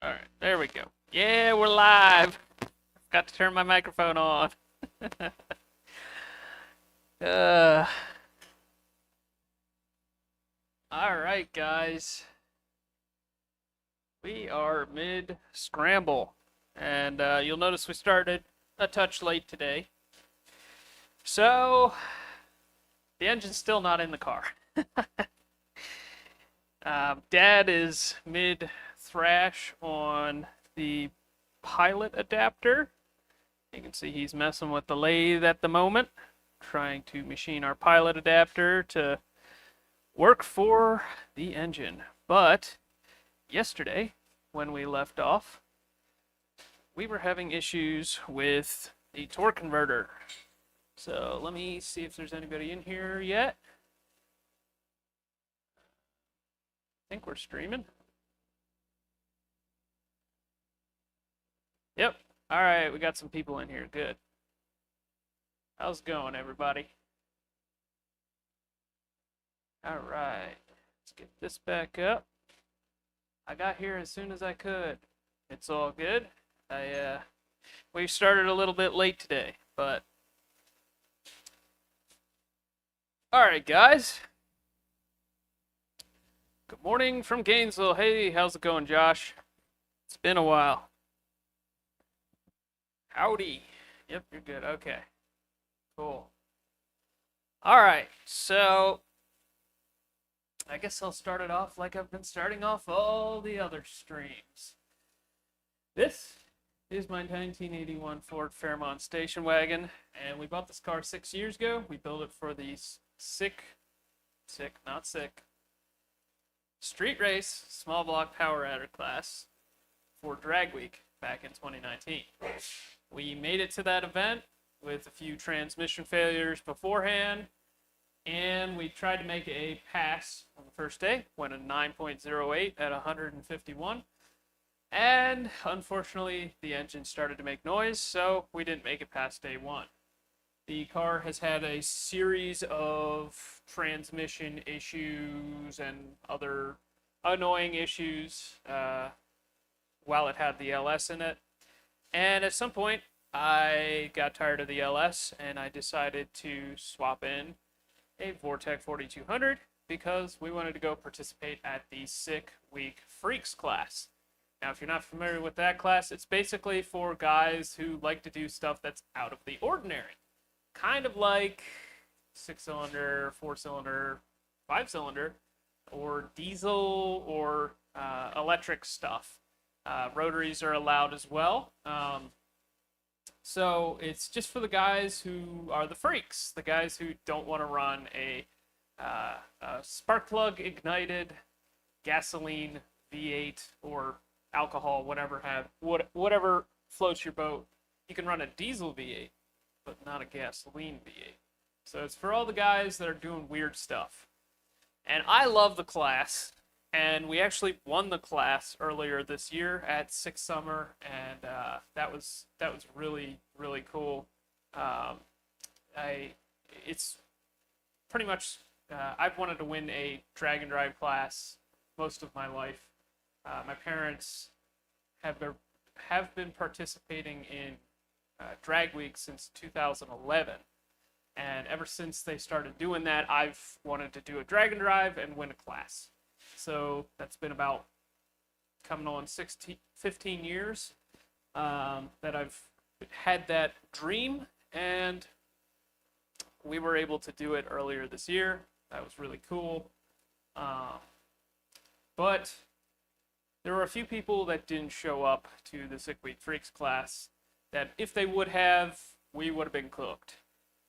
All right, there we go. Yeah, we're live. Got to turn my microphone on. uh, all right, guys. We are mid scramble, and you'll notice we started a touch late today. So, the engine's still not in the car. Dad is mid thrash on the pilot adapter. You can see he's messing with the lathe at the moment, trying to machine our pilot adapter to work for the engine. But yesterday, when we left off, we were having issues with the torque converter. So let me see if there's anybody in here yet. I think we're streaming. Yep. All right, we got some people in here. Good. How's it going, everybody? All right. Let's get this back up. I got here as soon as I could. It's all good. We started a little bit late today, but all right, guys. Good morning from Gainesville. Hey, how's it going, Josh? It's been a while. Howdy. Yep, you're good. Okay. Cool. All right, so I guess I'll start it off like I've been starting off all the other streams. This is my 1981 Ford Fairmont Station Wagon, and we bought this car 6 years ago. We built it for the street race small block power adder class for Drag Week back in 2019. We made it to that event with a few transmission failures beforehand, and we tried to make a pass on the first day, went a 9.08 at 151, and unfortunately the engine started to make noise, so we didn't make it past day one. The car has had a series of transmission issues and other annoying issues while it had the LS in it. And at some point, I got tired of the LS and I decided to swap in a Vortec 4200 because we wanted to go participate at the Sick Week Freaks class. Now, if you're not familiar with that class, it's basically for guys who like to do stuff that's out of the ordinary. Kind of like 6-cylinder, 4-cylinder, 5-cylinder, or diesel or electric stuff. Rotaries are allowed as well. So it's just for the guys who are the freaks, the guys who don't want to run a spark plug ignited gasoline V8 or alcohol, whatever floats your boat. You can run a diesel V8, but not a gasoline V8. So it's for all the guys that are doing weird stuff. And I love the class, and we actually won the class earlier this year at Six Summer, and that was really, really cool. It's pretty much I've wanted to win a drag and drive class most of my life. My parents have been participating in Drag Week since 2011. And ever since they started doing that, I've wanted to do a drag and drive and win a class. So that's been about coming on 15 years that I've had that dream, and we were able to do it earlier this year. That was really cool. But there were a few people that didn't show up to the Sick Week Freaks class that if they would have, we would have been cooked.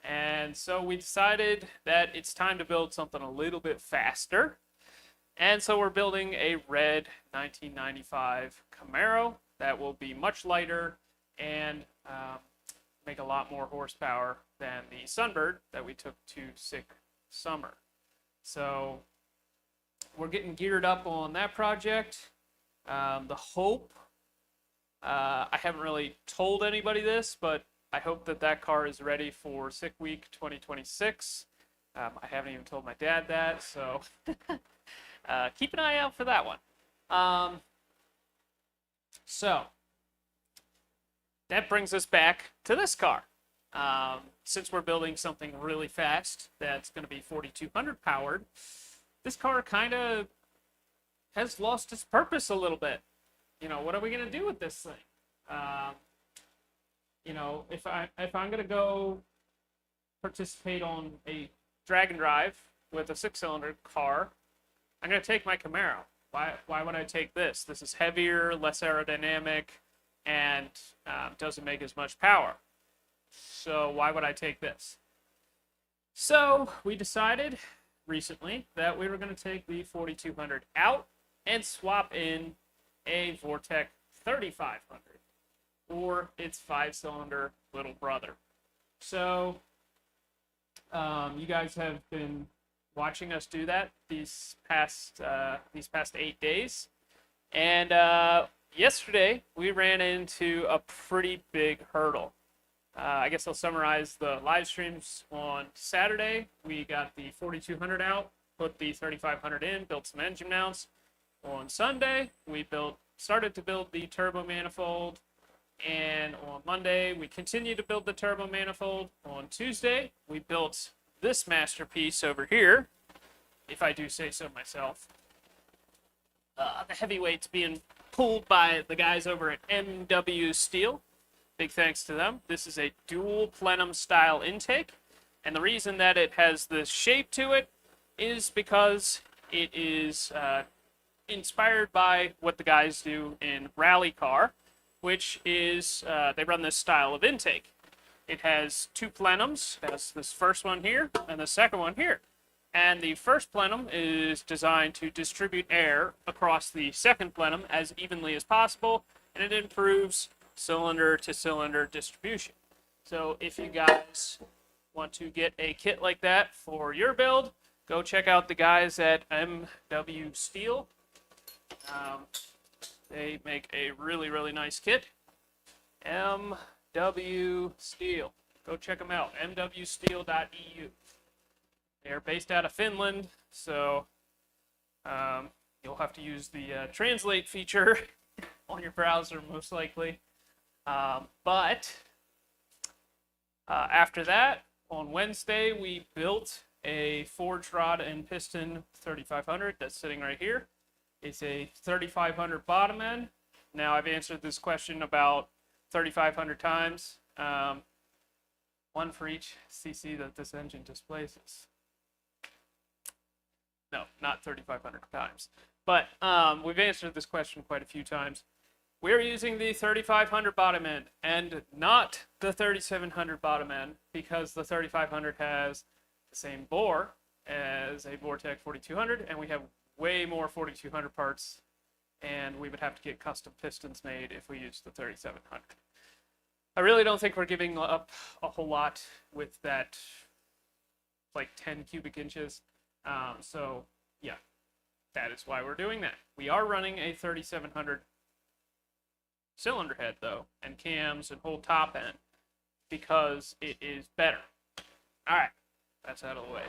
And so we decided that it's time to build something a little bit faster. And so we're building a red 1995 Camaro that will be much lighter and make a lot more horsepower than the Sunbird that we took to Sick Summer. So we're getting geared up on that project. The hope, I haven't really told anybody this, but I hope that car is ready for Sick Week 2026. I haven't even told my dad that, so keep an eye out for that one. So that brings us back to this car. Since we're building something really fast that's going to be 4200 powered, this car kind of has lost its purpose a little bit. What are we going to do with this thing? If I'm going to go participate on a drag and drive with a 6-cylinder car, I'm going to take my Camaro. Why would I take this? This is heavier, less aerodynamic, and doesn't make as much power. So why would I take this? So we decided recently that we were going to take the 4200 out and swap in a Vortec 3500, or its 5-cylinder little brother. So you guys have been watching us do that these past 8 days, and yesterday we ran into a pretty big hurdle. I guess I'll summarize the live streams. On Saturday, we got the 4200 out, put the 3500 in, built some engine mounts. On Sunday, we started to build the turbo manifold, and on Monday, we continued to build the turbo manifold. On Tuesday, we built this masterpiece over here, if I do say so myself. The heavyweight's being pulled by the guys over at MW Steel. Big thanks to them. This is a dual plenum style intake, and the reason that it has this shape to it is because it is inspired by what the guys do in rally car, which is they run this style of intake. It has 2 plenums. It has this first one here and the second one here. And the first plenum is designed to distribute air across the second plenum as evenly as possible, and it improves cylinder to cylinder distribution. So if you guys want to get a kit like that for your build, go check out the guys at MW Steel. They make a really, really nice kit. MW Steel. Go check them out. mwsteel.eu. They are based out of Finland, so you'll have to use the translate feature on your browser most likely. But after that, on Wednesday, we built a forged rod and piston 3500 that's sitting right here. It's a 3500 bottom end. Now, I've answered this question about 3,500 times. One for each cc that this engine displaces. No, not 3,500 times. But we've answered this question quite a few times. We're using the 3,500 bottom end and not the 3,700 bottom end, because the 3,500 has the same bore as a Vortec 4,200, and we have way more 4,200 parts, and we would have to get custom pistons made if we used the 3,700. I really don't think we're giving up a whole lot with that, like 10 cubic inches. So yeah, that is why we're doing that. We are running a 3,700 cylinder head though, and cams and whole top end, because it is better. All right, that's out of the way.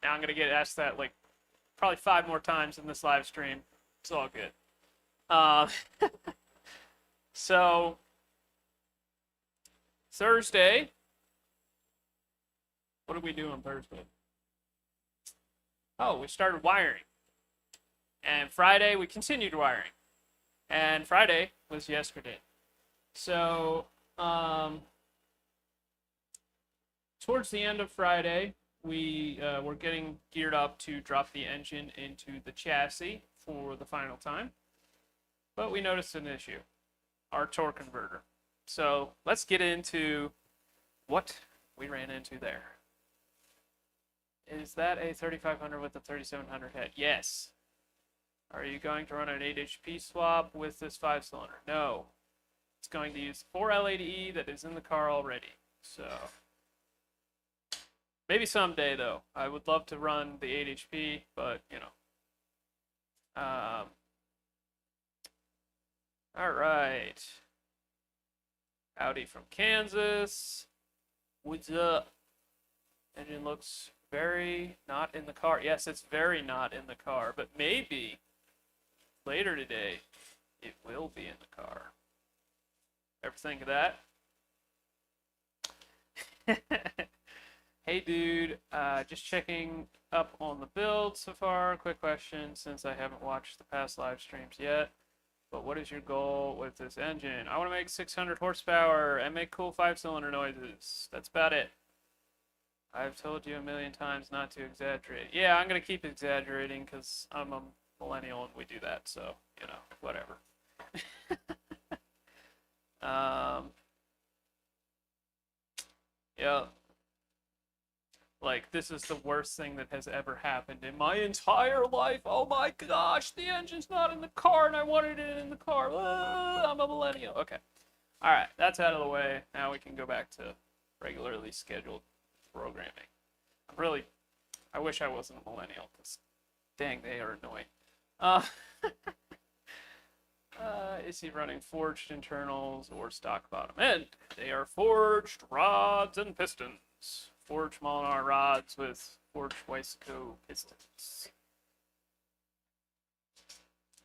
Now I'm gonna get asked that like probably 5 more times in this live stream. It's all good. So Thursday, what did we do on Thursday? Oh, we started wiring. And Friday, we continued wiring. And Friday was yesterday. So, towards the end of Friday, we were getting geared up to drop the engine into the chassis for the final time. But we noticed an issue, our torque converter. So let's get into what we ran into there. Is that a 3,500 with a 3,700 head? Yes. Are you going to run an 8 HP swap with this 5-cylinder? No. It's going to use 4L80E that is in the car already. So maybe someday though. I would love to run the 8 HP, but you know. All right. Audi from Kansas. What's up? Engine looks very not in the car. Yes, it's very not in the car, but maybe later today It will be in the car. Ever think of that? Hey dude, just checking up on the build so far. Quick question, since I haven't watched the past live streams yet. But what is your goal with this engine? I want to make 600 horsepower and make cool 5-cylinder noises. That's about it. I've told you a million times not to exaggerate. Yeah, I'm going to keep exaggerating because I'm a millennial and we do that, so, you know, whatever. Yeah. Like, this is the worst thing that has ever happened in my entire life. Oh my gosh, the engine's not in the car and I wanted it in the car. I'm a millennial. Okay. Alright, that's out of the way. Now we can go back to regularly scheduled programming. I wish I wasn't a millennial, because dang, they are annoying. Is he running forged internals or stock bottom end? They are forged rods and pistons. Forged Molinar rods with forged Weisco pistons.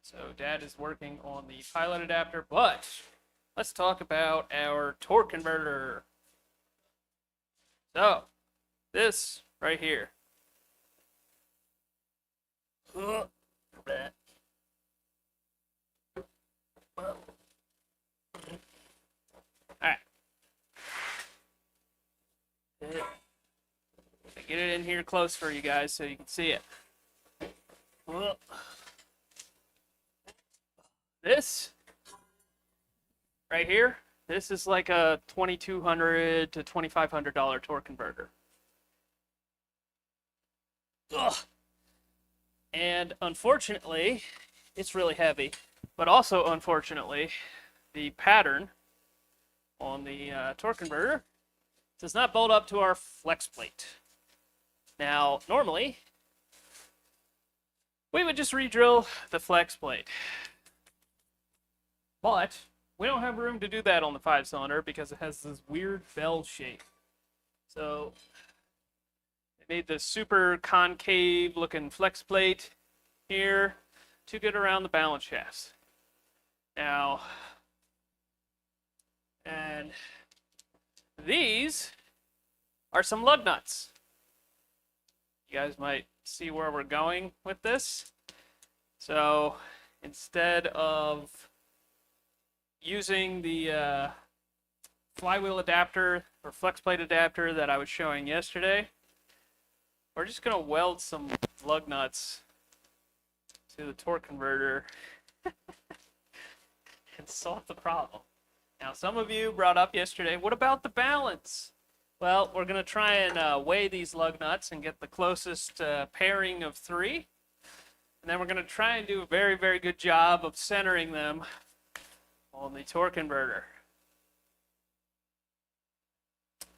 So Dad is working on the pilot adapter, but let's talk about our torque converter. So, this right here. Alright. Get it in here close for you guys so you can see it. This right here, this is like a $2,200 to $2,500 torque converter. Ugh. And unfortunately, it's really heavy. But also, unfortunately, the pattern on the torque converter does not bolt up to our flex plate. Now, normally, we would just re-drill the flex plate. But we don't have room to do that on the 5-cylinder because it has this weird bell shape. So, they made this super concave looking flex plate here to get around the balance shafts. Now, and these are some lug nuts. You guys might see where we're going with this. So instead of using the flywheel adapter or flex plate adapter that I was showing yesterday, we're just going to weld some lug nuts to the torque converter and solve the problem. Now, some of you brought up yesterday, what about the balance? Well, we're going to try and weigh these lug nuts and get the closest pairing of 3. And then we're going to try and do a very, very good job of centering them on the torque converter.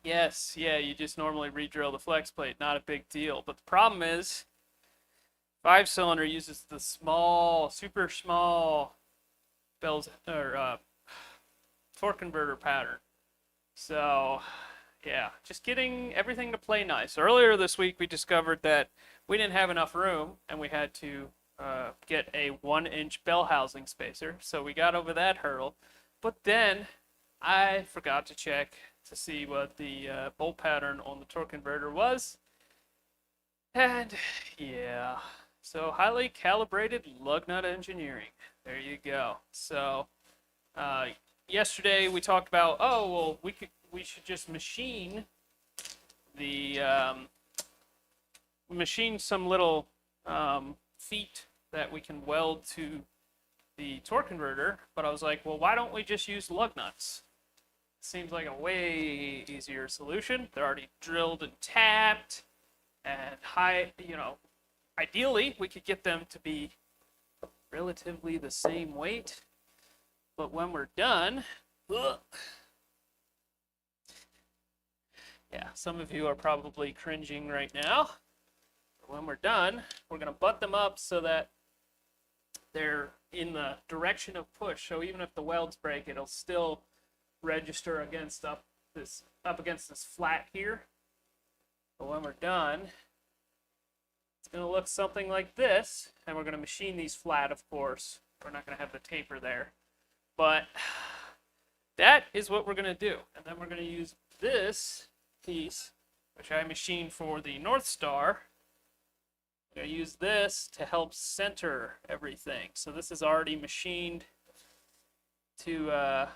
Yes, yeah, you just normally re-drill the flex plate, not a big deal. But the problem is, 5-cylinder uses the small, super small bells or torque converter pattern. So, yeah, just getting everything to play nice. Earlier this week, we discovered that we didn't have enough room, and we had to get a 1-inch bell housing spacer. So we got over that hurdle. But then I forgot to check to see what the bolt pattern on the torque converter was. And yeah, so highly calibrated lug nut engineering. There you go. So yesterday we talked about, oh, well, we should just machine the machine some little feet that we can weld to the torque converter. But I was like, well, why don't we just use lug nuts? Seems like a way easier solution. They're already drilled and tapped, and ideally we could get them to be relatively the same weight. But when we're done, yeah, some of you are probably cringing right now. But when we're done, we're going to butt them up so that they're in the direction of push. So even if the welds break, it'll still register against up against this flat here. But when we're done, it's going to look something like this, and we're going to machine these flat, of course. we're not going to have the taper there. But that is what we're going to do. And then we're going to use this piece, which I machined for the North Star. I'm going to use this to help center everything. So this is already machined to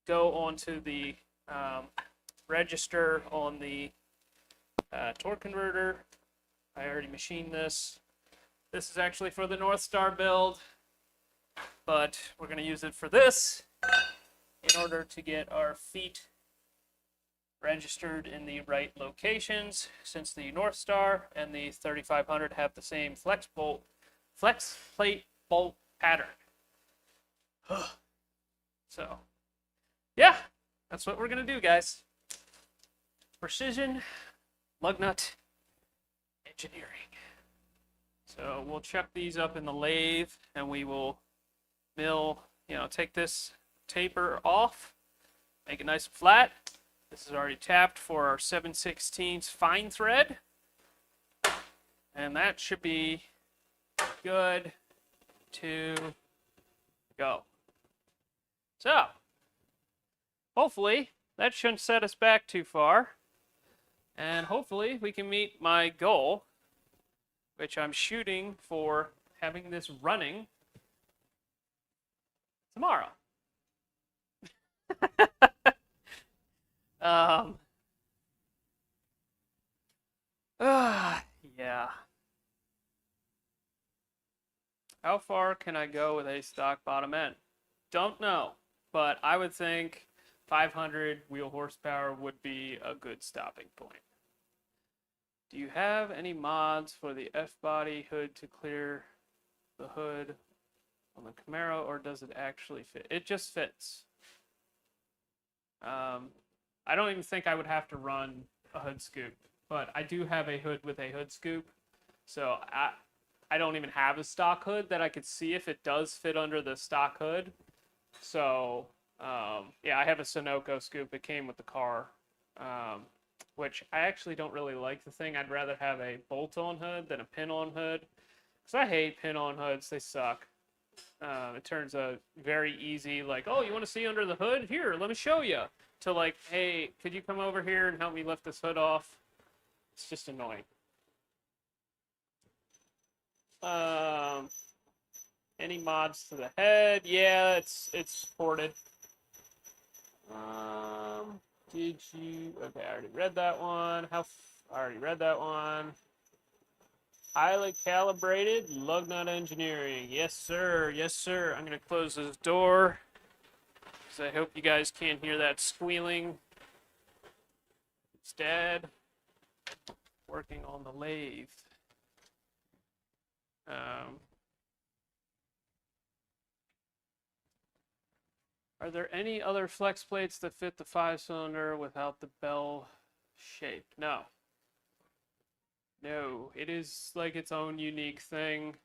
go onto the register on the torque converter. I already machined this. This is actually for the North Star build, but we're going to use it for this in order to get our feet registered in the right locations, since the North Star and the 3500 have the same flex plate bolt pattern. So, yeah, that's what we're going to do, guys. Precision lug nut engineering. So we'll chuck these up in the lathe and we will mill, take this taper off, make it nice and flat. This is already tapped for our 7/16 fine thread. And that should be good to go. So, hopefully, that shouldn't set us back too far. And hopefully, we can meet my goal, which I'm shooting for having this running tomorrow. Yeah. How far can I go with a stock bottom end? Don't know, but I would think 500 wheel horsepower would be a good stopping point. Do you have any mods for the F-body hood to clear the hood on the Camaro, or does it actually fit? It just fits. I don't even think I would have to run a hood scoop, but I do have a hood with a hood scoop, so I don't even have a stock hood that I could see if it does fit under the stock hood. So, yeah, I have a Sunoco scoop. It came with the car, which I actually don't really like the thing. I'd rather have a bolt-on hood than a pin-on hood, because I hate pin-on hoods. They suck. It turns a very easy, like, oh, you want to see under the hood? Here, let me show you. To like, hey, could you come over here and help me lift this hood off? It's just annoying. Any mods to the head? Yeah, it's ported. Did you? Okay, I already read that one. I already read that one. Highly calibrated lug nut engineering. Yes, sir. Yes, sir. I'm gonna close this door, because I hope you guys can't hear that squealing. Instead, working on the lathe. Are there any other flex plates that fit the 5-cylinder without the bell shape? No. No, it is like its own unique thing,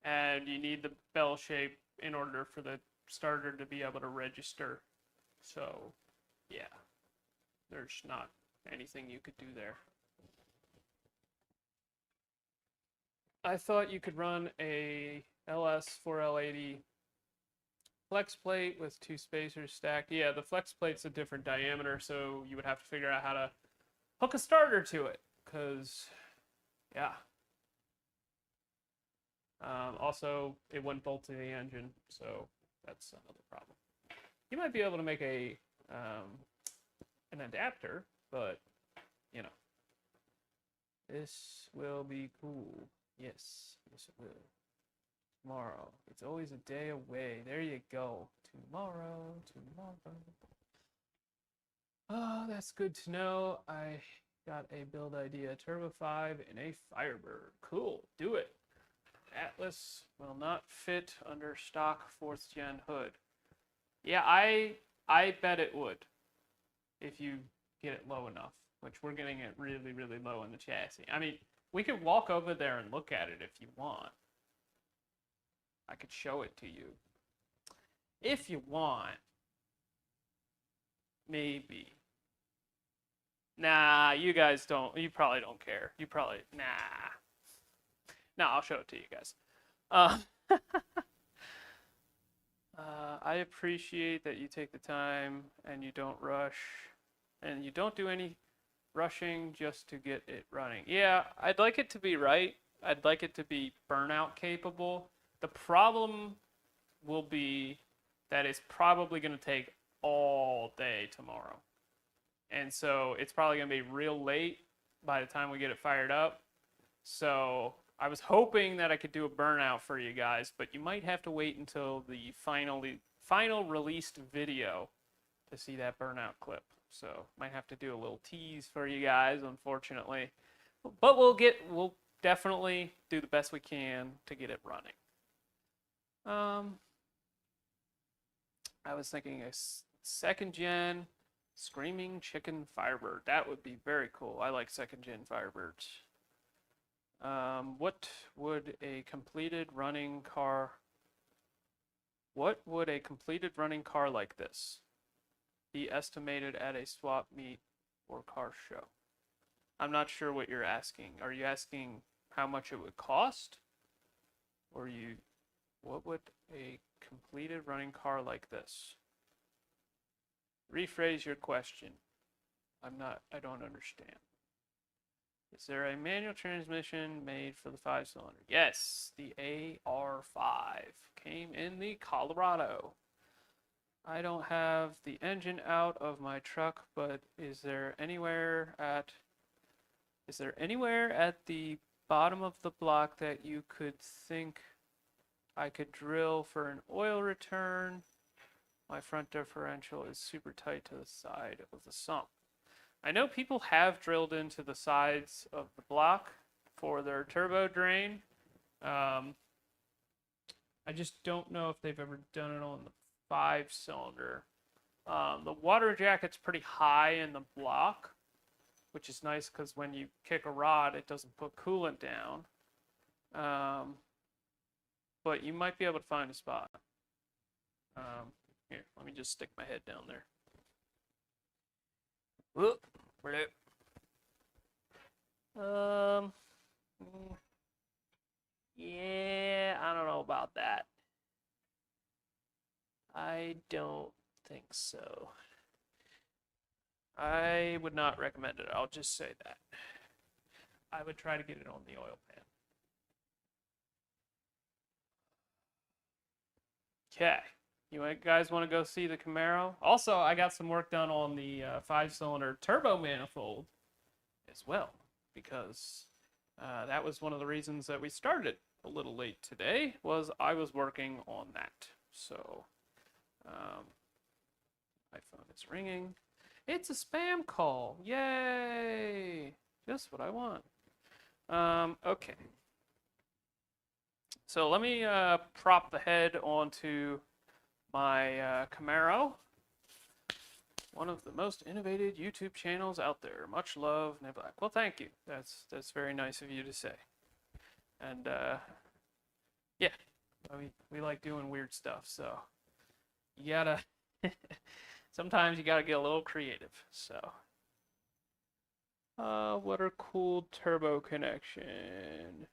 and you need the bell shape in order for the starter to be able to register. So, yeah, there's not anything you could do there. I thought you could run a LS 4L80 flex plate with 2 spacers stacked. Yeah, the flex plate's a different diameter, so you would have to figure out how to hook a starter to it, because, yeah. Also, it wouldn't bolt to the engine, so that's another problem. You might be able to make a an adapter, but, this will be cool. Yes, yes it will. Tomorrow. It's always a day away. There you go. Tomorrow. Oh, that's good to know. I got a build idea. Turbo 5 and a Firebird. Cool. Do it. Atlas will not fit under stock 4th gen hood. Yeah, I bet it would, if you get it low enough, which we're getting it really, really low in the chassis. I mean, we could walk over there and look at it if you want. I could show it to you. If you want. Maybe. Nah, you guys don't. You probably don't care. You probably. Nah. No, I'll show it to you guys. I appreciate that you take the time and you don't rush and you don't do any rushing just to get it running. Yeah, I'd like it to be right. I'd like it to be burnout capable. The problem will be that it's probably going to take all day tomorrow. And so it's probably going to be real late by the time we get it fired up. So I was hoping that I could do a burnout for you guys, but you might have to wait until the final released video to see that burnout clip. So might have to do a little tease for you guys, unfortunately. But we'll definitely do the best we can to get it running. I was thinking a second gen Screaming Chicken Firebird. That would be very cool. I like second gen Firebirds. What would a completed running car like this be estimated at a swap meet or car show? I'm not sure what you're asking. Are you asking how much it would cost? Or what would a completed running car like this? Rephrase your question. I don't understand. Is there a manual transmission made for the 5-cylinder? Yes, the AR5 came in the Colorado. I don't have the engine out of my truck, but is there anywhere at the bottom of the block that you could think I could drill for an oil return? My front differential is super tight to the side of the sump. I know people have drilled into the sides of the block for their turbo drain. I just don't know if they've ever done it on the 5-cylinder. The water jacket's pretty high in the block, which is nice because when you kick a rod, it doesn't put coolant down. But you might be able to find a spot. Here, let me just stick my head down there. Whoop, yeah, I don't know about that. I don't think so. I would not recommend it. I'll just say that. I would try to get it on the oil pan. Okay. You guys want to go see the Camaro? Also, I got some work done on the 5-cylinder turbo manifold as well, because that was one of the reasons that we started a little late today, was I was working on that. So, my phone is ringing. It's a spam call. Yay! Just what I want. Okay. So let me prop the head onto my Camaro, one of the most innovative YouTube channels out there. Much love, Neblack. Well, thank you. That's very nice of you to say. And yeah, we like doing weird stuff. So you gotta sometimes you gotta get a little creative. So water cooled turbo connection.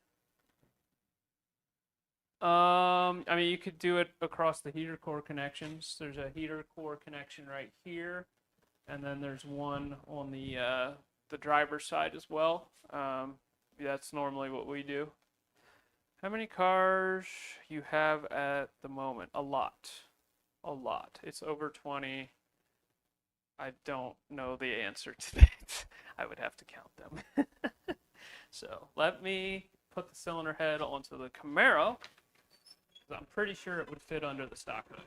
I mean, you could do it across the heater core connections. There's a heater core connection right here, and then there's one on the driver's side as well. That's normally what we do. How many cars you have at the moment? A lot. A lot. It's over 20. I don't know the answer to that. I would have to count them. So let me put the cylinder head onto the Camaro. I'm pretty sure it would fit under the stock hood.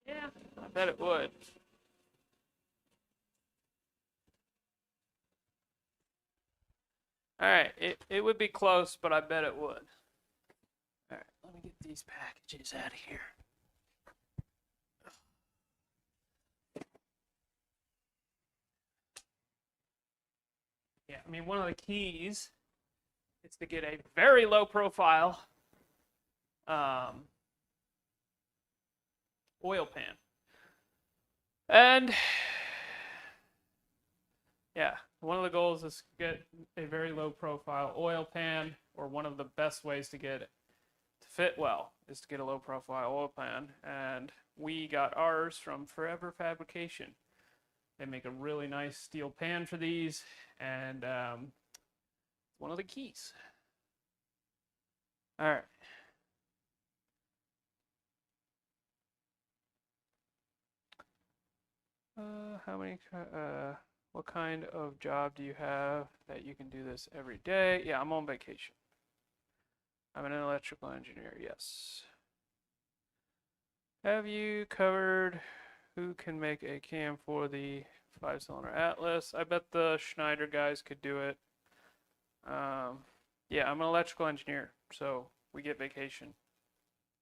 Yeah, I bet it would. All right, it would be close, but I bet it would. let me get these packages out of here. Yeah, I mean, one of the keys is to get a very low profile oil pan. And yeah, one of the goals is to get a very low profile oil pan, or one of the best ways to get it to fit well is to get a low profile oil pan. And we got ours from Forever Fabrication. They make a really nice steel pan for these, and one of the keys. All right. What kind of job do you have that you can do this every day? Yeah, I'm on vacation. I'm an electrical engineer, yes. Have you covered who can make a cam for the 5-cylinder Atlas? I bet the Schneider guys could do it. Yeah, I'm an electrical engineer, so we get vacation.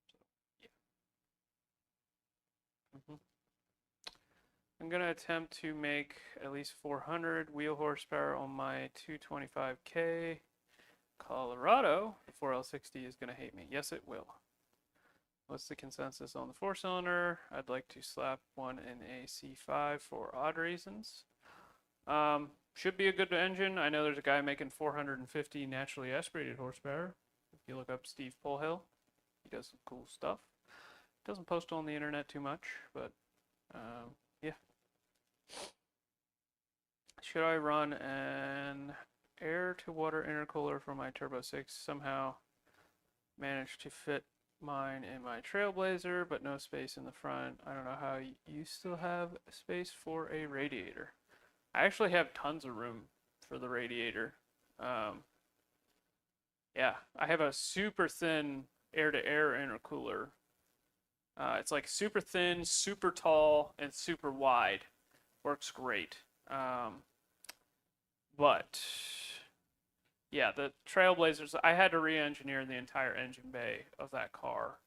So, yeah. I'm going to attempt to make at least 400 wheel horsepower on my 225K. Colorado, the 4L60 is going to hate me. Yes, it will. What's the consensus on the 4-cylinder? I'd like to slap one in a C5 for odd reasons. Should be a good engine. I know there's a guy making 450 naturally aspirated horsepower. If you look up Steve Polhill, he does some cool stuff. Doesn't post on the internet too much, but yeah. Should I run an air-to-water intercooler for my Turbo 6? Somehow managed to fit mine in my Trailblazer, but no space in the front. I don't know how you still have space for a radiator. I actually have tons of room for the radiator. Yeah, I have a super thin air-to-air intercooler. It's like super thin, super tall, and super wide. Works great. But yeah, the Trailblazers, I had to re-engineer the entire engine bay of that car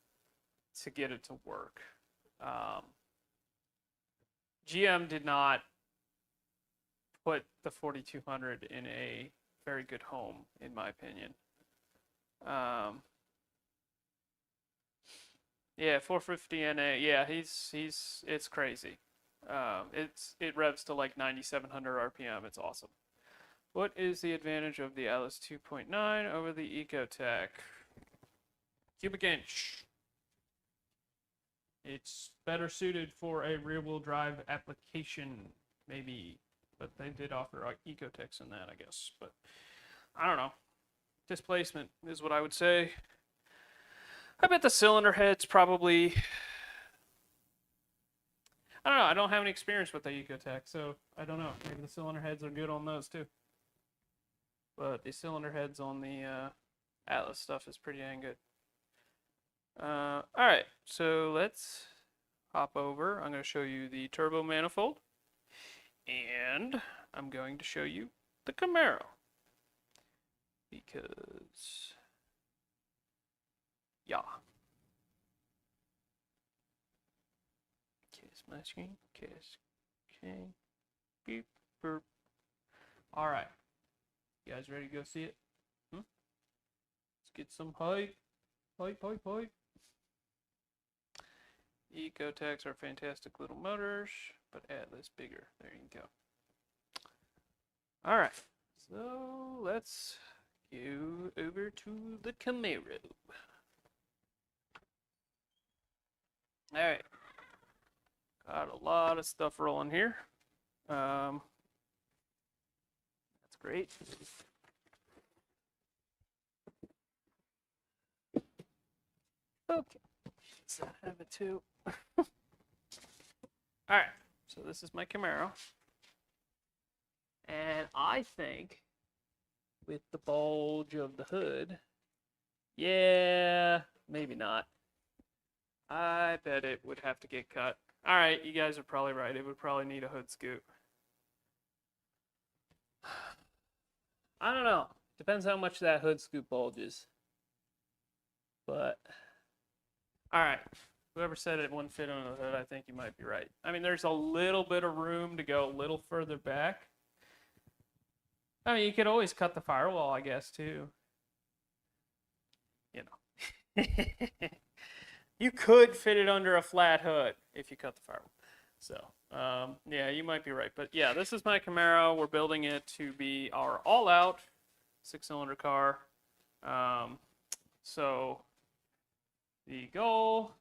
to get it to work. GM did not put the 4200 in a very good home, in my opinion. Yeah, 450 NA. Yeah, it's crazy. It revs to like 9,700 RPM. It's awesome. What is the advantage of the Atlas 2.9 over the Ecotec? Cubic inch. It's better suited for a rear-wheel drive application, maybe. But they did offer Ecotecs in that, I guess. But I don't know. Displacement is what I would say. I bet the cylinder head's probably... I don't know. I don't have any experience with the Ecotec, so I don't know. Maybe the cylinder heads are good on those, too. But the cylinder heads on the Atlas stuff is pretty dang good. Alright, so let's hop over. I'm going to show you the turbo manifold. And I'm going to show you the Camaro. Because... yeah. Kiss my screen. Kiss. Okay. Beep. Burp. Alright. You guys ready to go see it? Let's get some hype. Hype, hype, hype. Ecotecs are fantastic little motors, but Atlas bigger. There you go. Alright. So let's go over to the Camaro. Alright. Got a lot of stuff rolling here. That's great. Okay. Does that have it too? Alright. So this is my Camaro. And I think with the bulge of the hood, yeah, maybe not. I bet it would have to get cut. Alright, you guys are probably right. It would probably need a hood scoop. I don't know. Depends how much that hood scoop bulges. But All right. Whoever said it wouldn't fit on the hood, I think you might be right. I mean, there's a little bit of room to go a little further back. I mean, you could always cut the firewall, I guess, too. You know. You could fit it under a flat hood if you cut the firewall. So, yeah, you might be right. But yeah, this is my Camaro. We're building it to be our all-out six-cylinder car. So the goal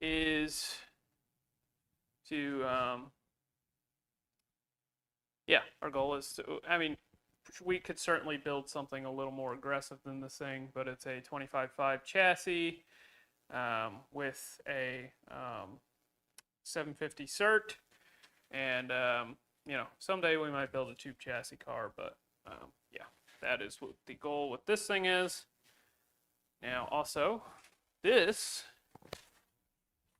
is to, yeah, our goal is to, I mean, we could certainly build something a little more aggressive than this thing, but it's a 25.5 chassis with a 750 cert, and you know, someday we might build a tube chassis car, but yeah, that is what the goal with this thing is. Now, also, this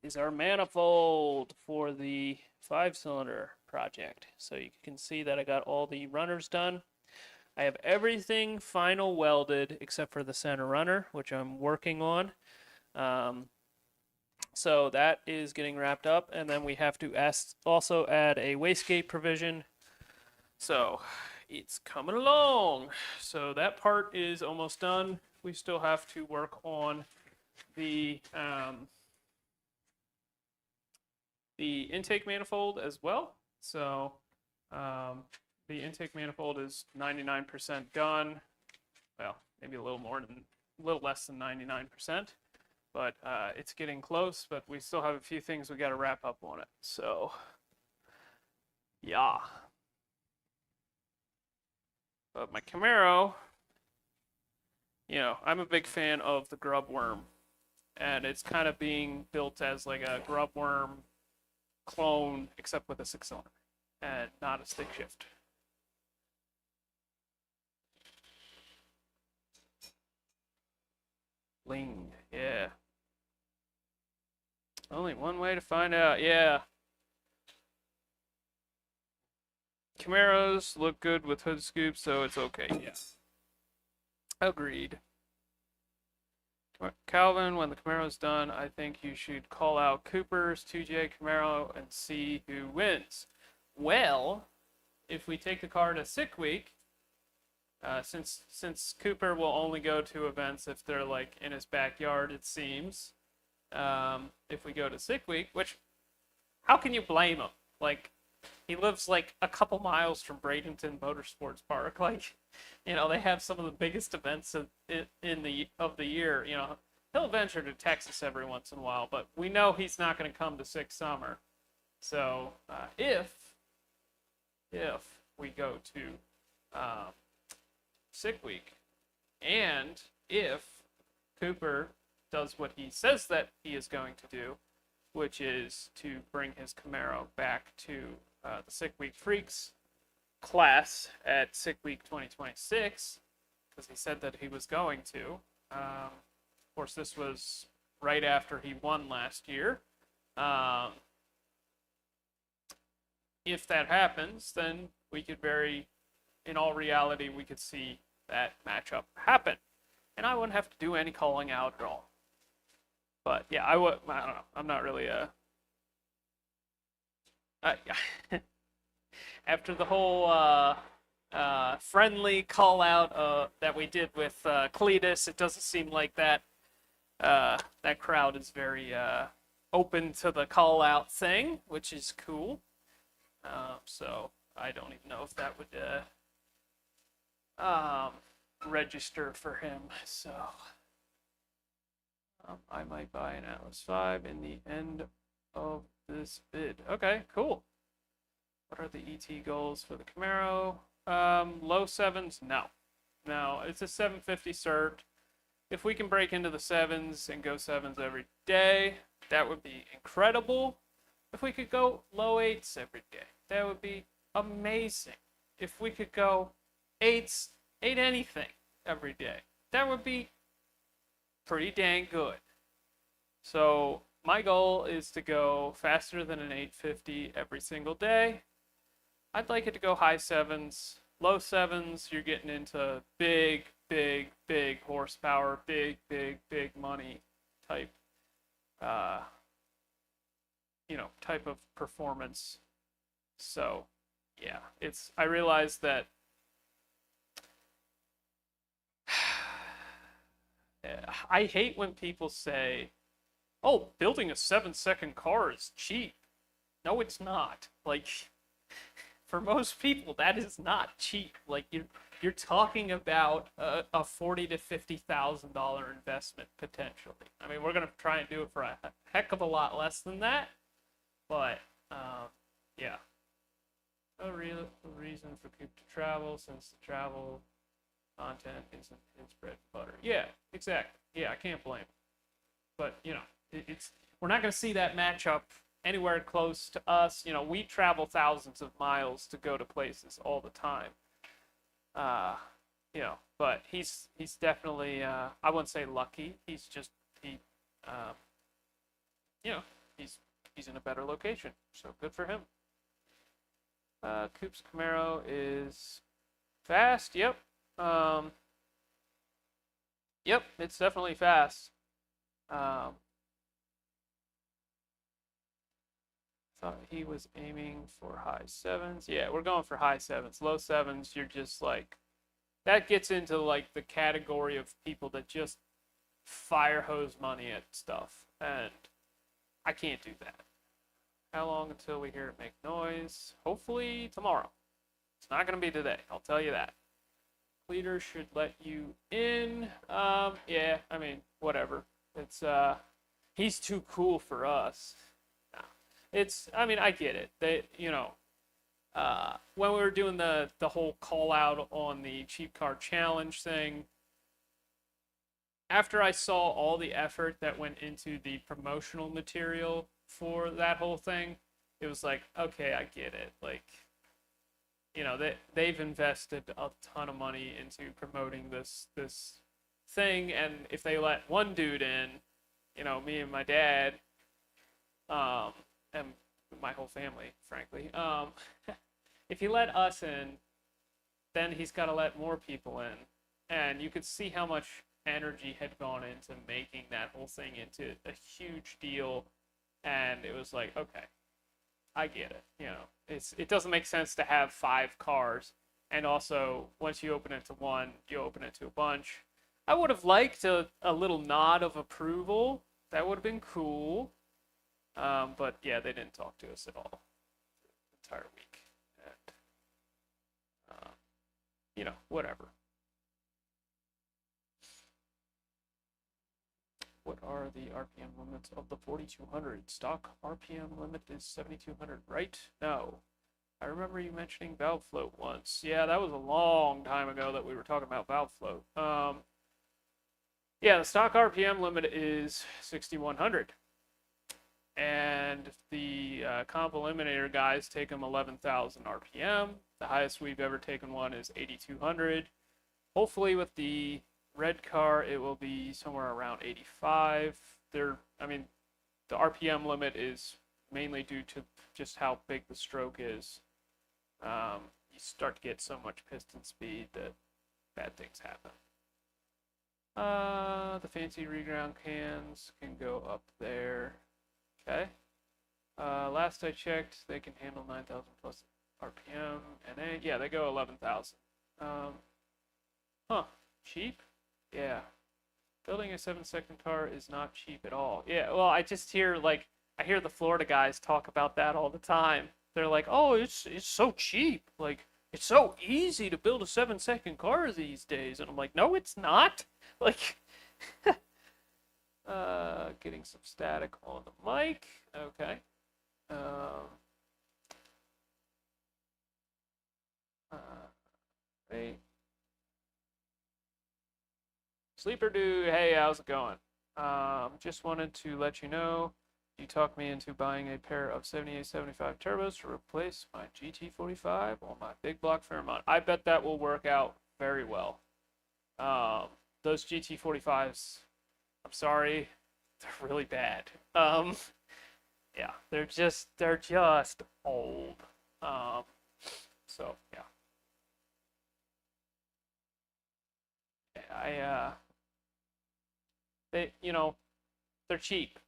is our manifold for the 5-cylinder project. So you can see that I got all the runners done. I have everything final welded except for the center runner, which I'm working on. So that is getting wrapped up, and then we have to also add a wastegate provision. So it's coming along. So that part is almost done. We still have to work on the intake manifold as well. So the intake manifold is 99% done. Well, maybe a little less than 99%, but it's getting close. But we still have a few things we got to wrap up on it. So yeah. But my Camaro, you know, I'm a big fan of the grub worm, and it's kind of being built as like a grub worm clone, except with a 6-cylinder and not a stick shift. Lean, yeah. Only one way to find out, yeah. Camaros look good with hood scoops, so it's okay, yeah. Agreed. Calvin, when the Camaro's done, I think you should call out Cooper's 2J Camaro and see who wins. Well, if we take the car to Sick Week, since Cooper will only go to events if they're like in his backyard, it seems. If we go to Sick Week, which, how can you blame him? Like, he lives like a couple miles from Bradenton Motorsports Park. Like, you know, they have some of the biggest events of the year. You know, he'll venture to Texas every once in a while, but we know he's not going to come to Sick Summer. So if we go to Sick Week, and if Cooper does what he says that he is going to do, which is to bring his Camaro back to the Sick Week Freaks class at Sick Week 2026, because he said that he was going to. Of course, this was right after he won last year. If that happens, then we could in all reality, we could see that matchup happen. And I wouldn't have to do any calling out at all. But yeah, I don't know. I'm not really after the whole friendly call out that we did with Cletus, it doesn't seem like that crowd is very open to the call out thing, which is cool. So I don't even know if that would register for him. So I might buy an Atlas 5 in the end of this bid. Okay, cool. What are the ET goals for the Camaro? Low 7s? No. No, it's a 750 cert. If we can break into the 7s and go 7s every day, that would be incredible. If we could go low 8s every day, that would be amazing. If we could go 8s, 8 anything every day, that would be pretty dang good. So my goal is to go faster than an 850 every single day. I'd like it to go high 7s. Low 7s, you're getting into big horsepower, big money type, type of performance. So, yeah, I realized that I hate when people say, "Oh, building a 7-second car is cheap." No, it's not. Like, for most people, that is not cheap. Like, you're talking about a $40,000 to $50,000 investment potentially. I mean, we're gonna try and do it for a heck of a lot less than that, but yeah. A real reason for Coop to travel, since the travel content isn't his bread and butter. Yeah, exactly. Yeah, I can't blame him. But it's we're not going to see that matchup anywhere close to us. We travel thousands of miles to go to places all the time. But he's definitely I wouldn't say lucky. He's just uh, he's in a better location. So good for him. Coop's Camaro is fast. Yep. Yep, it's definitely fast. Thought he was aiming for high sevens. Yeah, we're going for high sevens. Low sevens, you're just like, that gets into like the category of people that just fire hose money at stuff. And I can't do that. How long until we hear it make noise? Hopefully tomorrow. It's not going to be today, I'll tell you that. Leader should let you in. Yeah, I mean, whatever. It's he's too cool for us. I mean, I get it. When we were doing the whole call out on the cheap car challenge thing, after I saw all the effort that went into the promotional material for that whole thing, it was like, okay, I get it. Like, they've invested a ton of money into promoting this thing, and if they let one dude in, me and my dad, and my whole family, frankly, if he let us in, then he's got to let more people in, and you could see how much energy had gone into making that whole thing into a huge deal, and it was like, okay, I get it. It doesn't make sense to have 5 cars, and also once you open it to one, you open it to a bunch. I would have liked a little nod of approval. That would have been cool. But yeah, they didn't talk to us at all the entire week. And whatever. What are the RPM limits of the 4200? Stock RPM limit is 7200, right? No. I remember you mentioning valve float once. Yeah, that was a long time ago that we were talking about valve float. Yeah, the stock RPM limit is 6100. And the comp eliminator guys take them 11,000 RPM. The highest we've ever taken one is 8200. Hopefully with the red car, it will be somewhere around 85. The RPM limit is mainly due to just how big the stroke is. You start to get so much piston speed that bad things happen. The fancy reground cans can go up there. Okay. Last I checked, they can handle 9,000 plus RPM, and yeah, they go 11,000. Cheap? Yeah. Building a 7-second car is not cheap at all. Yeah, well, I just hear, I hear the Florida guys talk about that all the time. They're like, oh, it's so cheap. Like, it's so easy to build a 7-second car these days. And I'm like, no, it's not. Like, getting some static on the mic. Okay. Wait. Sleeper Dude, hey, how's it going? Just wanted to let you know, you talked me into buying a pair of 7875 turbos to replace my GT45 on my big block Fairmont. I bet that will work out very well. Those GT45s, I'm sorry, they're really bad. Yeah, they're just old. So yeah. I they They're cheap.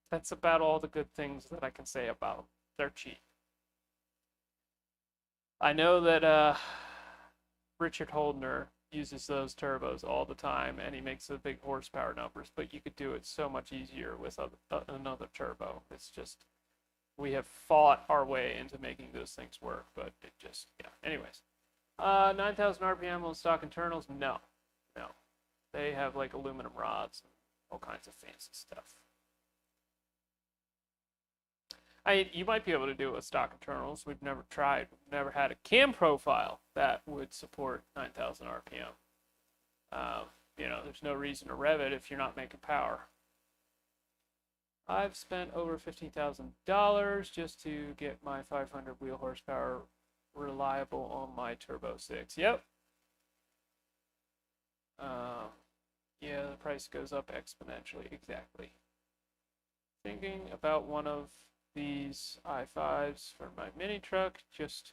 That's about all the good things that I can say about them. They're cheap. I know that Richard Holdner uses those turbos all the time, and he makes the big horsepower numbers, but you could do it so much easier with another turbo. It's just, we have fought our way into making those things work, but it just, yeah. Anyways, 9,000 RPM on stock internals? No, no. They have like aluminum rods and all kinds of fancy stuff. You might be able to do it with stock internals. We've never tried. We've never had a cam profile that would support 9,000 RPM. You know, there's no reason to rev it if you're not making power. I've spent over $15,000 just to get my 500 wheel horsepower reliable on my Turbo 6. Yep. Yeah, the price goes up exponentially. Exactly. Thinking about one of these i5s for my mini truck, just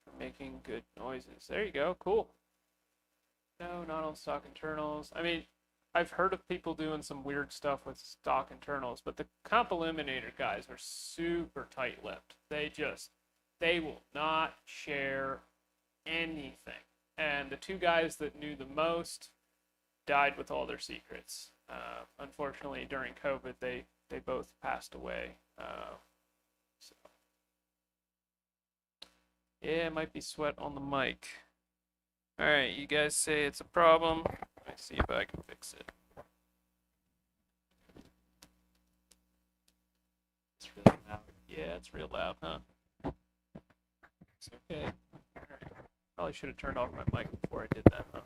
for making good noises. There you go. Cool. No, not on stock internals. I mean, I've heard of people doing some weird stuff with stock internals, but the comp eliminator guys are super tight-lipped. They will not share anything. And the two guys that knew the most died with all their secrets. Unfortunately, during COVID, they both passed away. So. Yeah, it might be sweat on the mic. Alright, you guys say it's a problem. Let me see if I can fix it. It's really loud. Yeah, it's real loud, huh? It's okay. Alright. Probably should have turned off my mic before I did that, huh?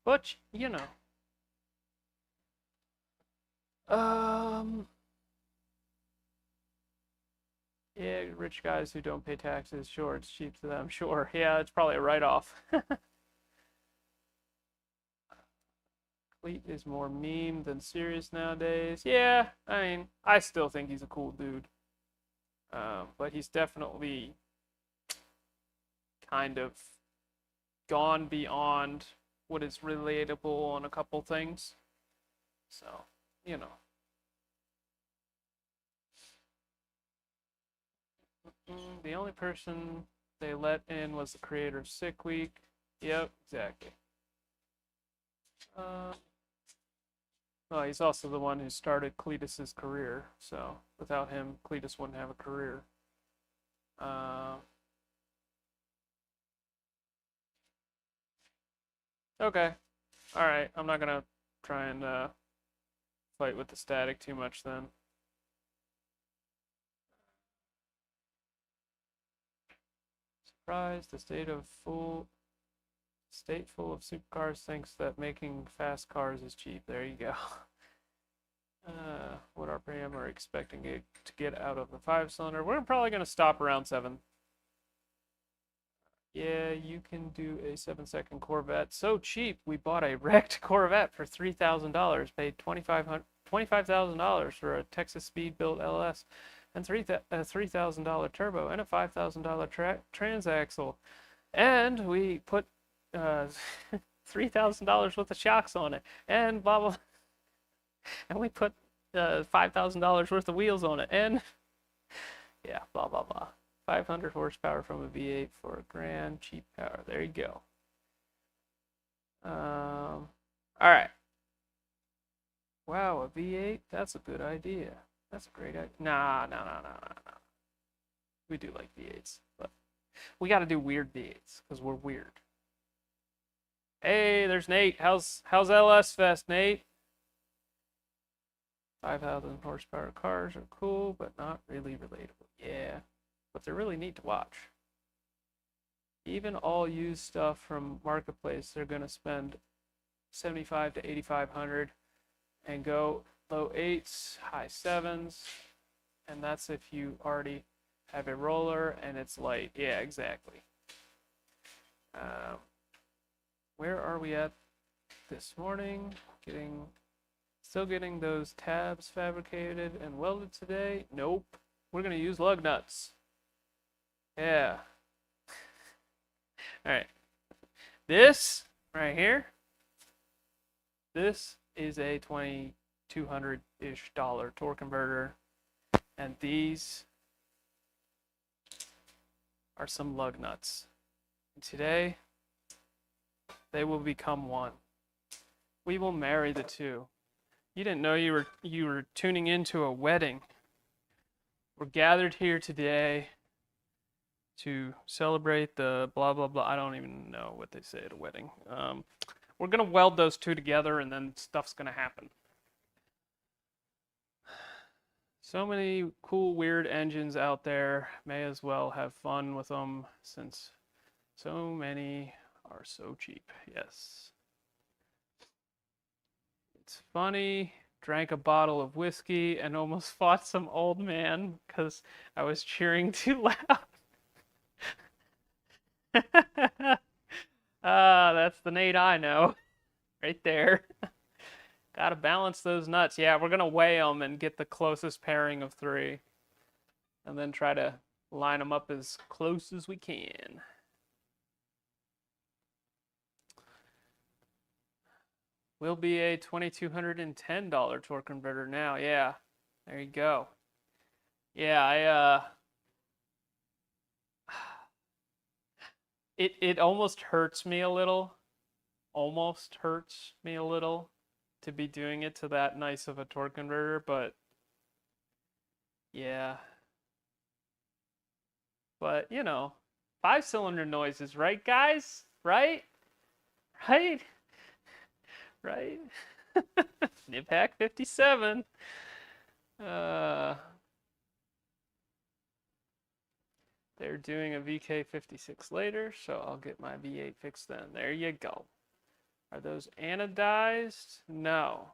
But, you know. Yeah, rich guys who don't pay taxes, sure, it's cheap to them, sure. Yeah, it's probably a write-off. Cleet is more meme than serious nowadays. Yeah, I mean, I still think he's a cool dude. But he's definitely kind of gone beyond what is relatable on a couple things. So, you know. The only person they let in was the creator of Sick Week. Yep, exactly. Well, he's also the one who started Cletus's career, so without him, Cletus wouldn't have a career. Okay. Alright, I'm not gonna try and fight with the static too much then. Surprised the state full of supercars thinks that making fast cars is cheap. There you go. What RPM are expecting it to get out of the 5-cylinder? We're probably going to stop around 7. Yeah, you can do a 7-second Corvette. So cheap, we bought a wrecked Corvette for $3,000. Paid $25,000 for a Texas Speed built LS, and a $3,000 turbo, and a $5,000 transaxle. And we put $3,000 worth of shocks on it, and blah blah. And we put $5,000 worth of wheels on it, and yeah, blah blah blah. 500 horsepower from a V8 for $1,000, cheap power. There you go. All right. Wow, a V8? That's a good idea. That's a great idea. Nah. We do like V8s, but we got to do weird V8s because we're weird. Hey, there's Nate. How's LS Fest, Nate? 5,000 horsepower cars are cool, but not really relatable. Yeah, but they're really neat to watch. Even all used stuff from Marketplace, they're gonna spend 75 to 8,500 and go low 8s, high 7s, and that's if you already have a roller and it's light. Yeah, exactly. Where are we at this morning? Still getting those tabs fabricated and welded today? Nope. We're gonna use lug nuts. Yeah. All right. This right here. This is a 20 $200-ish torque converter. And these are some lug nuts. And today, they will become one. We will marry the two. You didn't know you were tuning into a wedding. We're gathered here today to celebrate the blah blah blah. I don't even know what they say at a wedding. We're gonna weld those two together, and then stuff's gonna happen. So many cool, weird engines out there. May as well have fun with them, since so many are so cheap. Yes. It's funny. Drank a bottle of whiskey and almost fought some old man because I was cheering too loud. That's the Nate I know. Right there. Gotta balance those nuts. Yeah, we're gonna weigh them and get the closest pairing of three. And then try to line them up as close as we can. Will be a $2,210 torque converter now. Yeah, there you go. Yeah, it almost hurts me a little. Almost hurts me a little to be doing it to that nice of a torque converter, but yeah. But, you know, 5-cylinder noises, right, guys? Right? Right? Right? Niphack 57. They're doing a VK56 later, so I'll get my V8 fixed then. There you go. Are those anodized? No.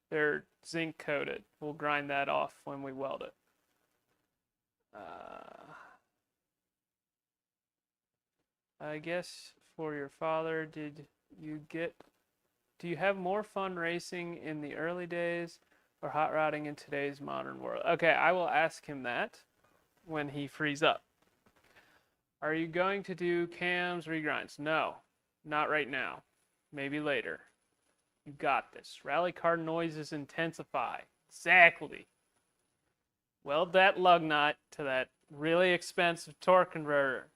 They're zinc coated. We'll grind that off when we weld it. I guess for your father, do you have more fun racing in the early days or hot rodding in today's modern world? Okay, I will ask him that when he frees up. Are you going to do cams, regrinds? No, not right now. Maybe later. You got this. Rally car noises intensify. Exactly. Weld that lug nut to that really expensive torque converter.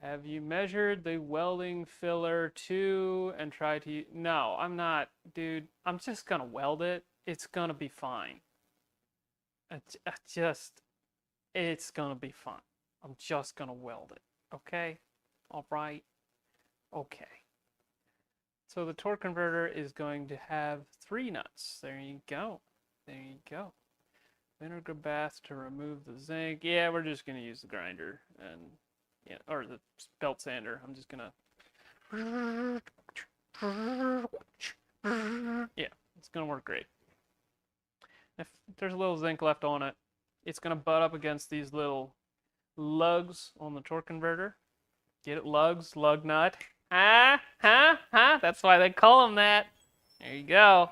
Have you measured the welding filler too and tried to... No, I'm not, dude. I'm just gonna weld it. It's gonna be fine. It's gonna be fine. I'm just gonna weld it. Okay? All right? Okay. So the torque converter is going to have 3 nuts. There you go. There you go. Vinegar bath to remove the zinc. Yeah, we're just gonna use the grinder and or the belt sander. I'm just gonna it's gonna work great. If there's a little zinc left on it, it's gonna butt up against these little lugs on the torque converter. Get it, lugs, lug nut. That's why they call them that. There you go.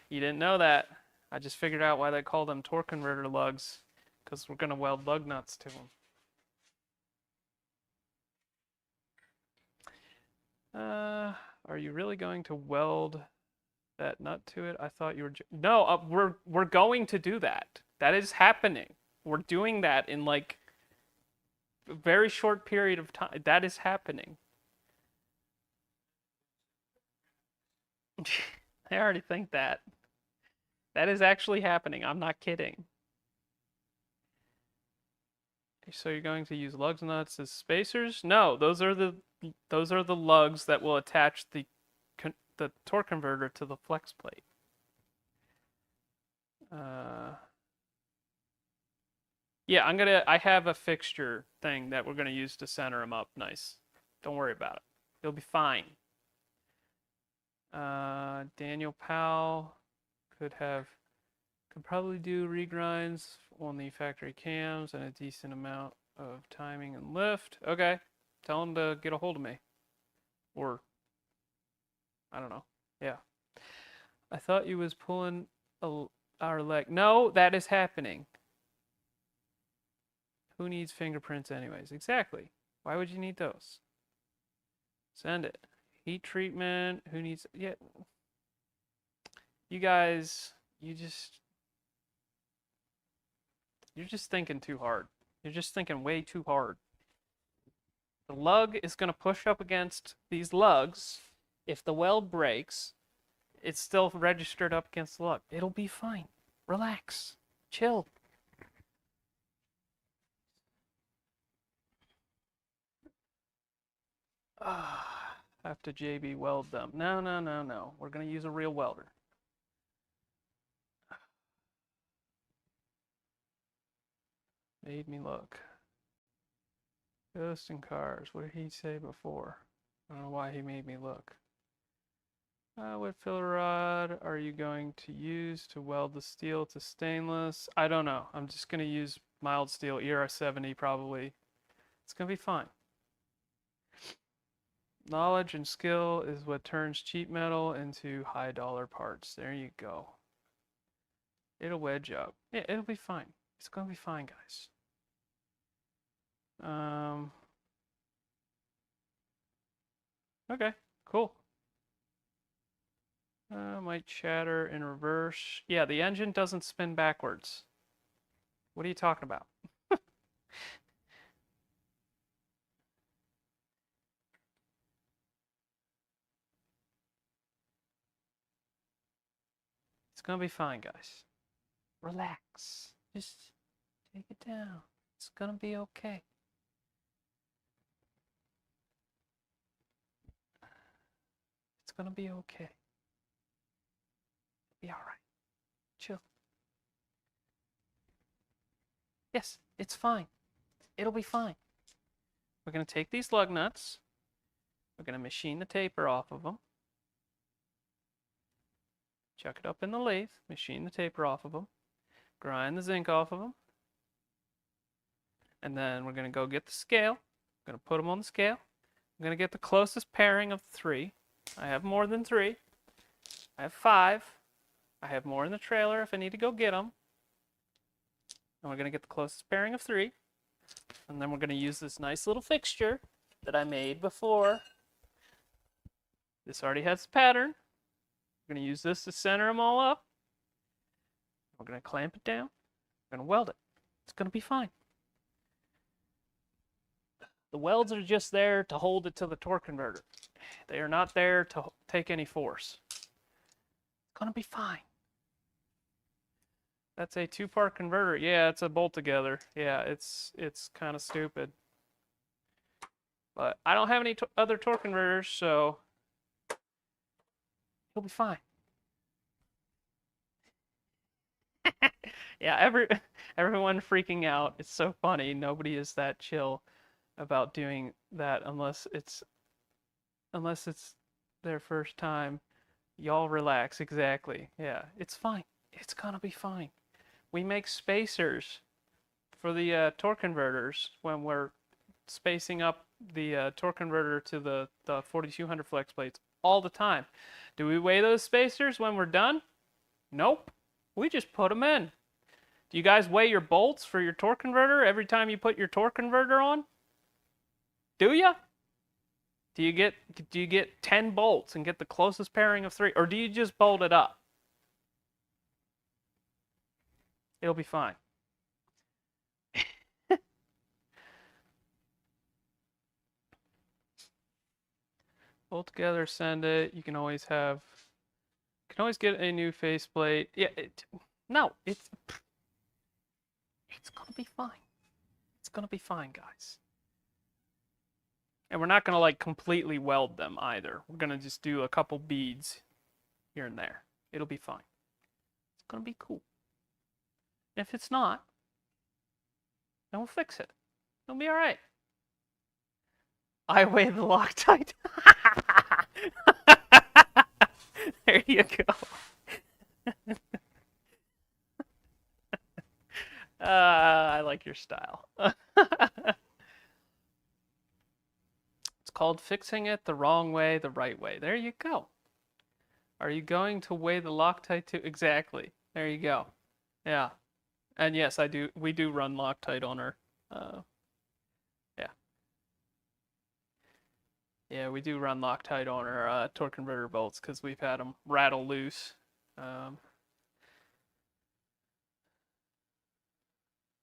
You didn't know that. I just figured out why they call them torque converter lugs, because we're gonna weld lug nuts to them. Are you really going to weld that nut to it? I thought you were... No, we're going to do that. That is happening. We're doing that in like a very short period of time. That is happening. I already think that. That is actually happening. I'm not kidding. So you're going to use lugs nuts as spacers? No, those are the lugs that will attach the torque converter to the flex plate. Yeah, I have a fixture thing that we're gonna use to center them up nice. Don't worry about it. It'll be fine. Daniel Powell could probably do regrinds on the factory cams and a decent amount of timing and lift. Okay, tell him to get a hold of me. Or, I don't know. Yeah. I thought you was pulling our leg. No, that is happening. Who needs fingerprints anyways? Exactly. Why would you need those? Send it. Heat treatment. Who needs? Yeah. You guys, you're just thinking too hard. You're just thinking way too hard. The lug is going to push up against these lugs. If the weld breaks, it's still registered up against the lug. It'll be fine. Relax. Chill. Have to JB weld them. No, no, no, no. We're going to use a real welder. Made me look. Ghost in cars. What did he say before? I don't know why he made me look. What filler rod are you going to use to weld the steel to stainless? I don't know. I'm just going to use mild steel, ER70 probably. It's going to be fine. Knowledge and skill is what turns cheap metal into high dollar parts. There you go. It'll wedge up. Yeah, it'll be fine. It's going to be fine, guys. Okay, cool. Might chatter in reverse. Yeah, the engine doesn't spin backwards. What are you talking about? It's gonna be fine, guys. Relax. Just take it down. It's gonna be okay. It's gonna be okay. Be alright. Chill. Yes, it's fine. It'll be fine. We're gonna take these lug nuts. We're gonna machine the taper off of them. Chuck it up in the lathe, machine the taper off of them, grind the zinc off of them, and then we're going to go get the scale. I'm going to put them on the scale. I'm going to get the closest pairing of 3. I have more than 3. I have 5. I have more in the trailer if I need to go get them. And we're going to get the closest pairing of 3. And then we're going to use this nice little fixture that I made before. This already has the pattern. We're going to use this to center them all up. We're going to clamp it down. We're going to weld it. It's going to be fine. The welds are just there to hold it to the torque converter. They are not there to take any force. It's going to be fine. That's a 2-part converter. Yeah, it's a bolt together. Yeah, it's kind of stupid. But I don't have any other torque converters, so he'll be fine. Yeah, everyone freaking out. It's so funny. Nobody is that chill about doing that unless it's their first time. Y'all relax. Exactly. Yeah, it's fine. It's gonna be fine. We make spacers for the torque converters when we're spacing up the torque converter to the 4200 flex plates all the time. Do we weigh those spacers when we're done? Nope. We just put them in. Do you guys weigh your bolts for your torque converter every time you put your torque converter on? Do ya? Do you get 10 bolts and get the closest pairing of 3, or do you just bolt it up? It'll be fine. Bolt together, send it. You can always get a new faceplate. Yeah, no, it's gonna be fine. It's gonna be fine, guys. And we're not gonna like completely weld them either. We're gonna just do a couple beads here and there. It'll be fine. It's gonna be cool. If it's not, then we'll fix it. It'll be all right. I weigh the Loctite. There you go. I like your style. It's called fixing it the wrong way, the right way. There you go. Are you going to weigh the Loctite too? Exactly. There you go. Yeah. And yes, I do. We do run Loctite on our. Yeah. Yeah, we do run Loctite on our torque converter bolts because we've had them rattle loose.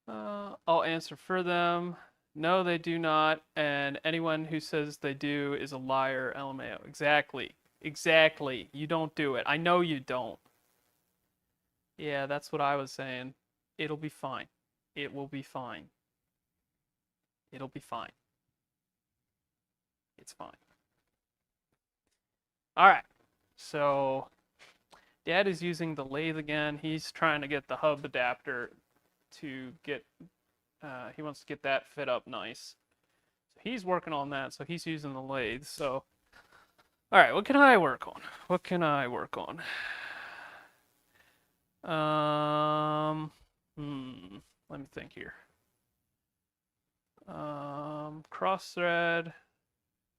I'll answer for them. No, they do not. And anyone who says they do is a liar, LMAO. Exactly. Exactly. You don't do it. I know you don't. Yeah, that's what I was saying. It'll be fine. It will be fine. It'll be fine. It's fine. All right. So, Dad is using the lathe again. He's trying to get the hub adapter to get, he wants to get that fit up nice. So he's working on that, so he's using the lathe. So, all right, what can I work on? What can I work on? Let me think here. Cross thread,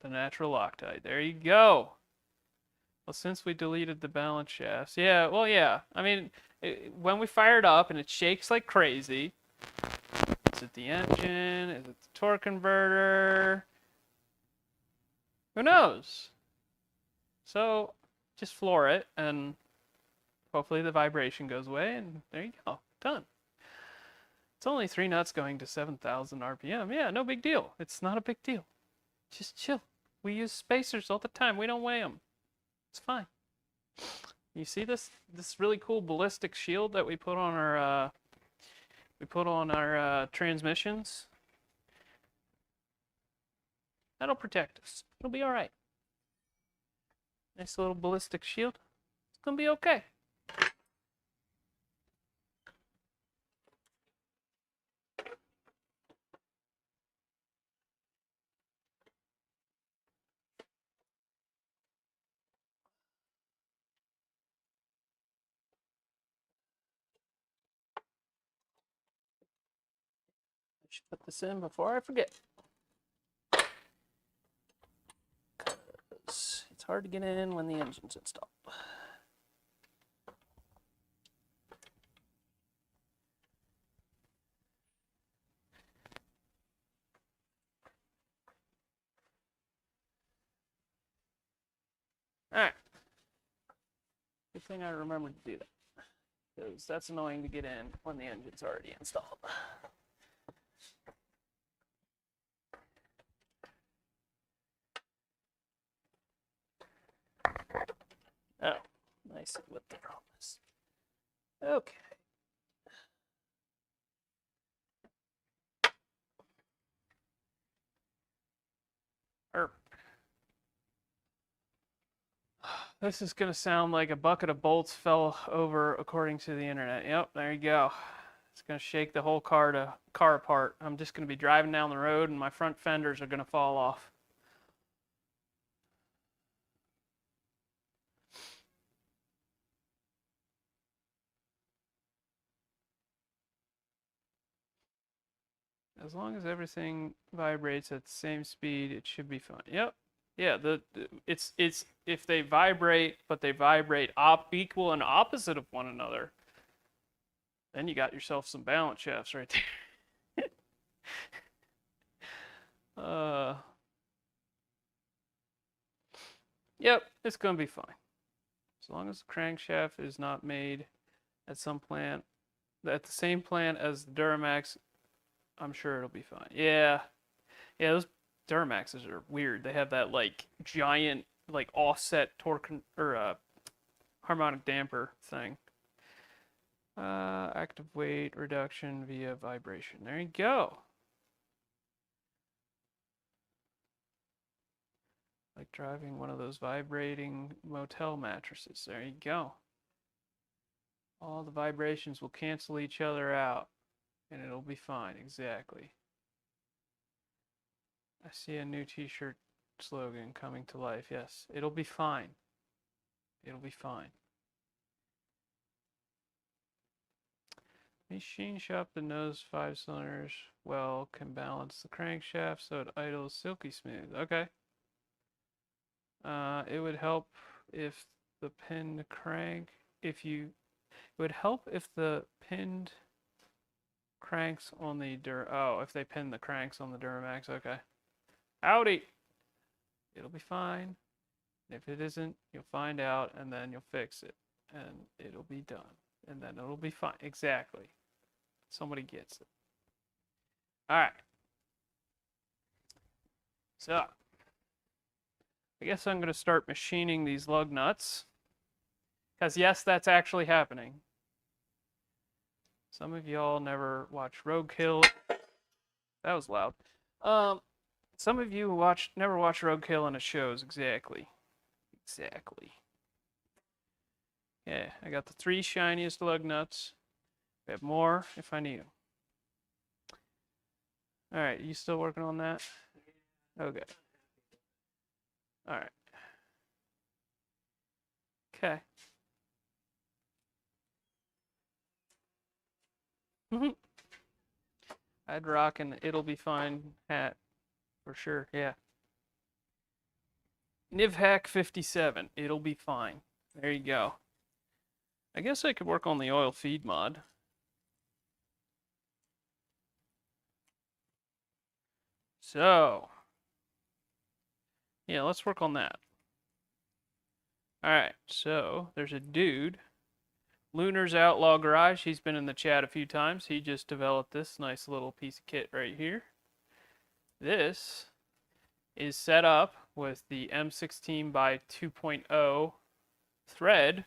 the natural Loctite. There you go. Well, since we deleted the balance shafts, yeah, well, yeah. I mean, when we fire it up and it shakes like crazy, is it the engine? Is it the torque converter? Who knows? So just floor it and hopefully the vibration goes away and there you go. Done. It's only 3 nuts going to 7,000 RPM. Yeah, no big deal. It's not a big deal. Just chill. We use spacers all the time. We don't weigh them. It's fine. You see this really cool ballistic shield that we put on our transmissions? That'll protect us. It'll be all right. Nice little ballistic shield. It's gonna be okay. I should put this in before I forget. Because it's hard to get in when the engine's installed. Alright. Good thing I remembered to do that. Because that's annoying to get in when the engine's already installed. Oh, nice with the promise. Okay. This is going to sound like a bucket of bolts fell over according to the internet. Yep, there you go. It's going to shake the whole car apart. I'm just going to be driving down the road and my front fenders are going to fall off. As long as everything vibrates at the same speed, it should be fine. Yep. Yeah, it's if they vibrate, but they vibrate equal and opposite of one another, then you got yourself some balance shafts right there. Yep, it's gonna be fine. As long as the crankshaft is not made at some plant, at the same plant as the Duramax, I'm sure it'll be fine. Yeah, those Duramaxes are weird. They have that like giant like offset torque or harmonic damper thing. Active weight reduction via vibration. There you go. Like driving one of those vibrating motel mattresses. There you go. All the vibrations will cancel each other out and it'll be fine. Exactly. I see a new t-shirt slogan coming to life. Yes, it'll be fine. It'll be fine. Machine shop that knows 5 cylinders well can balance the crankshaft so it idles silky smooth. Okay. It would help if the pinned crank, it would help if the pinned cranks on the if they pin the cranks on the Duramax. Okay. Audi. It'll be fine. If it isn't, you'll find out, and then you'll fix it, and it'll be done, and then it'll be fine. Exactly. Somebody gets it. All right. So, I guess I'm going to start machining these lug nuts. Because, yes, that's actually happening. Some of y'all never watch Roadkill. That was loud. Some of you never watch Roadkill on the shows. Exactly. Exactly. Yeah, I got the 3 shiniest lug nuts. I have more if I need them. All right, you still working on that? Okay. All right. Okay. I'd rock an "It'll Be Fine" hat for sure. Yeah. Nivhack 57. It'll be fine. There you go. I guess I could work on the oil feed mod. So, yeah, let's work on that. All right, so there's a dude, Lunar's Outlaw Garage. He's been in the chat a few times. He just developed this nice little piece of kit right here. This is set up with the M16 by 2.0 thread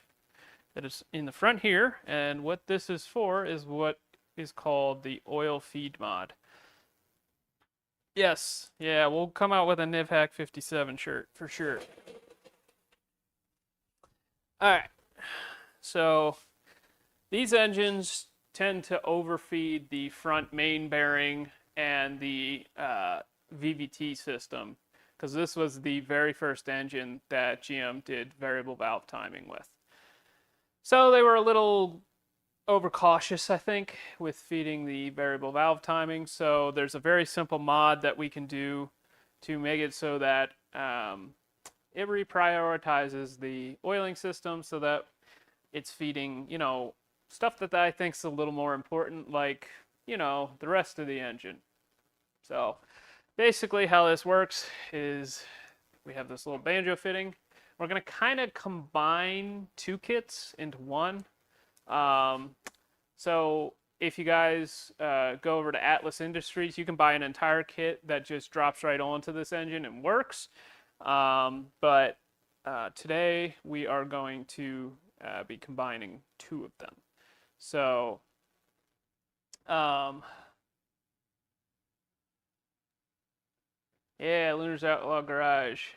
that is in the front here, and what this is for is what is called the oil feed mod. Yes, yeah, we'll come out with a Nivhack 57 shirt for sure. Alright, so these engines tend to overfeed the front main bearing and the VVT system, because this was the very first engine that GM did variable valve timing with. So they were a little overcautious, I think, with feeding the variable valve timing. So there's a very simple mod that we can do to make it so that it reprioritizes the oiling system so that it's feeding, you know, stuff that I think is a little more important, like, you know, the rest of the engine. So basically how this works is we have this little banjo fitting. We're going to kind of combine 2 kits into one. So if you guys go over to Atlas Industries, you can buy an entire kit that just drops right onto this engine and works. But today we are going to be combining 2 of them. So yeah, Lunar's Outlaw Garage.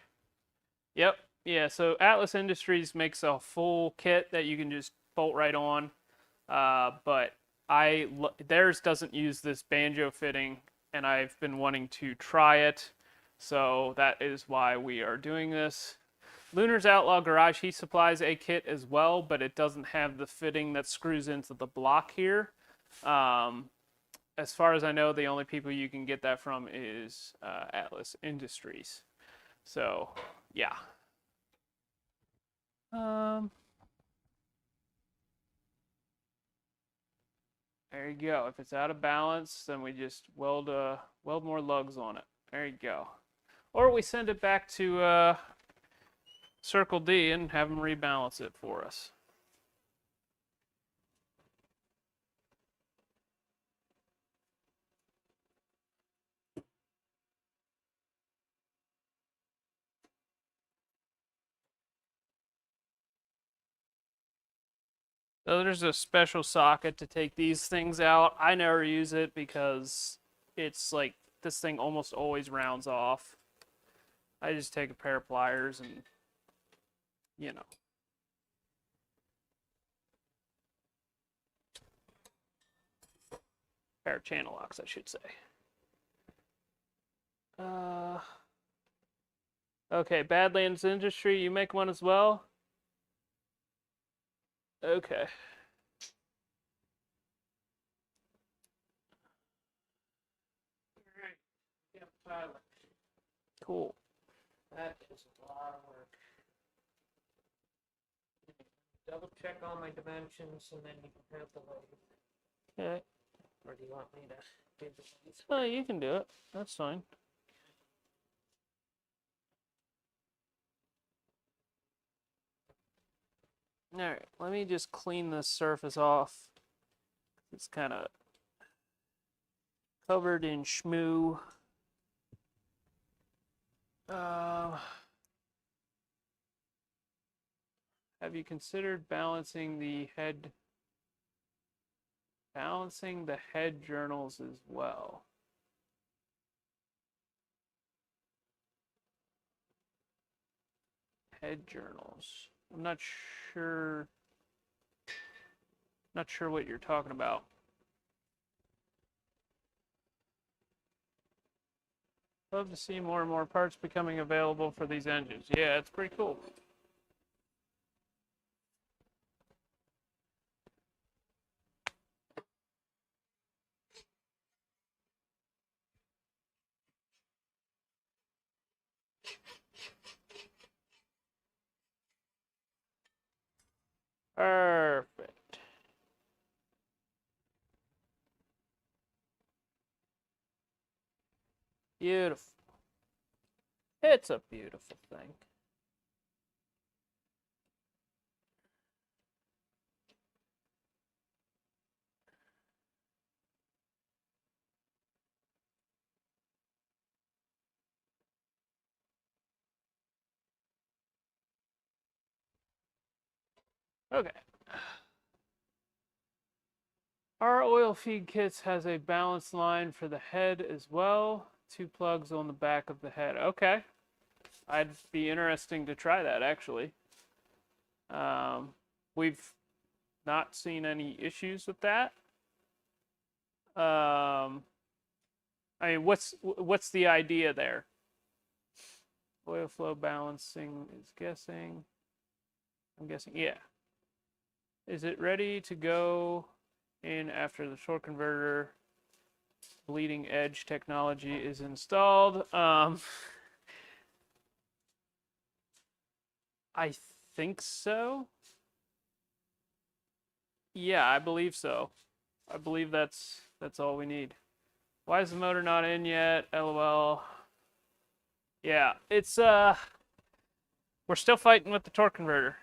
Yep. Yeah, so Atlas Industries makes a full kit that you can just bolt right on. But theirs doesn't use this banjo fitting, and I've been wanting to try it. So that is why we are doing this. Lunar's Outlaw Garage, he supplies a kit as well, but it doesn't have the fitting that screws into the block here. As far as I know, the only people you can get that from is Atlas Industries. So, yeah. There you go. If it's out of balance, then we just weld more lugs on it. There you go. Or we send it back to Circle D and have them rebalance it for us. So there's a special socket to take these things out. I never use it because it's like this thing almost always rounds off. I just take a pair of pliers and, you know. Pair of channel locks, I should say. Okay, Badlands Industry, you make one as well? Okay. Alright, yeah, pilot. Cool. That is a lot of work. Double check all my dimensions and then you can have the lathe. Okay. Or do you want me to do the lathe? Oh, you can do it. That's fine. Alright, let me just clean this surface off. It's kind of covered in schmoo. Have you considered balancing the head journals as well? Head journals. I'm not sure what you're talking about. Love to see more and more parts becoming available for these engines. Yeah, it's pretty cool. Perfect. Beautiful. It's a beautiful thing. Okay. Our oil feed kits has a balance line for the head as well. 2 plugs on the back of the head. Okay. I'd be interesting to try that, actually. We've not seen any issues with that. I mean, what's the idea there? Oil flow balancing is guessing. I'm guessing, yeah. Is it ready to go in after the torque converter bleeding edge technology is installed? I think so. Yeah, I believe so. I believe that's all we need. Why is the motor not in yet? LOL. Yeah, it's we're still fighting with the torque converter.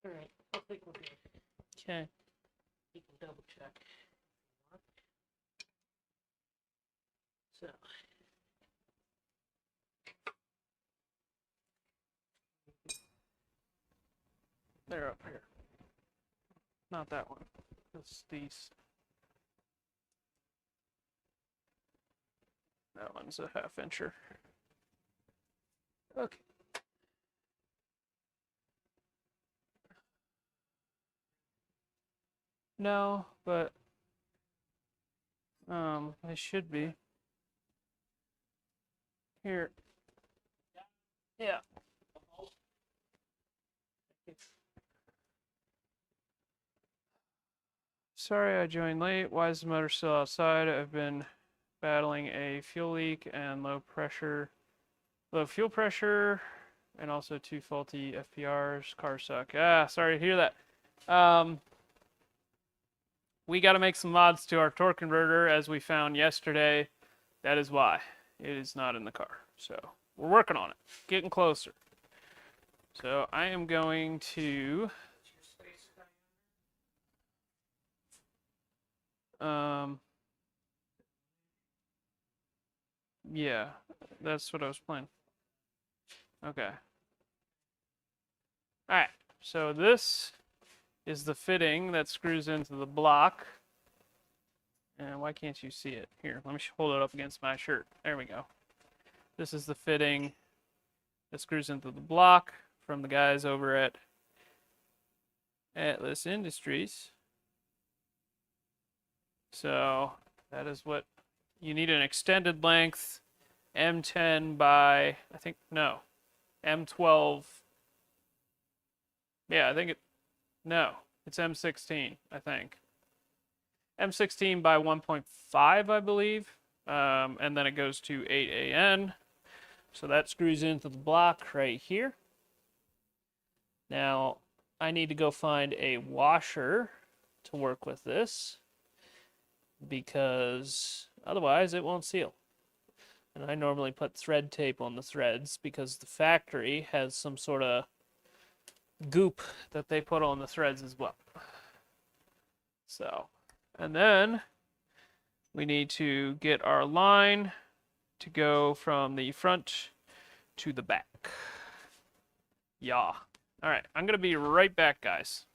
All right, I think we're good. Okay. You can double check. So. They're up here. Not that one. It's these. That one's a 1/2 incher. Okay. No, but they should be. Here. Yeah. Sorry I joined late. Why is the motor still outside? I've been battling a fuel leak and low fuel pressure, and also 2 faulty FPRs. Cars suck. Ah, sorry to hear that. We got to make some mods to our torque converter, as we found yesterday. That is why it is not in the car. So we're working on it, getting closer. So I am going to yeah, that's what I was planning. Okay. All right. So this is the fitting that screws into the block. And why can't you see it? Here, let me hold it up against my shirt. There we go. This is the fitting that screws into the block from the guys over at Atlas Industries. So that is what you need, an extended length M10 by, I think, no, M12. Yeah, I think it's M16, I think. M16 by 1.5, I believe. And then it goes to 8AN So that screws into the block right here. Now, I need to go find a washer to work with this because otherwise it won't seal. And I normally put thread tape on the threads because the factory has some sort of goop that they put on the threads as well. So, and then we need to get our line to go from the front to the back. Yeah. All right, I'm going to be right back, guys.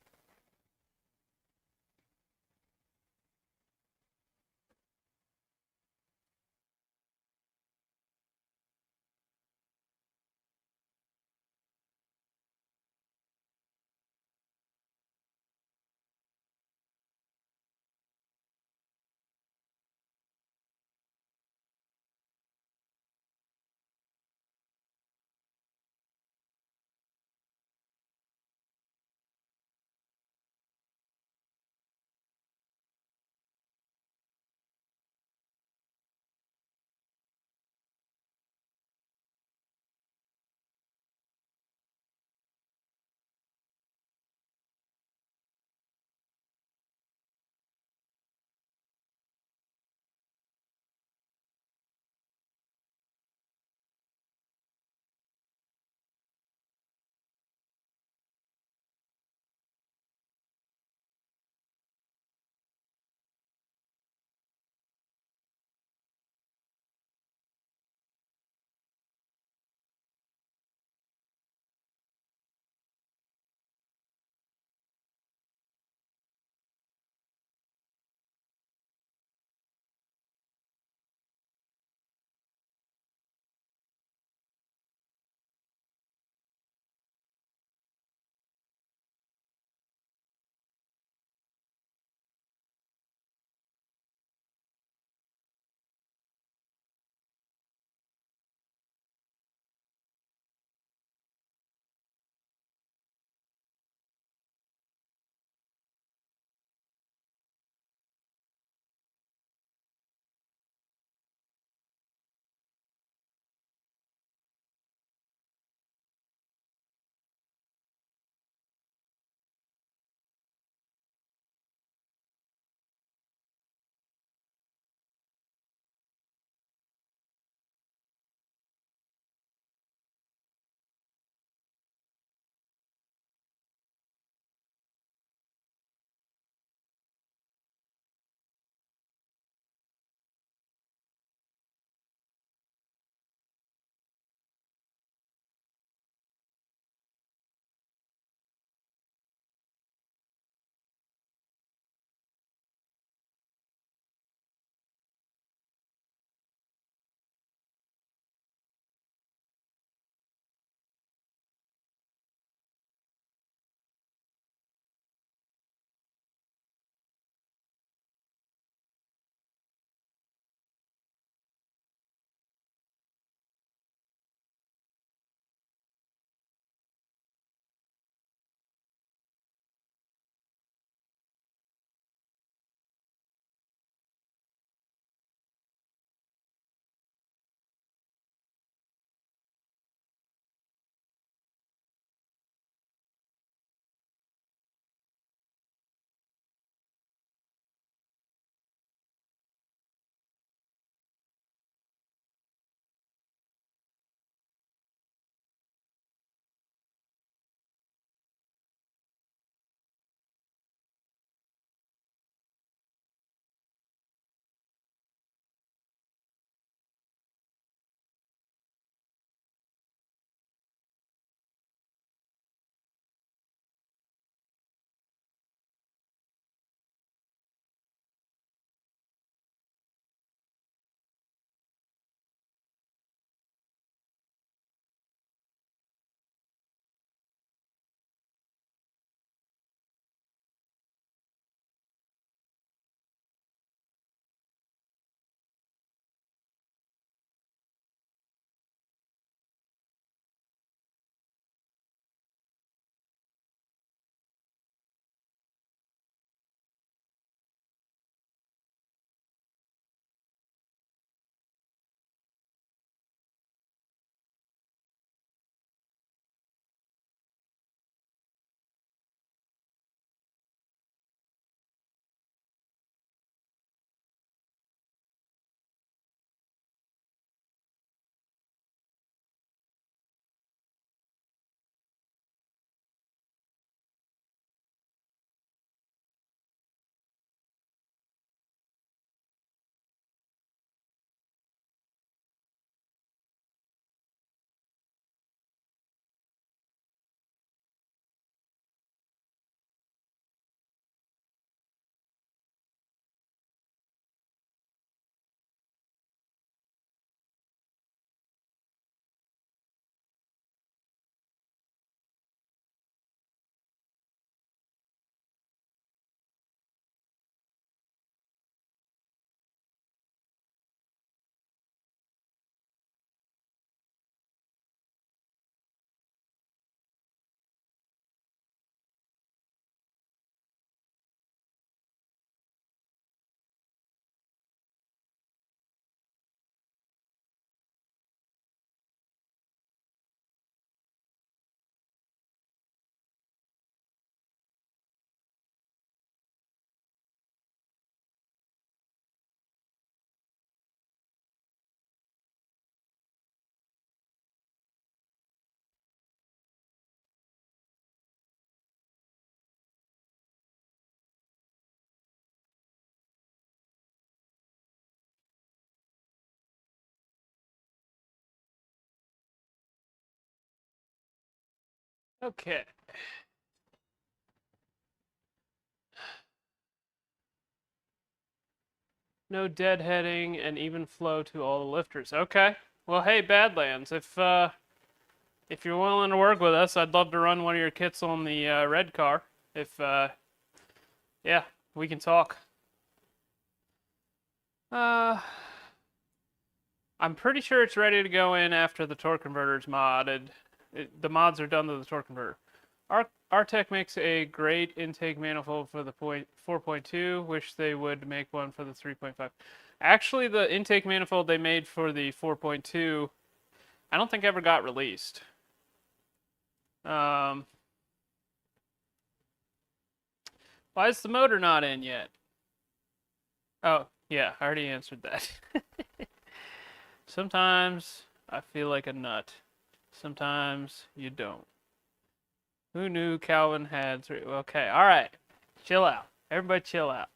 Okay. No deadheading and even flow to all the lifters. Okay. Well, hey, Badlands, if you're willing to work with us, I'd love to run one of your kits on the red car. If yeah, we can talk. Uh, I'm pretty sure it's ready to go in after the torque converter's modded. The mods are done to the torque converter. Artec makes a great intake manifold for the 4.2. Wish they would make one for the 3.5. Actually, the intake manifold they made for the 4.2, I don't think ever got released. Why is the motor not in yet? Oh, yeah, I already answered that. Sometimes I feel like a nut. Sometimes you don't. Who knew Calvin had three? Okay, all right. Chill out. Everybody chill out.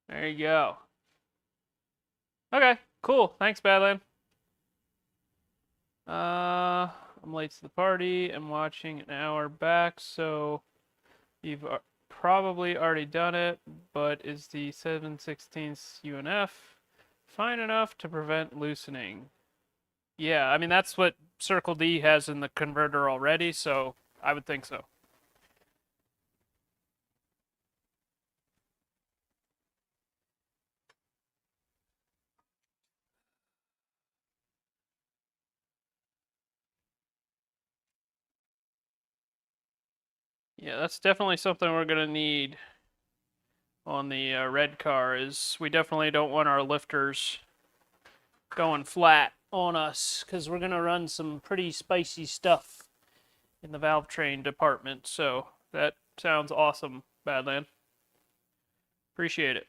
There you go. Okay, cool. Thanks, Badland. I'm late to the party. I'm watching an hour back, so you've probably already done it, but is the 7/16 UNF fine enough to prevent loosening? Yeah, I mean, that's what Circle D has in the converter already, so I would think so. Yeah, that's definitely something we're going to need on the red car, is we definitely don't want our lifters going flat on us, because we're going to run some pretty spicy stuff in the valve train department. So that sounds awesome, Badland. Appreciate it.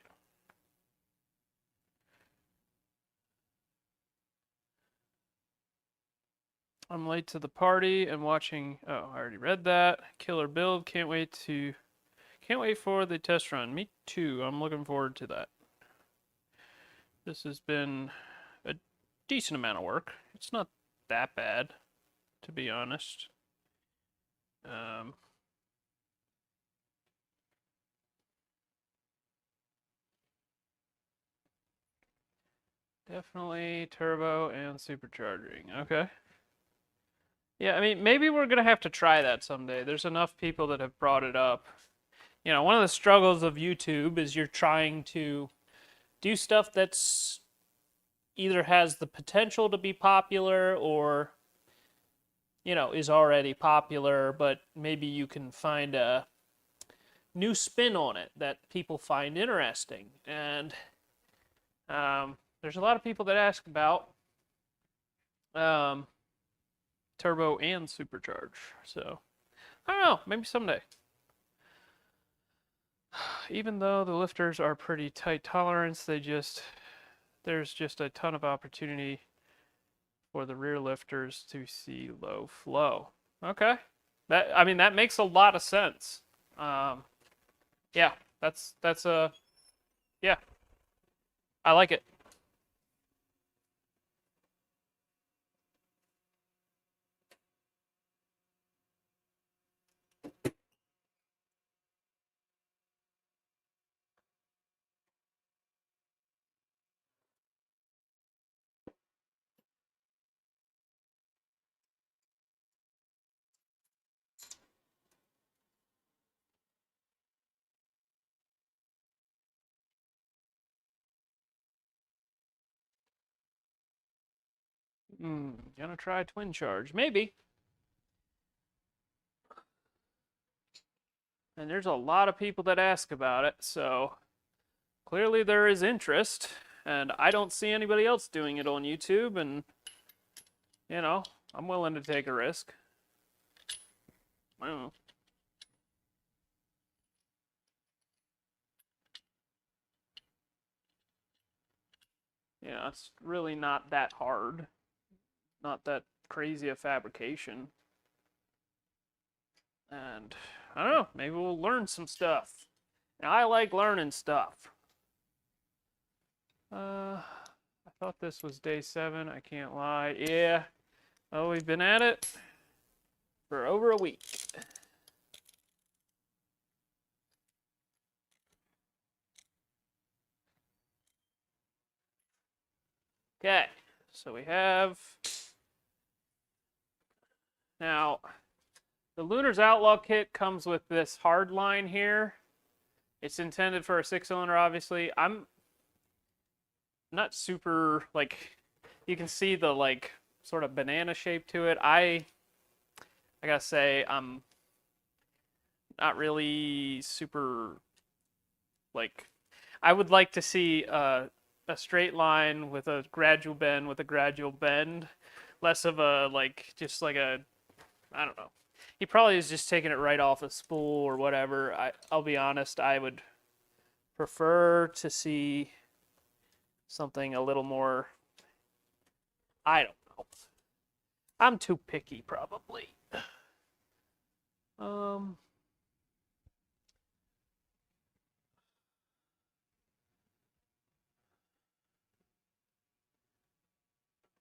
I'm late to the party and watching. Oh, I already read that. Killer build. Can't wait for the test run. Me too. I'm looking forward to that. This has been a decent amount of work. It's not that bad, to be honest. Definitely turbo and supercharging. Okay. Yeah, I mean, maybe we're gonna have to try that someday. There's enough people that have brought it up. You know, one of the struggles of YouTube is you're trying to do stuff that's either has the potential to be popular or, you know, is already popular, but maybe you can find a new spin on it that people find interesting. And there's a lot of people that ask about turbo and supercharge. So, I don't know, maybe someday. Even though the lifters are pretty tight tolerance, there's just a ton of opportunity for the rear lifters to see low flow. Okay. That makes a lot of sense. Yeah, that's a yeah. I like it. Gonna try twin charge, maybe. And there's a lot of people that ask about it, so clearly there is interest. And I don't see anybody else doing it on YouTube, and you know, I'm willing to take a risk. I don't know. Yeah, it's really not that hard. Not that crazy a fabrication. And I don't know, maybe we'll learn some stuff. Now, I like learning stuff. I thought this was day 7. I can't lie. Yeah. Oh, we've been at it for over a week. Okay, so we have now the Lunar's Outlaw kit comes with this hard line here. It's intended for a 6-cylinder, obviously. I'm not super, like, you can see the, like, sort of banana shape to it. I gotta say, I'm not really super, like, I would like to see a straight line with a gradual bend, less of a, like, just like a, I don't know. He probably is just taking it right off a spool or whatever. I'll be honest, I would prefer to see something a little more, I don't know. I'm too picky, probably.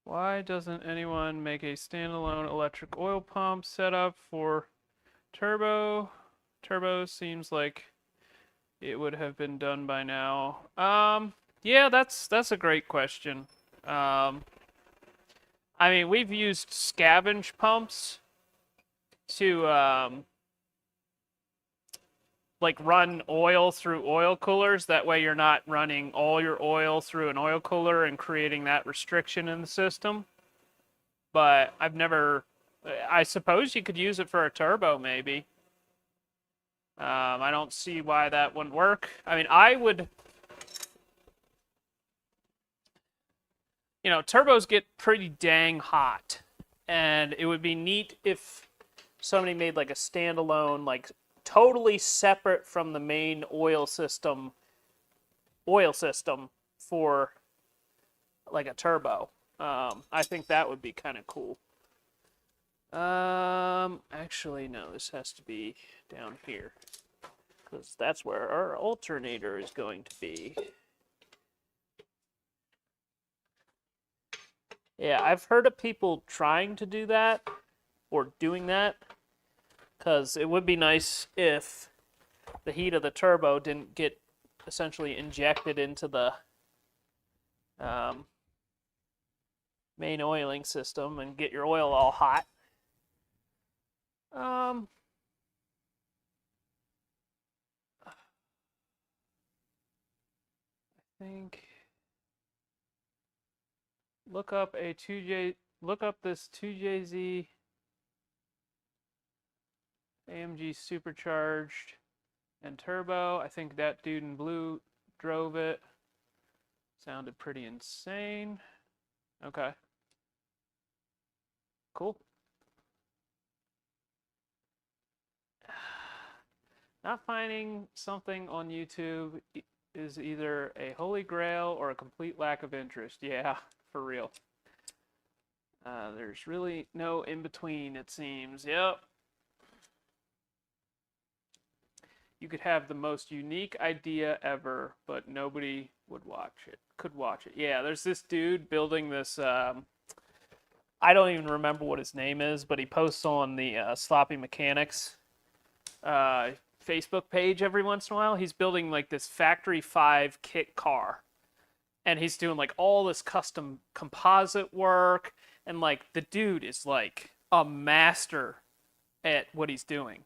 Why doesn't anyone make a standalone electric oil pump setup for turbo? Turbo seems like it would have been done by now. Yeah, that's a great question. I mean, we've used scavenge pumps to like run oil through oil coolers. That way you're not running all your oil through an oil cooler and creating that restriction in the system. But I've never, I suppose you could use it for a turbo maybe. I don't see why that wouldn't work. I mean, I would, you know, turbos get pretty dang hot. And it would be neat if somebody made like a standalone, like totally separate from the main oil system for like a turbo. I think that would be kind of cool. Actually, no, this has to be down here because that's where our alternator is going to be. Yeah, I've heard of people trying to do that or doing that because it would be nice if the heat of the turbo didn't get essentially injected into the main oiling system and get your oil all hot. I think look up this 2JZ AMG supercharged and turbo. I think that dude in blue drove it. Sounded pretty insane. Okay. Cool. Not finding something on YouTube is either a holy grail or a complete lack of interest. Yeah, for real. There's really no in-between, it seems. Yep. You could have the most unique idea ever, but nobody would could watch it. Yeah, there's this dude building this, I don't even remember what his name is, but he posts on the Sloppy Mechanics Facebook page every once in a while. He's building like this Factory 5 kit car. And he's doing like all this custom composite work. And like the dude is like a master at what he's doing.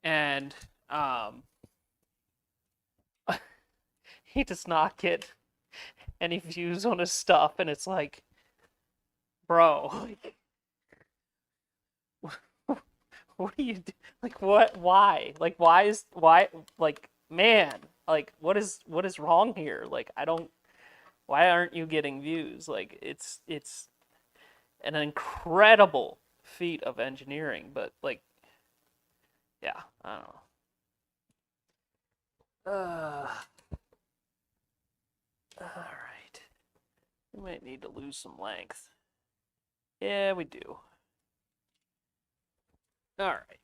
And he does not get any views on his stuff. And it's like, bro, like, what do you do? Like, what? Why? Like, why? Like, man, like, what is wrong here? Like, why aren't you getting views? Like, it's an incredible feat of engineering, but like, yeah, I don't know. All right. We might need to lose some length. Yeah, we do. All right.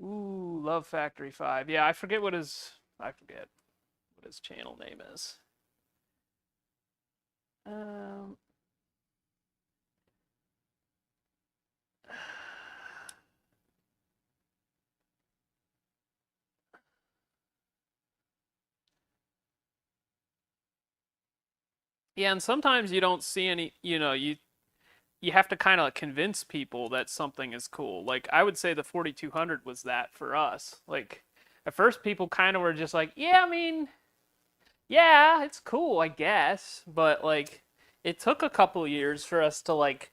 Ooh, love Factory 5. Yeah, I forget what his channel name is. Um, yeah, and sometimes you don't see any, you have to kind of convince people that something is cool. Like I would say the 4200 was that for us. Like at first people kind of were just like, "Yeah, I mean, yeah, it's cool, I guess." But like it took a couple years for us to like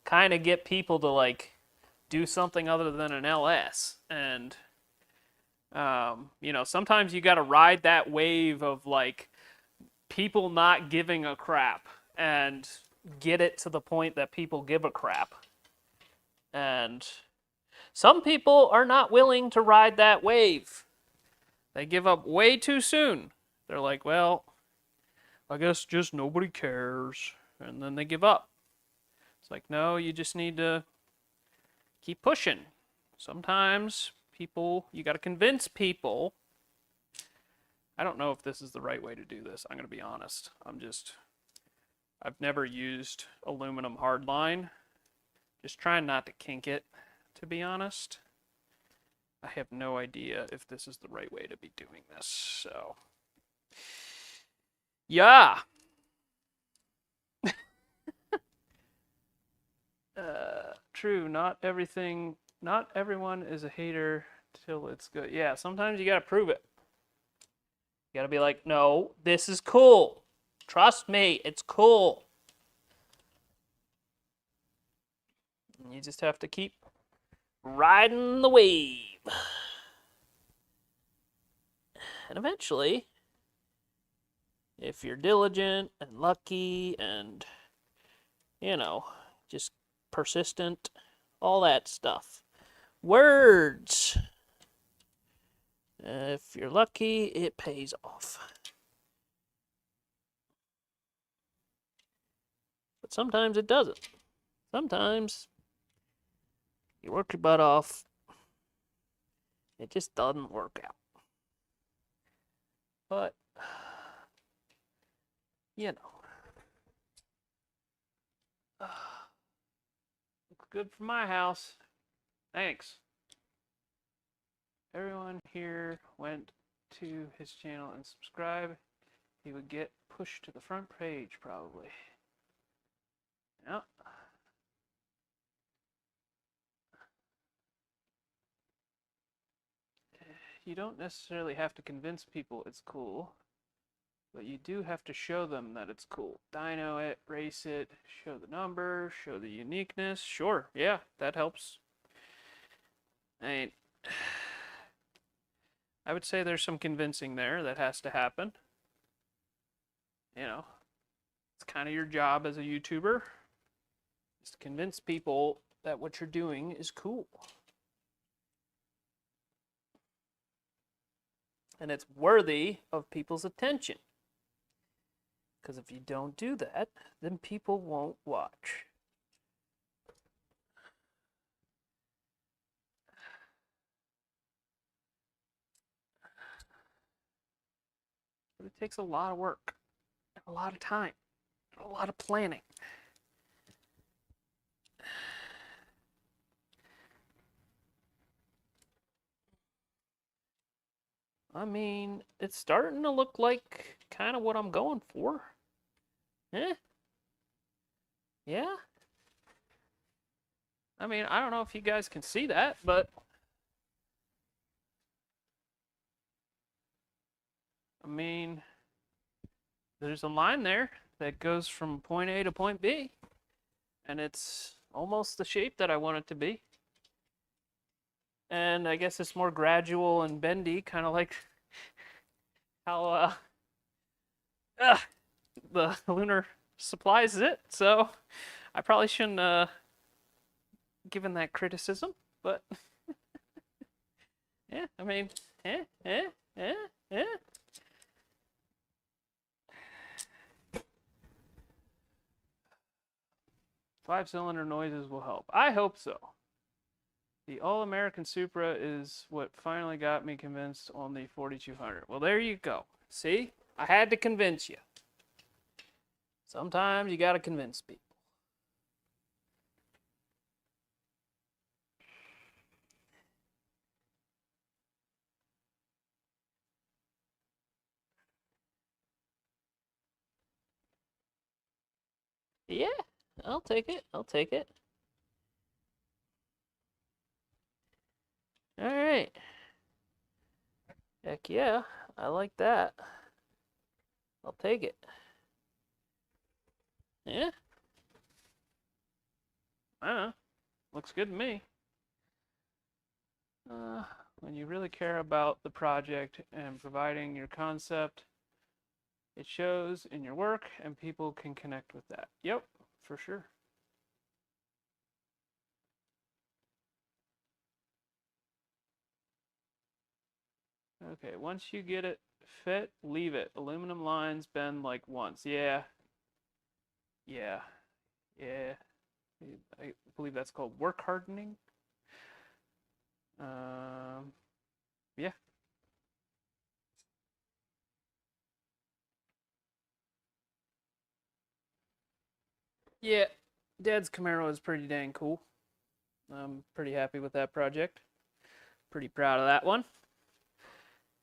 kind of get people to like do something other than an LS. And sometimes you got to ride that wave of like people not giving a crap and get it to the point that people give a crap. And some people are not willing to ride that wave. They give up way too soon. They're like, well, I guess just nobody cares. And then they give up. It's like, no, you just need to keep pushing. Sometimes people, you got to convince people. I don't know if this is the right way to do this. I'm going to be honest. I've never used aluminum hardline. Just trying not to kink it, to be honest. I have no idea if this is the right way to be doing this, so. Yeah. True, not everyone is a hater till it's good. Yeah, sometimes you gotta prove it. You gotta be like, no, this is cool. Trust me, it's cool. And you just have to keep riding the wave. And eventually, if you're diligent and lucky and, just persistent, all that stuff. Words. If you're lucky, it pays off. But sometimes it doesn't. Sometimes you work your butt off. It just doesn't work out. But, looks good for my house. Thanks. Everyone here went to his channel and subscribe. He would get pushed to the front page, probably. Yep. You don't necessarily have to convince people it's cool, but you do have to show them that it's cool. Dyno it, race it, show the number, show the uniqueness. Sure, yeah, that helps. I would say there's some convincing there that has to happen. It's kind of your job as a YouTuber, is to convince people that what you're doing is cool. And it's worthy of people's attention. Because if you don't do that, then people won't watch. But it takes a lot of work, and a lot of time, and a lot of planning. I mean, it's starting to look like kind of what I'm going for. Yeah. I mean, I don't know if you guys can see that, but I mean, there's a line there that goes from point A to point B, and it's almost the shape that I want it to be. And I guess it's more gradual and bendy, kind of like how the lunar supplies it. So I probably shouldn't given that criticism, but yeah, I mean, 5-cylinder noises will help. I hope so. The All-American Supra is what finally got me convinced on the 4200. Well, there you go. See? I had to convince you. Sometimes you gotta convince people. Yeah, I'll take it. I'll take it. All right. Heck yeah, I like that. I'll take it. Yeah, I don't know. Looks good to me. When you really care about the project and providing your concept, it shows in your work and people can connect with that. Yep, for sure. Okay, once you get it fit, leave it. Aluminum lines bend like once. Yeah. Yeah. Yeah. I believe that's called work hardening. Yeah. Yeah. Dad's Camaro is pretty dang cool. I'm pretty happy with that project. Pretty proud of that one.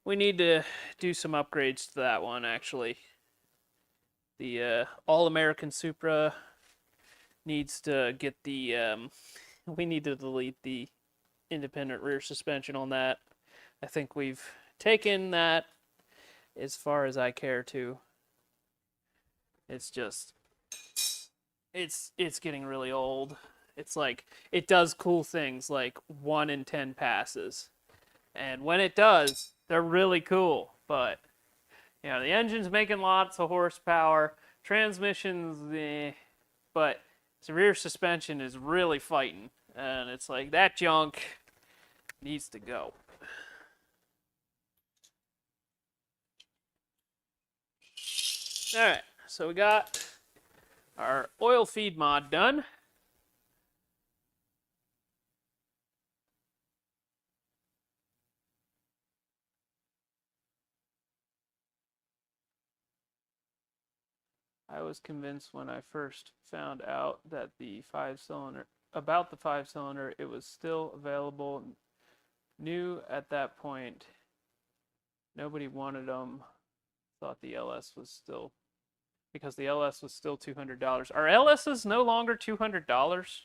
We need to do some upgrades to that one, actually. The All-American Supra needs to get the... we need to delete the independent rear suspension on that. I think we've taken that as far as I care to. It's just... It's getting really old. It's like, it does cool things like 1 in 10 passes. And when it does, they're really cool. But, you know, the engine's making lots of horsepower. Transmission's, but the rear suspension is really fighting. And it's like, that junk needs to go. Alright, so we got our oil feed mod done. I was convinced when I first found out that the 5-cylinder, about the 5-cylinder, it was still available. New at that point. Nobody wanted them. Thought the LS was still, because the LS was still $200. Are LSs no longer $200?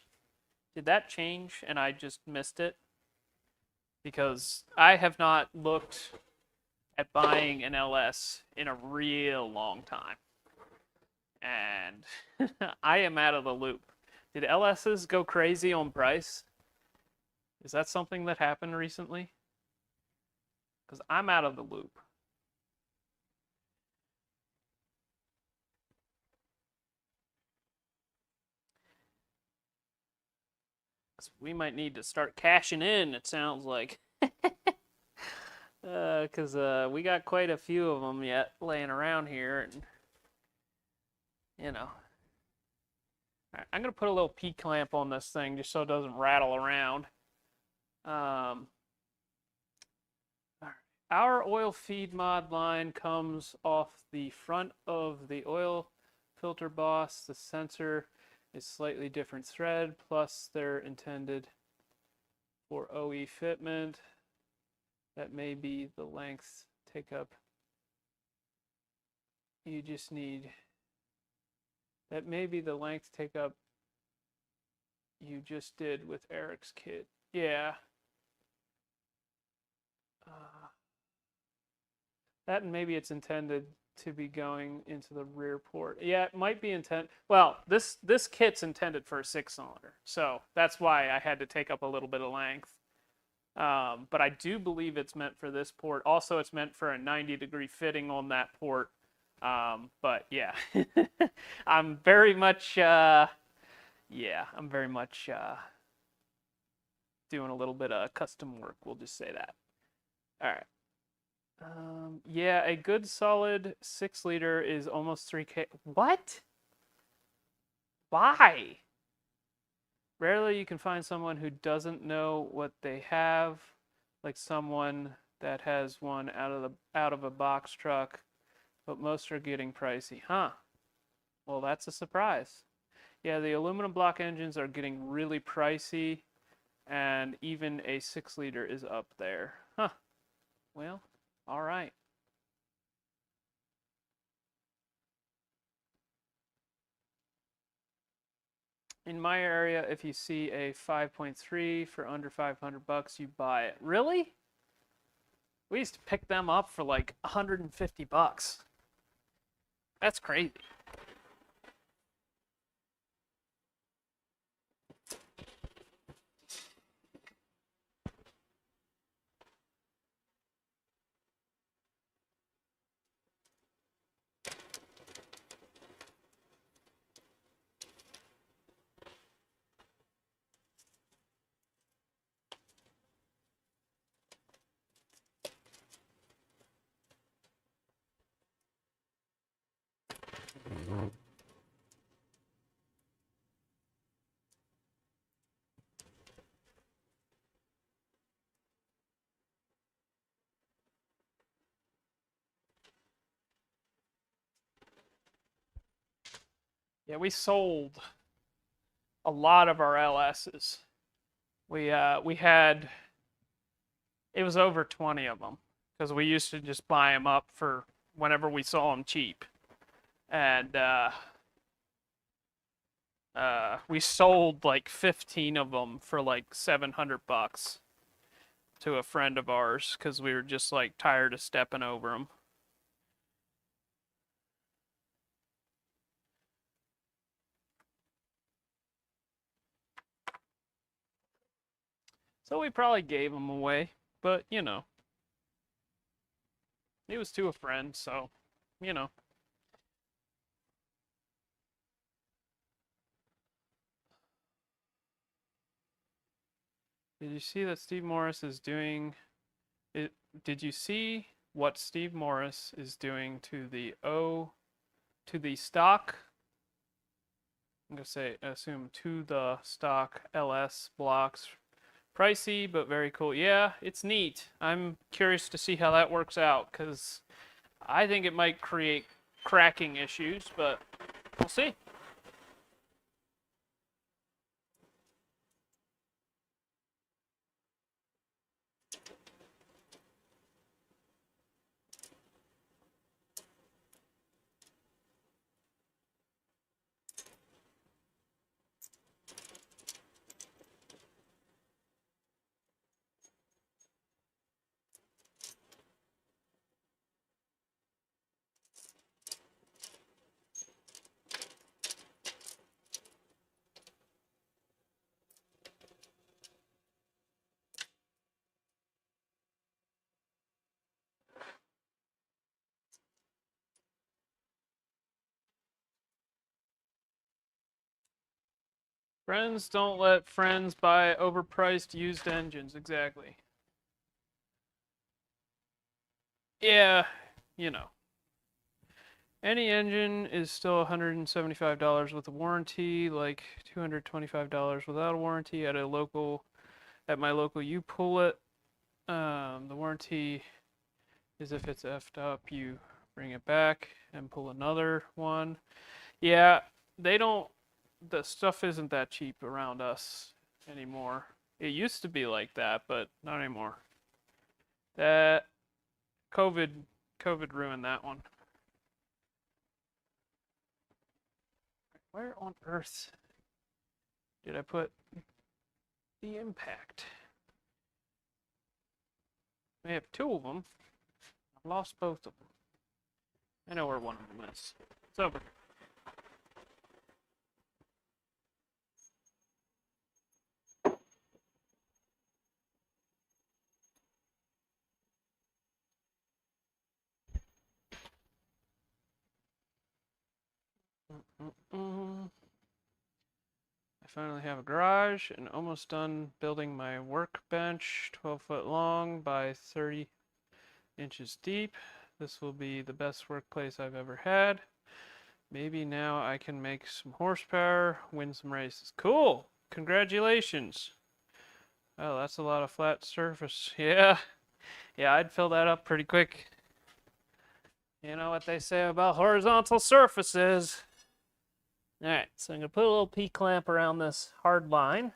Did that change and I just missed it? Because I have not looked at buying an LS in a real long time. And I am out of the loop. Did LSs go crazy on price? Is that something that happened recently? Because I'm out of the loop. We might need to start cashing in, it sounds like. Because we got quite a few of them yet laying around here. And, you know. Right, I'm going to put a little P-clamp on this thing just so it doesn't rattle around. Our oil feed mod line comes off the front of the oil filter boss. The sensor is slightly different thread, plus they're intended for OE fitment. That may be the length take up. You just need, that may be the length take up you just did with Eric's kit. Yeah. That, and maybe it's intended to be going into the rear port. Yeah, it might be intended. Well, this kit's intended for a 6-cylinder, so that's why I had to take up a little bit of length. But I do believe it's meant for this port. Also, it's meant for a 90-degree fitting on that port. But yeah, I'm very much, I'm very much doing a little bit of custom work. We'll just say that. All right. Yeah, a good solid 6-liter is almost 3K. What? Why? Rarely you can find someone who doesn't know what they have, like someone that has one out of a box truck, but most are getting pricey. Huh. Well, that's a surprise. Yeah, the aluminum block engines are getting really pricey, and even a 6-liter is up there. Huh. Well, all right. In my area, if you see a 5.3 for under 500 bucks, you buy it. Really? We used to pick them up for like 150 bucks. That's crazy. Yeah, we sold a lot of our LSs. We had it was over 20 of them because we used to just buy them up for whenever we saw them cheap, and we sold like 15 of them for like 700 bucks to a friend of ours because we were just like tired of stepping over them. So we probably gave them away, but you know, it was to a friend, so you know. Did you see that Steve Morris is doing it? Did you see what Steve Morris is doing to the stock? I'm gonna say assume to the stock LS blocks. Pricey but very cool. Yeah, it's neat. I'm curious to see how that works out because I think it might create cracking issues, but we'll see. Friends don't let friends buy overpriced used engines. Exactly. Yeah, you know. Any engine is still $175 with a warranty, like $225 without a warranty at my local you pull it. The warranty is if it's effed up, you bring it back and pull another one. Yeah, they don't the stuff isn't that cheap around us anymore. It used to be like that, but not anymore. That COVID COVID ruined that one. Where on earth did I put the impact? We have two of them. I've lost both of them. I know where one of them is. It's over. I finally have a garage and almost done building my workbench, 12-foot long by 30 inches deep. This will be the best workplace I've ever had. Maybe now I can make some horsepower, win some races. Cool! Congratulations! Oh, that's a lot of flat surface. Yeah. Yeah, I'd fill that up pretty quick. You know what they say about horizontal surfaces. Alright, so I'm going to put a little P-clamp around this hard line,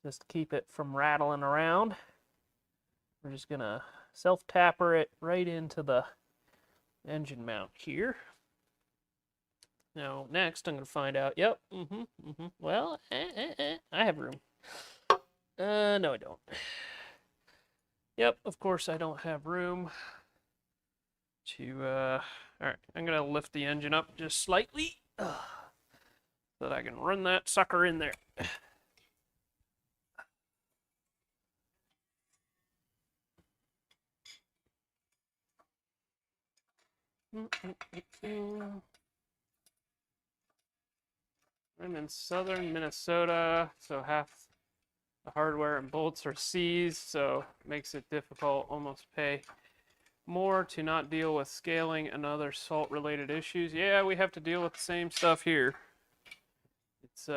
just to keep it from rattling around. We're just going to self-tapper it right into the engine mount here. Now, next, I'm going to find out, yep, well, I have room. No, I don't. Yep, of course I don't have room to, alright, I'm going to lift the engine up just slightly, so that I can run that sucker in there. I'm in southern Minnesota, so half the hardware and bolts are seized, so it makes it difficult, almost pay more to not deal with scaling and other salt-related issues. Yeah, we have to deal with the same stuff here. It's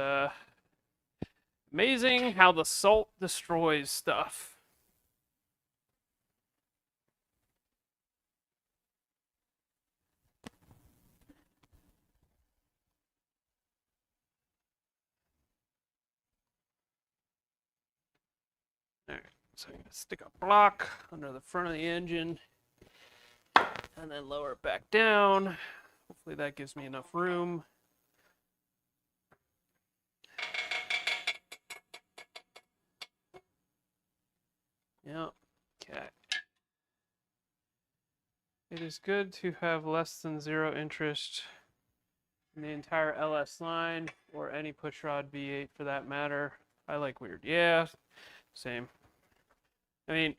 amazing how the salt destroys stuff. Alright, so I'm going to stick a block under the front of the engine and then lower it back down. Hopefully that gives me enough room. Yep, okay. It is good to have less than zero interest in the entire LS line, or any pushrod V8 for that matter. I like weird. Yeah, same. I mean,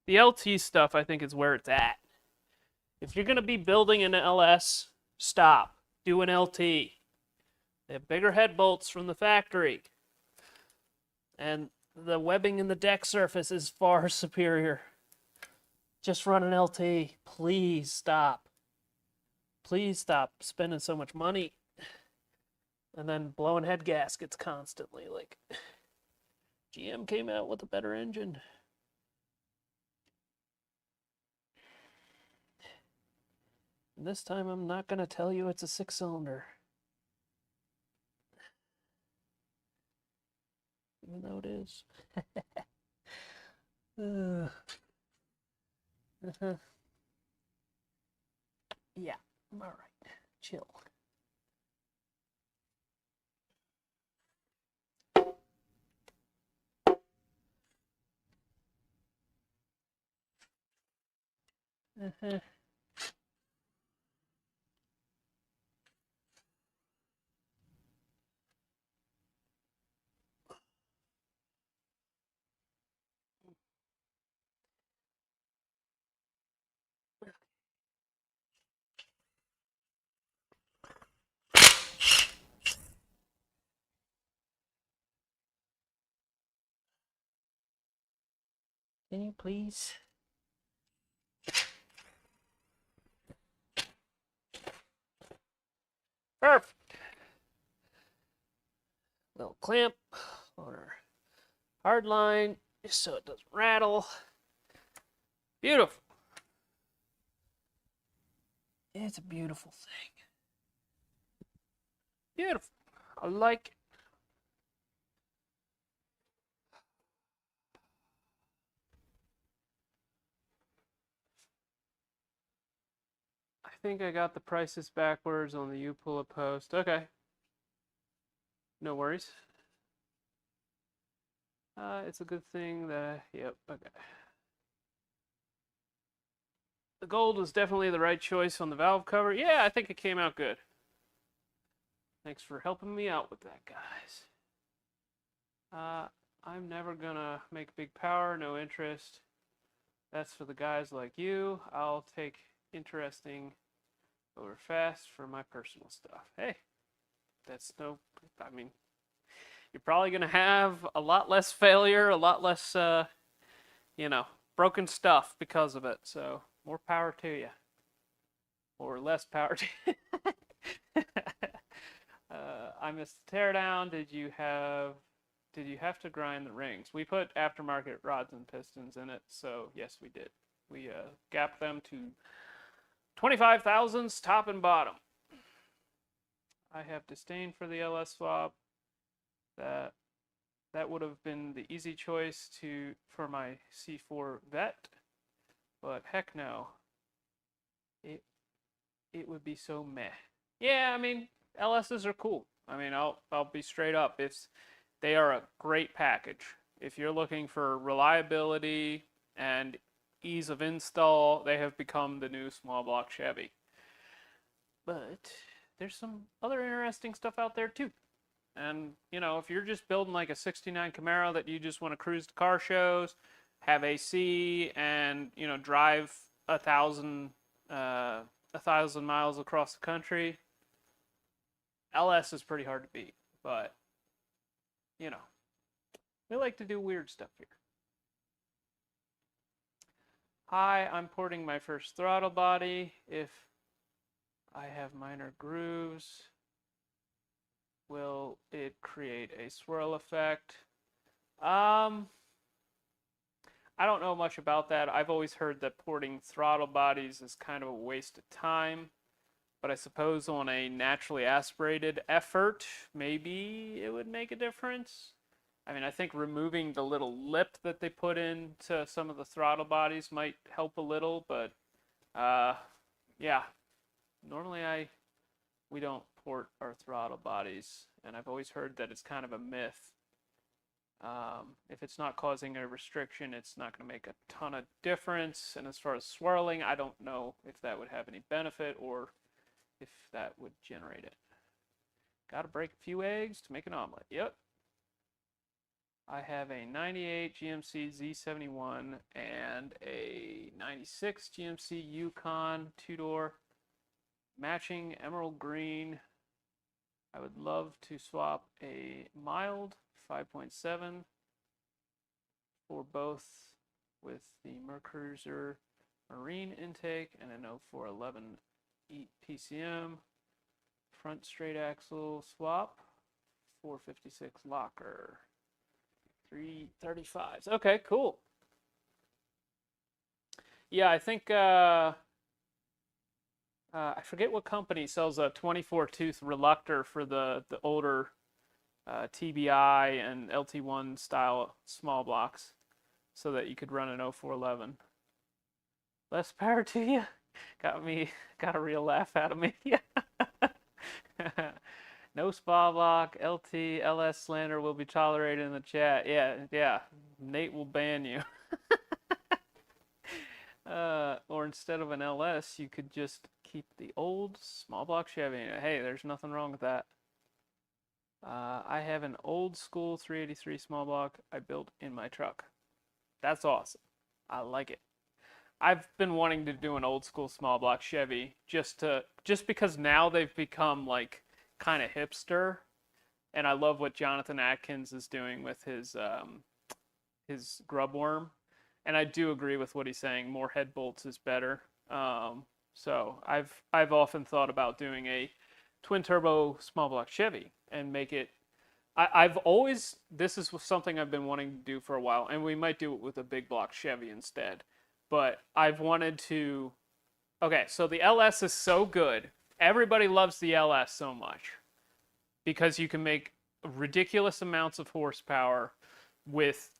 the LT stuff I think is where it's at. If you're going to be building an LS, stop. Do an LT. They have bigger head bolts from the factory. And the webbing in the deck surface is far superior. Just run an LT. Please stop. Please stop spending so much money. And then blowing head gaskets constantly. Like, GM came out with a better engine. And this time I'm not going to tell you it's a 6-cylinder. Even though it is. Yeah, I'm alright. Chill. Can you please? Perfect. Little clamp on our hard line, just so it doesn't rattle. Beautiful. It's a beautiful thing. Beautiful. I like it. I think I got the prices backwards on the U-pull-up post. Okay. No worries. It's a good thing that, yep, okay. The gold was definitely the right choice on the valve cover. Yeah, I think it came out good. Thanks for helping me out with that, guys. I'm never gonna make big power, no interest. That's for the guys like you. I'll take interesting over fast for my personal stuff. Hey, that's no, I mean, you're probably going to have a lot less failure, a lot less, you know, broken stuff because of it. So more power to you, or less power to you. I missed the teardown. Did you have to grind the rings? We put aftermarket rods and pistons in it, so yes, we did. We gapped them to 25 thousandths top and bottom. I have disdain for the LS swap. That would have been the easy choice for my C4 vet, but heck no. It would be so meh. Yeah, I mean, LSs are cool. I mean, I'll be straight up. They are a great package. If you're looking for reliability and ease of install, they have become the new small block Chevy. But there's some other interesting stuff out there too. And, you know, if you're just building like a 69 Camaro that you just want to cruise to car shows, have AC, and, you know, drive 1,000 miles across the country, LS is pretty hard to beat. But, you know, we like to do weird stuff here. Hi, I'm porting my first throttle body. If I have minor grooves, will it create a swirl effect? I don't know much about that. I've always heard that porting throttle bodies is kind of a waste of time, but I suppose on a naturally aspirated effort, maybe it would make a difference. I mean, I think removing the little lip that they put into some of the throttle bodies might help a little, but yeah, normally we don't port our throttle bodies, and I've always heard that it's kind of a myth. If it's not causing a restriction, it's not going to make a ton of difference. And as far as swirling, I don't know if that would have any benefit or if that would generate it. Got to break a few eggs to make an omelet. Yep. I have a 98 GMC Z71 and a 96 GMC Yukon two-door matching emerald green. I would love to swap a mild 5.7 for both with the Mercruiser Marine intake and an 0411 PCM front straight axle swap, 456 locker, 335s. Okay, cool. Yeah, I think I forget what company sells a 24-tooth reluctor for the older TBI and LT1 style small blocks, so that you could run an 0411. Less power to you. Got a real laugh out of me. No spa block, LT, LS slander will be tolerated in the chat. Yeah. Nate will ban you. Or instead of an LS, you could just keep the old small block Chevy. Hey, there's nothing wrong with that. I have an old school 383 small block I built in my truck. That's awesome. I like it. I've been wanting to do an old school small block Chevy just because now they've become like kind of hipster, and I love what Jonathan Atkins is doing with his grub worm, and I do agree with what he's saying. More head bolts is better. So I've often thought about doing a twin turbo small block Chevy and make it. This is something I've been wanting to do for a while, and we might do it with a big block Chevy instead. But I've wanted to. Okay, so the LS is so good. Everybody loves the LS so much because you can make ridiculous amounts of horsepower with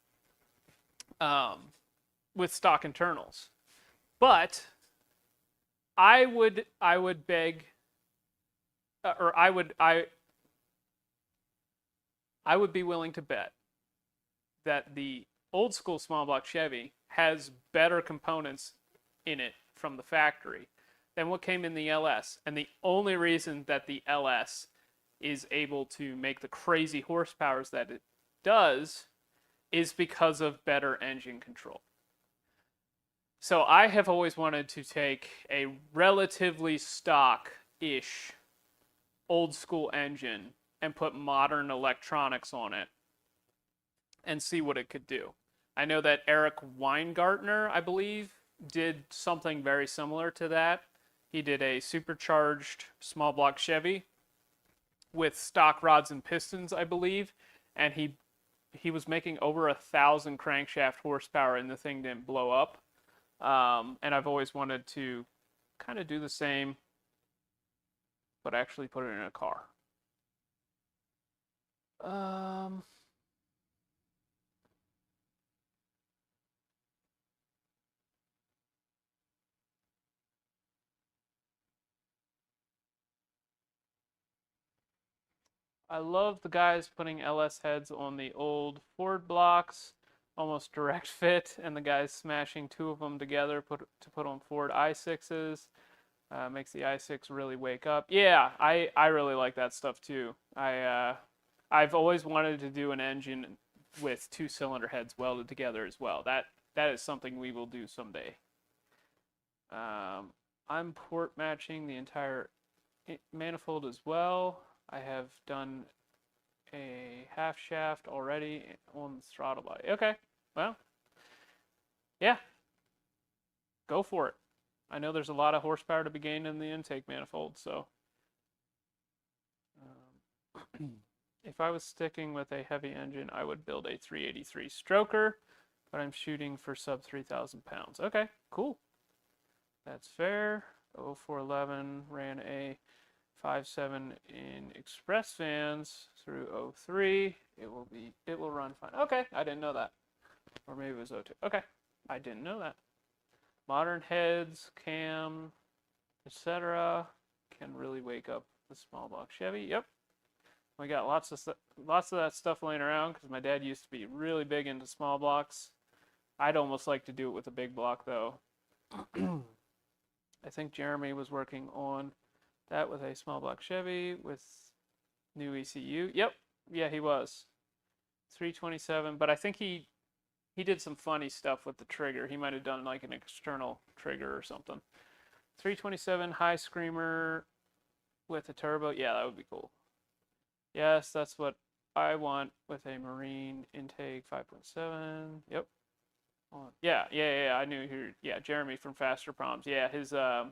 stock internals. But I would beg, or I would be willing to bet that the old school small block Chevy has better components in it from the factory than what came in the LS. And the only reason that the LS is able to make the crazy horsepowers that it does is because of better engine control. So I have always wanted to take a relatively stock-ish old school engine and put modern electronics on it and see what it could do. I know that Eric Weingartner, I believe, did something very similar to that. He did a supercharged small block Chevy with stock rods and pistons, I believe, and he was making over 1,000 crankshaft horsepower, and the thing didn't blow up. And I've always wanted to kind of do the same, but actually put it in a car. Um, I love the guys putting LS heads on the old Ford blocks, almost direct fit, and the guys smashing two of them together to put on Ford i6s. Makes the i6 really wake up. Yeah, I really like that stuff too. I've always wanted to do an engine with two cylinder heads welded together as well. That is something we will do someday. I'm port matching the entire manifold as well. I have done a half shaft already on the throttle body. Okay, well, yeah, go for it. I know there's a lot of horsepower to be gained in the intake manifold, so if I was sticking with a heavy engine, I would build a 383 stroker, but I'm shooting for sub 3,000 pounds. Okay, cool. That's fair. 0411 ran a 5.7 in express vans through 03. It will run fine. Okay, I didn't know that. Or maybe it was 02. Okay, I didn't know that. Modern heads, cam, etc. can really wake up the small block Chevy. Yep. We got lots of that stuff laying around because my dad used to be really big into small blocks. I'd almost like to do it with a big block though. I think Jeremy was working on that with a small block Chevy with new ECU. Yep. Yeah, he was. 327, but I think he did some funny stuff with the trigger. He might have done like an external trigger or something. 327 high screamer with a turbo. Yeah, that would be cool. Yes, that's what I want with a marine intake 5.7. Yep. Yeah. I knew who. Yeah, Jeremy from Faster Proms. Yeah, his I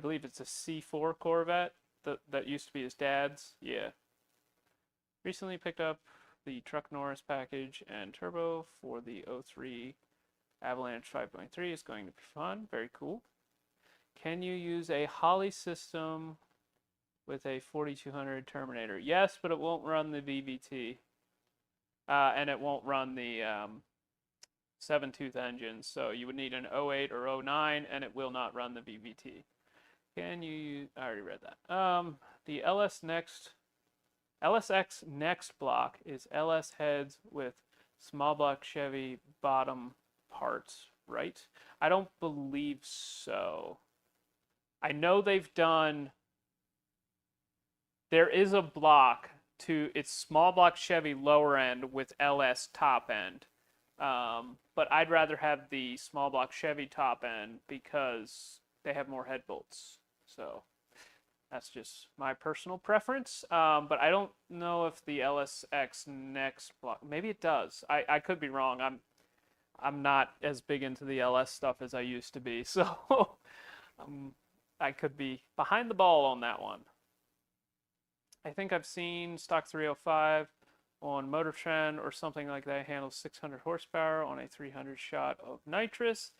believe it's a C4 Corvette that used to be his dad's. Yeah. Recently picked up the Truck Norris package and turbo for the 03 Avalanche 5.3. Is going to be fun. Very cool. Can you use a Holly system with a 4200 Terminator? Yes, but it won't run the VVT. And it won't run the 7-tooth engine. So you would need an 08 or 09, and it will not run the VVT. Can you use, I already read that. The LSX next block is LS heads with small block Chevy bottom parts, right? I don't believe so. I know they've done, there is a block to its small block Chevy lower end with LS top end. But I'd rather have the small block Chevy top end because they have more head bolts. So that's just my personal preference. But I don't know if the LSX next block, maybe it does. I could be wrong. I'm not as big into the LS stuff as I used to be. So I could be behind the ball on that one. I think I've seen stock 305 on Motor Trend or something like that. Handles 600 horsepower on a 300 shot of nitrous.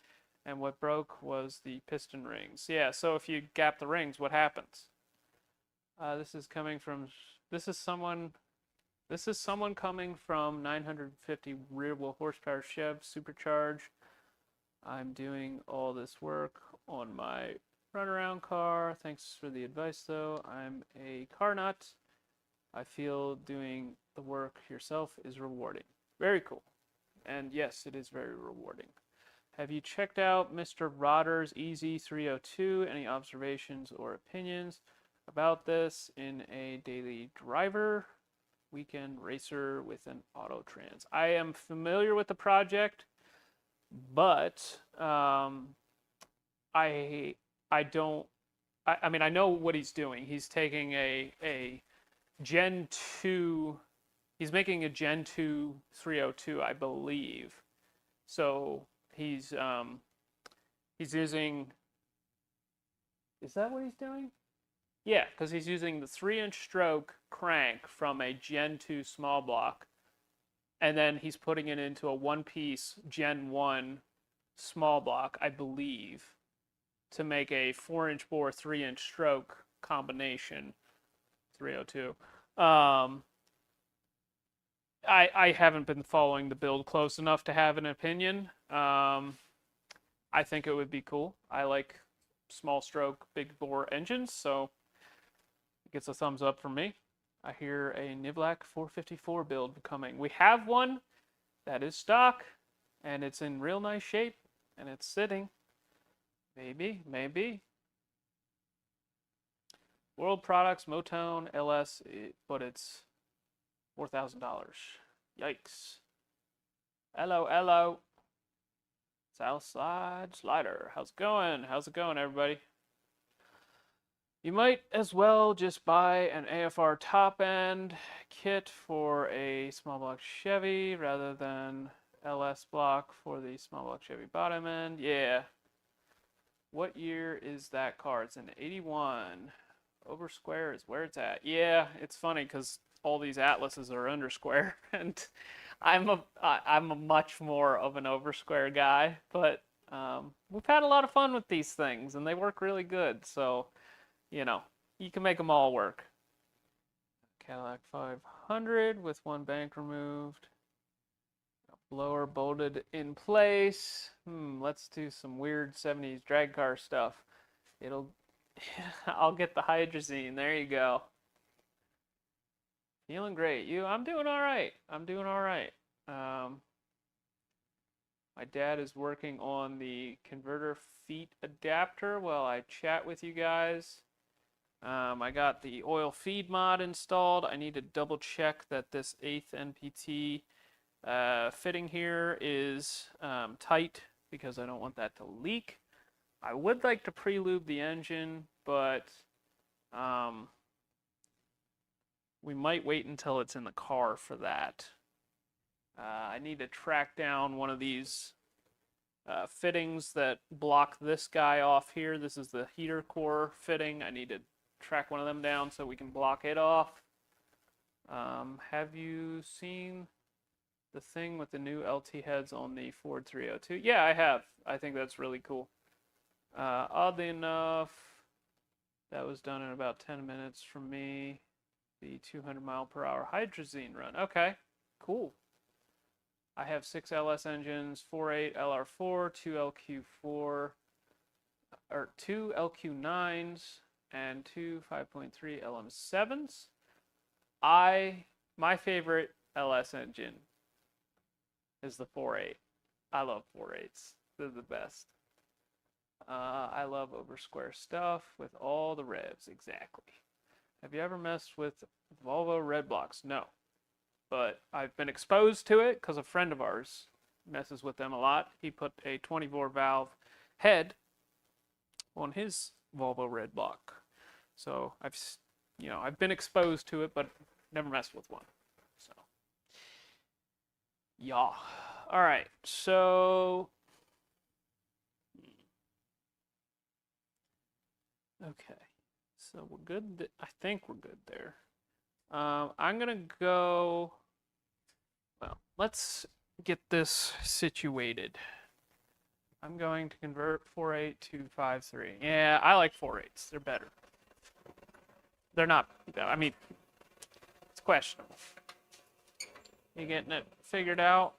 And what broke was the piston rings. Yeah, so if you gap the rings, what happens? This is someone coming from 950 rear wheel horsepower Chev supercharge. I'm doing all this work on my runaround car. Thanks for the advice though. I'm a car nut. I feel doing the work yourself is rewarding. Very cool. And yes, it is very rewarding. Have you checked out Mr. Rodder's EZ302? Any observations or opinions about this in a daily driver, weekend racer with an auto trans? I am familiar with the project, but I don't. I mean, I know what he's doing. He's taking a Gen 2. He's making a Gen 2 302, I believe. So he's using. Is that what he's doing? Yeah, because he's using the 3-inch stroke crank from a Gen 2 small block, and then he's putting it into a one-piece Gen 1 small block, I believe, to make a 4-inch bore, 3-inch stroke combination 302. I haven't been following the build close enough to have an opinion. I think it would be cool. I like small stroke, big bore engines, so it gets a thumbs up from me. I hear a Nivlak 454 build coming. We have one that is stock, and it's in real nice shape, and it's sitting. Maybe, maybe. World Products, Motone, LS, but it's $4,000. Yikes. Hello, hello. Southside Slider. How's it going? How's it going, everybody? You might as well just buy an AFR top end kit for a small block Chevy rather than LS block for the small block Chevy bottom end. Yeah. What year is that car? It's an 81. Over square is where it's at. Yeah, it's funny because all these Atlases are under square, and I'm a much more of an over square guy. But we've had a lot of fun with these things, and they work really good. So, you know, you can make them all work. Cadillac 500 with one bank removed. Blower bolted in place. Let's do some weird 70s drag car stuff. I'll get the hydrazine. There you go. Feeling great. I'm doing all right. I'm doing all right. My dad is working on the converter feet adapter while I chat with you guys. I got the oil feed mod installed. I need to double check that this 8th NPT fitting here is tight because I don't want that to leak. I would like to pre-lube the engine, but we might wait until it's in the car for that. I need to track down one of these fittings that block this guy off here. This is the heater core fitting. I need to track one of them down so we can block it off. Have you seen the thing with the new LT heads on the Ford 302? Yeah, I have. I think that's really cool. Oddly enough, that was done in about 10 minutes from me. The 200-mile-per-hour hydrazine run. Okay, cool. I have 6 LS engines, 4.8 LR4, 2 LQ4, or 2 LQ9s, and 2 5.3 LM7s. My favorite LS engine is the 4.8. I love 4.8s. They're the best. I love over square stuff with all the revs, exactly. Have you ever messed with Volvo red blocks? No. But I've been exposed to it because a friend of ours messes with them a lot. He put a 24 valve head on his Volvo red block. So I've been exposed to it, but never messed with one. So, yeah. All right. So, okay. So we're good. I think we're good there. I'm gonna go. Well, let's get this situated. I'm going to convert 4.8 to 5.3. Yeah, I like 4.8s. They're better. They're not. I mean, it's questionable. You getting it figured out?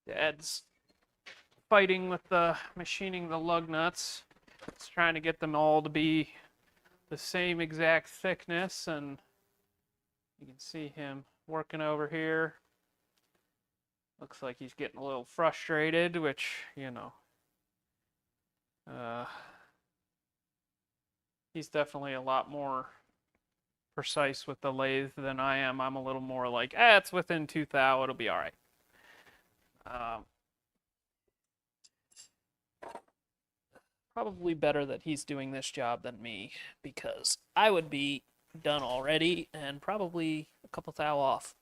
Dad's fighting with the machining the lug nuts. It's trying to get them all to be the same exact thickness, and you can see him working over here. Looks like he's getting a little frustrated, which, he's definitely a lot more precise with the lathe than I am. I'm a little more like, it's within 2 thou, it'll be all right. Probably better that he's doing this job than me, because I would be done already and probably a couple thou off.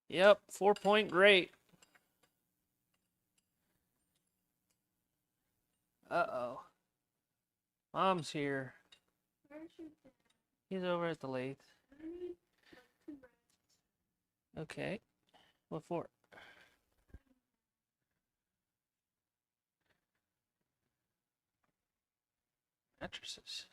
Yep, 4-point great. Uh-oh. Mom's here. Aren't He's over at the lathe. Okay. What for? Mattresses.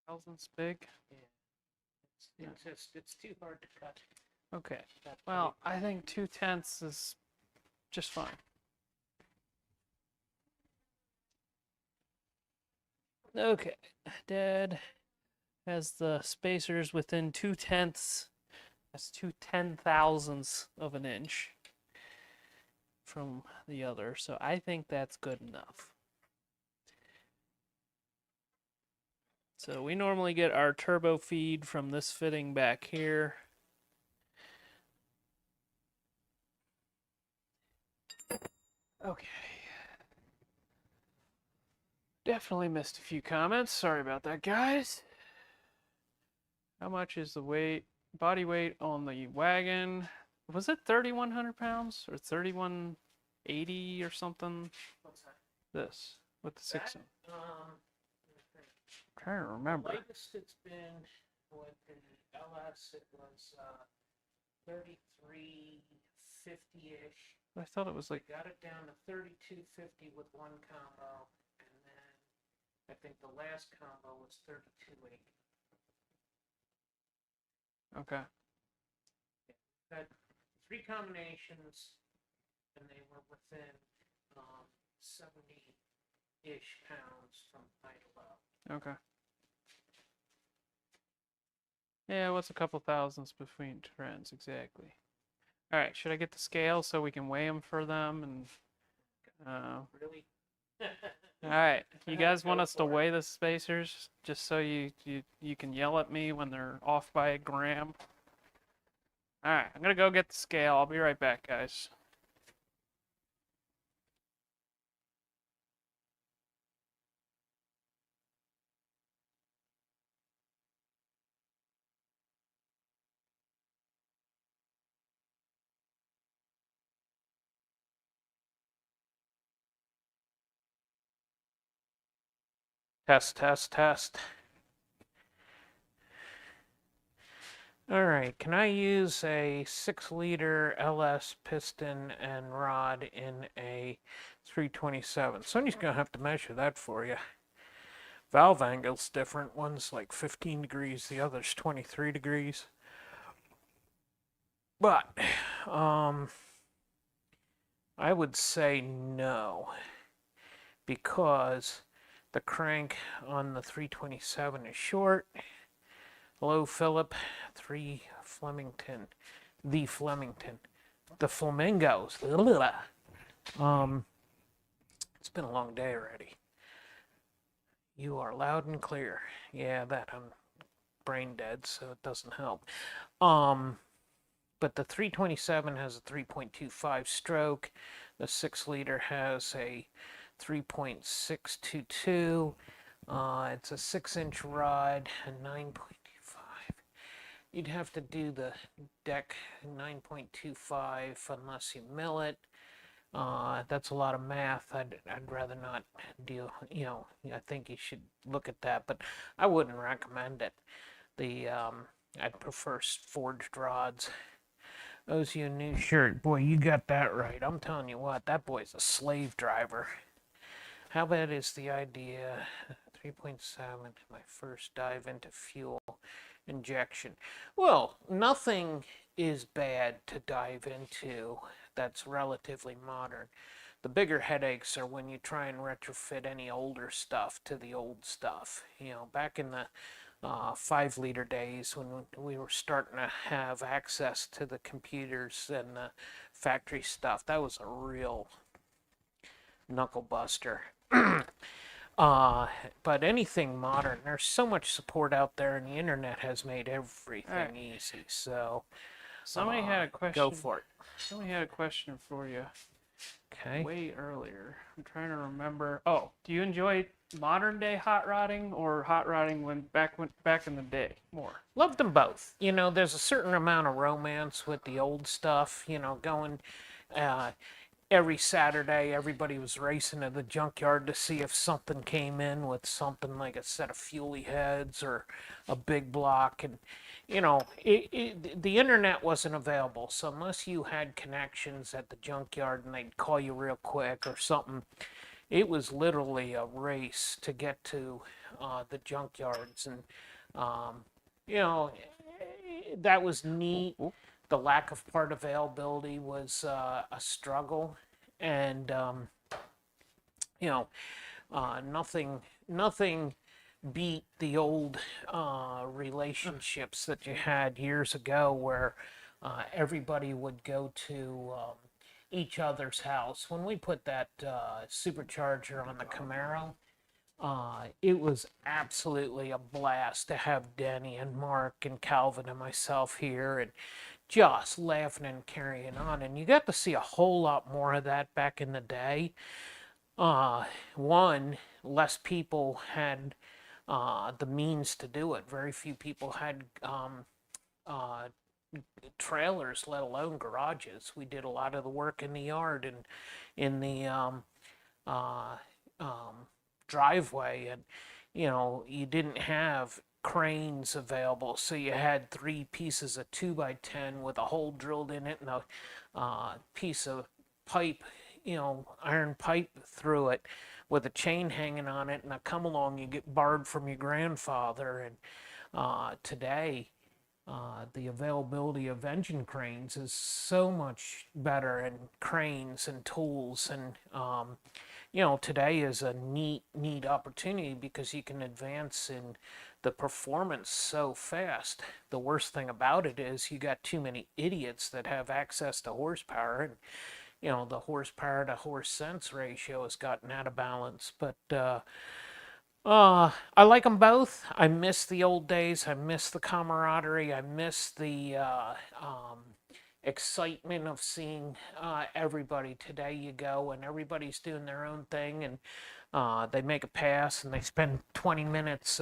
Thousandths big. Yeah, it's too hard to cut. Okay. That Well, tight. I think 2/10 is just fine. Okay. Dad has the spacers within 2/10. That's 2/10,000ths of an inch from the other, so I think that's good enough. So we normally get our turbo feed from this fitting back here. Okay. Definitely missed a few comments. Sorry about that, guys. How much is the weight, body weight on the wagon? Was it 3,100 pounds or 3,180 or something? What's that? This with the six. That, I'm trying to remember. The latest it's been with the LS, it was 3350-ish. I thought it was like. Got it down to 3250 with one combo, and then I think the last combo was 3280. Okay. Had 3 combinations, and they were within 70-ish pounds from high to low. Okay. Yeah, what's a couple thousandths between trends exactly? All right, should I get the scale so we can weigh them for them and? Really? All right, you guys want Go us to for it. weigh the spacers just so you can yell at me when they're off by a gram? All right, I'm gonna go get the scale. I'll be right back, guys. Test, test, test. All right, can I use a 6-liter LS piston and rod in a 327? Somebody's gonna have to measure that for you. Valve angle's different. One's like 15 degrees, the other's 23 degrees. But, I would say no, because the crank on the 327 is short. Low Phillip 3 Flemington, the Flemington, the Flamingos. It's been a long day already. You are loud and clear. Yeah, that I'm brain dead, so it doesn't help. But the 327 has a 3.25 stroke. The 6-liter has a 3.622. It's a 6-inch rod, a 9.25. You'd have to do the deck 9.25 unless you mill it. That's a lot of math. I'd rather not deal, I think you should look at that, but I wouldn't recommend it. I'd prefer forged rods. Owes you a new shirt. Boy, you got that right. I'm telling you what, that boy's a slave driver. How bad is the idea? 3.7, my first dive into fuel injection. Well, nothing is bad to dive into that's relatively modern. The bigger headaches are when you try and retrofit any older stuff to the old stuff. Back in the 5-liter days when we were starting to have access to the computers and the factory stuff, that was a real knuckle buster. But anything modern, there's so much support out there, and the internet has made everything easy. So somebody had a question. Go for it. Somebody had a question for you. Okay. Way earlier. I'm trying to remember. Oh, do you enjoy modern day hot rodding or hot rodding back in the day more? Love them both. There's a certain amount of romance with the old stuff. Going. Every Saturday, everybody was racing to the junkyard to see if something came in with something like a set of fuelie heads or a big block. And, the internet wasn't available. So unless you had connections at the junkyard and they'd call you real quick or something, it was literally a race to get to the junkyards. And, that was neat. The lack of part availability was a struggle, and nothing beat the old relationships that you had years ago, where everybody would go to each other's house. When we put that supercharger on the Camaro, it was absolutely a blast to have Denny and Mark and Calvin and myself here, and just laughing and carrying on. And you got to see a whole lot more of that back in the day. One, less people had the means to do it. Very few people had trailers, let alone garages. We did a lot of the work in the yard and in the driveway, and you didn't have cranes available, so you had 3 pieces of 2x10 with a hole drilled in it and a piece of pipe, iron pipe through it with a chain hanging on it, and a come along you get borrowed from your grandfather. And today the availability of engine cranes is so much better, and cranes and tools, and today is a neat opportunity because you can advance in the performance so fast. The worst thing about it is you got too many idiots that have access to horsepower, and the horsepower to horse sense ratio has gotten out of balance. But I like them both. I miss the old days. I miss the camaraderie. I miss the excitement of seeing everybody. Today you go and everybody's doing their own thing, and they make a pass and they spend 20 minutes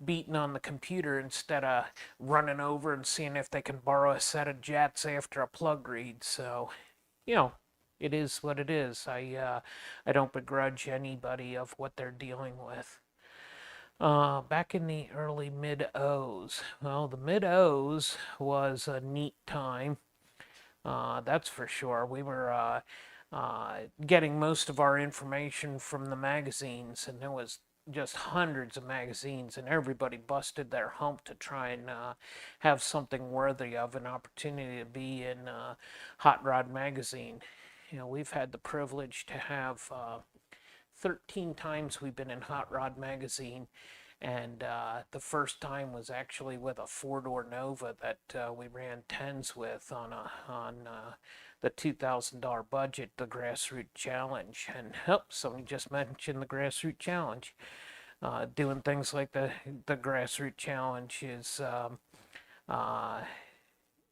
beating on the computer instead of running over and seeing if they can borrow a set of jets after a plug read. So, it is what it is. I don't begrudge anybody of what they're dealing with. Back in the early mid-O's. Well, the mid-O's was a neat time. That's for sure. We were getting most of our information from the magazines, and there was just hundreds of magazines, and everybody busted their hump to try and have something worthy of an opportunity to be in Hot Rod magazine. We've had the privilege to have 13 times we've been in Hot Rod magazine, And the first time was actually with a four-door Nova that we ran tens with on the $2,000 budget, the Grassroots Challenge. And somebody just mentioned the Grassroots Challenge. Doing things like the Grassroots Challenge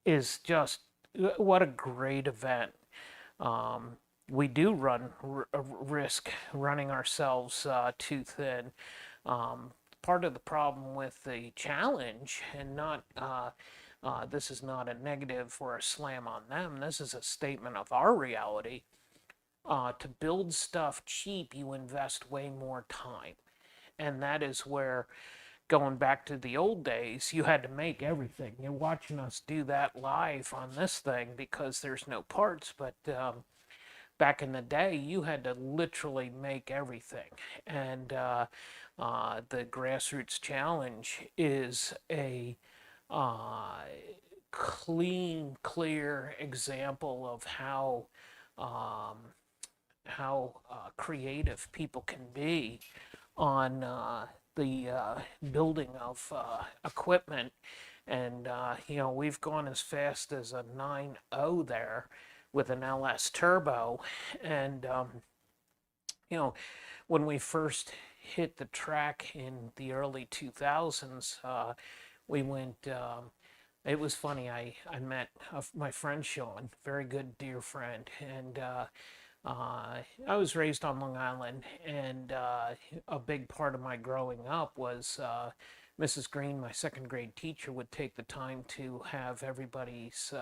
is just what a great event. We do run risk running ourselves too thin. Part of the problem with the challenge, and not this is not a negative or a slam on them, this is a statement of our reality. To build stuff cheap, you invest way more time. And that is where, going back to the old days, you had to make everything. You're watching us do that live on this thing because there's no parts, but back in the day, you had to literally make everything. And the Grassroots Challenge is a clean, clear example of how creative people can be on the building of equipment. And we've gone as fast as a 9.0 there with an LS turbo. And when we first hit the track in the early 2000s, we went, it was funny, I met my friend Sean, very good dear friend, and I was raised on Long Island, and a big part of my growing up was Mrs. Green, my second grade teacher, would take the time to have everybody's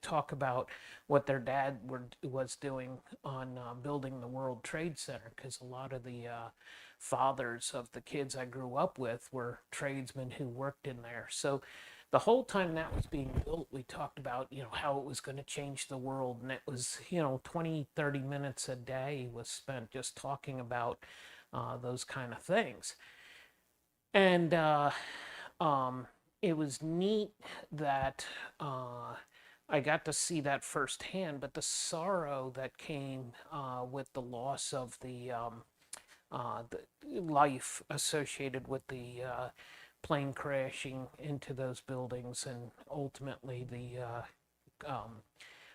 talk about what their dad was doing on building the World Trade Center, because a lot of the fathers of the kids I grew up with were tradesmen who worked in there. So the whole time that was being built, we talked about, how it was going to change the world. And it was, 20, 30 minutes a day was spent just talking about those kind of things. And it was neat that I got to see that firsthand, but the sorrow that came with the loss of the life associated with the plane crashing into those buildings, and ultimately the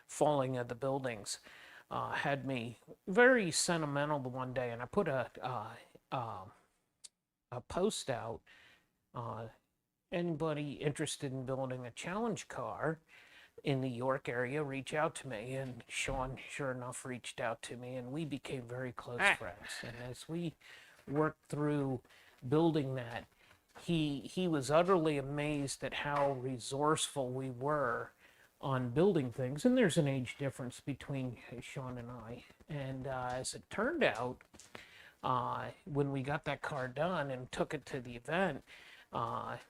falling of the buildings had me very sentimental the one day. And I put a post out. Anybody interested in building a challenge car in the York area, reach out to me. And Sean, sure enough, reached out to me, and we became very close friends. And as we worked through building that, he was utterly amazed at how resourceful we were on building things. And there's an age difference between Sean and I. And as it turned out, when we got that car done and took it to the event,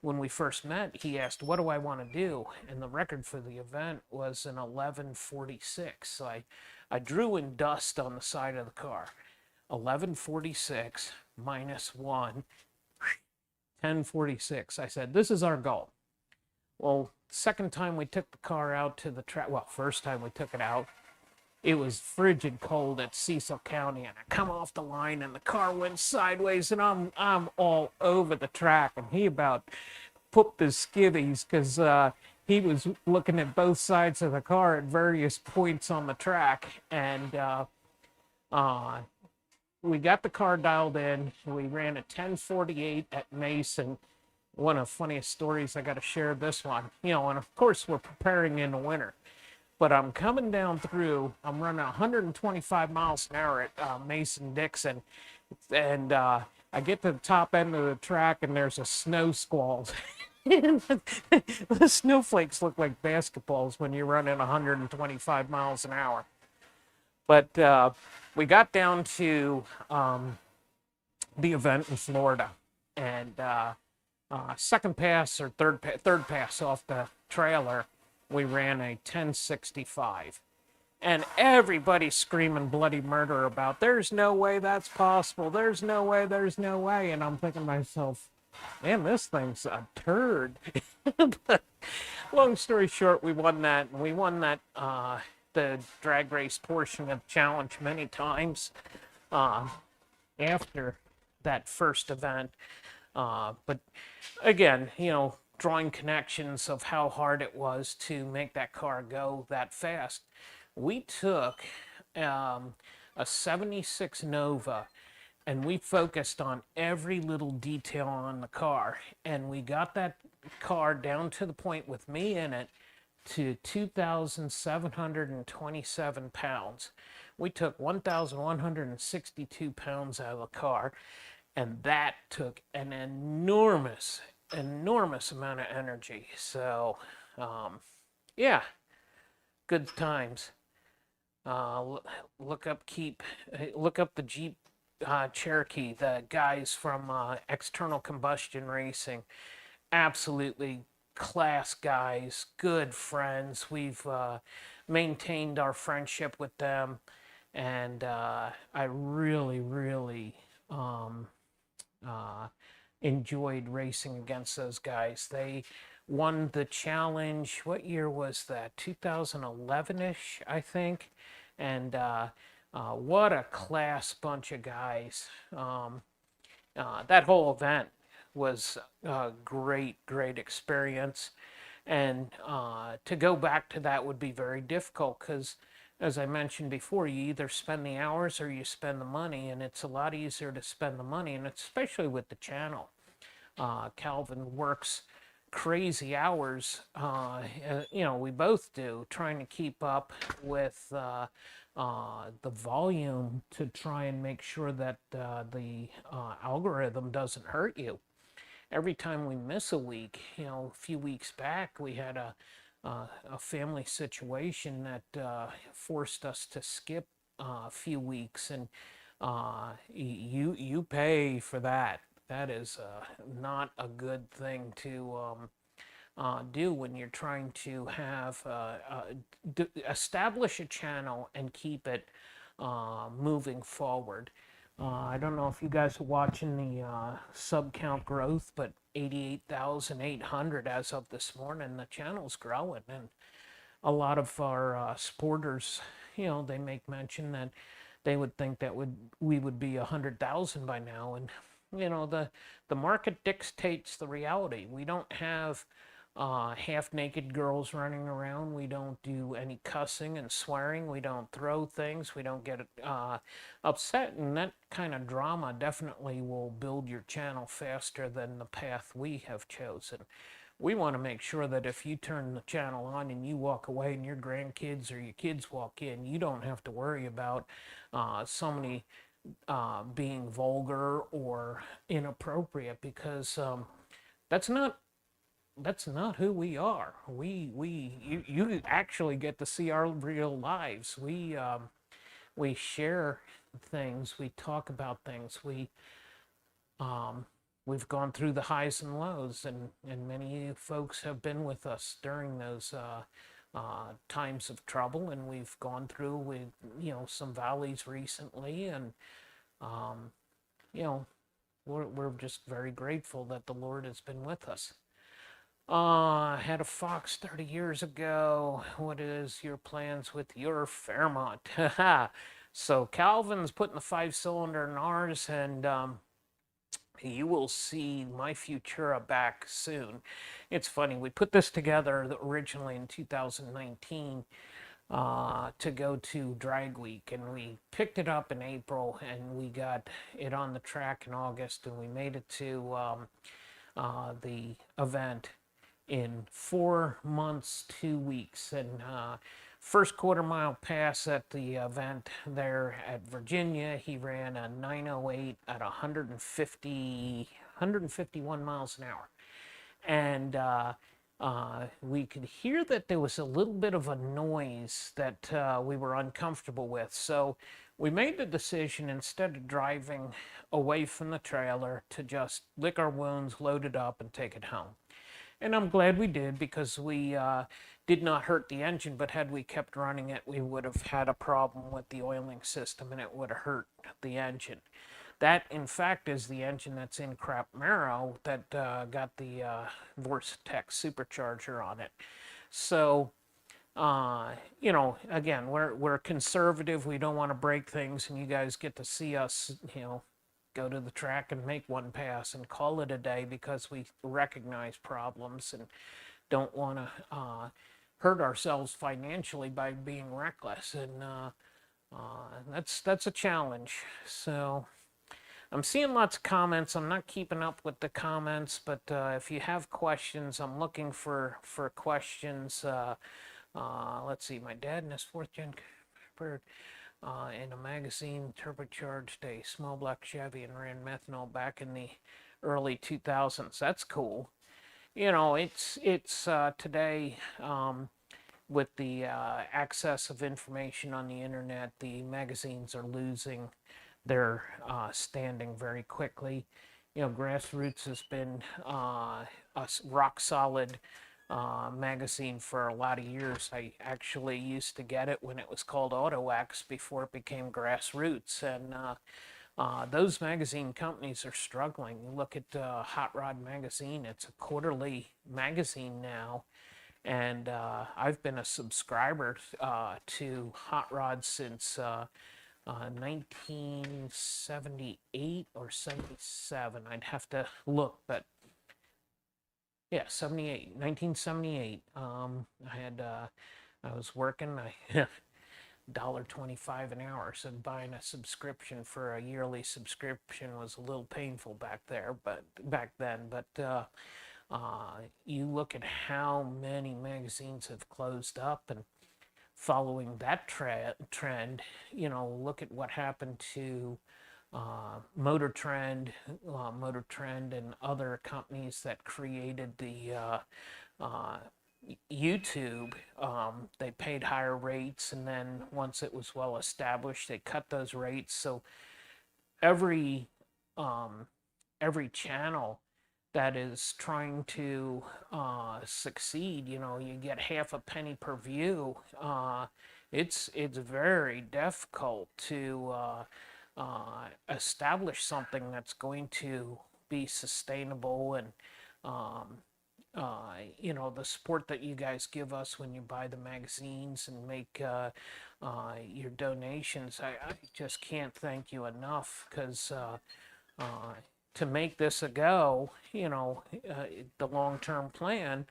when we first met, he asked, "What do I want to do?" And the record for the event was an 11:46. So I drew in dust on the side of the car. 11:46 minus 1, 10:46. I said, this is our goal. Well, second time we took the car out to the track, well, first time we took it out, it was frigid cold at Cecil County, and I come off the line and the car went sideways, and I'm all over the track, and he about pooped his skivvies because he was looking at both sides of the car at various points on the track. And we got the car dialed in. We ran a 10:48 at Mason. One of the funniest stories, I got to share this one. And of course we're preparing in the winter. But I'm coming down through, I'm running 125 miles an hour at Mason-Dixon. And I get to the top end of the track, and there's a snow squall. The snowflakes look like basketballs when you're running 125 miles an hour. But we got down to the event in Florida, and second pass or third pass off the trailer, we ran a 10:65, and everybody's screaming bloody murder about, there's no way that's possible, there's no way, and I'm thinking to myself, man, this thing's a turd. But long story short, we won that, and we won that the drag race portion of the challenge many times after that first event. But again, drawing connections of how hard it was to make that car go that fast. We took a 76 Nova and we focused on every little detail on the car. And we got that car down to the point with me in it to 2,727 pounds. We took 1,162 pounds out of the car, and that took an enormous amount of energy. So, yeah, good times. Look up the Jeep Cherokee, the guys from External Combustion Racing. Absolutely class guys, good friends. We've maintained our friendship with them, and I really enjoyed racing against those guys. They won the challenge. What year was that? 2011-ish, I think. And what a class bunch of guys. That whole event was a great experience. And to go back to that would be very difficult because, as I mentioned before, you either spend the hours or you spend the money, and it's a lot easier to spend the money, and especially with the channel. Calvin works crazy hours, we both do, trying to keep up with the volume to try and make sure that the algorithm doesn't hurt you. Every time we miss a week, a few weeks back, we had a family situation that forced us to skip a few weeks, and you pay for that. That is not a good thing to do when you're trying to have establish a channel and keep it moving forward. I don't know if you guys are watching the sub count growth, but 88,800 as of this morning. The channel's growing, and a lot of our sporters, they make mention that they would think that we would be 100,000 by now, and the market dictates the reality. We don't have half-naked girls running around. We don't do any cussing and swearing. We don't throw things. We don't get upset, and that kind of drama definitely will build your channel faster than the path we have chosen. We want to make sure that if you turn the channel on and you walk away and your grandkids or your kids walk in, you don't have to worry about somebody being vulgar or inappropriate, because that's not who we are. You actually get to see our real lives. We share things. We talk about things. We've gone through the highs and lows, and many folks have been with us during those times of trouble, and we've gone through with some valleys recently, and we're just very grateful that the Lord has been with us. I had a Fox 30 years ago. What is your plans with your Fairmont? So Calvin's putting the 5-cylinder in ours, and you will see my Futura back soon. It's funny, we put this together originally in 2019 to go to Drag Week, and we picked it up in April, and we got it on the track in August, and we made it to the event in 4 months, 2 weeks, and first quarter mile pass at the event there at Virginia, he ran a 908 at 151 miles an hour. And we could hear that there was a little bit of a noise that we were uncomfortable with. So we made the decision, instead of driving away from the trailer, to just lick our wounds, load it up, and take it home. And I'm glad we did, because we did not hurt the engine, but had we kept running it, we would have had a problem with the oiling system, and it would have hurt the engine. That, in fact, is the engine that's in Camaro that got the Vortec supercharger on it. So, again, we're conservative. We don't want to break things, and you guys get to see us, go to the track and make one pass and call it a day, because we recognize problems and don't want to hurt ourselves financially by being reckless. And that's a challenge. So I'm seeing lots of comments. I'm not keeping up with the comments, but if you have questions, I'm looking for questions. Let's see. My dad and his fourth gen bird in a magazine turbocharged a small black Chevy and ran methanol back in the early 2000s. That's cool. You know, it's today, with the access of information on the internet, the magazines are losing their standing very quickly. You know, Grassroots has been a rock solid magazine for a lot of years. I actually used to get it when it was called Auto X before it became Grassroots, and those magazine companies are struggling. You look at Hot Rod Magazine, it's a quarterly magazine now, and I've been a subscriber to Hot Rod since 1978 or 77. I'd have to look, but yeah, 1978. I was working, $1.25 an hour, so buying a subscription for a yearly subscription was a little painful back then. But you look at how many magazines have closed up, and following that trend, you know, look at what happened to Motor Trend and other companies that created the YouTube. They paid higher rates, and then once it was well established, they cut those rates. So every channel that is trying to succeed, you know, you get half a penny per view. It's very difficult to establish something that's going to be sustainable. And you know, the support that you guys give us when you buy the magazines and make your donations, I just can't thank you enough, because to make this a go, you know, the long-term plan,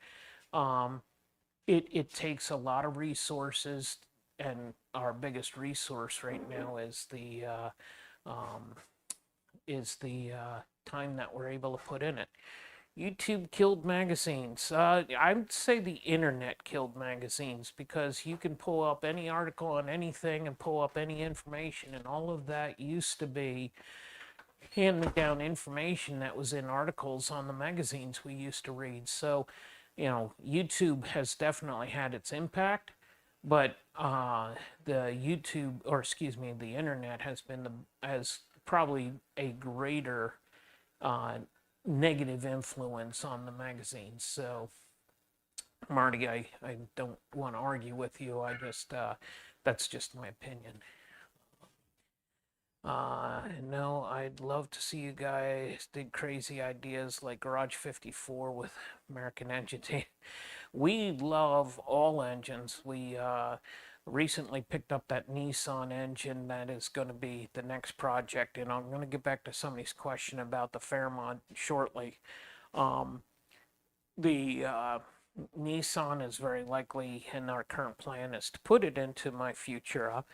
it takes a lot of resources, and our biggest resource right now is the time that we're able to put in it. YouTube killed magazines. I'd say the internet killed magazines, because you can pull up any article on anything and pull up any information, and all of that used to be hand-me-down information that was in articles on the magazines we used to read. So, you know, YouTube has definitely had its impact, but the internet has probably a greater negative influence on the magazines. So, Marty, I don't want to argue with you. I just that's just my opinion. No, I'd love to see you guys dig crazy ideas like Garage 54 with American engine. We love all engines. We recently picked up that Nissan engine that is going to be the next project, and I'm going to get back to somebody's question about the Fairmont shortly. The Nissan is very likely, and our current plan is to put it into my Futura.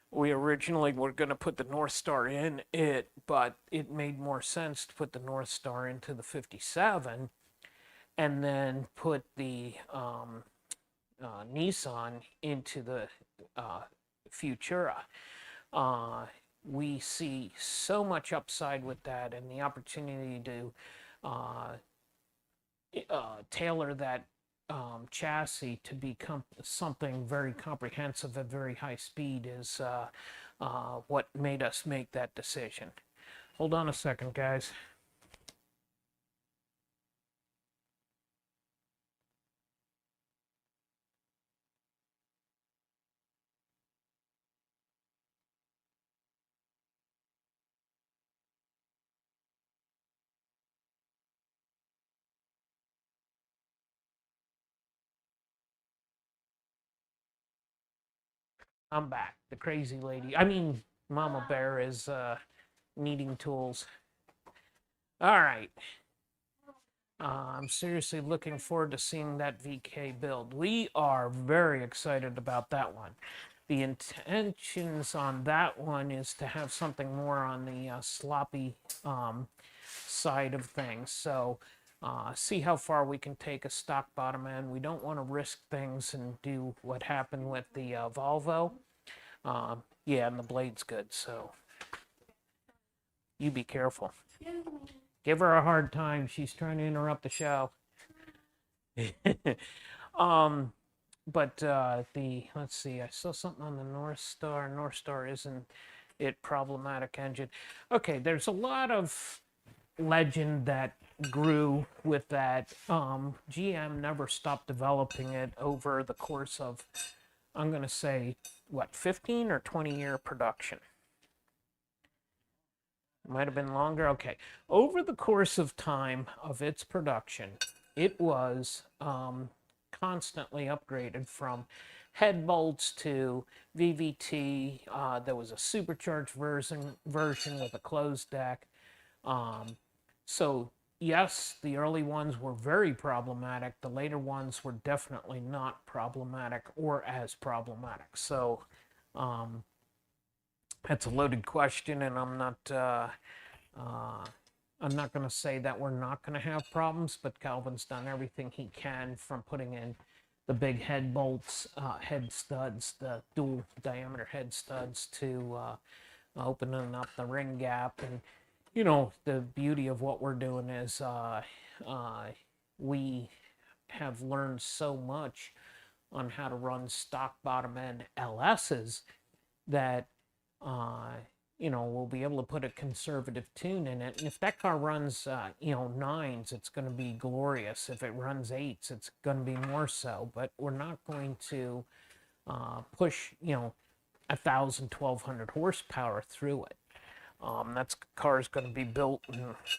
We originally were going to put the North Star in it, but it made more sense to put the North Star into the 57 and then put the Nissan into the Futura. We see so much upside with that, and the opportunity to tailor that chassis to become something very comprehensive at very high speed is what made us make that decision. Hold on a second, guys. I'm back. The crazy lady, I mean, Mama Bear is kneading tools. All right. I'm seriously looking forward to seeing that VK build. We are very excited about that one. The intentions on that one is to have something more on the sloppy side of things. So see how far we can take a stock bottom end. We don't want to risk things and do what happened with the Volvo. Yeah, and the blade's good, so you be careful. Give her a hard time. She's trying to interrupt the show. But let's see, I saw something on the North Star. North Star isn't it problematic engine. Okay, there's a lot of legend that grew with that. GM never stopped developing it over the course of, I'm going to say, what, 15 or 20-year production? Might have been longer. Okay. Over the course of time of its production, it was constantly upgraded from head bolts to VVT. There was a supercharged version with a closed deck. So yes, the early ones were very problematic. The later ones were definitely not problematic or as problematic. So that's a loaded question, and I'm not going to say that we're not going to have problems, but Calvin's done everything he can, from putting in the big head bolts, head studs, the dual diameter head studs, to opening up the ring gap. And you know, the beauty of what we're doing is we have learned so much on how to run stock bottom end LSs that you know, we'll be able to put a conservative tune in it. And if that car runs, you know, 9s, it's going to be glorious. If it runs 8s, it's going to be more so. But we're not going to push, you know, 1,000, 1,200 horsepower through it. That car's going to be built,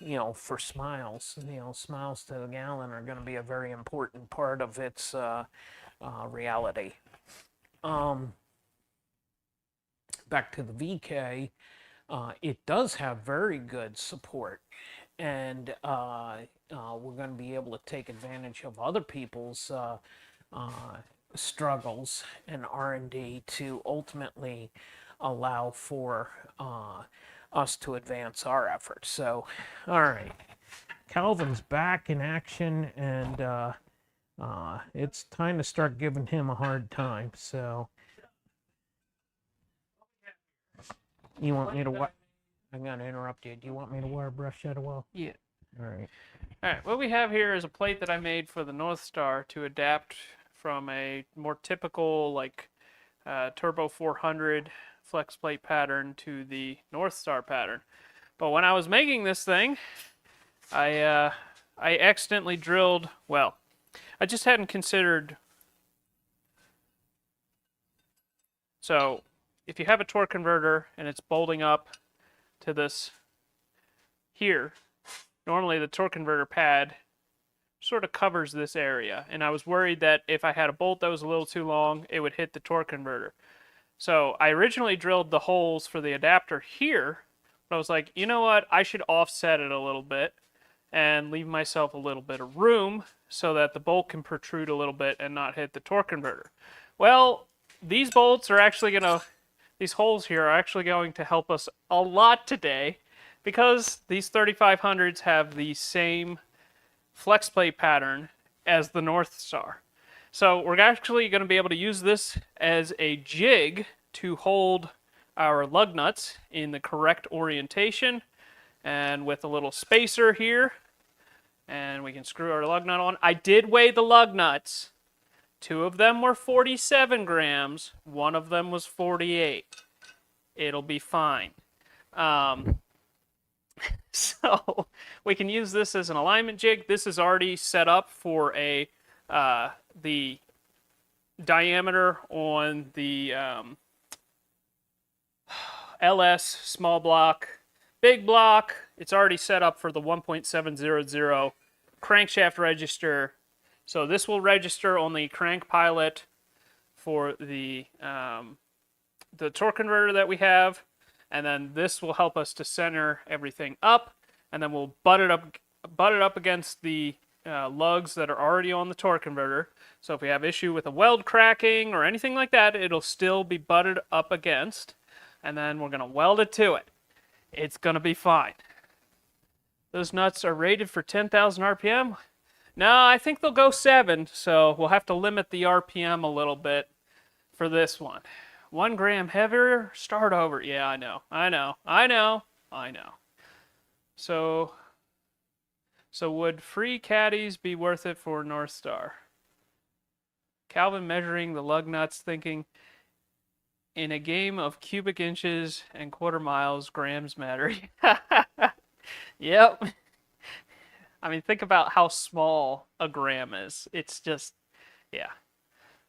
you know, for smiles. You know, smiles to the gallon are going to be a very important part of its reality. Back to the VK, it does have very good support, and we're going to be able to take advantage of other people's struggles and R&D to ultimately allow for us to advance our efforts. So, all right, Calvin's back in action, and it's time to start giving him a hard time. So, you want me to I'm going to interrupt you. Do you want me to wire brush that a while? Yeah. All right. All right, what we have here is a plate that I made for the North Star to adapt from a more typical, like, Turbo 400 flex plate pattern to the North Star pattern. But when I was making this thing, I accidentally drilled, well, I just hadn't considered. So if you have a torque converter and it's bolting up to this here, normally the torque converter pad sort of covers this area, and I was worried that if I had a bolt that was a little too long, it would hit the torque converter. So I originally drilled the holes for the adapter here, but I was like, you know what, I should offset it a little bit and leave myself a little bit of room so that the bolt can protrude a little bit and not hit the torque converter. Well, these bolts are actually going to, these holes here are actually going to help us a lot today, because these 3500s have the same flex plate pattern as the North Star. So we're actually going to be able to use this as a jig to hold our lug nuts in the correct orientation, and with a little spacer here, and we can screw our lug nut on. I did weigh the lug nuts. 2 of them were 47 grams, 1 of them was 48. It'll be fine. So we can use this as an alignment jig. This is already set up for a the diameter on the LS small block, big block. It's already set up for the 1.700 crankshaft register. So this will register on the crank pilot for the torque converter that we have. and then this will help us to center everything up, and then we'll butt it up against the lugs that are already on the torque converter. So if we have issue with a weld cracking or anything like that, it'll still be butted up against, and then we're going to weld it to it. It's going to be fine. Those nuts are rated for 10,000 RPM. No, I think they'll go 7, so we'll have to limit the RPM a little bit for this one. 1 gram heavier, start over. Yeah, I know. So would free caddies be worth it for North Star? Calvin measuring the lug nuts, thinking, in a game of cubic inches and quarter miles, grams matter. Yep. I mean, think about how small a gram is. It's just, yeah.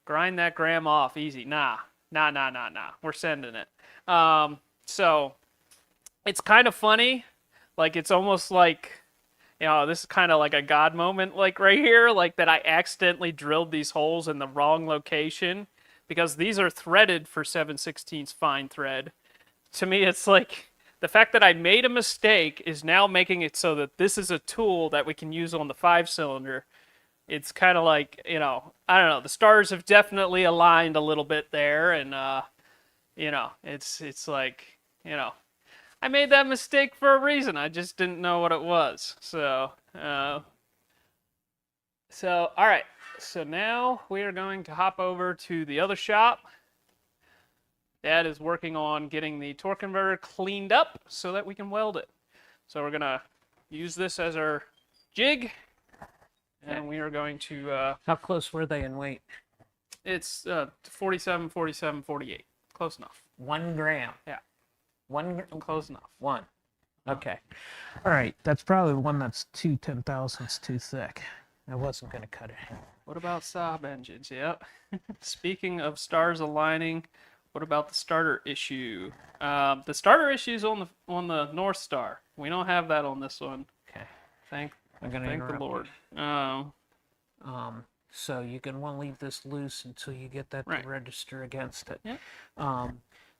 Grind that gram off easy. Nah. We're sending it. So it's kind of funny. Like, it's almost like, this is kind of like a God moment, like right here, like that I accidentally drilled these holes in the wrong location because these are threaded for 7/16 fine thread. To me, it's like the fact that I made a mistake is now making it so that this is a tool that we can use on the 5-cylinder. It's kind of like, I don't know, the stars have definitely aligned a little bit there, and, it's like, I made that mistake for a reason. I just didn't know what it was. So, all right. So now we are going to hop over to the other shop. Dad is working on getting the torque converter cleaned up so that we can weld it. So we're going to use this as our jig, and we are going to... How close were they in weight? It's 47, 47, 48. Close enough. 1 gram. Yeah. Close enough. 1. Okay. All right. That's probably one that's 2 10,000ths too thick. I wasn't going to cut it. What about Saab engines? Yep. Speaking of stars aligning, what about the starter issue? The starter issue is on the North Star. We don't have that on this one. Okay. Thank the interrupt Lord. So you're going to want to leave this loose until you get that Right. to register against it. Yeah.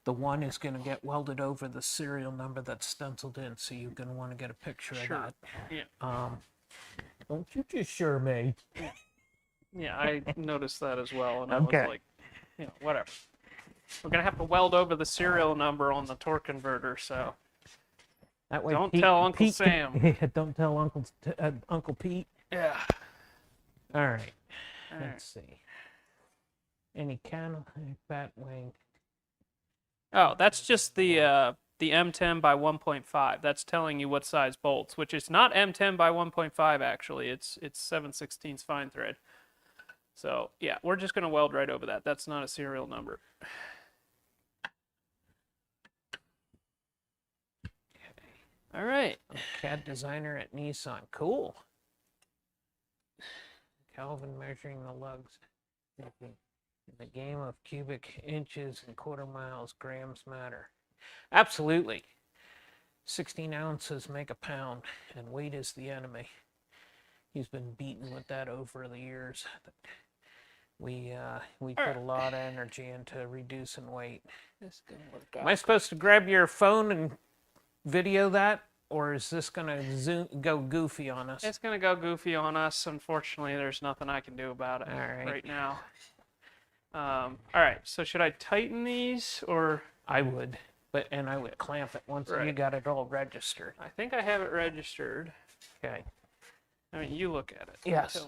The one is going to get welded over the serial number that's stenciled in, so you're going to want to get a picture Sure. of that. Yeah. Don't you just sure me? Yeah, I noticed that as well, and Okay. I was like, whatever. We're gonna have to weld over the serial number on the torque converter, so That way, don't tell Uncle Sam. Don't tell Uncle Pete. Yeah. All right. All right. Let's see. Any cantle, bat wing. Oh, that's just the M10 by 1.5. That's telling you what size bolts, which is not M10 by 1.5 actually. It's 7/16 fine thread. So yeah, we're just gonna weld right over that. That's not a serial number. All right. CAD designer at Nissan. Cool. Calvin measuring the lugs. In the game of cubic inches and quarter miles, grams matter. Absolutely. 16 ounces make a pound, and weight is the enemy. He's been beaten with that over the years. We put a lot of energy into reducing weight. This didn't work out. Am I supposed to grab your phone and video that, or is this gonna go goofy on us? It's gonna go goofy on us. Unfortunately, there's nothing I can do about it All right. right now. All right. So should I tighten these or? I would, and I would clamp it once you Right. got it all registered. I think I have it registered. Okay. I mean, you look at it. Yes.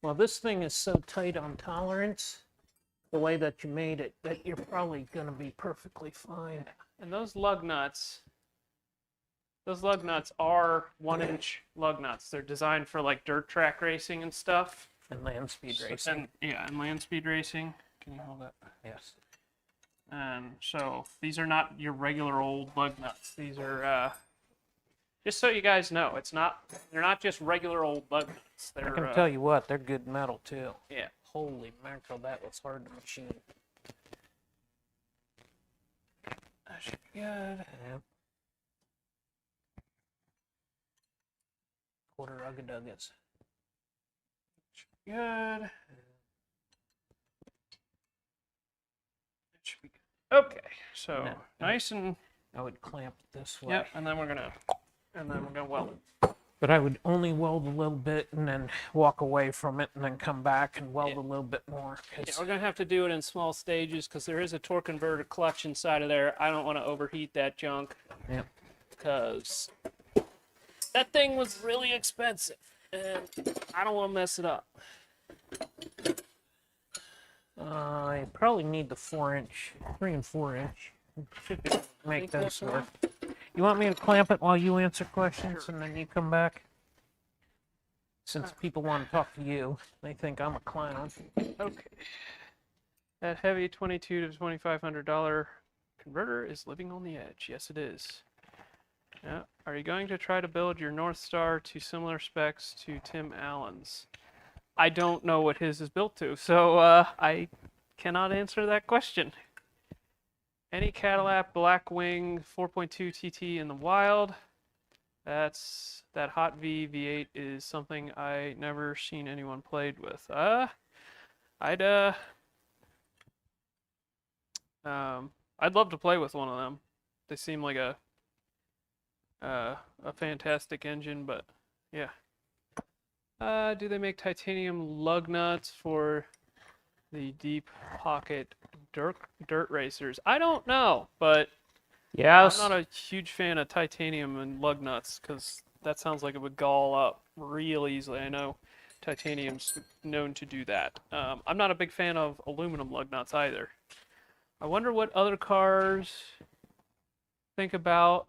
Well, this thing is so tight on tolerance, the way that you made it, that you're probably gonna be perfectly fine. And those lug nuts are 1-inch lug nuts. They're designed for like dirt track racing and stuff. And land speed racing. And land speed racing. Can you hold that? Yes. And so these are not your regular old lug nuts. These are just so you guys know, they're not just regular old lug nuts. They're I can tell you what, they're good metal too. yeah. Holy mackerel, that was hard to machine. That should be good. Yeah. Quarter Uggaduggets. Good. That should be good. Okay, so No. nice and I would clamp it this way. yep, and then we're gonna weld it. But I would only weld a little bit and then walk away from it and then come back and weld Yeah. a little bit more. Yeah, 'Cause we're gonna have to do it in small stages because there is a torque converter clutch inside of there. I don't want to overheat that junk Yep. because that thing was really expensive, and I don't want to mess it up. I probably need the 4-inch, 3 and 4-inch. Should be able to make Think those that's work. You want me to clamp it while you answer questions and then you come back? Since people want to talk to you, they think I'm a clown. Okay. That heavy $2,200 to $2,500 converter is living on the edge. Yes, it is. Yeah. Are you going to try to build your North Star to similar specs to Tim Allen's? I don't know what his is built to, so I cannot answer that question. Any Cadillac Blackwing 4.2 TT in the wild? That Hot V V8 is something I never seen anyone played with. I'd love to play with one of them. They seem like a fantastic engine, but yeah. Do they make titanium lug nuts for the deep pocket dirt racers? I don't know, but Yes. I'm not a huge fan of titanium and lug nuts because that sounds like it would gall up real easily. I know titanium's known to do that. I'm not a big fan of aluminum lug nuts either. I wonder what other cars think about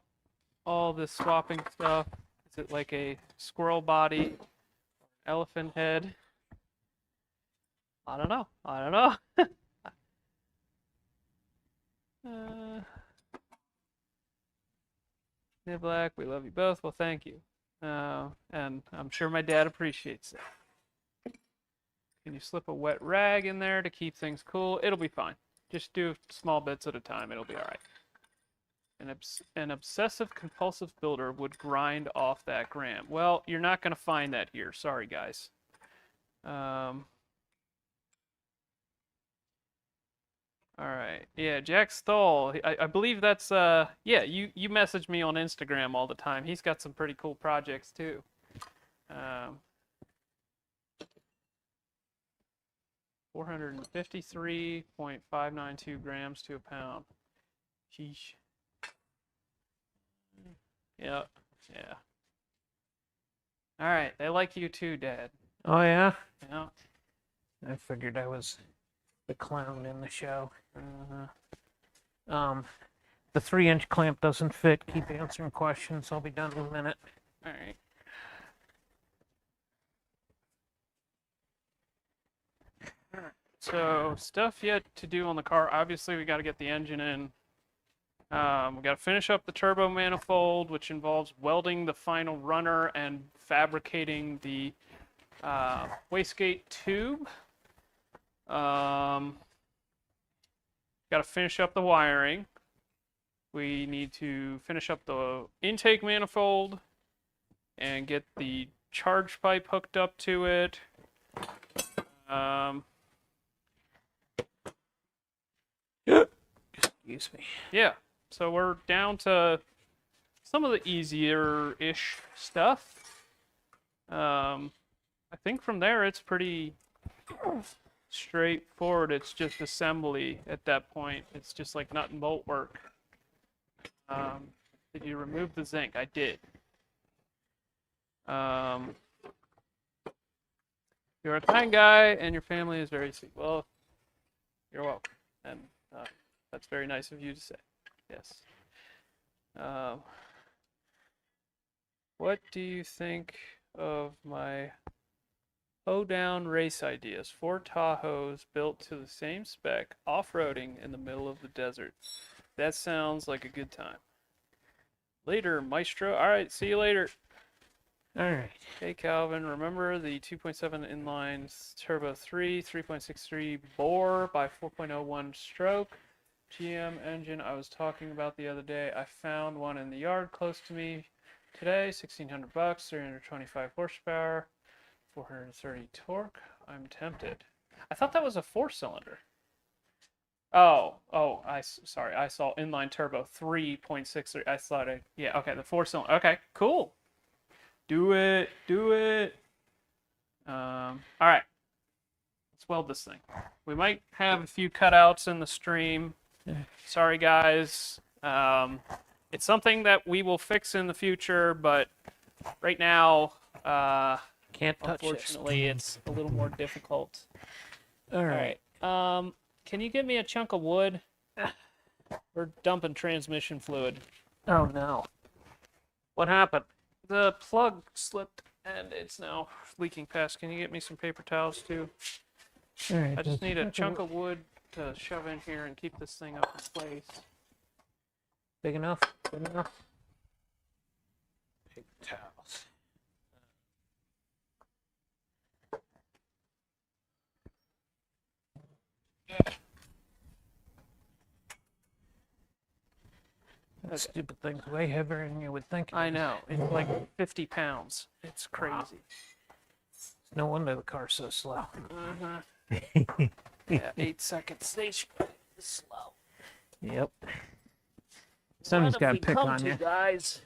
all this swapping stuff. Is it like a squirrel body, elephant head? I don't know. I don't know. Niblack, we love you both. Well, thank you. And I'm sure my dad appreciates that. Can you slip a wet rag in there to keep things cool? It'll be fine. Just do small bits at a time. It'll be all right. An obsessive compulsive builder would grind off that gram. Well, you're not going to find that here. Sorry, guys. All right. Yeah, Jack Stoll. I believe that's yeah, you message me on Instagram all the time. He's got some pretty cool projects too. 453.592 grams to a pound. Sheesh. Yeah. Yeah. All right. They like you too, Dad. Oh, yeah? Yeah. I figured I was the clown in the show. Uh-huh. The 3-inch clamp doesn't fit. Keep answering questions. I'll be done in a minute. All right. So stuff yet to do on the car. Obviously, we got to get the engine in. We got to finish up the turbo manifold, which involves welding the final runner and fabricating the wastegate tube. Got to finish up the wiring. We need to finish up the intake manifold and get the charge pipe hooked up to it. Excuse me. Yeah, so we're down to some of the easier-ish stuff. I think from there it's pretty straightforward. It's just assembly at that point. It's just like nut and bolt work. Did you remove the zinc? I did. You're a kind guy, and your family is very sweet. Well, you're welcome, and that's very nice of you to say. Yes. What do you think of my hoedown race ideas? 4 Tahoes built to the same spec, off-roading in the middle of the desert. That sounds like a good time. Later, Maestro. All right, see you later. All right. Hey, Calvin, remember the 2.7 inline turbo 3.63 bore by 4.01 stroke GM engine I was talking about the other day? I found one in the yard close to me today. $1,600, 325 horsepower, 430 torque. I'm tempted. I thought that was a 4-cylinder. Sorry, I saw inline turbo 3.63. I thought yeah, okay, the 4-cylinder. Okay, cool. Do it. All right, let's weld this thing. We might have a few cutouts in the stream. Sorry, guys. It's something that we will fix in the future, but right now, Can't touch this. unfortunately, it's a little more difficult. All right. Can you give me a chunk of wood? We're dumping transmission fluid. Oh no. What happened? The plug slipped and it's now leaking past. Can you get me some paper towels too? All right. I just need a chunk of wood to shove in here and keep this thing up in place. Big enough? Good enough? Paper towels. That stupid thing's way heavier than you would think. I know. It's like 50 pounds. It's crazy. Wow. No wonder the car's so slow. Yeah, 8-second station is slow. Yep. Somebody's got to pick on you. Guys.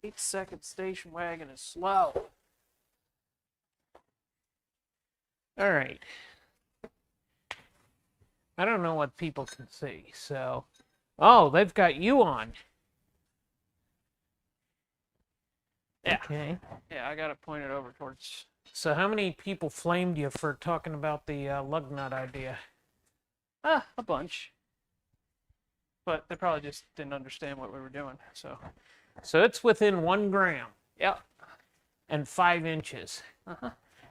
8-second station wagon is slow. All right. I don't know what people can see, so... Oh, they've got you on. Yeah. Okay. Yeah, I got it pointed over towards... So how many people flamed you for talking about the lug nut idea? A bunch. But they probably just didn't understand what we were doing, so... So it's within 1 gram. Yeah. And 5 inches.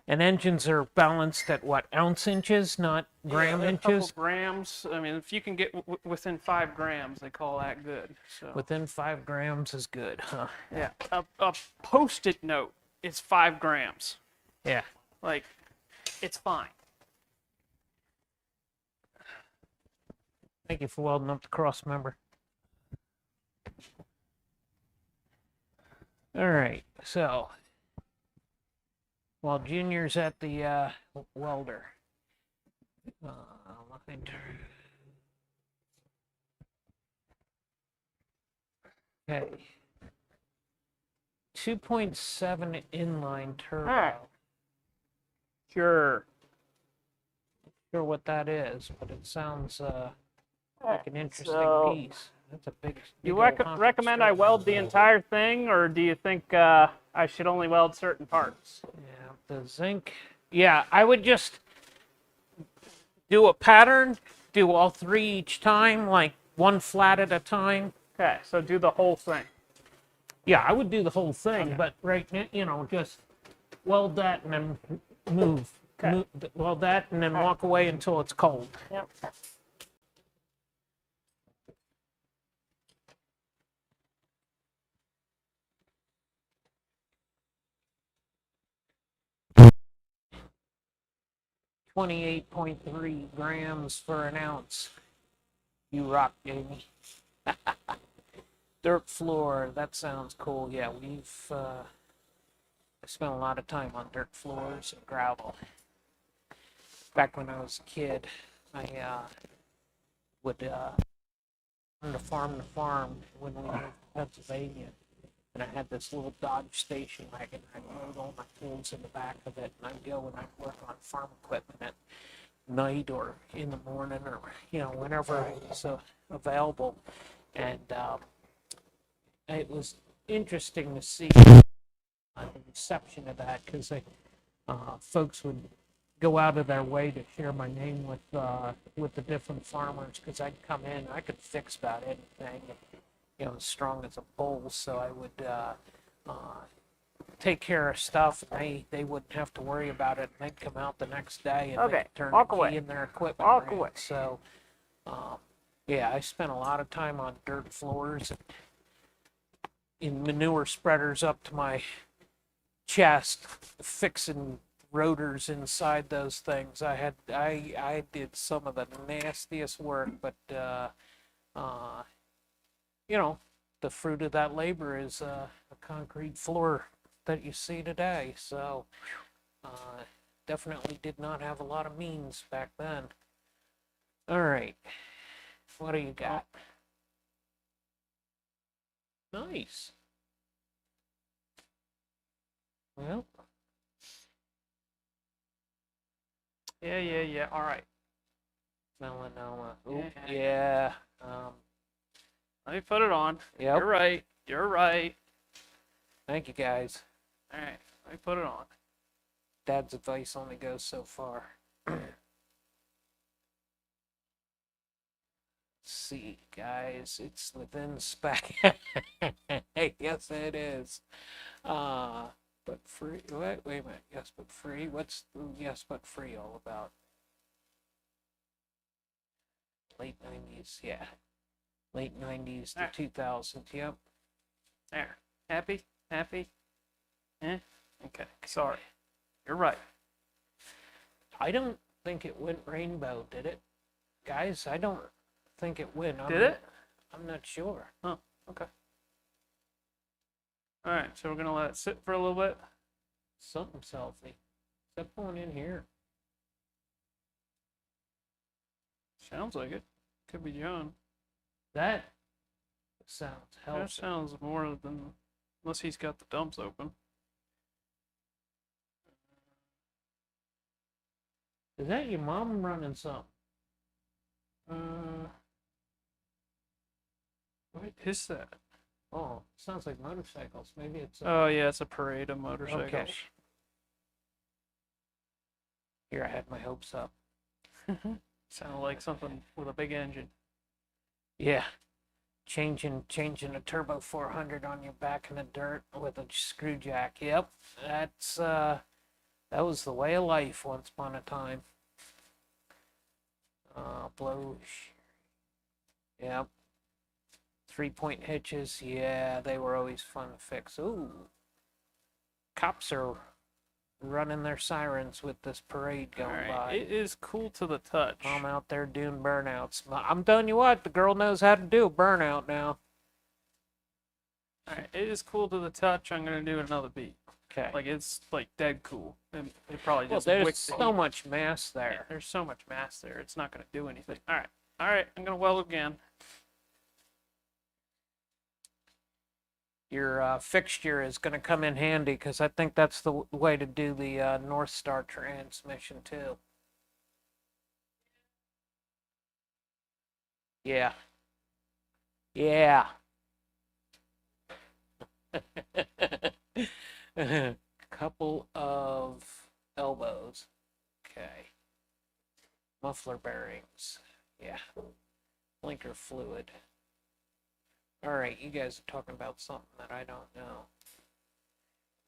And engines are balanced at what, ounce inches, not gram A inches? couple grams. I mean, if you can get within 5 grams, they call that good. So. Within 5 grams is good, huh? Yeah. A post-it note is 5 grams. Yeah. Like, it's fine. Thank you for welding up the cross member. All right, so while Junior's at the welder, okay, 2.7 inline turbo. Alright. Sure. Not sure what that is, but it sounds like an interesting piece. That's a big. You old honking recommend I strip. weld the entire thing, or do you think I should only weld certain parts? Yeah, the zinc. Yeah, I would just do a pattern, do all 3 each time, like 1 flat at a time. Okay, so do the whole thing. Yeah, I would do the whole thing, Okay. but right now, you know, just weld that and then move. Okay. Weld that and then walk away until it's cold. Yep. $28.3 grams for an ounce. You rock, Jamie. Dirt floor, that sounds cool. Yeah, we've I spent a lot of time on dirt floors and gravel. Back when I was a kid, I would run farm to farm when we moved to Pennsylvania. And I had this little Dodge station wagon. I'd load all my tools in the back of it, and I'd go and I'd work on farm equipment at night or in the morning or, you know, whenever I was available. And it was interesting to see the reception of that, because folks would go out of their way to share my name with the different farmers, because I'd come in, I could fix about anything. You know, as strong as a bull, so I would take care of stuff, and they wouldn't have to worry about it. And they'd come out the next day and Okay, they'd turn walk the key away. in their equipment. Walk ran. away. So, yeah, I spent a lot of time on dirt floors and in manure spreaders up to my chest, fixing rotors inside those things. I did some of the nastiest work, but you know, the fruit of that labor is a concrete floor that you see today. So definitely did not have a lot of means back then. All right. What do you got? Nice. Well, Yeah. All right. melanoma. Oop, yeah. Let me put it on. Yep. You're right. You're right. Thank you, guys. All right. Let me put it on. Dad's advice only goes so far. See, guys, it's within spec. Yes, it is. But free. Wait a minute. Yes, but free. What's yes, but free all about? Late 90s, yeah. Late 90s to 2000s, yep. There. Happy? Happy? Eh? Okay. Sorry. You're right. I don't think it went rainbow, did it? Guys, I don't think it went. Did it? I'm not sure. Oh, okay. All right. So we're going to let it sit for a little bit. Something's healthy. Is that going in here? Sounds like it. Could be John. That sounds That healthy. sounds more than... Unless he's got the dumps open. Is that your mom running something? What is that? Oh, sounds like motorcycles. Maybe it's. Oh, yeah, it's a parade of motorcycles. Okay. Here, I had my hopes up. Sounded like something with a big engine. Yeah. Changing a turbo 400 on your back in the dirt with a screw jack. Yep. That's that was the way of life once upon a time. Blow. Yep. 3-point hitches. Yeah, they were always fun to fix. Ooh. Cops are running their sirens with this parade going All right. by. It is cool to the touch. I'm out there doing burnouts. I'm telling you what, the girl knows how to do a burnout now. All right. It is cool to the touch. I'm going to do another beat. Okay. Like, it's, like, dead cool. And they probably Well, just there's wicked the so heat. much mass there. Yeah, there's so much mass there. It's not going to do anything. All right. All right. I'm going to weld again. Your fixture is going to come in handy because I think that's the way to do the North Star transmission too. Yeah. Yeah. Couple of elbows. Okay. Muffler bearings. Yeah. Blinker fluid. All right, you guys are talking about something that I don't know.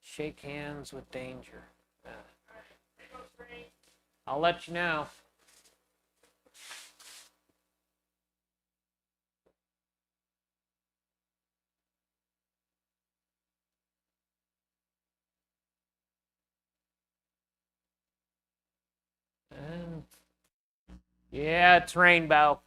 Shake hands with danger. I'll let you know. And yeah, it's rainbow.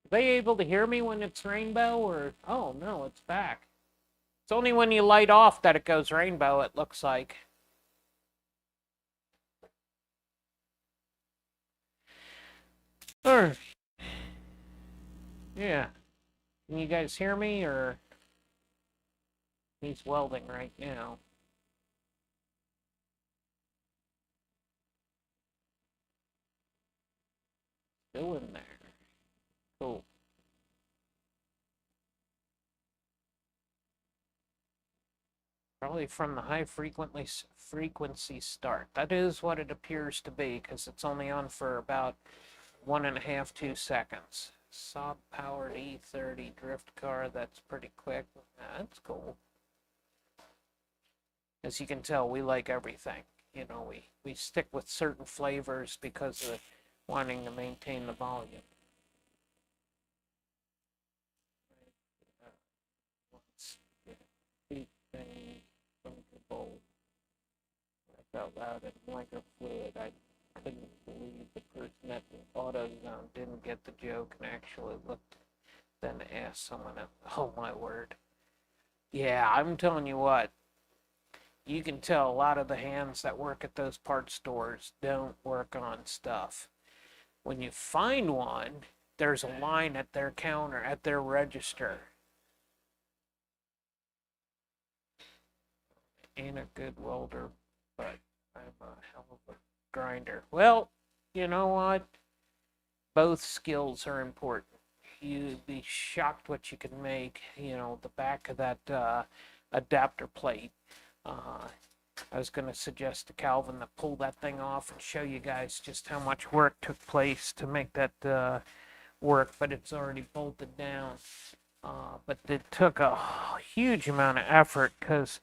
Are they able to hear me when it's rainbow or oh no, it's back. It's only when you light off that it goes rainbow, it looks like. Or yeah. Can you guys hear me or he's welding right now? Still in there. Cool. Probably from the high frequency start. That is what it appears to be because it's only on for about 1.5 to 2 seconds. Saab powered E30 drift car. That's pretty quick. That's cool. As you can tell, we like everything. You know, we stick with certain flavors because of wanting to maintain the volume. Out loud and blinker fluid. I couldn't believe the person at the AutoZone didn't get the joke and actually looked, then Yeah, someone. Oh my word. Yeah, I'm telling you what. You can tell a lot of the hands that work at those parts stores don't work on stuff. When you find one, there's a line at their counter, at their register. Ain't a good welder, but I'm a hell of a grinder. Well, you know what? Both skills are important. You'd be shocked what you can make. You know, the back of that adapter plate. I was going to suggest to Calvin to pull that thing off and show you guys just how much work took place to make that work, but it's already bolted down. But it took a huge amount of effort because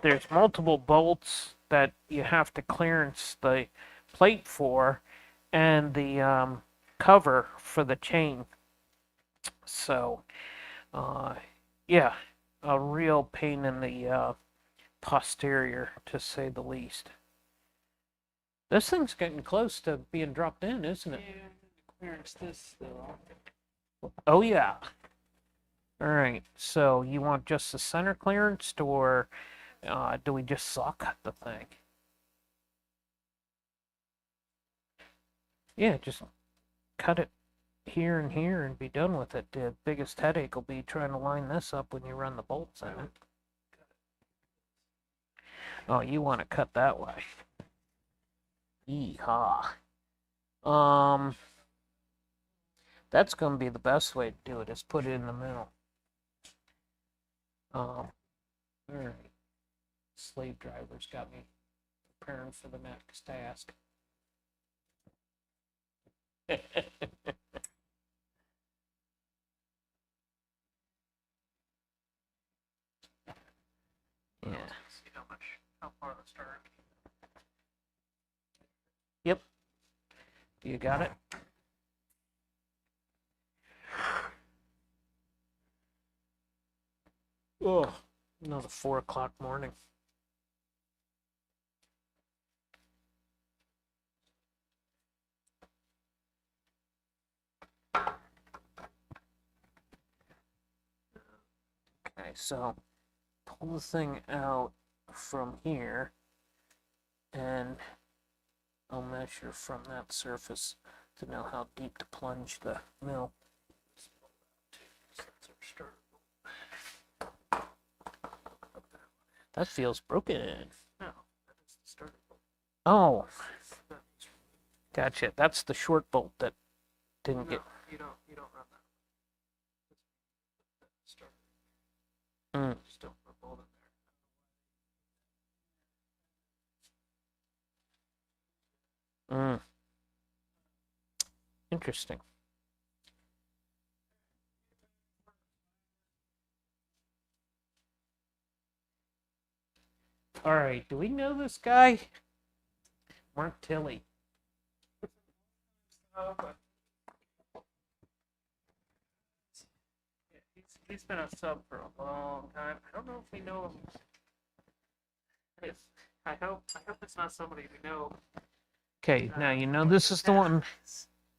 there's multiple bolts that you have to clearance the plate for and the cover for the chain. So, yeah, a real pain in the posterior, to say the least. This thing's getting close to being dropped in, isn't it? Yeah, clearance this though. Oh, yeah. All right, so you want just the center clearanced, or do we just saw cut the thing? Yeah, just cut it here and here and be done with it. The biggest headache will be trying to line this up when you run the bolts in it. Oh, you want to cut that way. Yeehaw. That's going to be the best way to do it, is put it in the middle. All right. Slave drivers got me preparing for the next task. Yeah. See how far the start. Yep. You got it? Oh, another 4 o'clock morning. Okay, so pull the thing out from here, and I'll measure from that surface to know how deep to plunge the mill. That feels broken. No, that's the starter bolt. Oh, gotcha. That's the short bolt that didn't get. You don't run that. Starter. Just don't put a bolt in there. Interesting. All right, do we know this guy? Mark Tilley. He's been a sub for a long time. I don't know if we know him. I hope it's not somebody we know. Okay, now you know this is the one.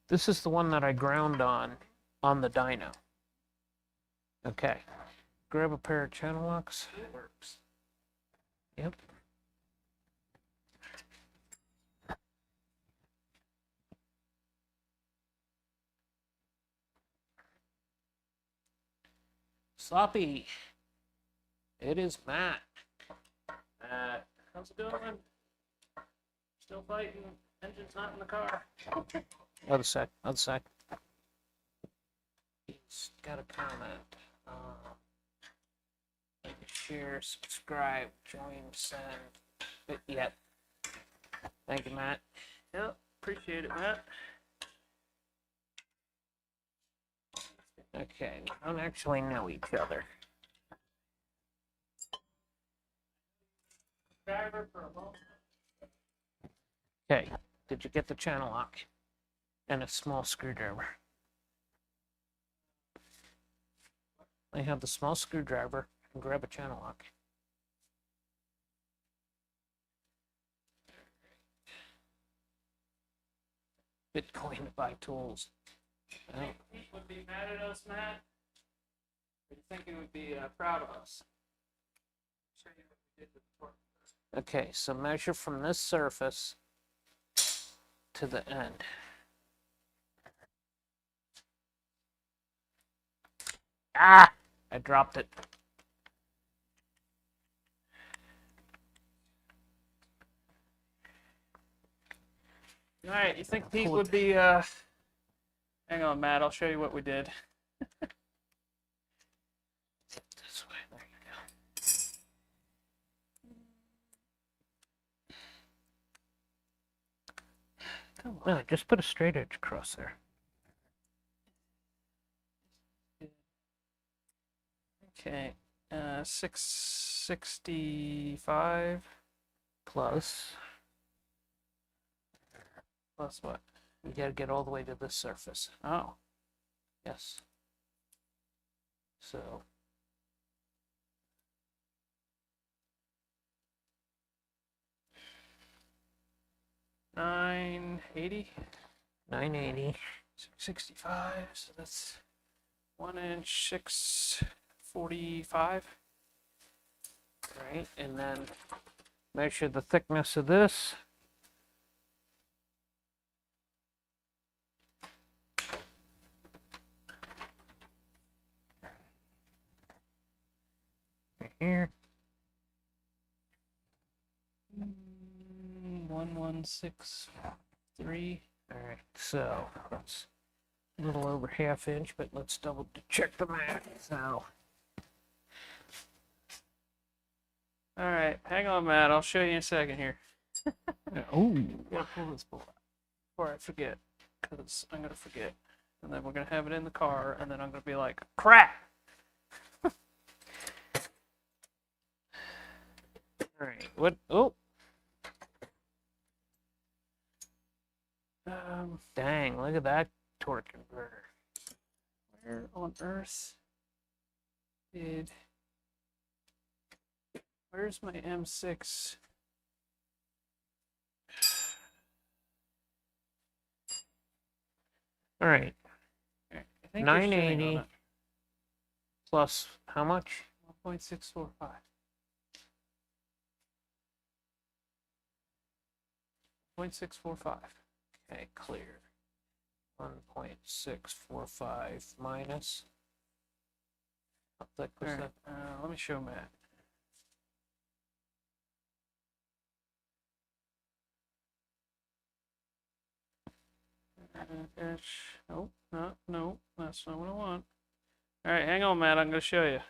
This is the one that I ground on the dyno. Okay, grab a pair of channel locks. It works. Yep. Sloppy. It is Matt. How's it going? Still fighting. Engine's not in the car. Other side. Other side. He's got a comment. Like, share, subscribe, join, send. Yep. Thank you, Matt. Yep. Appreciate it, Matt. Okay, we don't actually know each other. Driver for a moment. Okay, did you get the channel lock? And a small screwdriver. I have the small screwdriver and grab a channel lock. Bitcoin to buy tools. Oh. Would be mad at us, Matt. You think it would be proud of us? Show you what we did with the torque. Okay, so measure from this surface to the end. Ah! I dropped it. All right, you think Pete Pull it. would be? Hang on, Matt. I'll show you what we did. This way. There you go. Come on. No, just put a straight edge across there. Okay, 665 Plus, plus what? you gotta get all the way to this surface. Oh, Yes. So, 980, 980. 665. So that's 1 inch, 645. Right, and then measure the thickness of this. Right here. 1163. All right, so that's a little over ½ inch, but let's double check the math. So, All right, hang on, Matt. I'll show you in a second here. oh, Gotta pull this bolt out before I forget, because I'm gonna forget, and then we're gonna have it in the car, and then I'm gonna be like, crap. all right. What? Oh, dang! Look at that torque converter. Where on earth did? Where's my M6? All right, I think they're sitting on 980 it. plus how much? 1.645. 0.645. Okay, clear. 1.645 minus. How thick was All right, that? let me show Matt. Nope, no, that's not what I want. All right, hang on, Matt. I'm going to show you.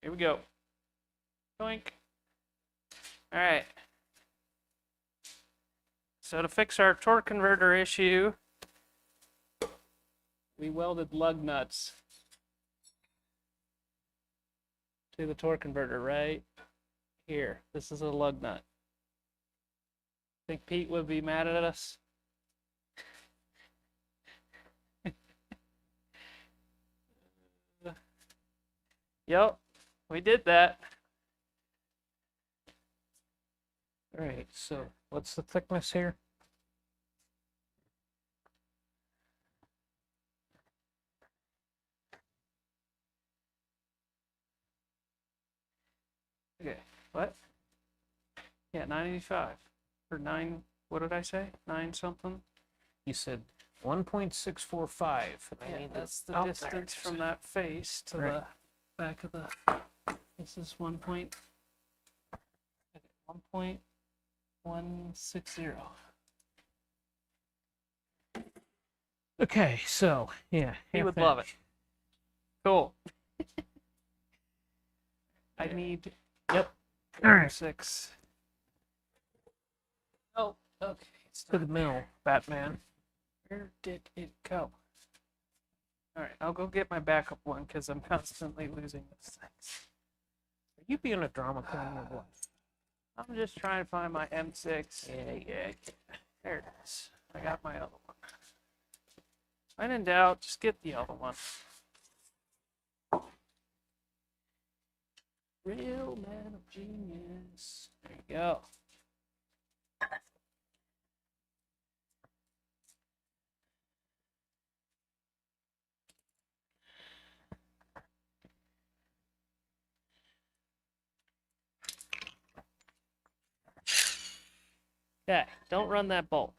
Here we go. Doink. All right. So to fix our torque converter issue, we welded lug nuts to the torque converter right here. This is a lug nut. Think Pete would be mad at us? Yep, we did that. All right, so what's the thickness here? Okay, what? Yeah, 985 or 9. What did I say? 9 something. You said 1.645. And I Yeah, need that's to, the oh, there distance it is. from that face to Right. the back of the. This is 1.160. Okay, so yeah, He would love it. Cool. I need. Yep. All right. 6. Oh, okay. It's To not the mill, Batman. Where did it go? All right, I'll go get my backup one because I'm constantly losing this thing. Are you being a drama queen or what? I'm just trying to find my M6. Yeah. There it is. I got my other one. When in doubt, just get the other one. Real man of genius. There you go. Okay, don't run that bolt.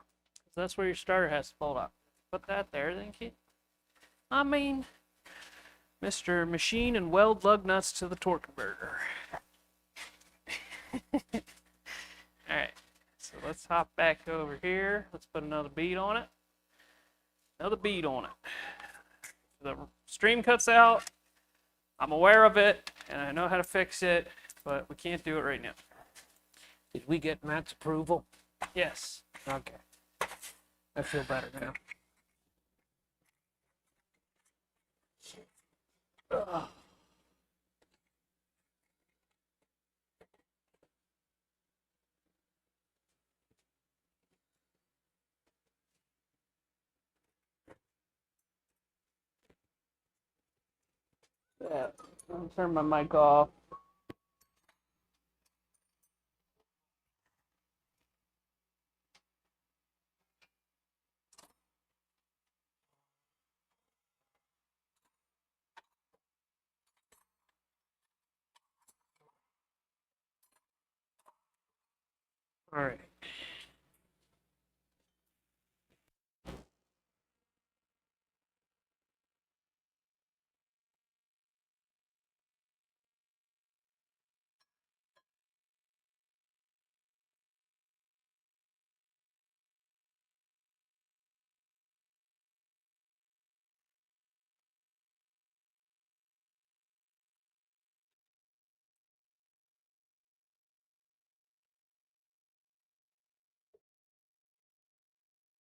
That's where your starter has to bolt up. Put that there, then keep. I mean, Mr. Machine and Weld lug nuts to the torque converter. Alright, so let's hop back over here. Let's put another bead on it. Another bead on it. The stream cuts out. I'm aware of it, and I know how to fix it, but we can't do it right now. Did we get Matt's approval? Yes. Okay. I feel better now. Ugh. Yeah, I'll turn my mic off. All right.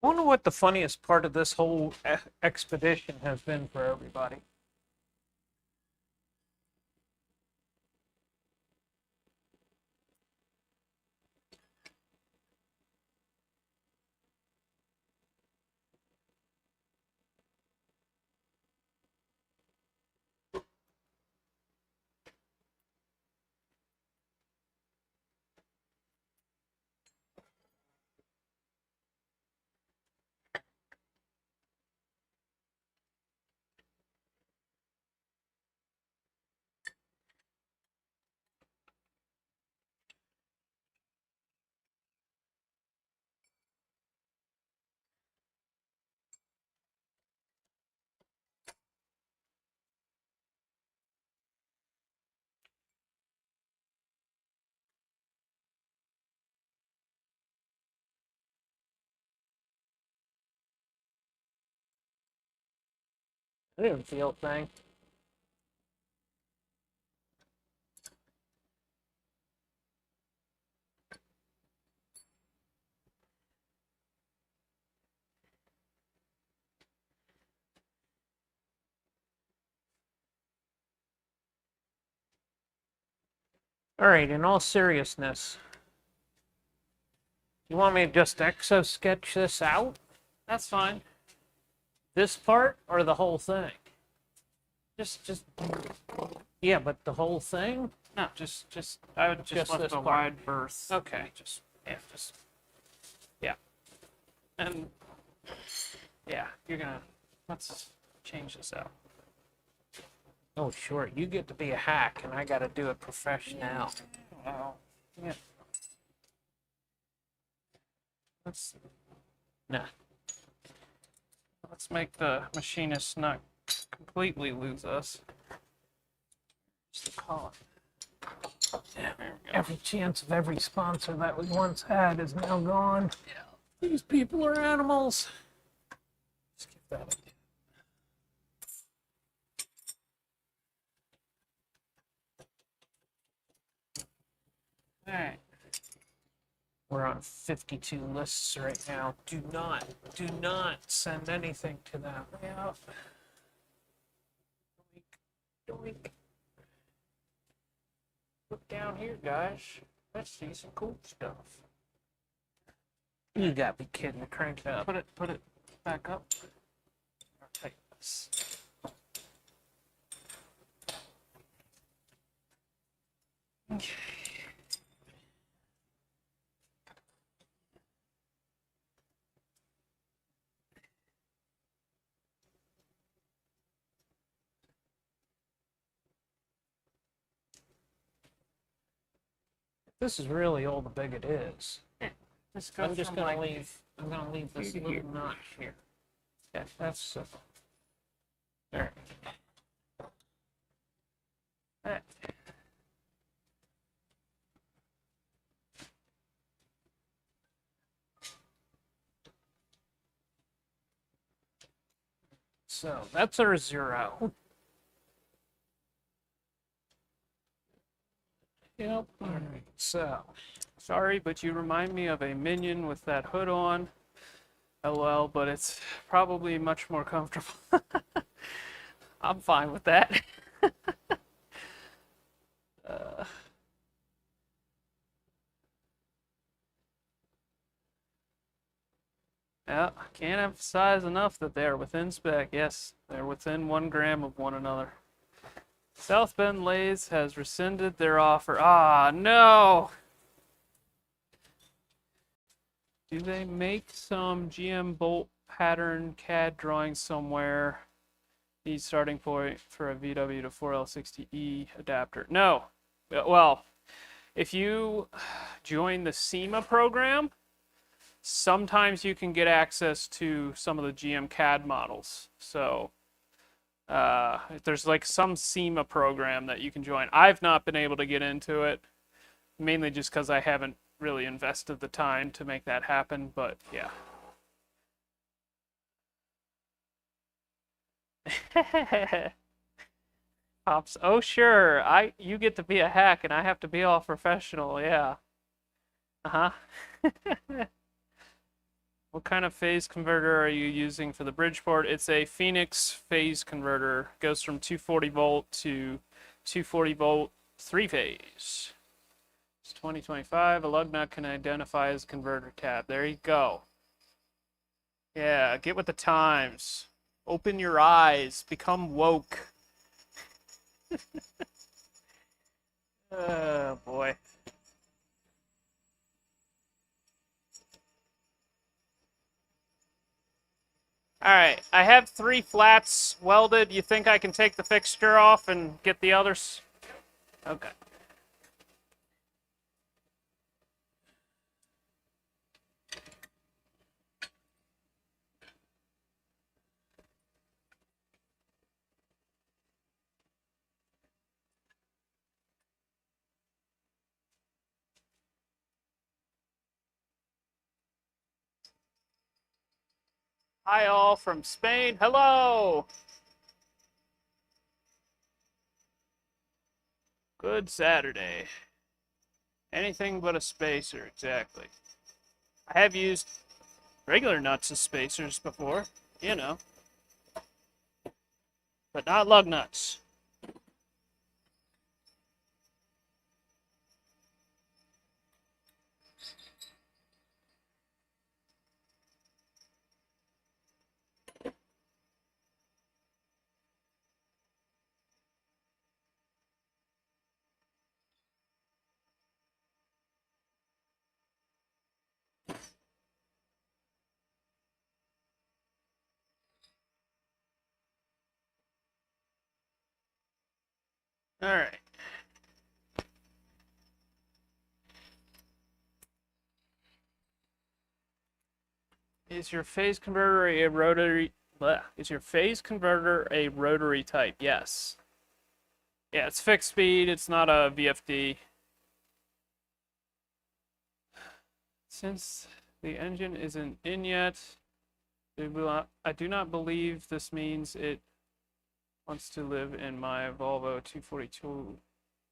I wonder what the funniest part of this whole expedition has been for everybody. I didn't feel a thing. All right, in all seriousness, you want me to just exo sketch this out? That's fine. This part or the whole thing? Just Yeah, but the whole thing? no, I would just Just left this a part. wide berth. Okay. Yeah. And yeah, let's change this out. Oh, sure. You get to be a hack, and I got to do it professional. Wow. Yeah. Let's Nah. make the machinist not completely lose us. Just the collar. Yeah. There we go. Every chance of every sponsor that we once had is now gone. Yeah. These people are animals. Just give that a Alright. We're on 52 lists right now. Do not send anything to them. Yeah. Doink. Look down here, guys. Let's see some cool stuff. You gotta be kidding. Crank it up. Put it back up. I'll take this. Okay. This is really all the big it is. Just go I'm just from gonna like leave. I'm gonna leave this here to little here. notch here. Yeah, That's simple. there. Alright. So that's our 0. Yep. Alright, so Sorry, but you remind me of a minion with that hood on. LOL, but it's probably much more comfortable. I'm fine with that. uh, yeah, I can't emphasize enough that they are within spec. Yes, they're within 1 gram of one another. South Bend Lathe has rescinded their offer. Ah, no! Do they make some GM bolt pattern CAD drawing somewhere? Need starting point for a VW to 4L60E adapter. No. Well, if you join the SEMA program, sometimes you can get access to some of the GM CAD models. So there's like some SEMA program that you can join. I've not been able to get into it, mainly just because I haven't really invested the time to make that happen, but yeah. Pops, oh sure, you get to be a hack and I have to be all professional, yeah. Uh-huh. What kind of phase converter are you using for the Bridgeport? It's a Phoenix phase converter. Goes from 240 volt to 240 volt 3-phase. It's 2025. A lug nut can identify as a converter tab. There you go. Yeah, get with the times. Open your eyes. Become woke. Oh boy. Alright, I have 3 flats welded. You think I can take the fixture off and get the others? Okay. Hi all from Spain. Hello! Good Saturday. Anything but a spacer, exactly. I have used regular nuts as spacers before, you know. But not lug nuts. Alright. Is your phase converter a rotary? Is your phase converter a rotary type? Yes. Yeah, it's fixed speed. It's not a VFD. Since the engine isn't in yet, I do not believe this means it wants to live in my Volvo 242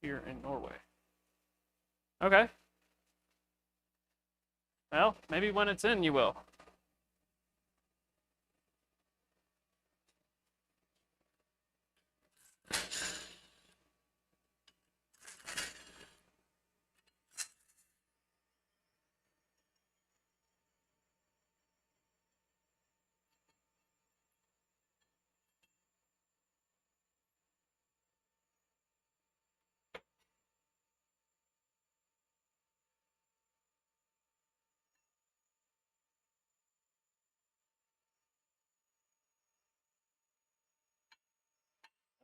here in Norway. Okay. Well, maybe when it's in, you will.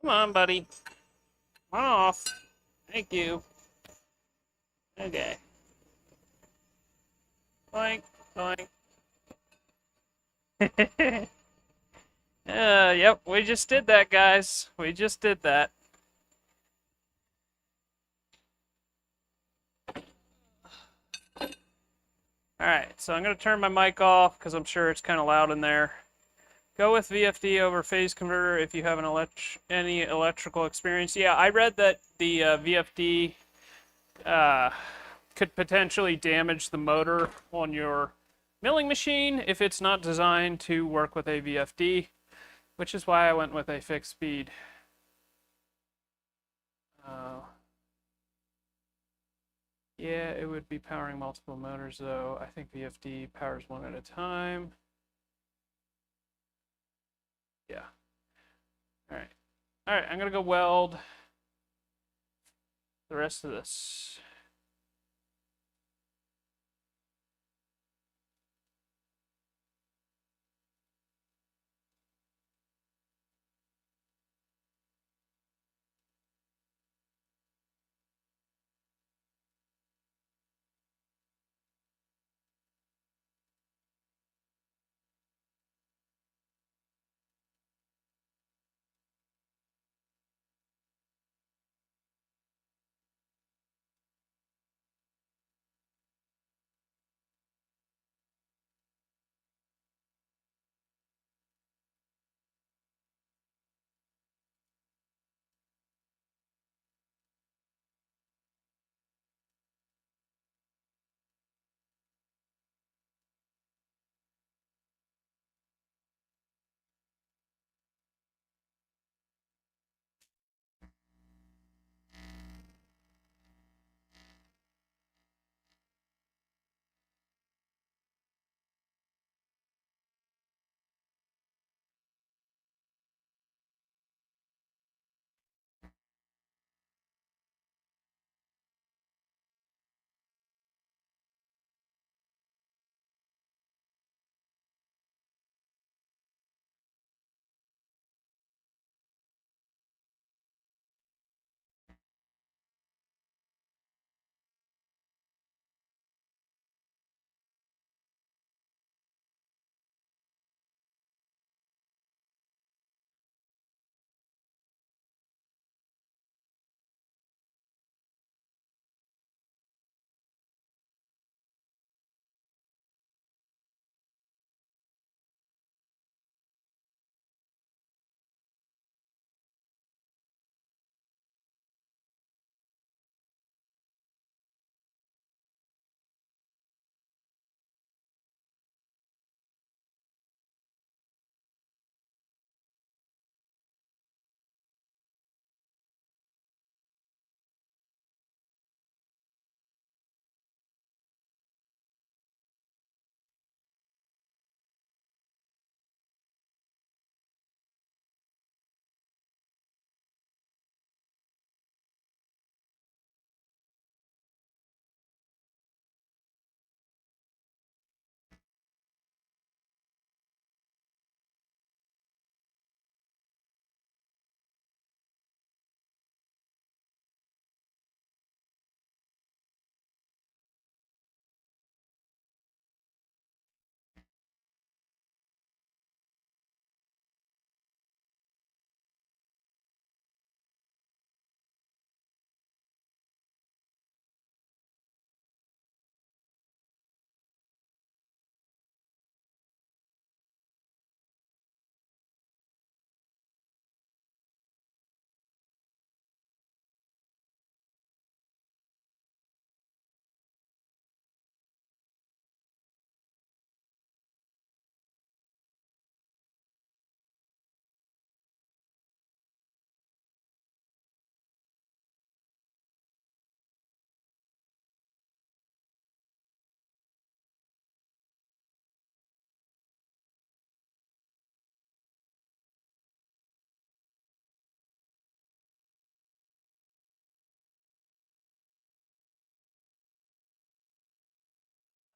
Come on, buddy. Come off. Thank you. Okay. Boink, boink. Yep, we just did that, guys. We just did that. Alright, so I'm going to turn my mic off because I'm sure it's kind of loud in there. Go with VFD over phase converter if you have any electrical experience. Yeah, I read that the VFD could potentially damage the motor on your milling machine if it's not designed to work with a VFD, which is why I went with a fixed speed. Yeah, it would be powering multiple motors though. I think VFD powers one at a time. Yeah. All right. All right, I'm gonna go weld the rest of this.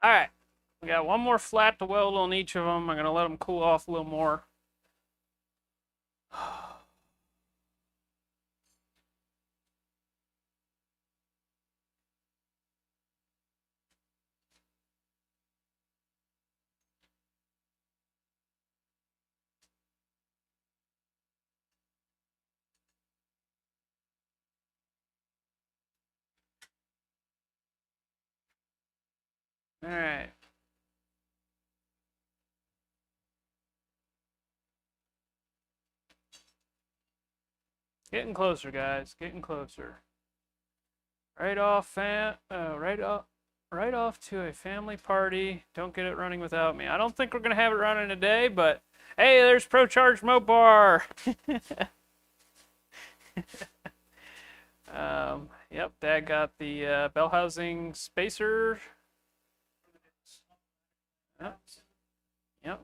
All right, we got one more flat to weld on each of them. I'm gonna let them cool off a little more. All right. Getting closer, guys. Getting closer. Right off, right off to a family party. Don't get it running without me. I don't think we're gonna have it running today, but hey, there's Pro Charge Mopar. Yep, Dad got the bell housing spacer. Yep. Yep.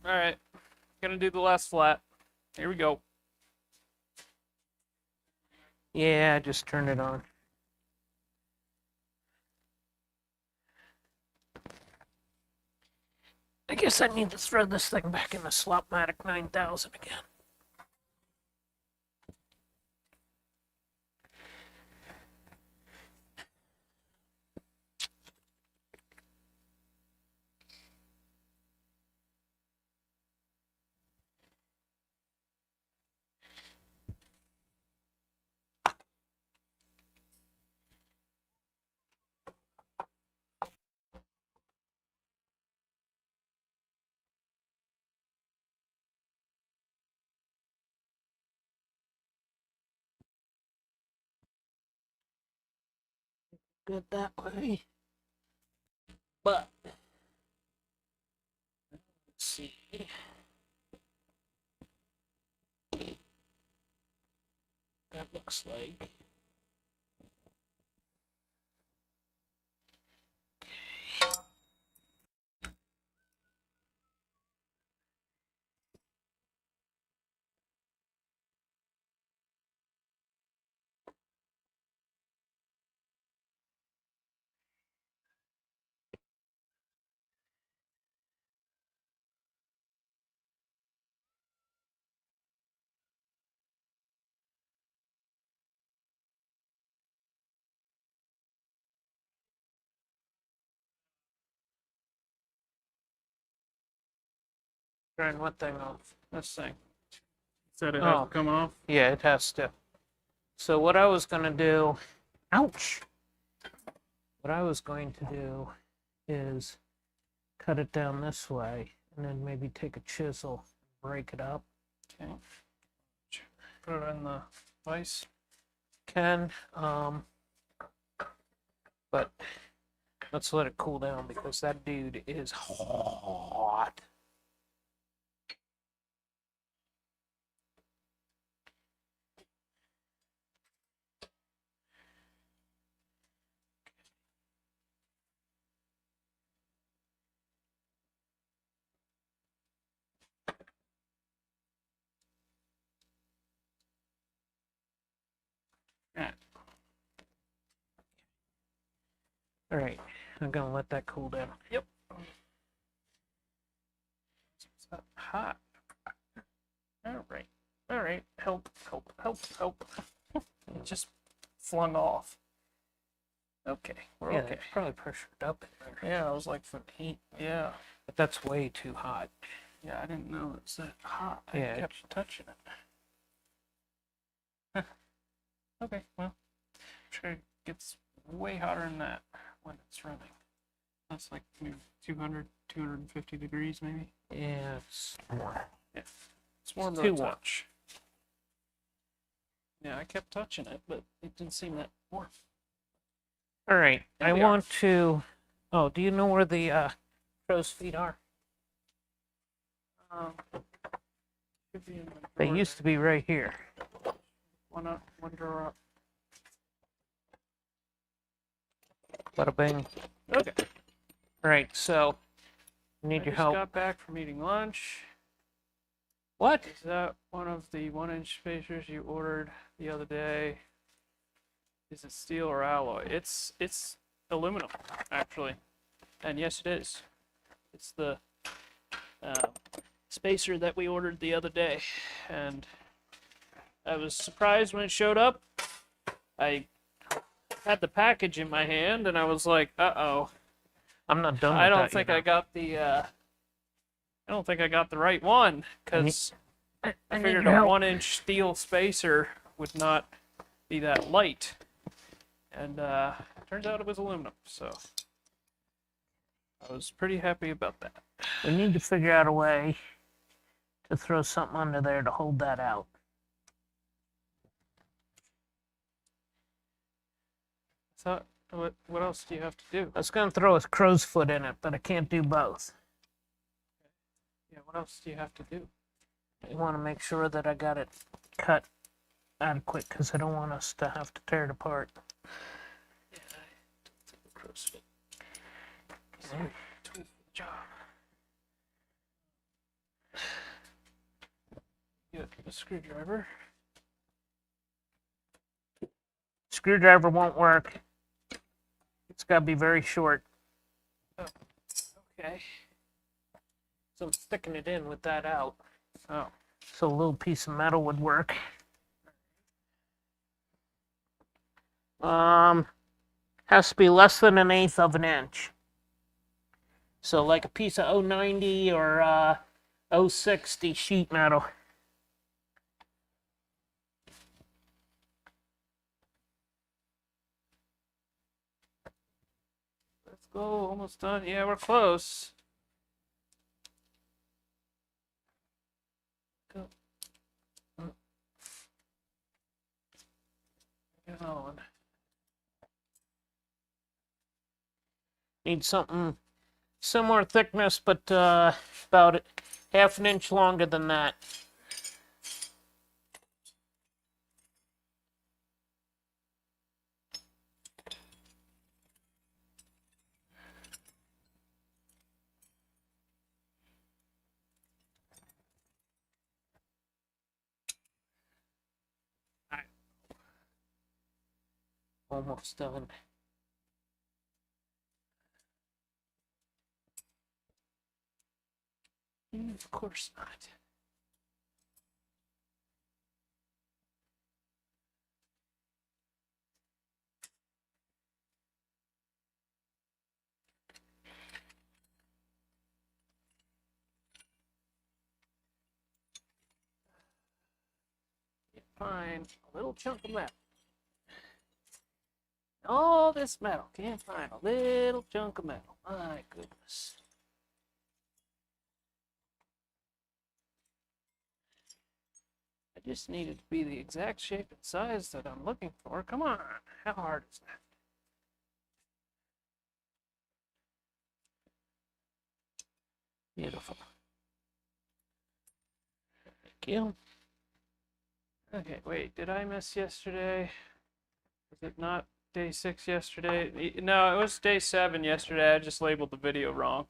All right, gonna do the last flat. Here we go. Yeah, just turn it on. I guess I need to throw this thing back in the Slopmatic 9000 again. Good that way. But let's see. That looks like. Turn what thing off? This thing. Said it Oh. hasn't come off. Yeah, it has to. So what I was gonna do, ouch! What I was going to do is cut it down this way, and then maybe take a chisel, break it up. Okay. Put it in the vise. Can, but let's let it cool down because that dude is hot. Yeah. All right, I'm gonna let that cool down. Yep. It's not hot. All right. All right. Help. Help. Help. Help. It just flung off. Okay. We're Yeah, okay. it's probably pressured up in there. Yeah, I was like for heat. Yeah. But that's way too hot. Yeah, I didn't know it's that hot. I Yeah. kept touching it. Huh. Okay, well, I'm sure it gets way hotter than that when it's running. That's like maybe 200, 250 degrees maybe. Yeah, it's more. Yeah. It's warm Too to warm. touch. Yeah, I kept touching it, but it didn't seem that warm. All right, There I we are. want to. Oh, do you know where the crow's feet are? Should be in the They drawer used to be right here. there. One up, one drawer up. Bada bing. Okay. Right, so I need your just help. got back from eating lunch. What? Is that one of the 1-inch spacers you ordered the other day? Is it steel or alloy? It's aluminum, actually. And yes, it is. It's the spacer that we ordered the other day. And I was surprised when it showed up. I had the package in my hand and I was like, uh-oh. I'm not done with I that. don't think I got the right one, because I figured a 1-inch steel spacer would not be that light. And turns out it was aluminum, so I was pretty happy about that. We need to figure out a way to throw something under there to hold that out. So what else do you have to do? I was going to throw a crow's foot in it, but I can't do both. Yeah, what else do you have to do? I want to make sure that I got it cut adequate, because I don't want us to have to tear it apart. Yeah, I took the crow's foot. It's a tool for the job. Get a screwdriver. Screwdriver won't work. It's got to be very short. Oh, okay. So I'm sticking it in with that out. Oh, So a little piece of metal would work. Has to be less than 1/8 of an inch. So like a piece of 090 or 060 sheet metal. let's go. Almost done. Yeah, we're close. Go. Get on. Need something similar thickness, but about 1/2 inch longer than that. Almost done. Of course not. Find a little chunk of metal. All this metal, can't find a little chunk of metal. My goodness. I just need it to be the exact shape and size that I'm looking for. Come on, how hard is that? Beautiful. Thank you. Okay, wait, did I miss yesterday? Was it not day 6 yesterday? No, it was day 7 yesterday. I just labeled the video wrong.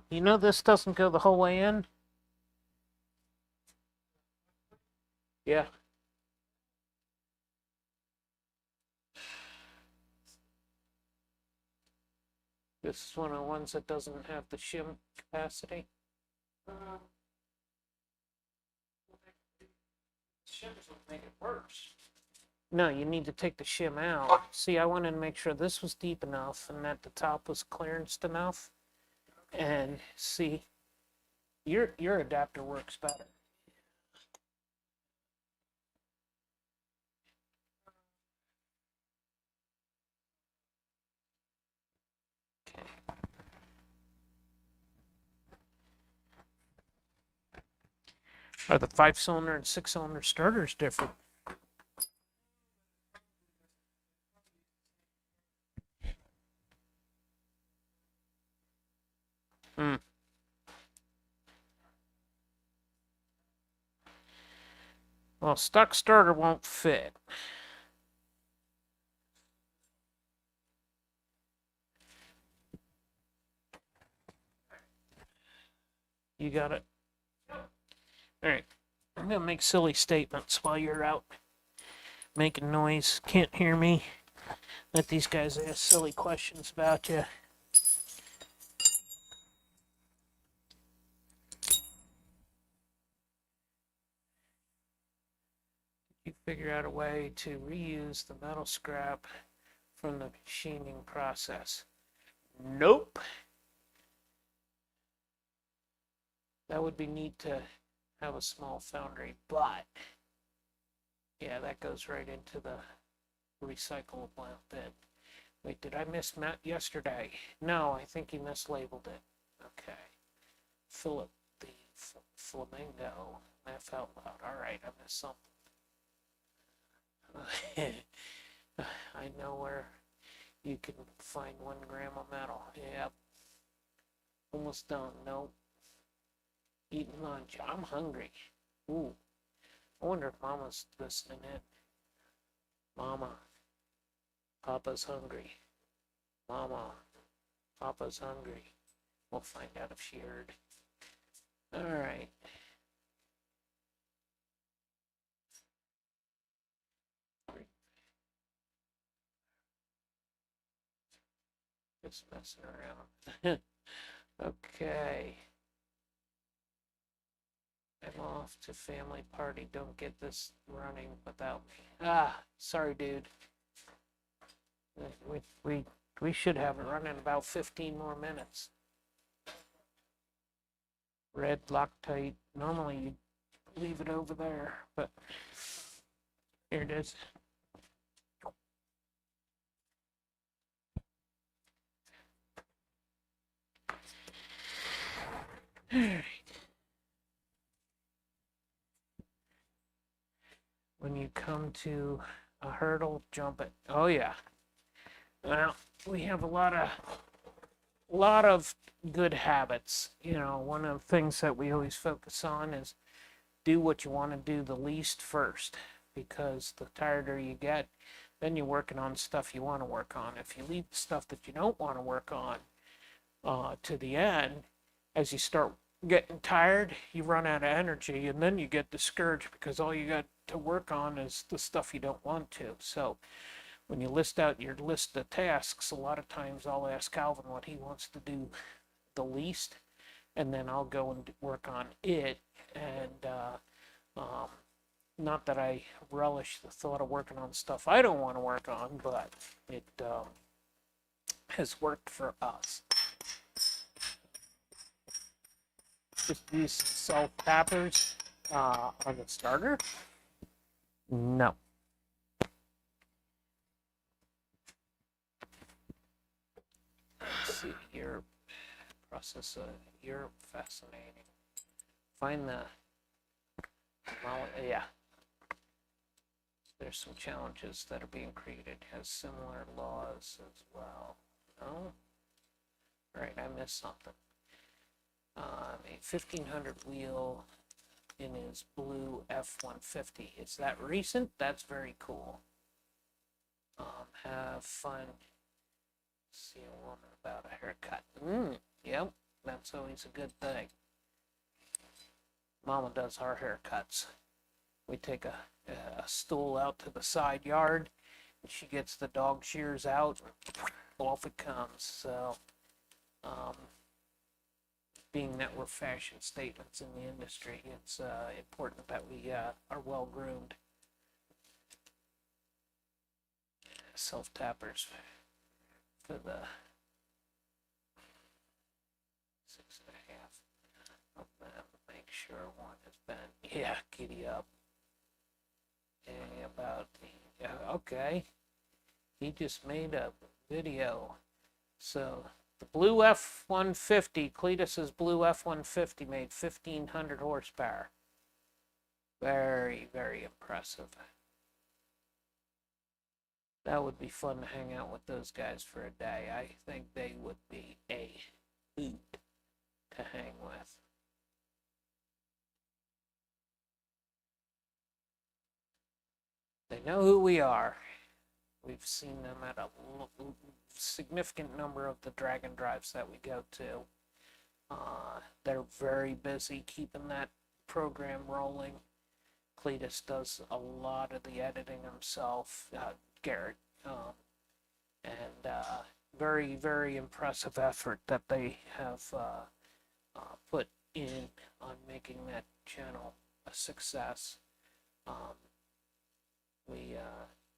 You know this doesn't go the whole way in? Yeah. This is one of the ones that doesn't have the shim capacity. Shims would make it worse. No, you need to take the shim out. See, I wanted to make sure this was deep enough and that the top was clearanced enough. And see, your adapter works better. Okay. Are the 5-cylinder and 6-cylinder starters different? Well, stock starter won't fit. You got it? Alright. I'm gonna make silly statements while you're out making noise. Can't hear me. Let these guys ask silly questions about you. You figure out a way to reuse the metal scrap from the machining process. Nope. That would be neat to have a small foundry, but yeah, that goes right into the recyclable bin. Wait, did I miss Matt yesterday? No, I think he mislabeled it. Okay. Philip the Flamingo. Laugh out loud. Alright, I missed something. I know where you can find 1 gram of metal. Yep. Almost done. Nope. Eating lunch. I'm hungry. Ooh. I wonder if Mama's listening in. Mama. Papa's hungry. Mama. Papa's hungry. We'll find out if she heard. Alright. Just messing around. Okay. I'm off to family party. Don't get this running without me. Ah, sorry, dude. We should have it running about 15 more minutes. Red Loctite. Normally you leave it over there, but here it is. Alright. When you come to a hurdle, jump it. Oh yeah. Well, we have a lot of good habits. You know, one of the things that we always focus on is do what you want to do the least first, because the tireder you get, then you're working on stuff you want to work on. If you leave the stuff that you don't want to work on to the end, as you start getting tired, you run out of energy, and then you get discouraged because all you got to work on is the stuff you don't want to. So when you list out your list of tasks, a lot of times I'll ask Calvin what he wants to do the least, and then I'll go and work on it. And not that I relish the thought of working on stuff I don't want to work on, but it has worked for us. Just use some self-tappers on the starter? No. Let's see, Europe process. Europe, fascinating. Find the yeah. There's some challenges that are being created. Has similar laws as well. No. All right, I missed something. A 1500 wheel in his blue F-150. Is that recent? That's very cool. Have fun. See a woman about a haircut. Yep, that's always a good thing. Mama does our haircuts. We take a stool out to the side yard, and she gets the dog shears out, and off it comes. So, being that we're fashion statements in the industry, it's important that we are well groomed. Self-tappers for the 6.5 of them. Make sure one has been, yeah, giddy up. About the, okay. He just made a video. So the blue F-150, Cletus's blue F-150 made 1,500 horsepower. Very, very impressive. That would be fun to hang out with those guys for a day. I think they would be a hoot to hang with. They know who we are. We've seen them at a significant number of the Dragon Drives that we go to. They're very busy keeping that program rolling. Cletus does a lot of the editing himself, Garrett, and very, very impressive effort that they have put in on making that channel a success. We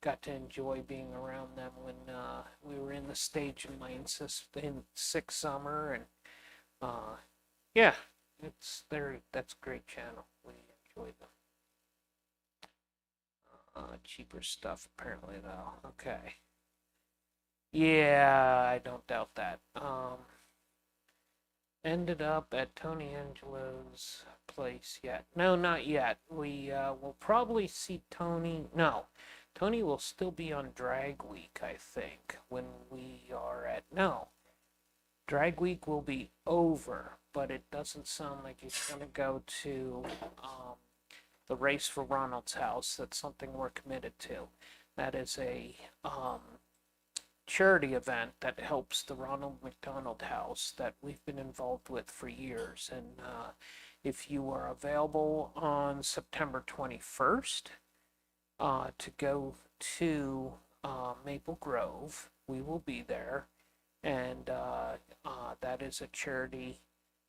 got to enjoy being around them when we were in the stage in my sixth summer, and yeah, that's a great channel. We enjoy them. Cheaper stuff apparently though. Okay. Yeah, I don't doubt that. Ended up at Tony Angelo's place yet? No, not yet. We will probably see Tony. No, Tony will still be on Drag Week, I think, when we are at. No, Drag Week will be over, but it doesn't sound like he's going to go to the Race for Ronald's House. That's something we're committed to. That is a charity event that helps the Ronald McDonald House that we've been involved with for years. And if you are available on September 21st to go to Maple Grove, we will be there. And that is a charity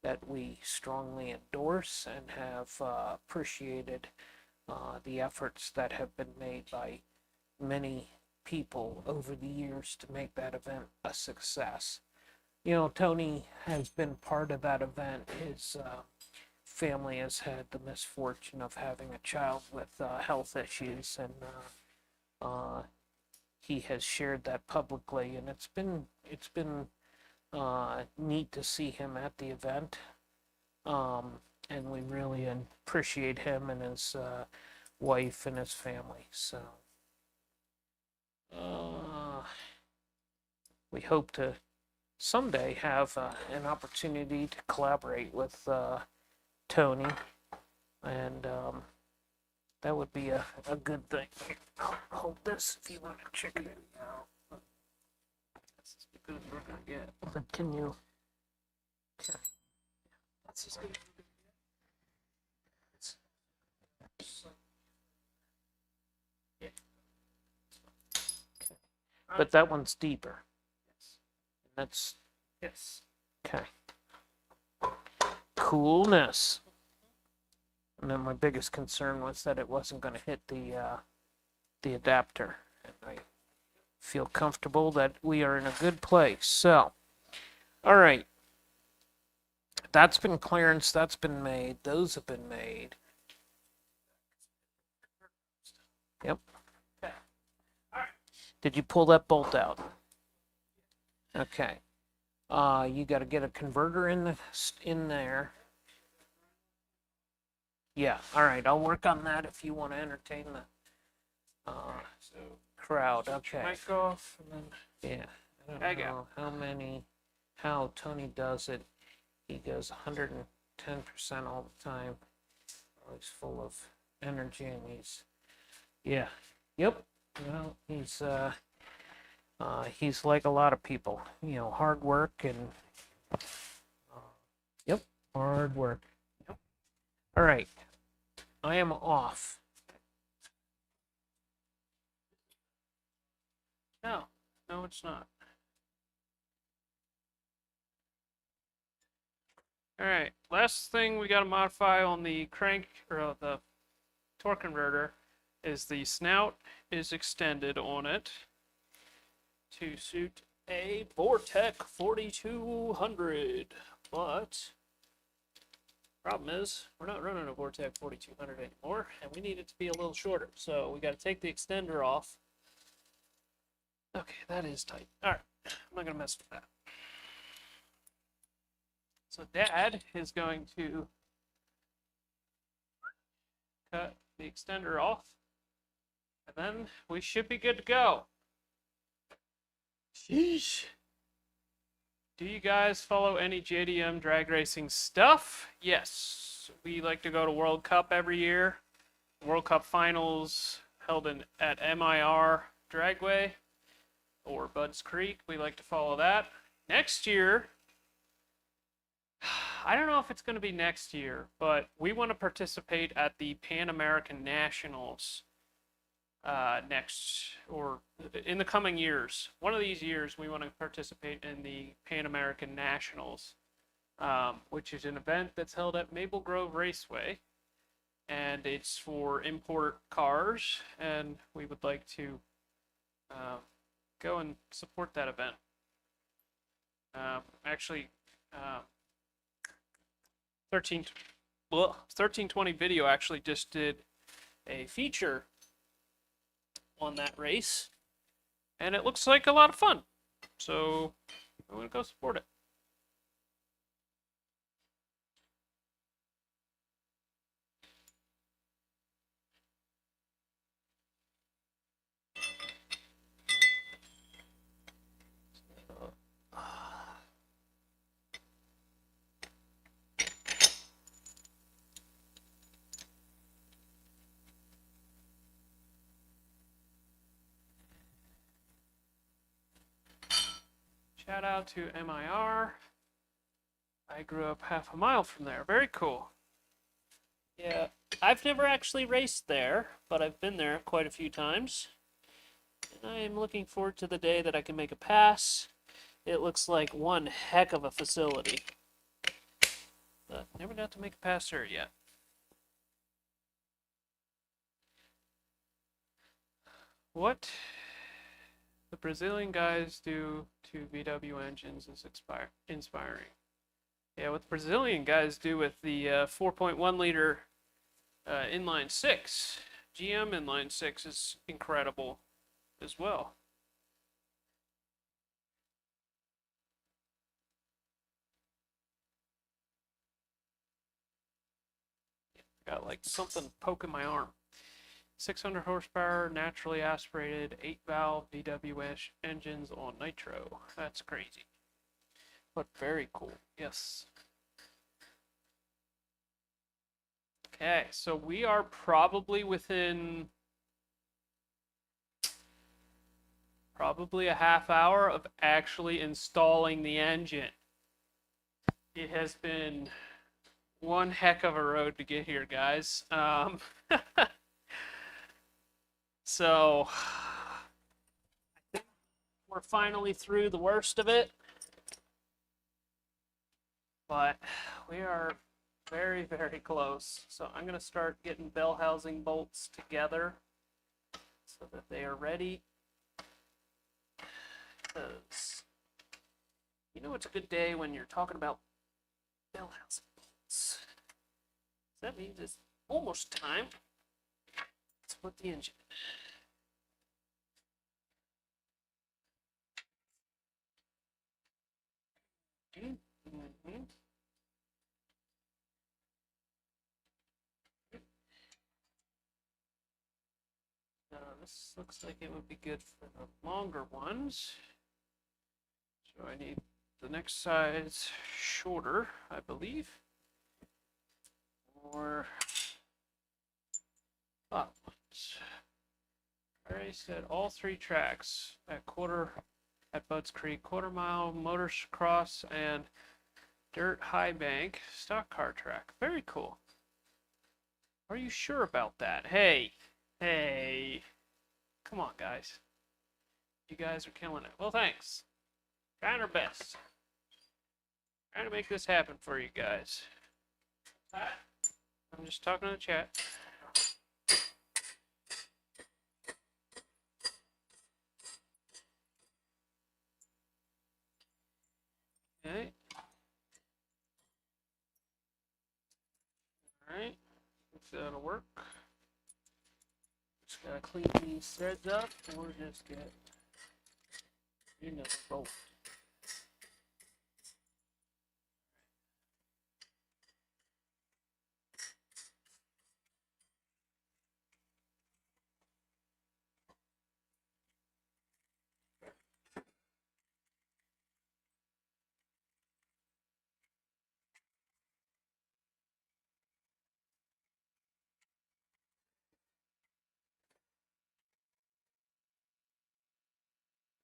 that we strongly endorse and have appreciated the efforts that have been made by many people over the years to make that event a success. You know, Tony has been part of that event. His family has had the misfortune of having a child with health issues, and he has shared that publicly, and it's been neat to see him at the event, and we really appreciate him and his wife and his family. So we hope to someday have an opportunity to collaborate with Tony, and that would be a good thing. I'll hold this if you want to check it out. That's as good as we're gonna get. Continue. Okay. That's as good as we're gonna get. Yeah. Okay. But that one's deeper. Yes. That's. Yes. Okay. Coolness. And then my biggest concern was that it wasn't going to hit the adapter. And I feel comfortable that we are in a good place. So, all right. That's been clearance. That's been made. Those have been made. Yep. Okay. All right. Did you pull that bolt out? Okay. You got to get a converter in there. Yeah, all right, I'll work on that if you want to entertain the crowd. Okay. Mic off, and then Yeah, I don't know how Tony does it. He goes 110% all the time. He's full of energy, and yeah, yep. Well, he's like a lot of people, you know, hard work and, yep, hard work. Yep. All right. I am off. no, it's not. All right, last thing we got to modify on the crank or the torque converter is the snout is extended on it to suit a Vortec 4200, but problem is we're not running a Vortec 4200 anymore, and we need it to be a little shorter, so we got to take the extender off. Okay, that is tight. All right, I'm not gonna mess with that. So Dad is going to cut the extender off, and then we should be good to go. Sheesh. Do you guys follow any JDM drag racing stuff? Yes. We like to go to World Cup every year. World Cup finals held at MIR Dragway or Budds Creek. We like to follow that. Next year, I don't know if it's going to be next year, but we want to participate at the Pan American Nationals next or in the coming years. One of these years, we want to participate in the Pan American Nationals, which is an event that's held at Maple Grove Raceway, and it's for import cars, and we would like to go and support that event. Actually, 1320 Video actually just did a feature on that race, and it looks like a lot of fun. So I'm gonna go support it. Shout out to MIR. I grew up half a mile from there. Very cool. Yeah, I've never actually raced there, but I've been there quite a few times. And I am looking forward to the day that I can make a pass. It looks like one heck of a facility. But never got to make a pass there yet. What the Brazilian guys do to VW engines is inspiring. Yeah, what the Brazilian guys do with the 4.1 liter inline six, GM inline six, is incredible as well. Got like something poking my arm. 600 horsepower, naturally aspirated, 8-valve VW engines on nitro. That's crazy. But very cool. Yes. Okay, so we are probably within a half hour of actually installing the engine. It has been one heck of a road to get here, guys. So I think we're finally through the worst of it, but we are very, very close. So I'm going to start getting bell housing bolts together so that they are ready. Because you know it's a good day when you're talking about bell housing bolts. That means it's almost time to put the engine in. This looks like it would be good for the longer ones. So I need the next size shorter, I believe. Or up ones. I already said all three tracks at Budds Creek, quarter mile, motocross, and dirt high bank stock car track. Very cool. Are you sure about that? Hey. Come on, guys. You guys are killing it. Well, thanks. Trying our best. Trying to make this happen for you guys. I'm just talking to the chat. Okay. Alright. If that'll work. Just gotta clean these threads up or just get another bolt.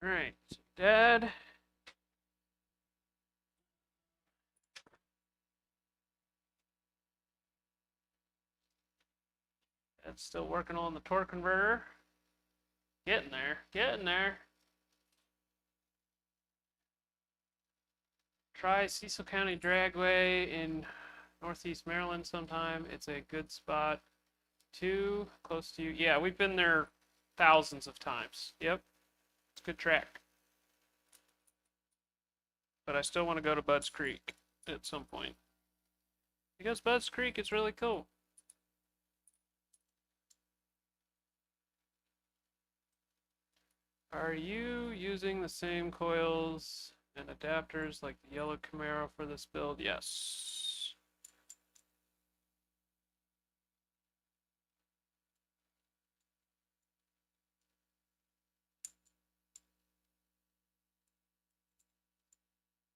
Alright, Dad. Dad's still working on the torque converter. Getting there, getting there. Try Cecil County Dragway in Northeast Maryland sometime. It's a good spot. Too close to you. Yeah, we've been there thousands of times. Yep, it's a good track. But I still want to go to Budds Creek at some point. Because Budds Creek is really cool. Are you using the same coils and adapters like the yellow Camaro for this build? Yes.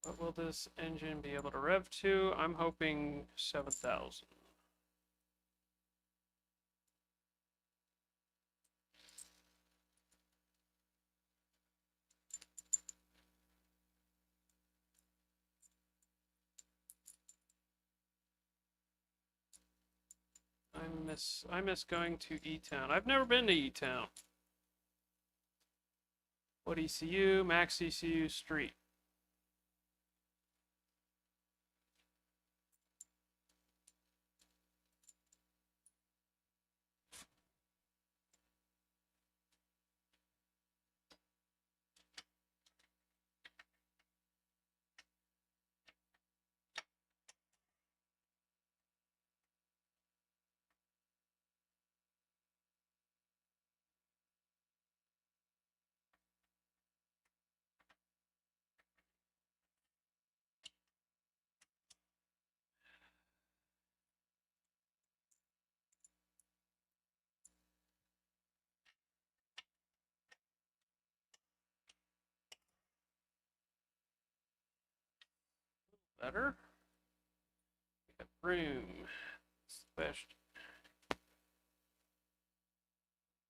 What will this engine be able to rev to? I'm hoping 7,000. I miss going to E-Town. I've never been to E-Town. What ECU? Max ECU Street. Better? We have room. Special.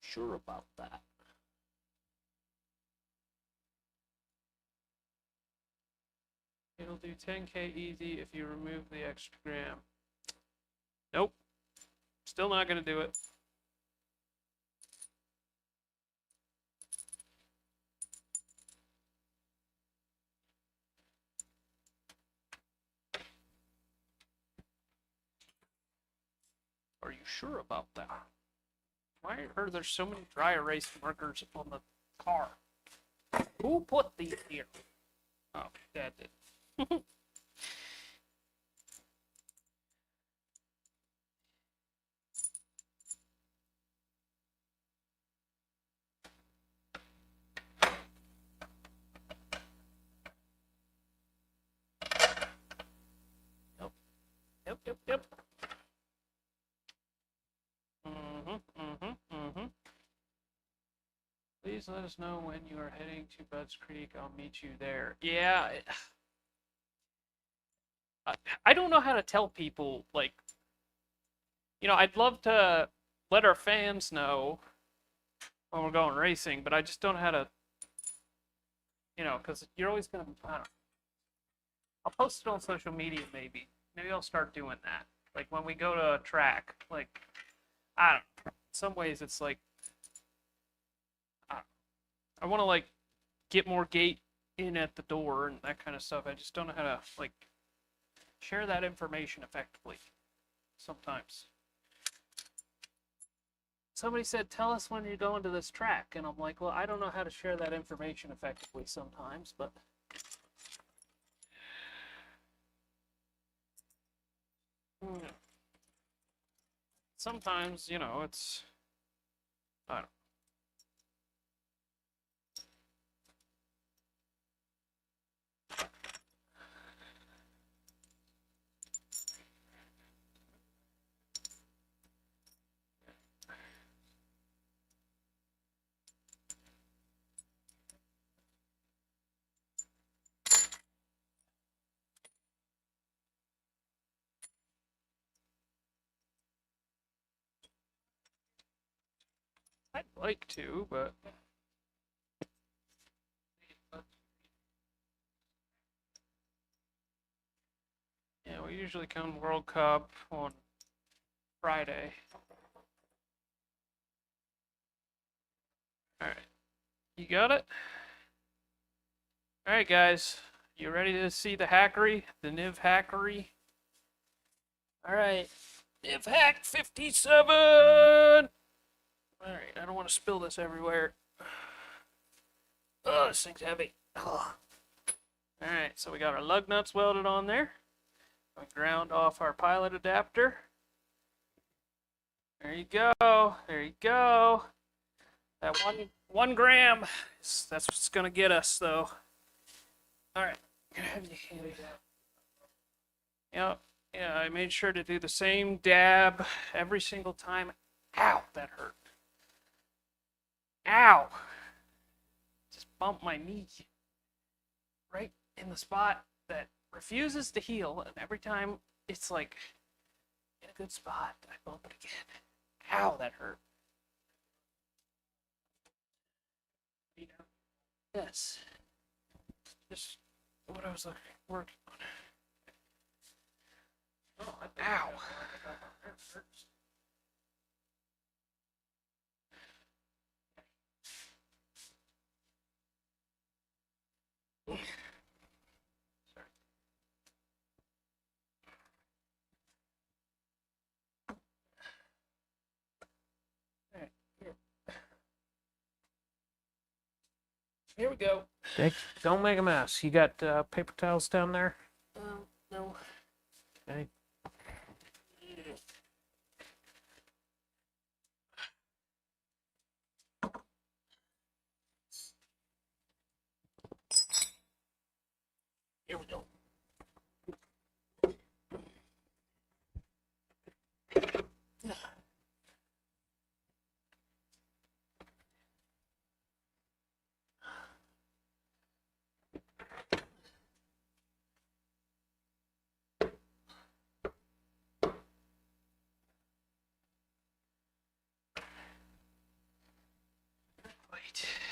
Sure about that. It'll do 10K easy if you remove the extra gram. Nope. Still not gonna do it. Are you sure about that? Why are there so many dry erase markers on the car? Who put these here? Oh, Dad did. Yep, yep, yep, yep. Please let us know when you are heading to Budds Creek. I'll meet you there. Yeah, I don't know how to tell people, like, you know, I'd love to let our fans know when we're going racing, but I just don't know how to, you know, because you're always going to, I don't know. I'll post it on social media, maybe. Maybe I'll start doing that. Like, when we go to a track, like, I don't know. In some ways, it's like, I want to, like, get more gate in at the door and that kind of stuff. I just don't know how to, like, share that information effectively sometimes. Somebody said, tell us when you're going to this track. And I'm like, well, I don't know how to share that information effectively sometimes, but sometimes, you know, it's, I don't know. I'd like to, but usually come World Cup on Friday. All right, you got it? All right, guys, you ready to see the hackery, the NIV hackery? All right, NIV hack 57. All right, I don't want to spill this everywhere. Oh, this thing's heavy. Oh. All right, so we got our lug nuts welded on there. We ground off our pilot adapter. There you go. There you go. That one gram, that's what's gonna get us, though. All right. Yep. Yeah, I made sure to do the same dab every single time. Ow, that hurt. Ow. Just bumped my knee right in the spot that refuses to heal, and every time it's like in a good spot, I bump it again. Ow, that hurt. Yes. Just what I was working on. Oh, ow. Here we go. Don't make a mess. You got paper towels down there? No. Okay. Here we go.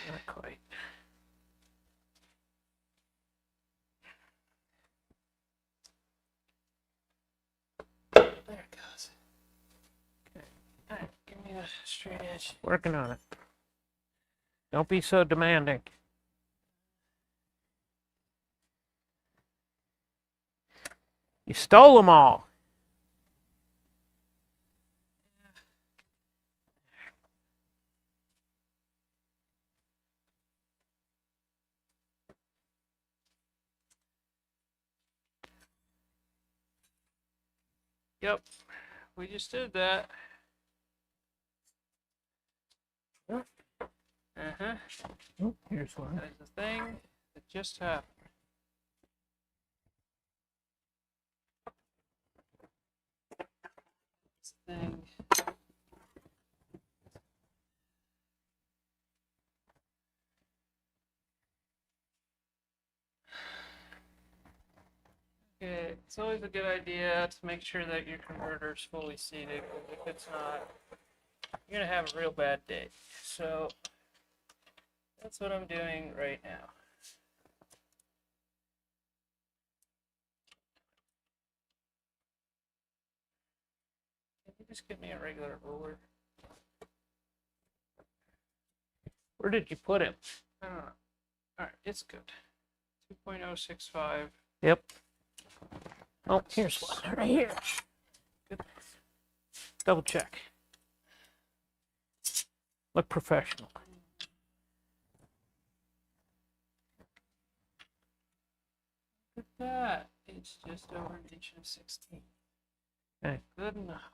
Not quite. There it goes. Okay. All right, give me a straight edge. Working on it. Don't be so demanding. You stole them all. Yep, we just did that. Uh-huh. Oh, here's one. That is the thing that just happened. This thing. Okay, it's always a good idea to make sure that your converter is fully seated. If it's not, you're gonna have a real bad day. So that's what I'm doing right now. Can you just give me a regular ruler? Where did you put him? I don't know. All right, it's good. 2.065. Yep. Oh, here's one right here. Good. Double check. Look professional. Look at that. It's just over an inch and 16. Okay. Good enough.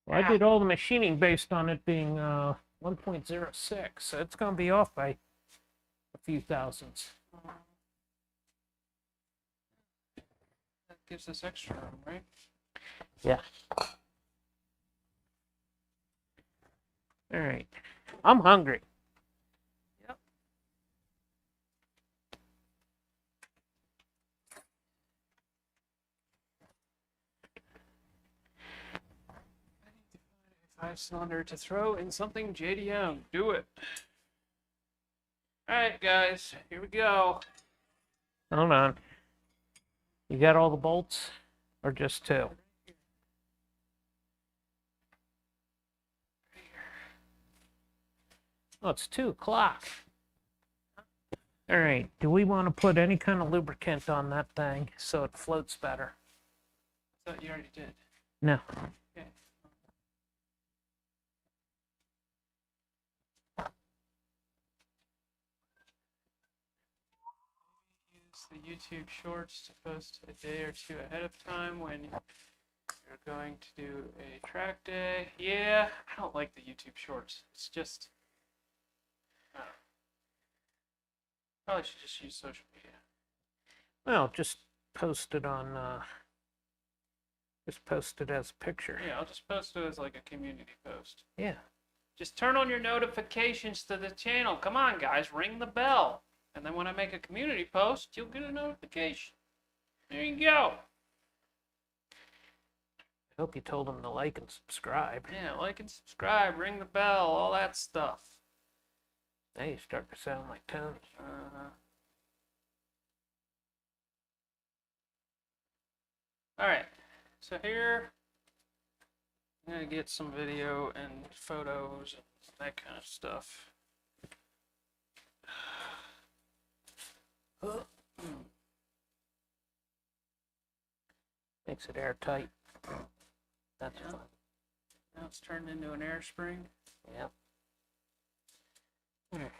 Well, I did all the machining based on it being 1.06, so it's going to be off by a few thousandths. That gives us extra room, right? Yeah. All right. I'm hungry. Yep. I need to find a 5-cylinder to throw in something JDM. Do it. All right, guys. Here we go. Hold on. You got all the bolts, or just two? Oh, it's 2 o'clock. All right, do we want to put any kind of lubricant on that thing so it floats better? I thought you already did. No. Okay. Use the YouTube shorts to post a day or two ahead of time when you're going to do a track day. Yeah, I don't like the YouTube shorts. It's just, I don't know. Probably should just use social media. Well, just post it on, just post it as a picture. Yeah, I'll just post it as like a community post. Yeah. Just turn on your notifications to the channel. Come on, guys, ring the bell. And then when I make a community post, you'll get a notification. There you go. I hope you told them to like and subscribe. Yeah, like and subscribe, ring the bell, all that stuff. Now you start to sound like Tony. All right, so here I'm gonna get some video and photos and that kind of stuff. Makes it airtight. That's Yeah. fun. Now it's turned into an air spring. Yep. Alright.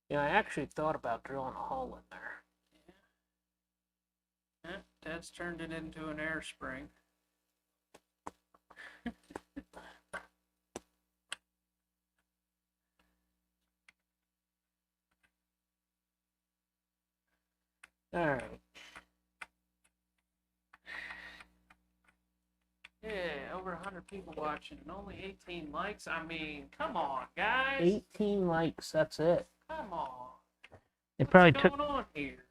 Yeah, I actually thought about drilling a hole in there. Yeah, Dad's turned it into an air spring. Alright. Yeah, over 100 people watching and only 18 likes. I mean, come on, guys. 18 likes, that's it. Come on. They probably What's took going on here?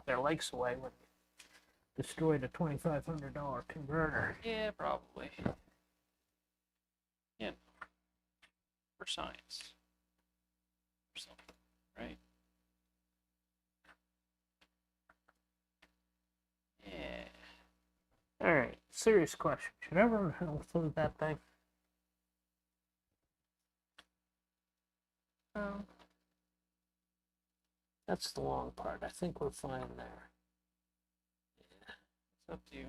their likes away when they destroyed a $2,500 converter. Yeah, probably. Yeah. For science. Or something, right? Yeah. Alright, serious question. Should I ever include that thing? That's the long part. I think we're fine there. It's up to you.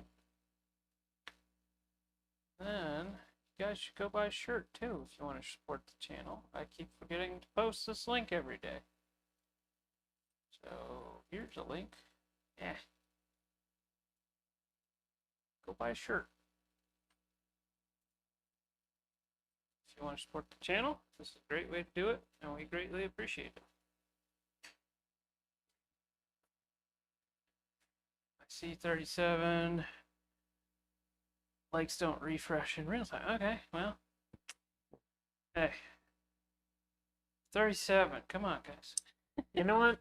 Then, you guys should go buy a shirt too if you want to support the channel. I keep forgetting to post this link every day. So, here's a link. Yeah. Go buy a shirt. If you want to support the channel, this is a great way to do it, and we greatly appreciate it. I see 37. Likes don't refresh in real time. Okay, well. Hey. 37. Come on, guys. You know what?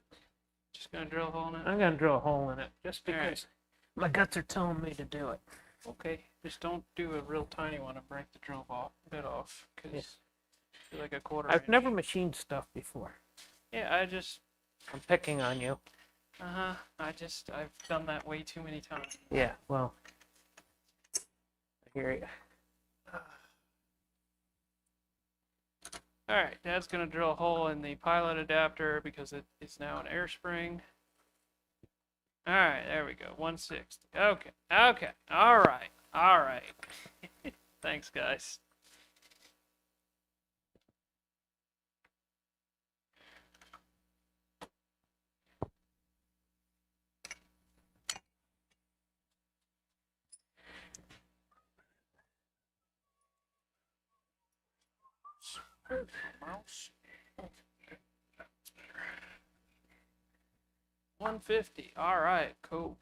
Just gonna drill a hole in it? I'm gonna drill a hole in it just All right. because my guts are telling me to do it. Okay, just don't do a real tiny one and break the drill bit off, because Yeah. like a quarter I've inch. never machined stuff before. Yeah, I'm picking on you. I've done that way too many times. Yeah, well, I hear you. Alright, Dad's gonna drill a hole in the pilot adapter because it is now an air spring. Alright, there we go, 160. Okay, alright. Thanks, guys. Mouse. 150. All right, cool.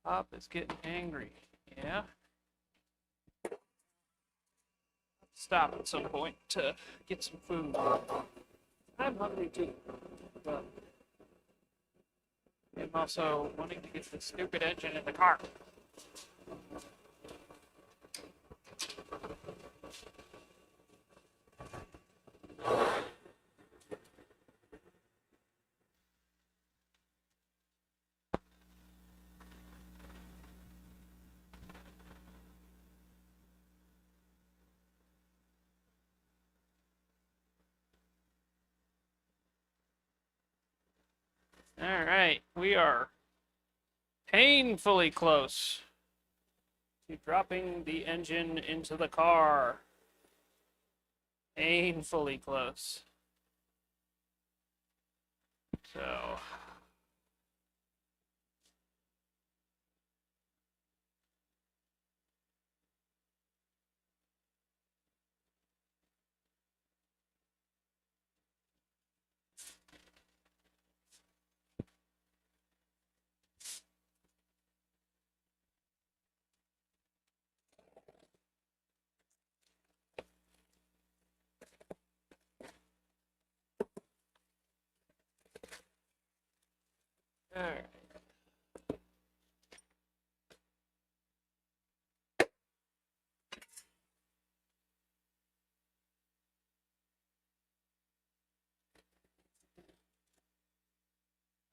Pop is getting angry. Yeah. Stop at some point to get some food. I'm hungry too, but I'm also wanting to get this stupid engine in the car. All right, we are painfully close to dropping the engine into the car. Painfully close. So, all right.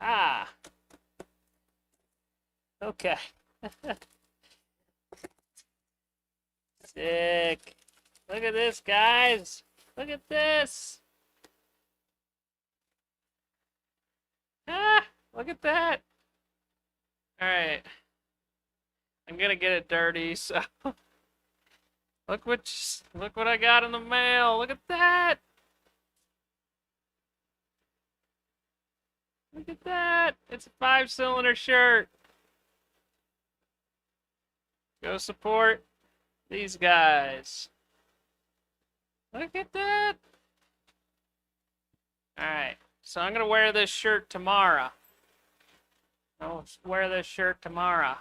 Ah, okay. Sick. Look at this, guys. Look at this. Ah, look at that. All right. I'm gonna get it dirty, so look what I got in the mail. Look at that. Look at that. It's a 5-cylinder shirt. Go support these guys. Look at that. All right. So I'm gonna wear this shirt tomorrow. I'll wear this shirt tomorrow.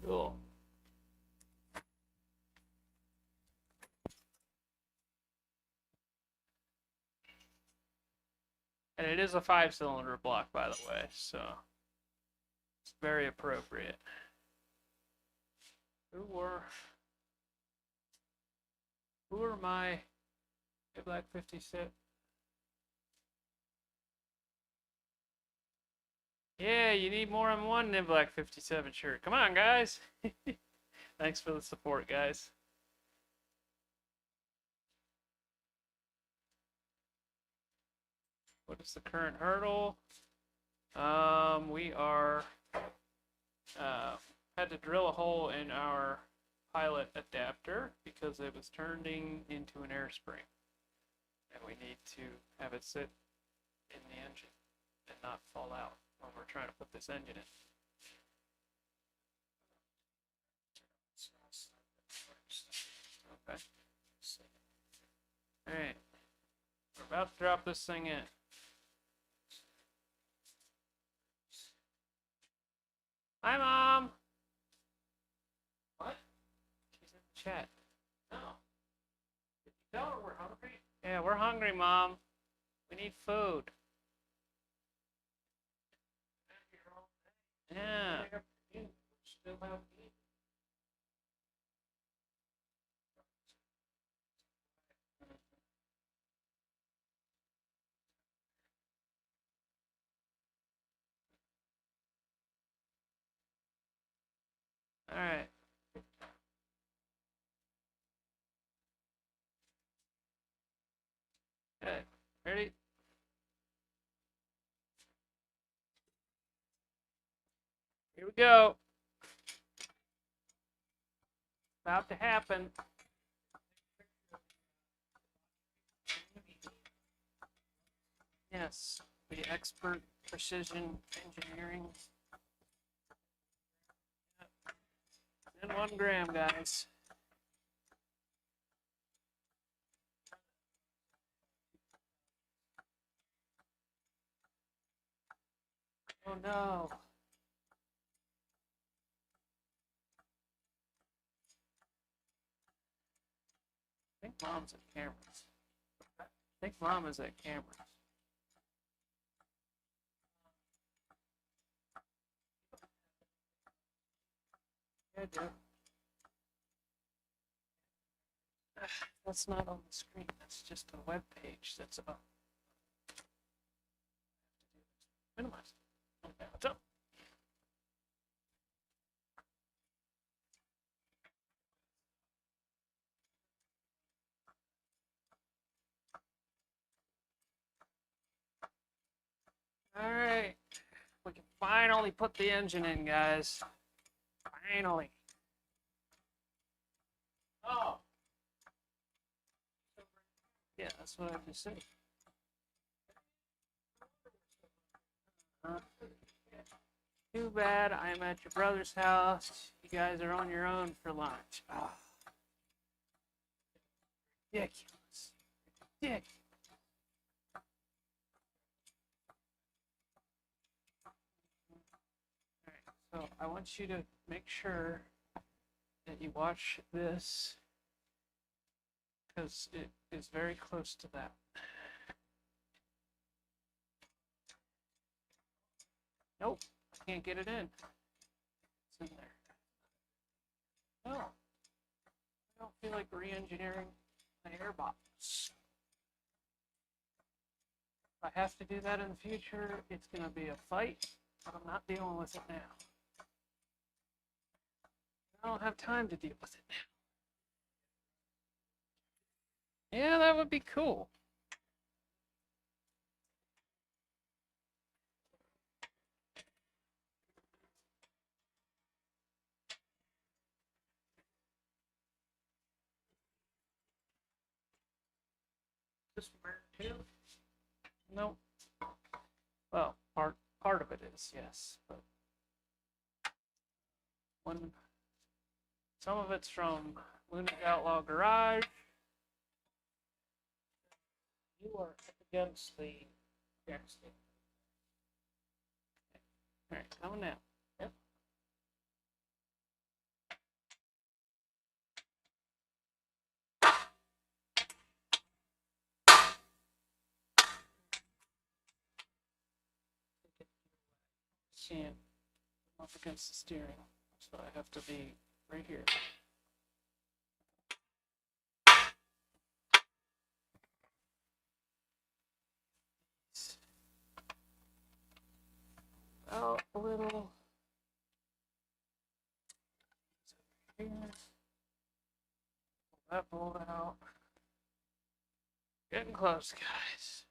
Cool. And it is a 5-cylinder block, by the way, so it's very appropriate. Who are my Black 56? Yeah, you need more than one Black 57 shirt. Come on, guys. Thanks for the support, guys. What is the current hurdle? We are had to drill a hole in our pilot adapter because it was turning into an air spring, and we need to have it sit in the engine and not fall out when we're trying to put this engine in. Okay. All right. We're about to drop this thing in. Hi, Mom. What? She's in the chat. No. Did you tell her we're hungry? Yeah, we're hungry, Mom. We need food. Yeah. Still have meat. All right. Okay. Ready? Here we go. About to happen. Yes, the expert precision engineering. And 1 gram, guys. Oh no. I think Mom's at cameras. think Mom is at cameras. Yeah, Jeff. That's not on the screen. That's just a web page. That's up. Minimize. Okay, what's up? All right. We can finally put the engine in, guys. Finally. Oh. Yeah, that's what I just said. Too bad I'm at your brother's house. You guys are on your own for lunch. Oh. Ridiculous. Ridiculous. All right, so I want you to make sure that you watch this because it is very close to that. Nope, I can't get it in. It's in there. No, I don't feel like re-engineering my airbox. If I have to do that in the future, it's going to be a fight, but I'm not dealing with it now. I don't have time to deal with it now. Yeah, that would be cool. This part too? No. Well, part of it is, yes, but some of it's from Luna's Outlaw Garage. You are up against the jack stick. All right, coming down. Yep. Seeing up against the steering, so I have to be right here. Oh, a little. Here. Pull that bolt out. Getting close, guys.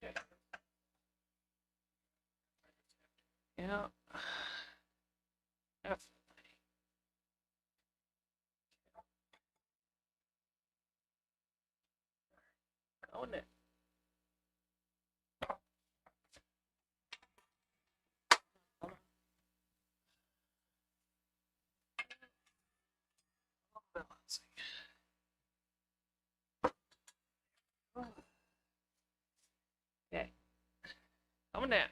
Yeah. Definitely. Own it. Balancing. Okay. Coming down.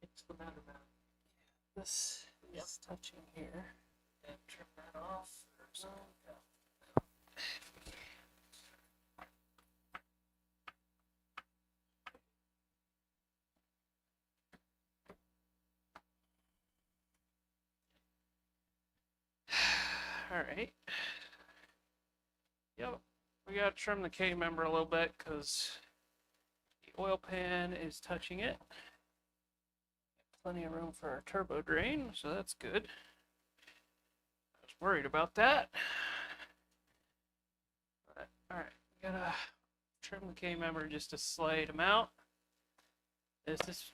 It's the matter about this is touching here. And trim that off. All right. Yep. We got to trim the K member a little bit because the oil pan is touching it. Plenty of room for our turbo drain, so that's good. I was worried about that. But, all right, we gotta trim the K member just a slight amount. This is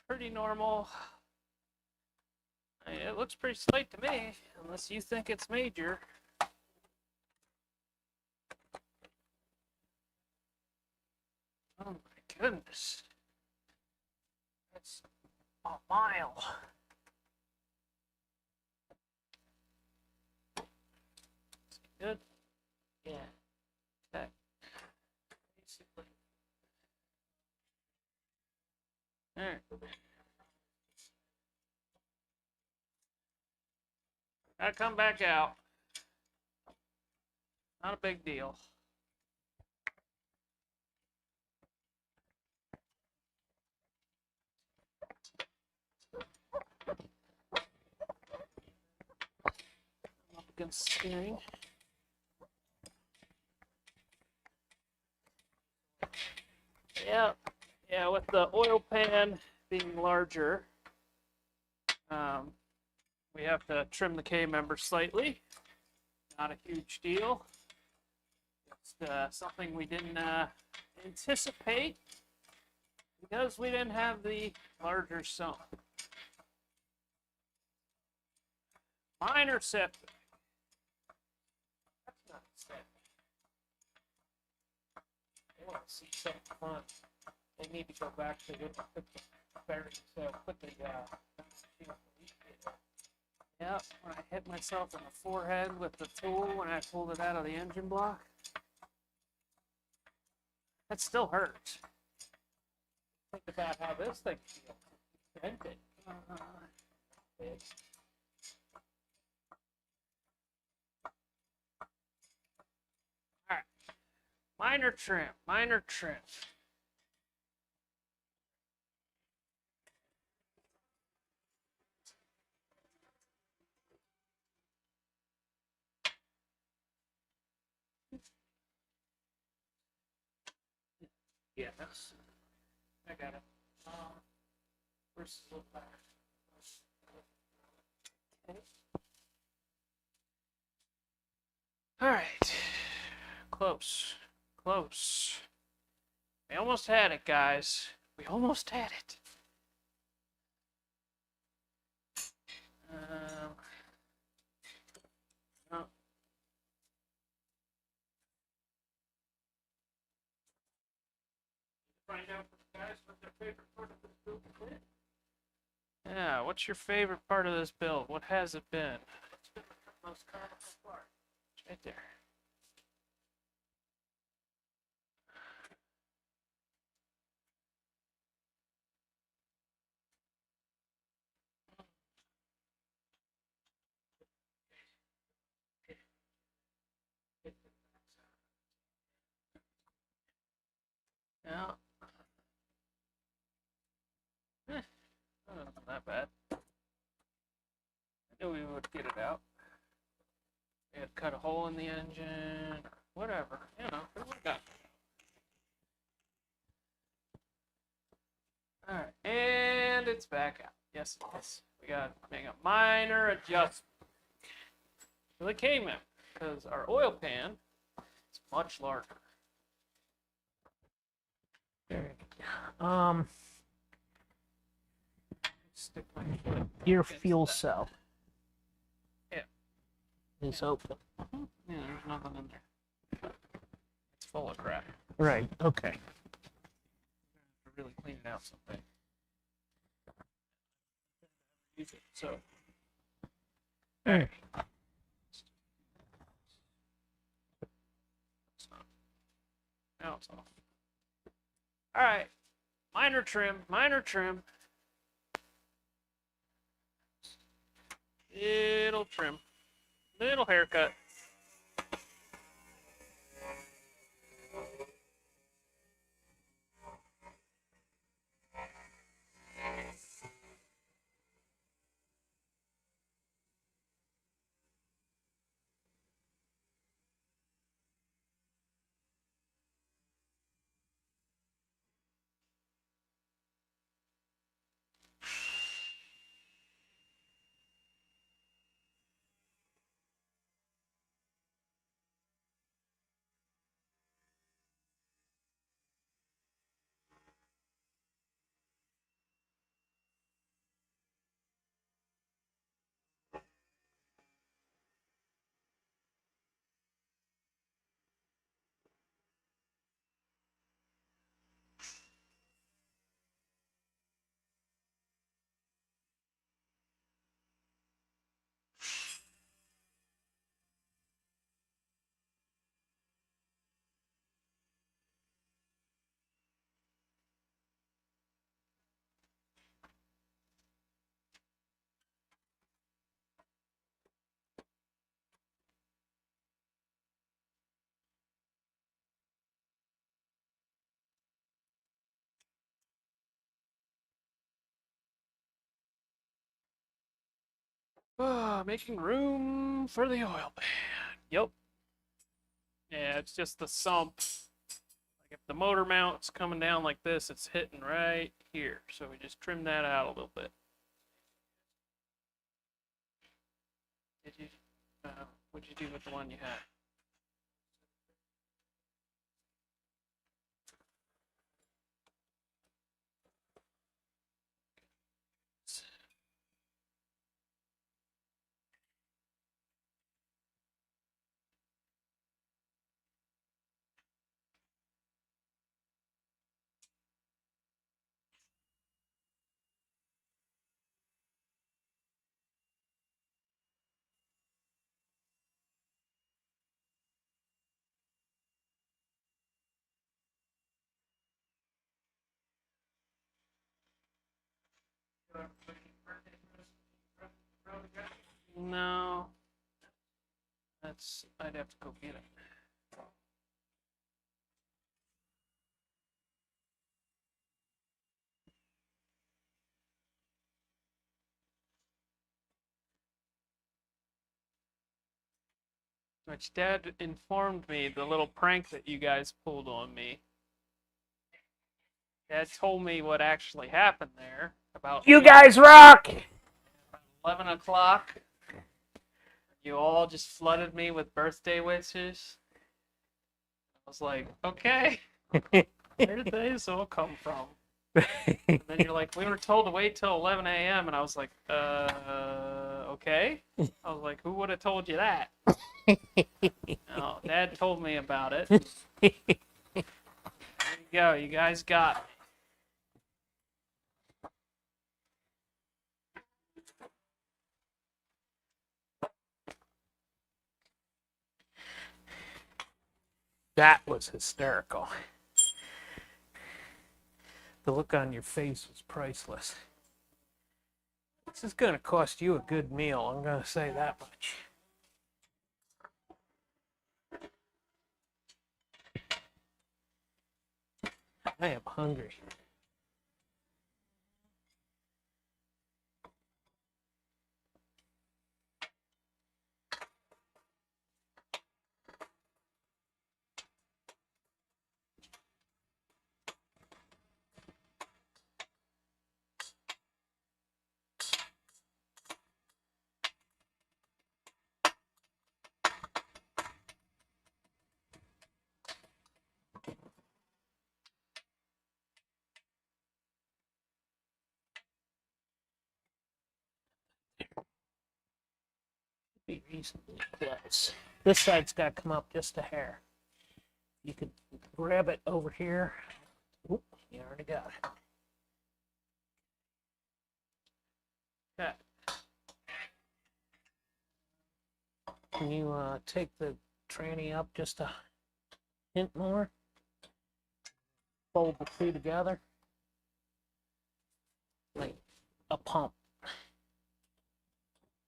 pretty normal. I mean, it looks pretty slight to me, unless you think it's major. Oh my goodness. That's a mile. Gotta come back out. Not a big deal. Up against the steering. Yeah, yeah, with the oil pan being larger, we have to trim the K-member slightly. Not a huge deal. It's something we didn't anticipate because we didn't have the larger sump. Minor setback. That's not a setback. They want to see something fun. They need to go back to the bearings, put the yeah, when I hit myself in the forehead with the tool when I pulled it out of the engine block. That still hurts. Think about how this thing feels. Bent it. Alright. Minor trim, minor trim. Yes. I got it. Where's the little back? Okay. All right. Close. Close. We almost had it, guys. We almost had it. No. Find out guys what their favorite part of this build is. Yeah, what's your favorite part of this build? What has it been? What's been the most comical part? It's right there. Yeah. That wasn't that bad. I knew we would get it out. We had to cut a hole in the engine, whatever, you know, we would have got it. Alright, and it's back out. Yes, it is. We got to make a minor adjustment to the K-member because our oil pan is much larger. There. Stick my foot Your against fuel that. cell. Yeah. Is open. Yeah, there's nothing in there. It's full of crap. Right. Okay. To really clean it out someday. Use it. So. Alright. Now it's off. All right. Minor trim. Minor trim. Little trim. Little haircut. Making room for the oil pan. Yep. Yeah, it's just the sump. Like if the motor mount's coming down like this, it's hitting right here. So we just trim that out a little bit. Did you? What'd you do with the one you had? No, I'd have to go get it. Which Dad informed me the little prank that you guys pulled on me. Dad told me what actually happened there about You guys rock! 11 o'clock. You all just flooded me with birthday wishes. I was like, okay, where did these all come from? And then you're like, we were told to wait till 11 a.m. And I was like, okay. I was like, who would have told you that? No, Dad told me about it. There you go. You guys got me. That was hysterical. The look on your face was priceless. This is going to cost you a good meal, I'm going to say that much. I am hungry. Be reasonably close. This side's got to come up just a hair. You could grab it over here. Oop, you already got it. Okay. Can you take the tranny up just a hint more? Fold the two together. Like a pump.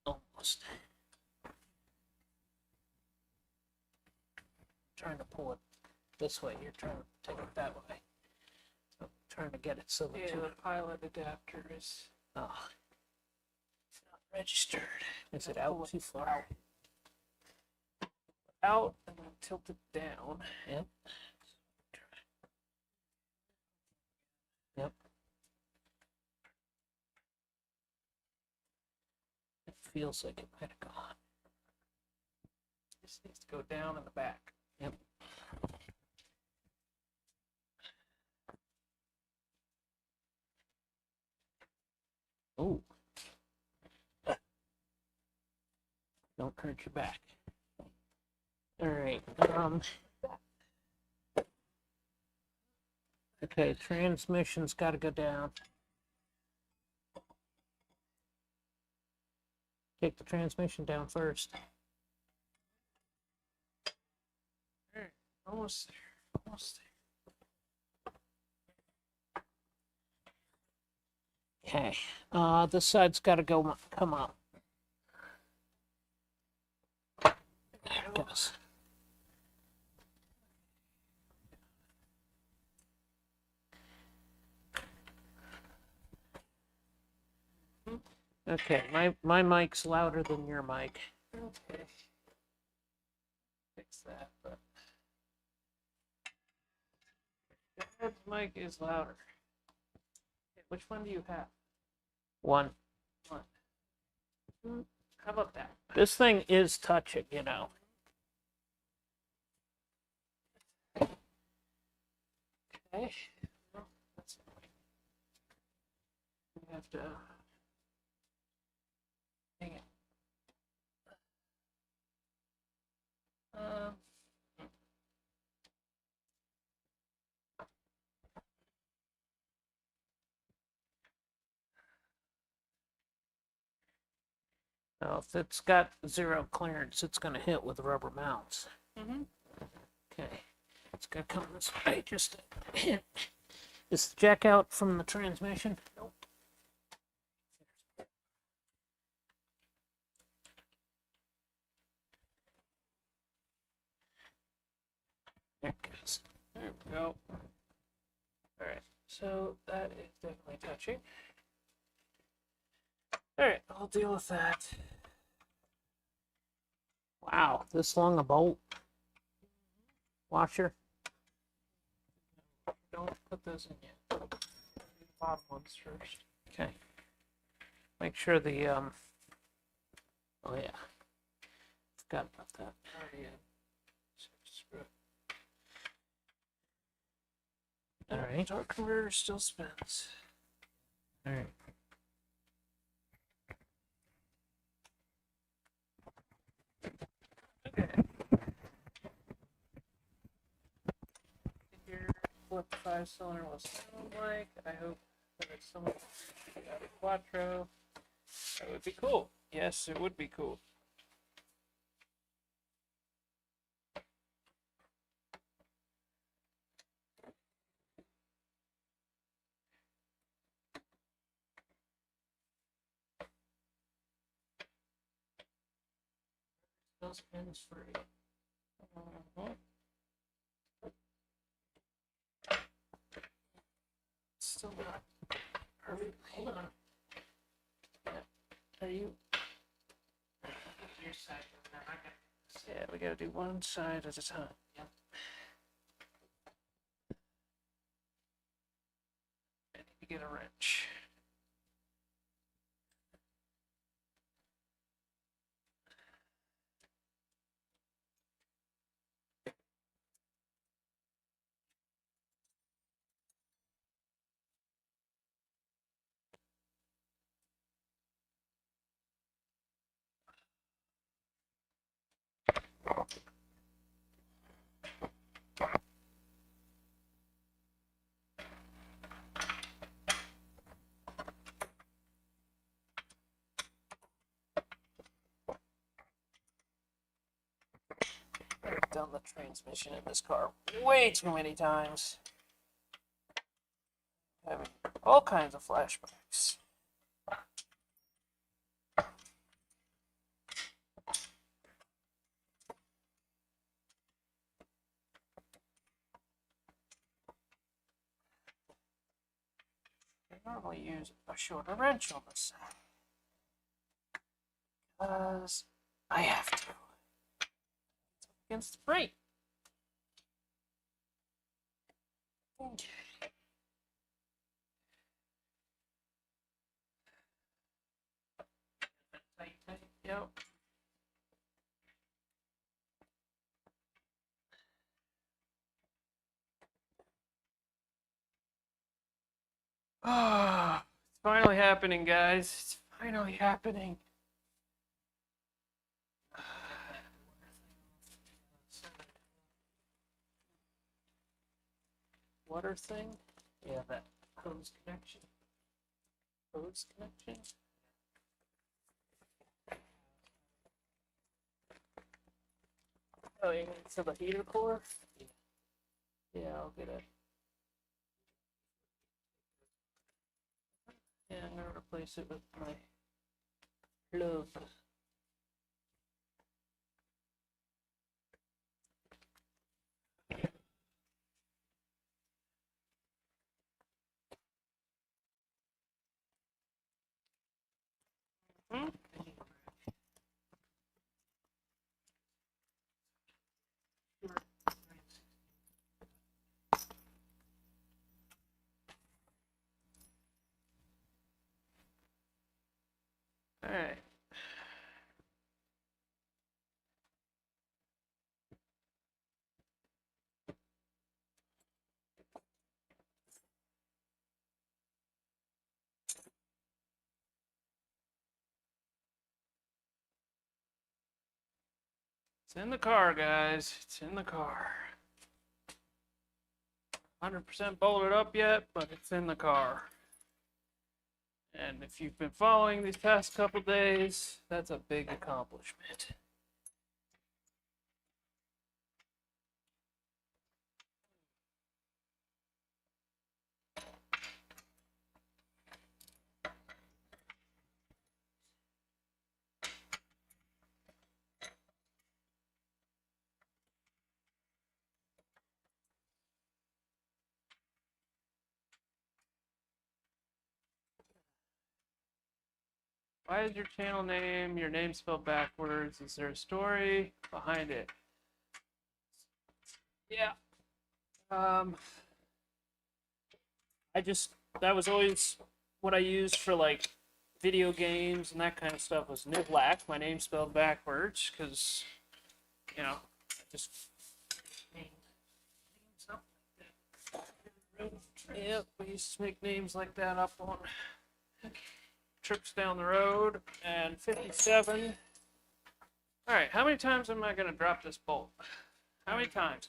Almost. Trying to pull it this way, you're trying to take it that way. So I'm trying to get it so that Yeah, the pilot adapter is oh, it's not registered. is it out too far? Out and then tilt it down. Yep. Yep. It feels like it might have gone. This needs to go down in the back. Yep. Oh. Don't hurt your back. All right. Okay, transmission's got to go down. Take the transmission down first. Alright, almost there. Almost there. Okay. This side's got to go come up. There it goes. Okay, my mic's louder than your mic. Okay. Fix that, but Dad's mic is louder. Okay, which one do you have? One. One. How about that? This thing is touching, you know. Okay. Well, that's annoying. We have to. Dang it. Um. Now, if it's got zero clearance, it's going to hit with rubber mounts. Mhm. Okay, it's going to come this way just a hint. Is the jack out from the transmission? Nope. There it goes. There we go. All right. So that is definitely touching. All right, I'll deal with that. Wow, this long a bolt washer. Don't put those in yet. Do the bottom ones first. Okay. Make sure the Oh yeah. Forgot about that. Oh yeah. Screw it. All right. Torque converter still spins. All right. Okay. Here, what the 5-cylinder will sound like. I hope that it's somewhat Audi Quattro. That would be cool. Yes, it would be cool. Those pins free. Still not perfect. Hold on. Are you? Your side, and then I got Yeah, we gotta do one side at a time. Yep. I need to get a wrench. I've done the transmission in this car way too many times. Having all kinds of flashbacks. I normally use a shorter wrench on this side. Because I have to. It's up against the brake. Okay. tight, tight. Yep. Ah, it's finally happening, guys. It's finally happening. Water thing? Yeah, that hose connection. Hose connection? Oh, you mean to the heater core? Yeah, I'll get it. Yeah, I'm gonna replace it with my plug. Hmm? All right. It's in the car, guys. It's in the car. 100% bolted up yet, but it's in the car. And if you've been following these past couple days, that's a big accomplishment. Why is your channel name, your name spelled backwards? Is there a story behind it? Yeah. That was always what I used for like video games and that kind of stuff was Nivlak, my name spelled backwards, because, you know, I just. Yep, we used to make names like that up on trips down the road. And 57. All right, how many times am I going to drop this bolt? How many times?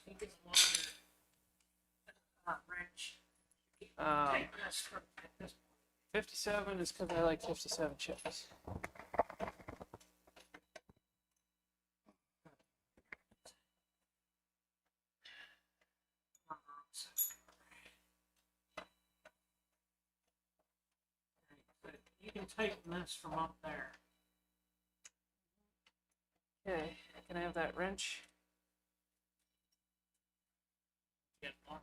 57 is because I like 57 chips. You can tighten this from up there. Okay, can I have that wrench? Get one.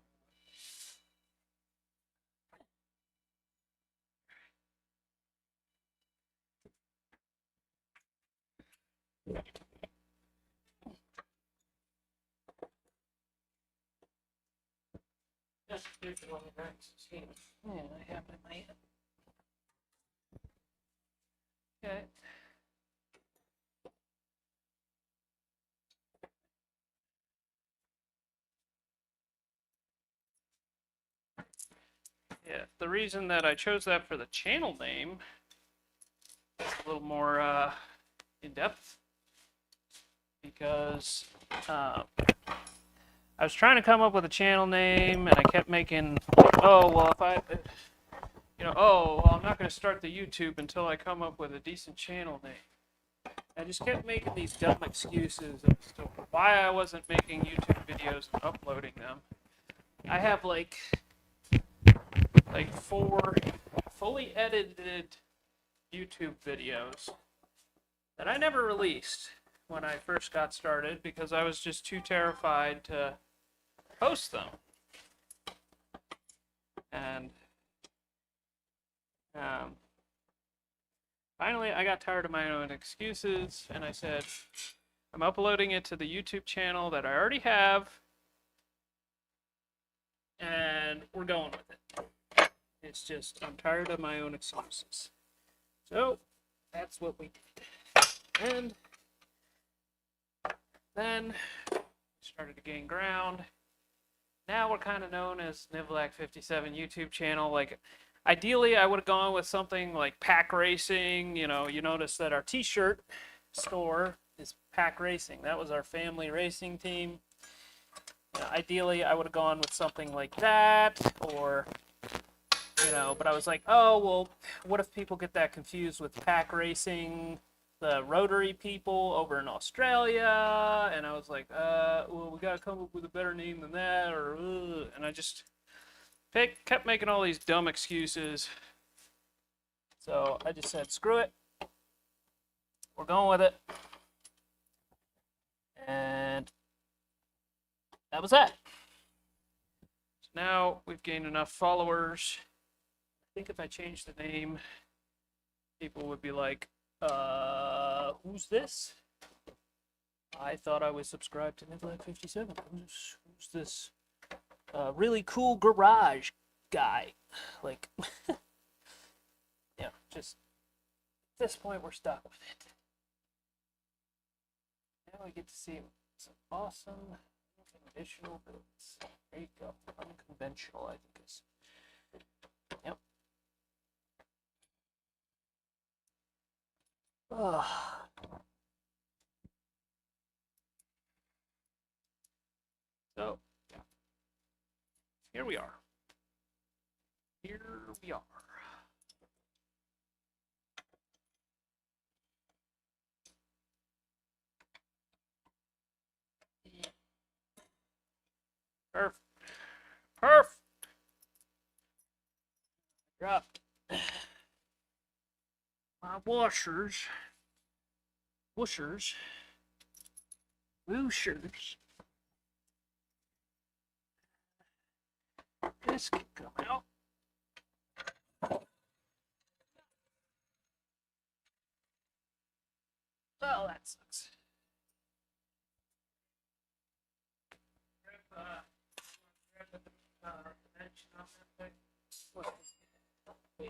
That's usually one of the wrenches. Yeah, I have it in my hand. Okay. Yeah, the reason that I chose that for the channel name is a little more in depth because I was trying to come up with a channel name and I kept making, oh, well, if I, oh, well, I'm not going to start the YouTube until I come up with a decent channel name. I just kept making these dumb excuses as to why I wasn't making YouTube videos and uploading them. I have like 4 fully edited YouTube videos that I never released when I first got started because I was just too terrified to post them. And finally, I got tired of my own excuses and I said, I'm uploading it to the YouTube channel that I already have and we're going with it. It's just, I'm tired of my own excuses. So, that's what we did. And then, we started to gain ground. Now we're kind of known as Nivlak 57 YouTube channel. Like, ideally, I would have gone with something like Pack Racing. You know, you notice that our t-shirt store is Pack Racing. That was our family racing team. Ideally, I would have gone with something like that, or, but I was like, oh, well, what if people get that confused with Pack Racing, the rotary people over in Australia? And I was like, well, we gotta come up with a better name than that, or, and I just kept making all these dumb excuses. So I just said, screw it. We're going with it. And that was that. So now we've gained enough followers. I think if I changed the name, people would be like, Who's this? I thought I was subscribed to Niblack 57. Who's this? Really cool garage guy. Like, yeah, just at this point, we're stuck with it. Now we get to see some awesome unconventional builds. There you go. Unconventional, I think is. Yep. So, yeah. Here we are. Here we are. Perfect. Perfect. Dropped my washers. Washers. Wooshers. This can come out. Well, that sucks. Grab the dimension on that thing. What? The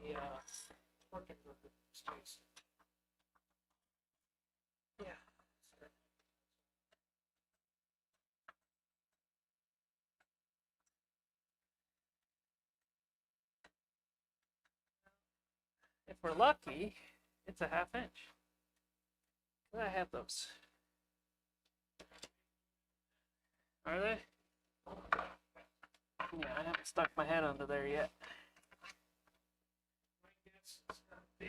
working group space. Yeah. If we're lucky, it's a ½ inch. I have those. Are they? Yeah, I haven't stuck my head under there yet. My guess is gonna be.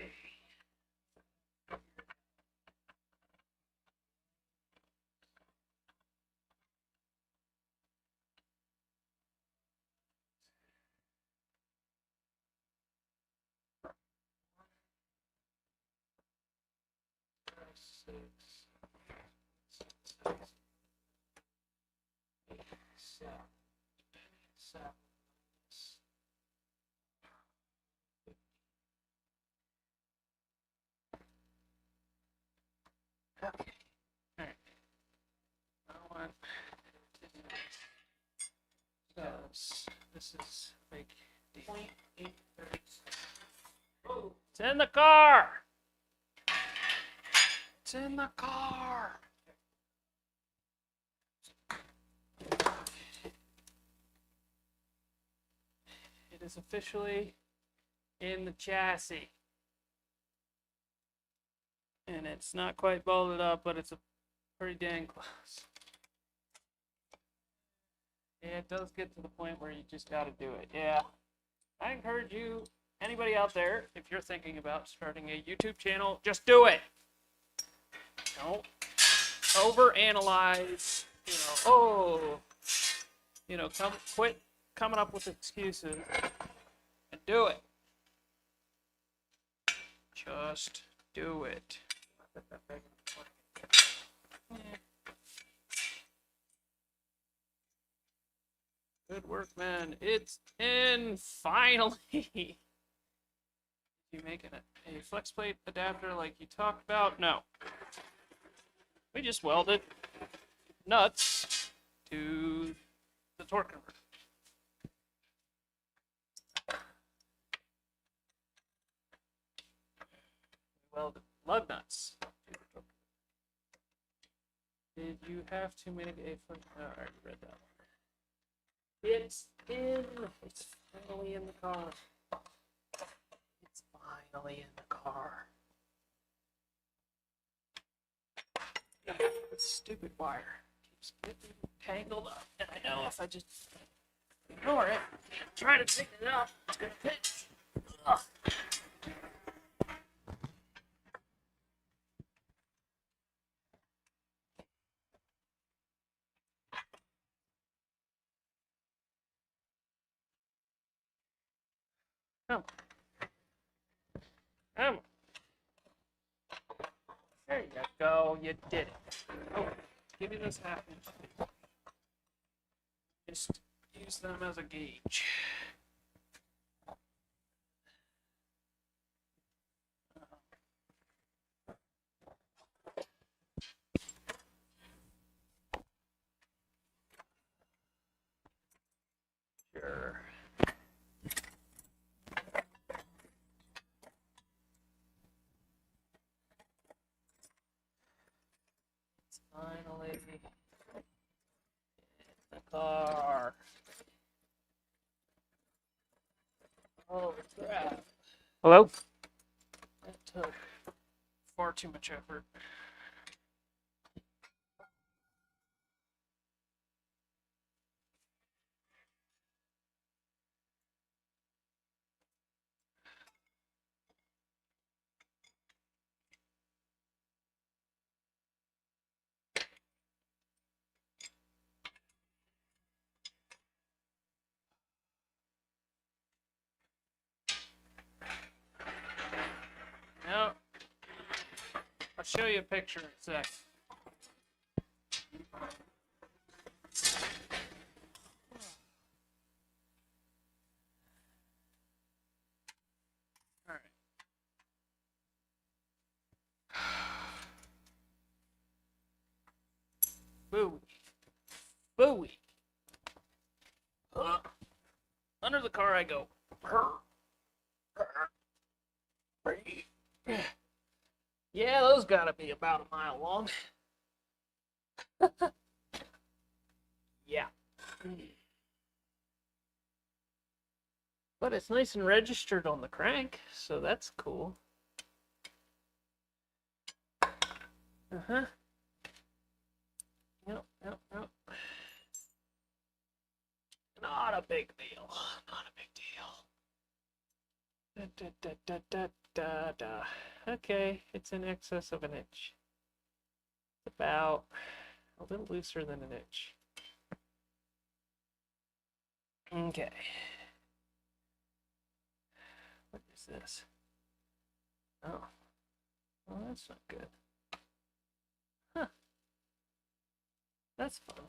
Okay. All right. This is big. It's in the car. It's in the car. It is officially in the chassis. And it's not quite bolted up, but it's a pretty dang close. Yeah, it does get to the point where you just got to do it. Yeah. I encourage you, anybody out there, if you're thinking about starting a YouTube channel, just do it. Don't overanalyze, quit coming up with excuses and do it. Just do it. Good work, man. It's in finally. You making a flex plate adapter like you talked about? No. We just welded nuts to the torque converter. Welded lug nuts. Did you have to make a foot? Oh, I already read that one. It's in. It's finally in the car. It's finally in the car. This stupid wire keeps getting tangled up, and I know if I just ignore it and try to take it out, it's gonna pitch. Ugh. Come on. Come on. There you go. You did it. Oh, give me this ½ inch. Just use them as a gauge. The car. Oh crap. Hello? That took far too much effort. Now, I'll show you a picture in a sec. All right. Booey. Booey. Under the car I go. Yeah, those gotta be about a mile long. Yeah. But it's nice and registered on the crank, so that's cool. Uh-huh. Yep. Not a big deal. Not a big deal. Okay, it's in excess of an inch. It's about a little looser than an inch. Okay. What is this? Oh. Well, that's not good. Huh. That's fun.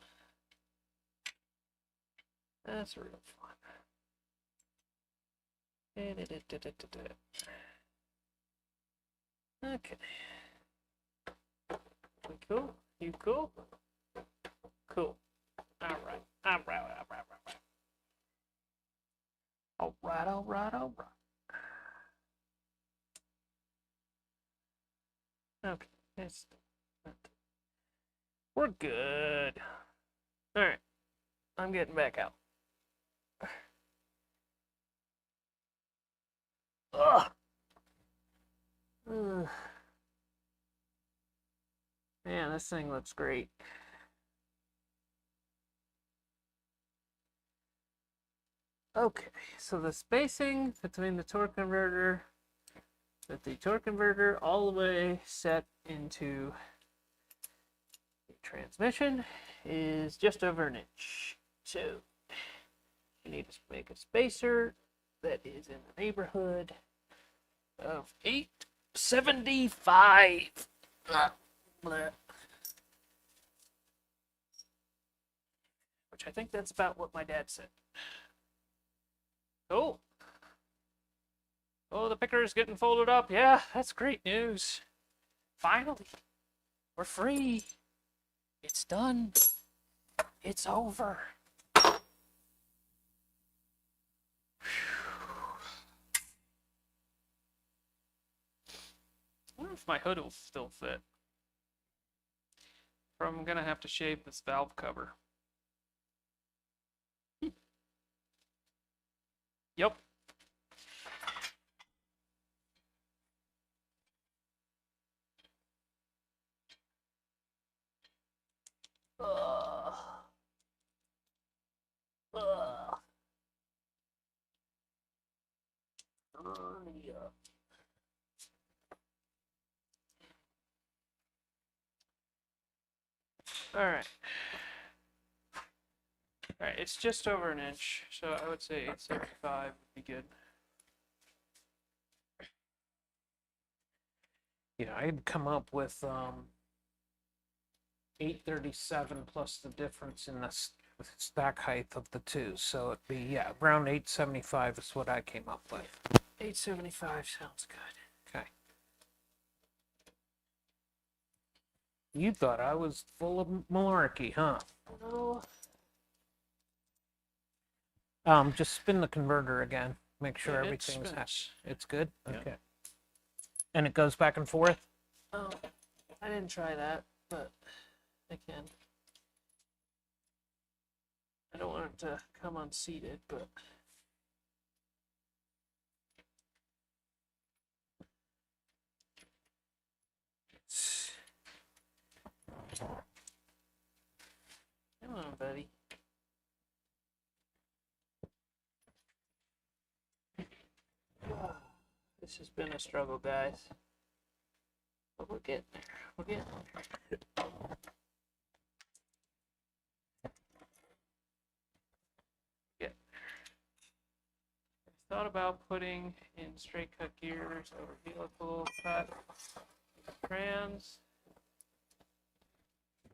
That's real fun. Okay. We cool? You cool? Cool. Alright. Alright. Okay. We're good. Alright. I'm getting back out. Ugh. Man, this thing looks great. Okay, so the spacing between the torque converter, with the torque converter all the way set into the transmission, is just over an inch. So you need to make a spacer that is in the neighborhood of 875. Which I think that's about what my dad said. Cool. Oh, the picker is getting folded up. Yeah, that's great news. Finally, we're free. It's done. It's over. I wonder if my hood will still fit. Or I'm gonna have to shave this valve cover. Yep. Alright. Alright, it's just over an inch, so I would say 875 would be good. Yeah, I'd come up with 837 plus the difference in the stack height of the two. So it'd be, yeah, around 875 is what I came up with. 875 sounds good. Okay. You thought I was full of malarkey, huh? No. Just spin the converter again. Make sure Yeah, it everything's spins. It's good? Yeah. Okay. And it goes back and forth? Oh, I didn't try that, but I can. I don't want it to come unseated, but come on, buddy. This has been a struggle, guys. But we're getting there. We're getting there. Yeah. I thought about putting in straight cut gears over helical cut trans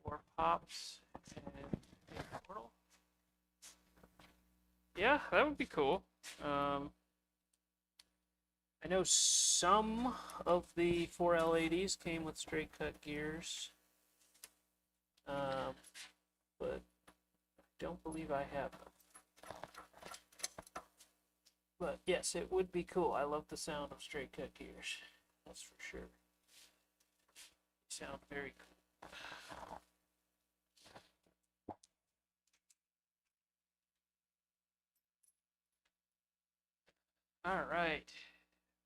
or pops and portal. Yeah, that would be cool. I know some of the 4L80s came with straight cut gears, but I don't believe I have them. But yes, it would be cool. I love the sound of straight cut gears. That's for sure. They sound very cool. All right.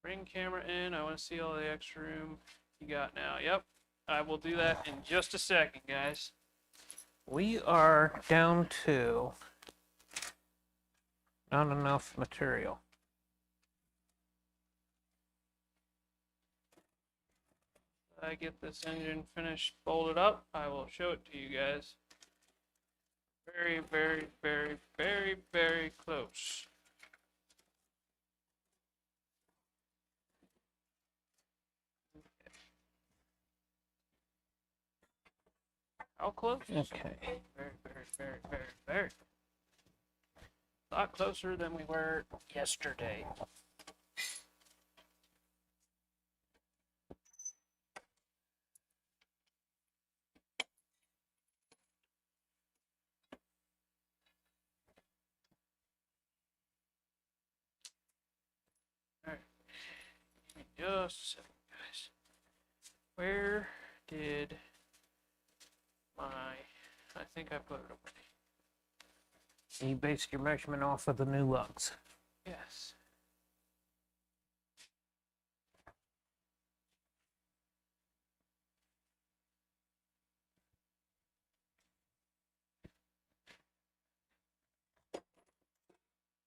Bring camera in. I want to see all the extra room you got now. Yep. I will do that in just a second, guys. We are down to not enough material. I get this engine finished, bolted up, I will show it to you guys. Very, very, very, very, very close. How close? Okay. Very, very, very, very, very. A lot closer than we were yesterday. Alright. Give me just a second, guys. Where did I think I put it away. You based your measurement off of the new lugs. Yes.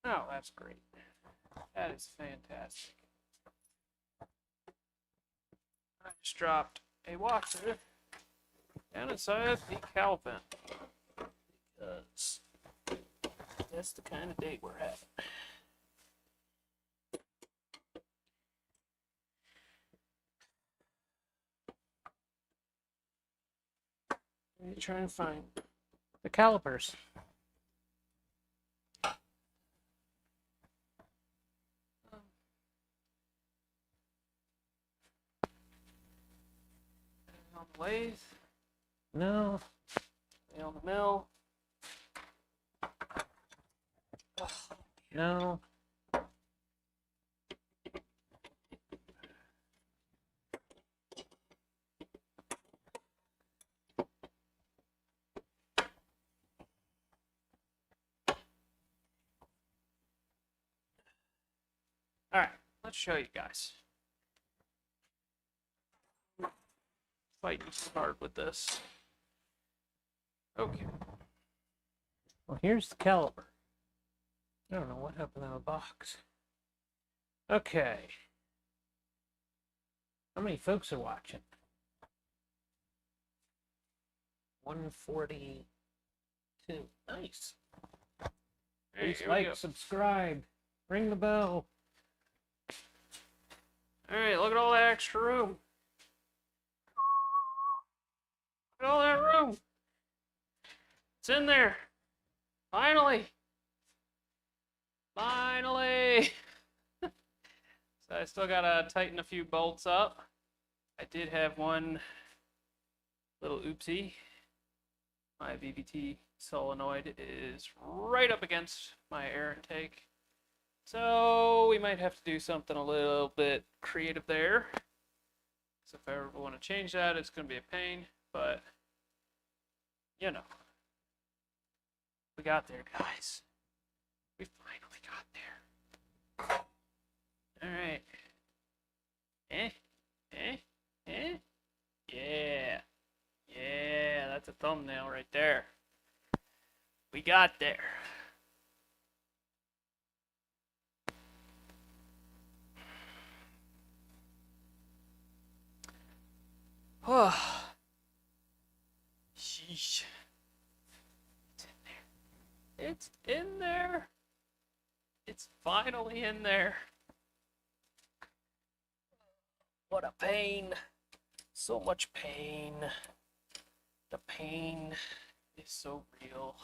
Oh, that's great. That is fantastic. I just dropped a washer down inside the cowl vent because that's the kind of day we're having. Let me try and find the calipers. On the lathe. No. On the mill. No. All right, let's show you guys. Fighting hard with this. Okay. Well, here's the caliper. I don't know what happened to the box. Okay. How many folks are watching? 142. Nice. Please like, subscribe, ring the bell. All right, look at all that extra room. Look at all that room. It's in there. Finally. Finally. So I still gotta tighten a few bolts up. I did have one little oopsie. My VVT solenoid is right up against my air intake. So we might have to do something a little bit creative there. So if I ever want to change that, it's going to be a pain, but you know, we got there, guys. We finally got there. All right. Yeah. Yeah, that's a thumbnail right there. We got there. Oh. Sheesh. It's in there. It's in there. It's finally in there. What a pain. So much pain. The pain is so real.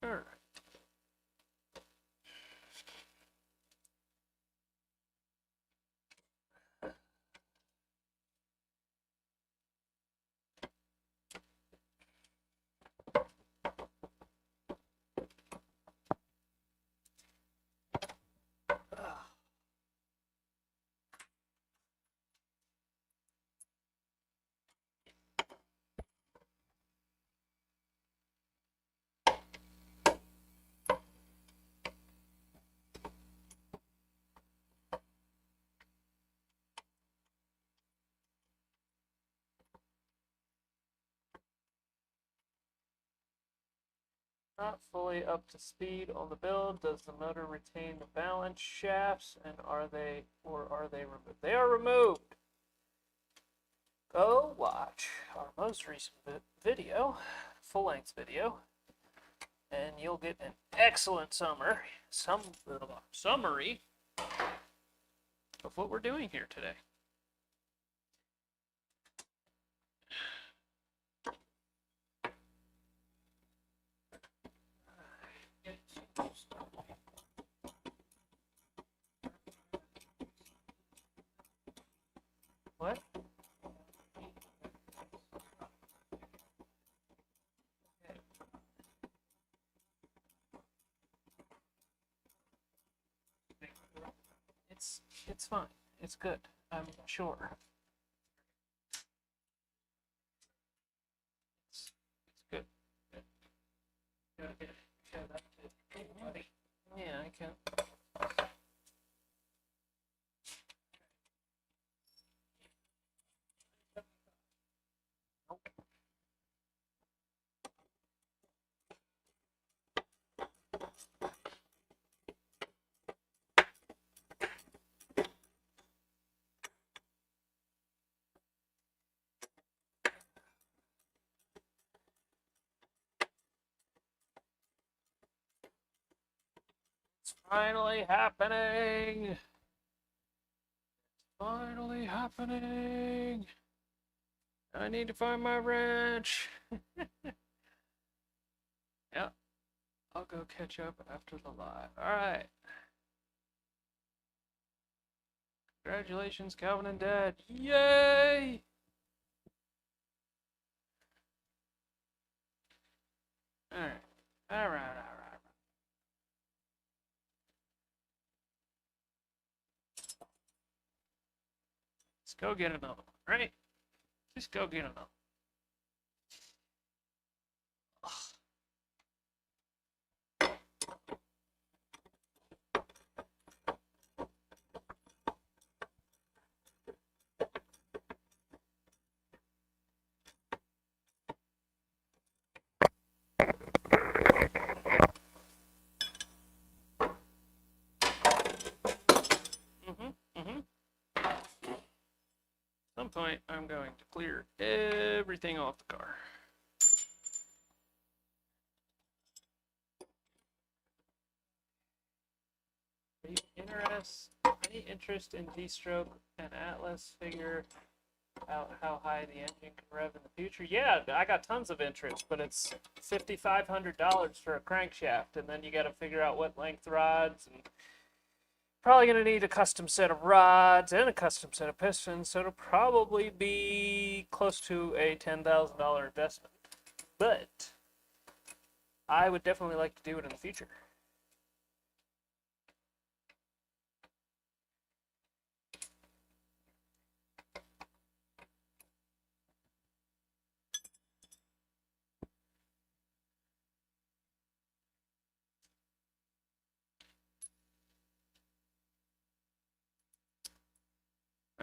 Sure. Not fully up to speed on the build. Does the motor retain the balance shafts, and are they removed? They are removed. Go watch our most recent video, full-length video, and you'll get an excellent summary of what we're doing here today. What? It's fine. It's good. I'm sure. It's good. Yeah, I can. It's finally happening. It's finally happening. I need to find my wrench. Yeah, I'll go catch up after the live. All right. Congratulations, Calvin and Dad. Yay! All right. All right. Let's go get another one, right? Just go get another. At some point, I'm going to clear everything off the car. Any interest in V-stroke and Atlas? Figure out how high the engine can rev in the future? Yeah, I got tons of interest, but it's $5,500 for a crankshaft, and then you got to figure out what length rods, and probably going to need a custom set of rods and a custom set of pistons, so it'll probably be close to a $10,000 investment. But I would definitely like to do it in the future.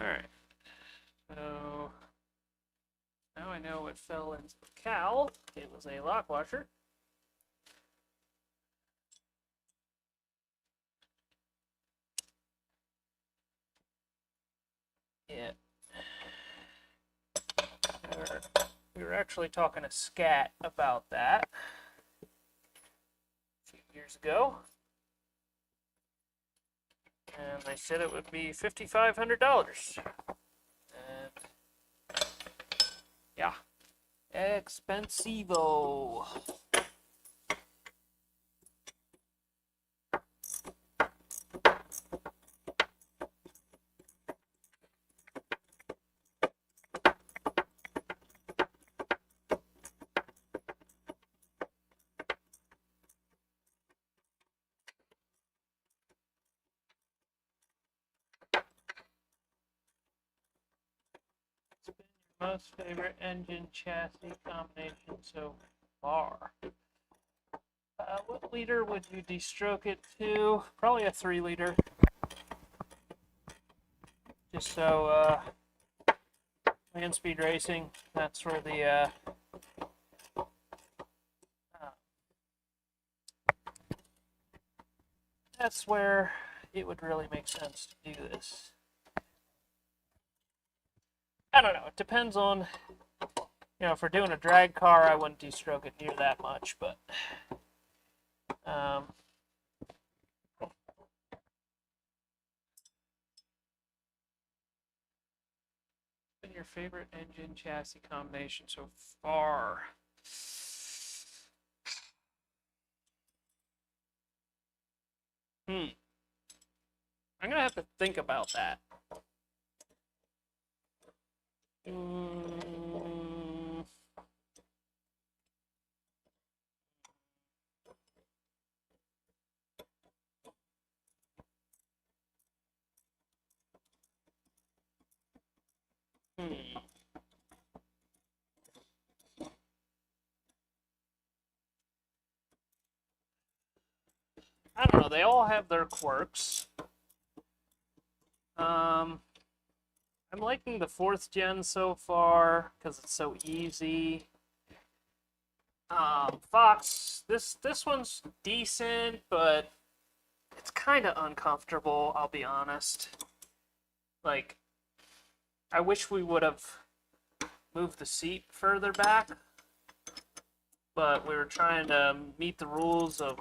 Alright. So now I know what fell into the cowl. It was a lock washer. Yeah. We were actually talking to Scat about that a few years ago. And they said it would be $5,500. And yeah, expensivo. Most favorite engine chassis combination so far? What liter would you de-stroke it to? Probably a 3-liter. Just so, land speed racing, that's where the, that's where it would really make sense to do this. I don't know, it depends on, if we're doing a drag car, I wouldn't de-stroke it near that much, but, been your favorite engine chassis combination so far? I'm gonna have to think about that. I don't know. They all have their quirks. I'm liking the 4th gen so far because it's so easy. Fox, this one's decent, but it's kind of uncomfortable, I'll be honest. Like, I wish we would have moved the seat further back, but we were trying to meet the rules of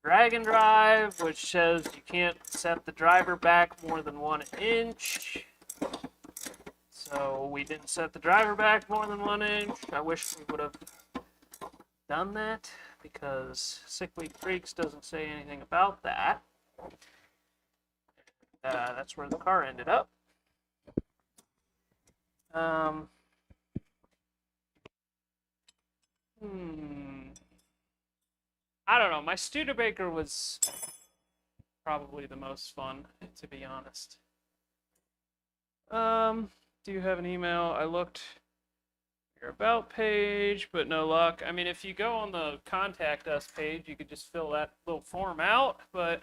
drag and drive, which says you can't set the driver back more than 1 inch. So we didn't set the driver back more than 1 inch. I wish we would have done that because Sickly Freaks doesn't say anything about that. That's where the car ended up. I don't know. My Studebaker was probably the most fun, to be honest. Do you have an email? I looked your about page, but no luck. I mean, if you go on the contact us page, you could just fill that little form out, but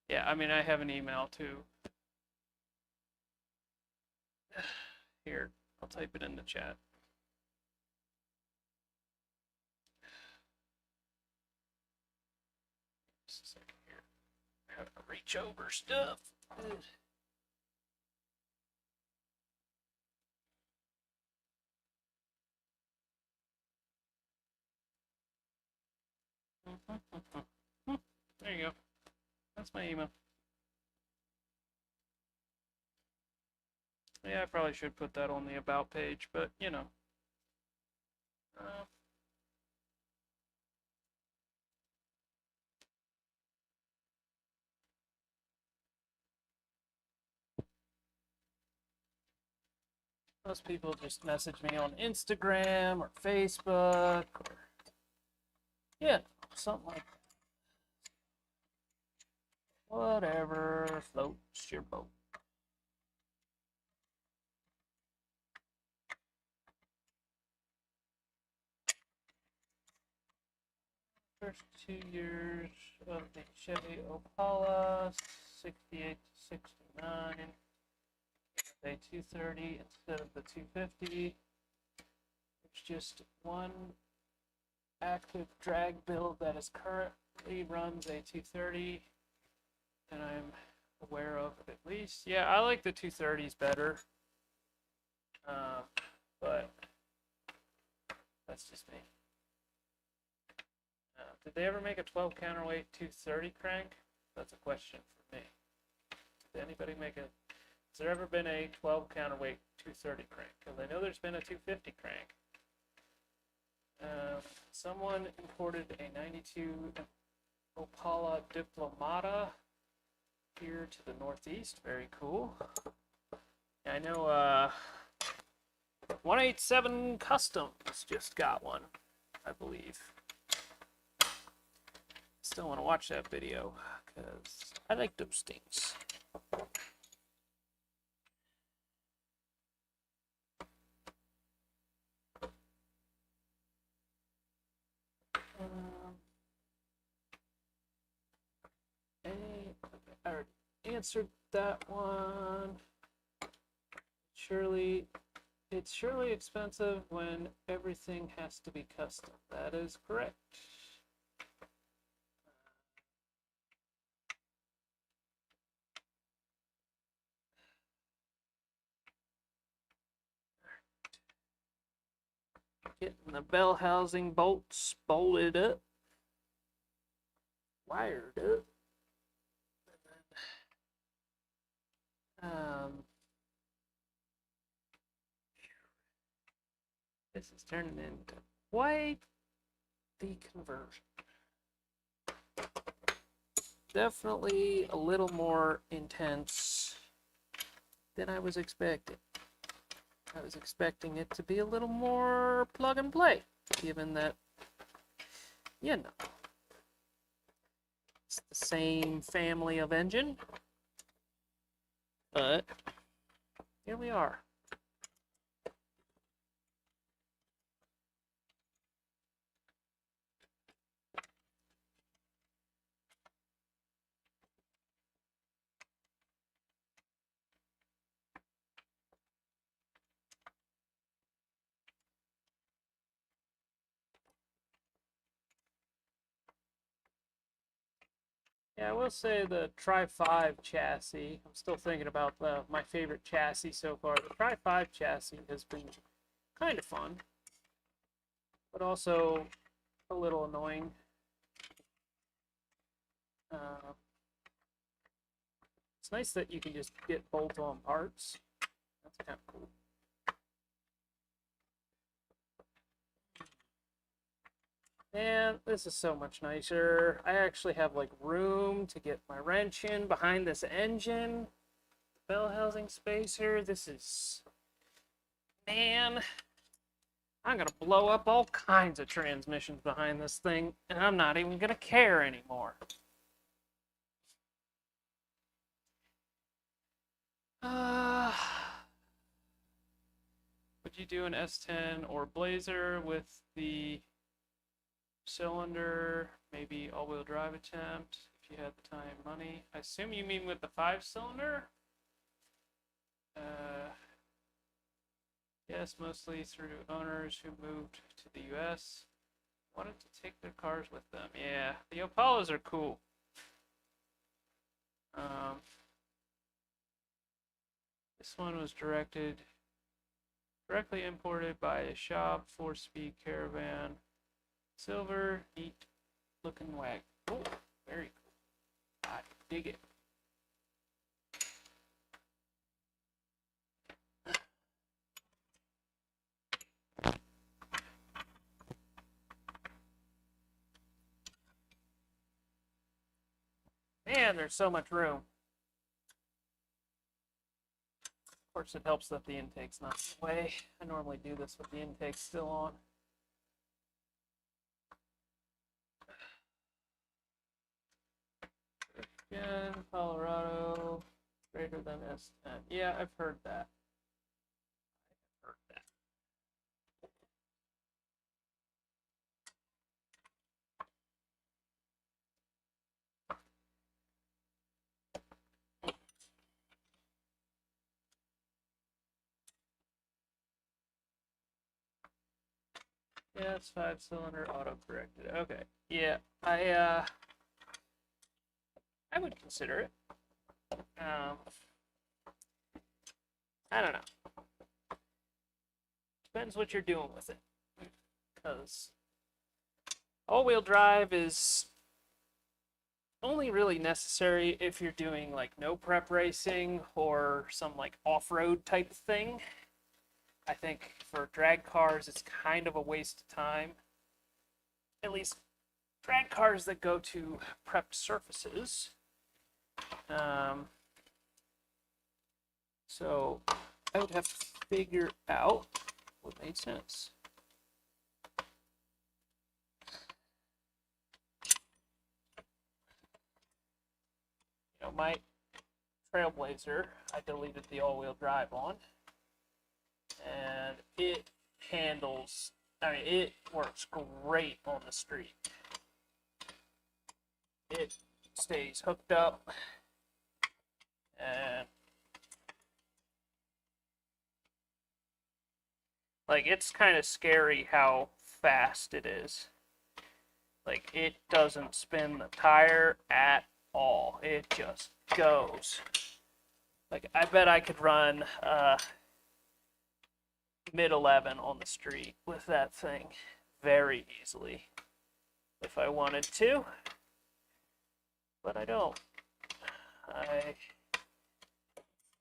yeah, I mean, I have an email too. Here, I'll type it in the chat. Just a second here. I have to reach over stuff. There you go. That's my email. Yeah, I probably should put that on the about page, but you know. Most people just message me on Instagram or Facebook or yeah, something like that. Whatever floats your boat. First 2 years of the Chevy Opala, 68 to 69. A 230 instead of the 250. It's just one active drag build that is currently runs a 230, and I'm aware of at least. Yeah, I like the 230s better, but that's just me. Did they ever make a 12 counterweight 230 crank? That's a question for me. Did anybody make a? Has there ever been a 12 counterweight 230 crank? Because I know there's been a 250 crank. Someone imported a 92 Opala Diplomata here to the northeast. Very cool. I know 187 Customs just got one, I believe. Still want to watch that video because I like those things. I already answered that one. It's surely expensive when everything has to be custom. That is correct. Getting the bell housing bolts bolted up, wired up, and then, this is turning into quite the conversion. Definitely a little more intense than I was expecting. I was expecting it to be a little more plug and play, given that, you know, it's the same family of engine, but here we are. Yeah, I will say the Tri-5 chassis, I'm still thinking about my favorite chassis so far. The Tri-5 chassis has been kind of fun, but also a little annoying. It's nice that you can just get bolt-on parts. That's kind of cool. And this is so much nicer. I actually have like room to get my wrench in behind this engine. Bell housing spacer. This is, man, I'm gonna blow up all kinds of transmissions behind this thing, and I'm not even gonna care anymore. Would you do an S10 or Blazer with the cylinder, maybe all-wheel drive attempt if you had the time and money? I assume you mean with the 5-cylinder? Yes, mostly through owners who moved to the US. Wanted to take their cars with them. Yeah, the Opalas are cool. This one was directly imported by a shop, 4-speed caravan. Silver, neat looking wagon. Oh, very cool. I dig it. Man, there's so much room. Of course, it helps that the intake's not in the way. I normally do this with the intake still on. Again, Colorado, greater than S10. Yeah, I've heard that. I've heard that. Yeah, it's 5-cylinder auto corrected. Okay. Yeah, I would consider it. I don't know. Depends what you're doing with it. Because all-wheel drive is only really necessary if you're doing like no prep racing or some like off-road type of thing. I think for drag cars, it's kind of a waste of time. At least drag cars that go to prepped surfaces. So I would have to figure out what made sense. You know, my Trailblazer, I deleted the all-wheel drive on, and it handles, I mean, it works great on the street. It stays hooked up, and like, it's kind of scary how fast it is. Like, it doesn't spin the tire at all. It just goes. Like, I bet I could run mid-11 on the street with that thing very easily if I wanted to. But I don't. I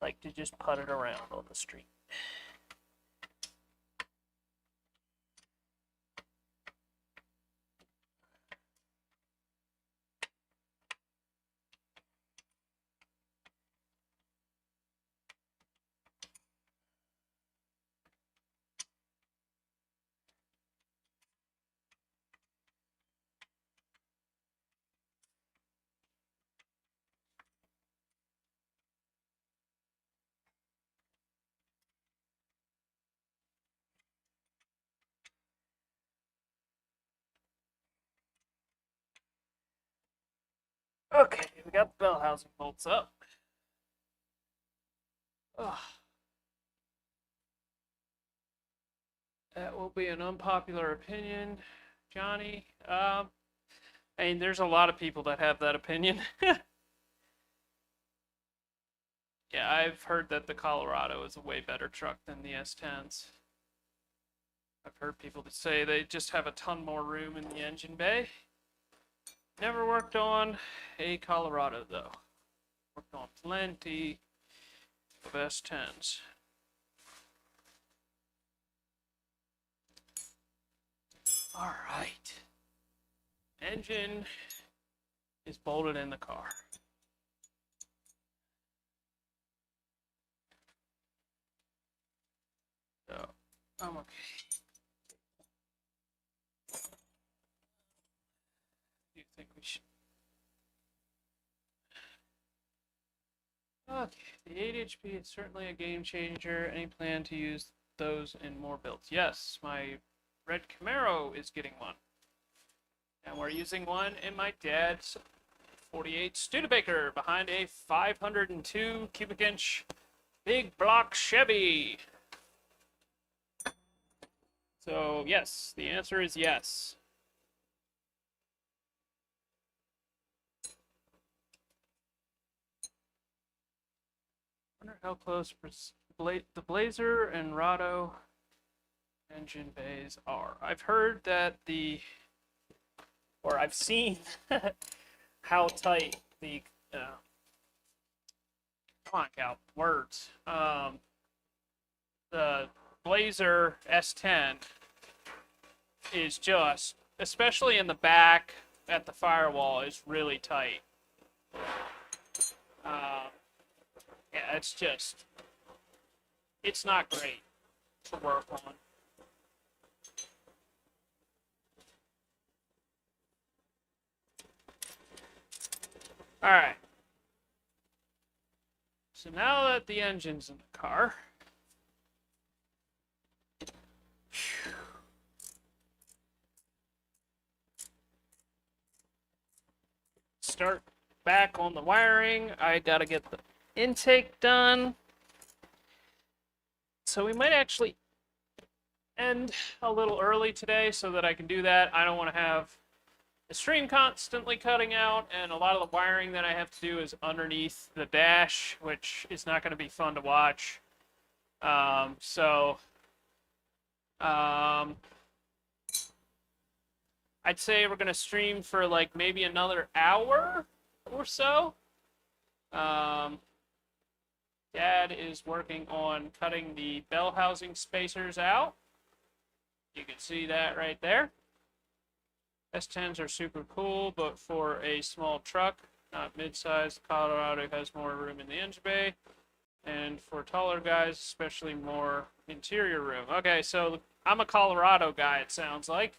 like to just put it around on the street. Okay, we got the bell housing bolts up. Ugh. That will be an unpopular opinion, Johnny. I mean, there's a lot of people that have that opinion. Yeah, I've heard that the Colorado is a way better truck than the S10s. I've heard people that say they just have a ton more room in the engine bay. Never worked on a Colorado though. Worked on plenty of S10s. All right. Engine is bolted in the car. So, I'm okay. Do you think we should? Okay, the 8 HP is certainly a game changer. Any plan to use those in more builds? Yes, my red Camaro is getting one. And we're using one in my dad's 48 Studebaker behind a 502 cubic inch big block Chevy. So, yes, the answer is yes. I wonder how close the Blazer and Rado engine bays are. I've heard that or I've seen how tight the, come on, Cal, words. The Blazer S10 is just, especially in the back at the firewall, is really tight. Yeah, it's not great to work on. All right. So now that the engine's in the car, start back on the wiring. I gotta get the intake done. So we might actually end a little early today so that I can do that. I don't want to have the stream constantly cutting out, and a lot of the wiring that I have to do is underneath the dash, which is not going to be fun to watch. Um, I'd say we're going to stream for like maybe another hour or so. Dad is working on cutting the bell housing spacers out. You can see that right there. S10s are super cool, but for a small truck, not mid-sized, Colorado has more room in the engine bay. And for taller guys, especially more interior room. Okay, so I'm a Colorado guy, it sounds like.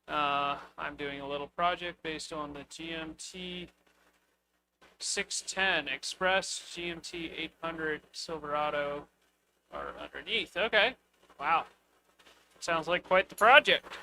I'm doing a little project based on the GMT 610 Express, GMT 800 Silverado are underneath. Okay, wow. Sounds like quite the project.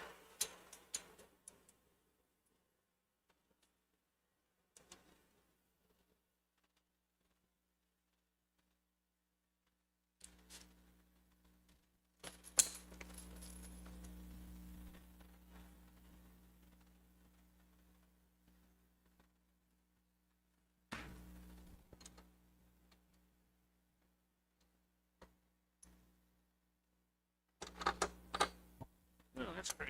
Oh, that's great.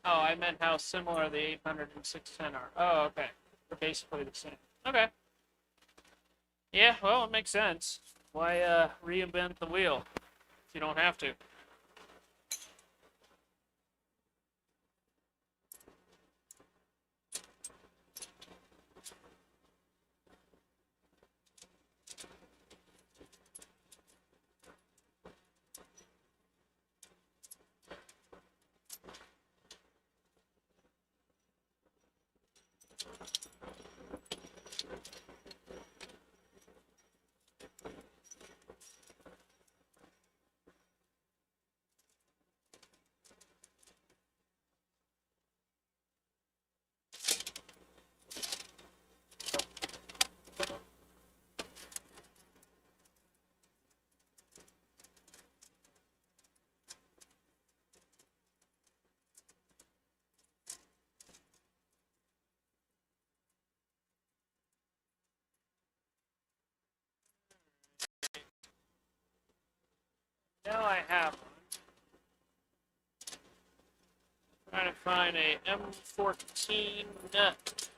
Oh, I meant how similar the 800 and 610 are. Oh, okay. They're basically the same. Okay. Yeah, well, it makes sense. Why reinvent the wheel if you don't have to? Now I have one. Trying to find a M14 nut.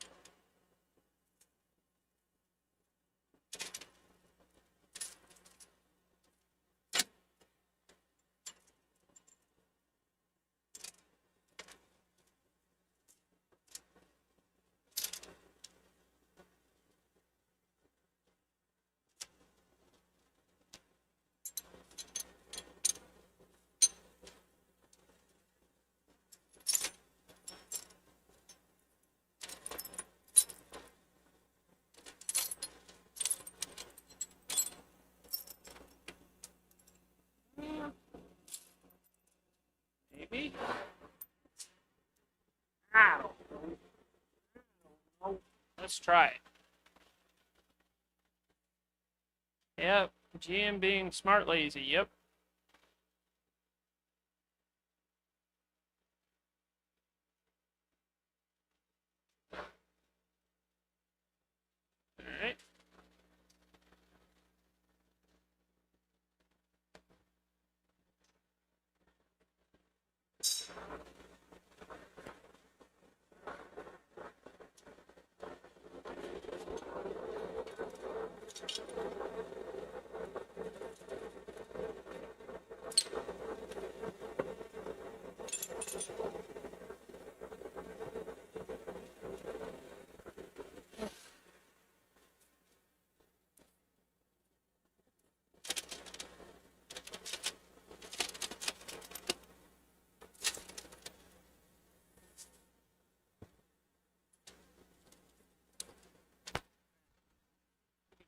Maybe? Ow. Let's try it. Yep, GM being smart lazy, yep. Alright.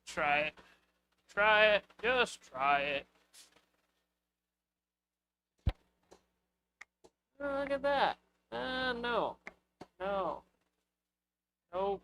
Try it. Try it. Just try it. Oh, look at that. No. No. Nope.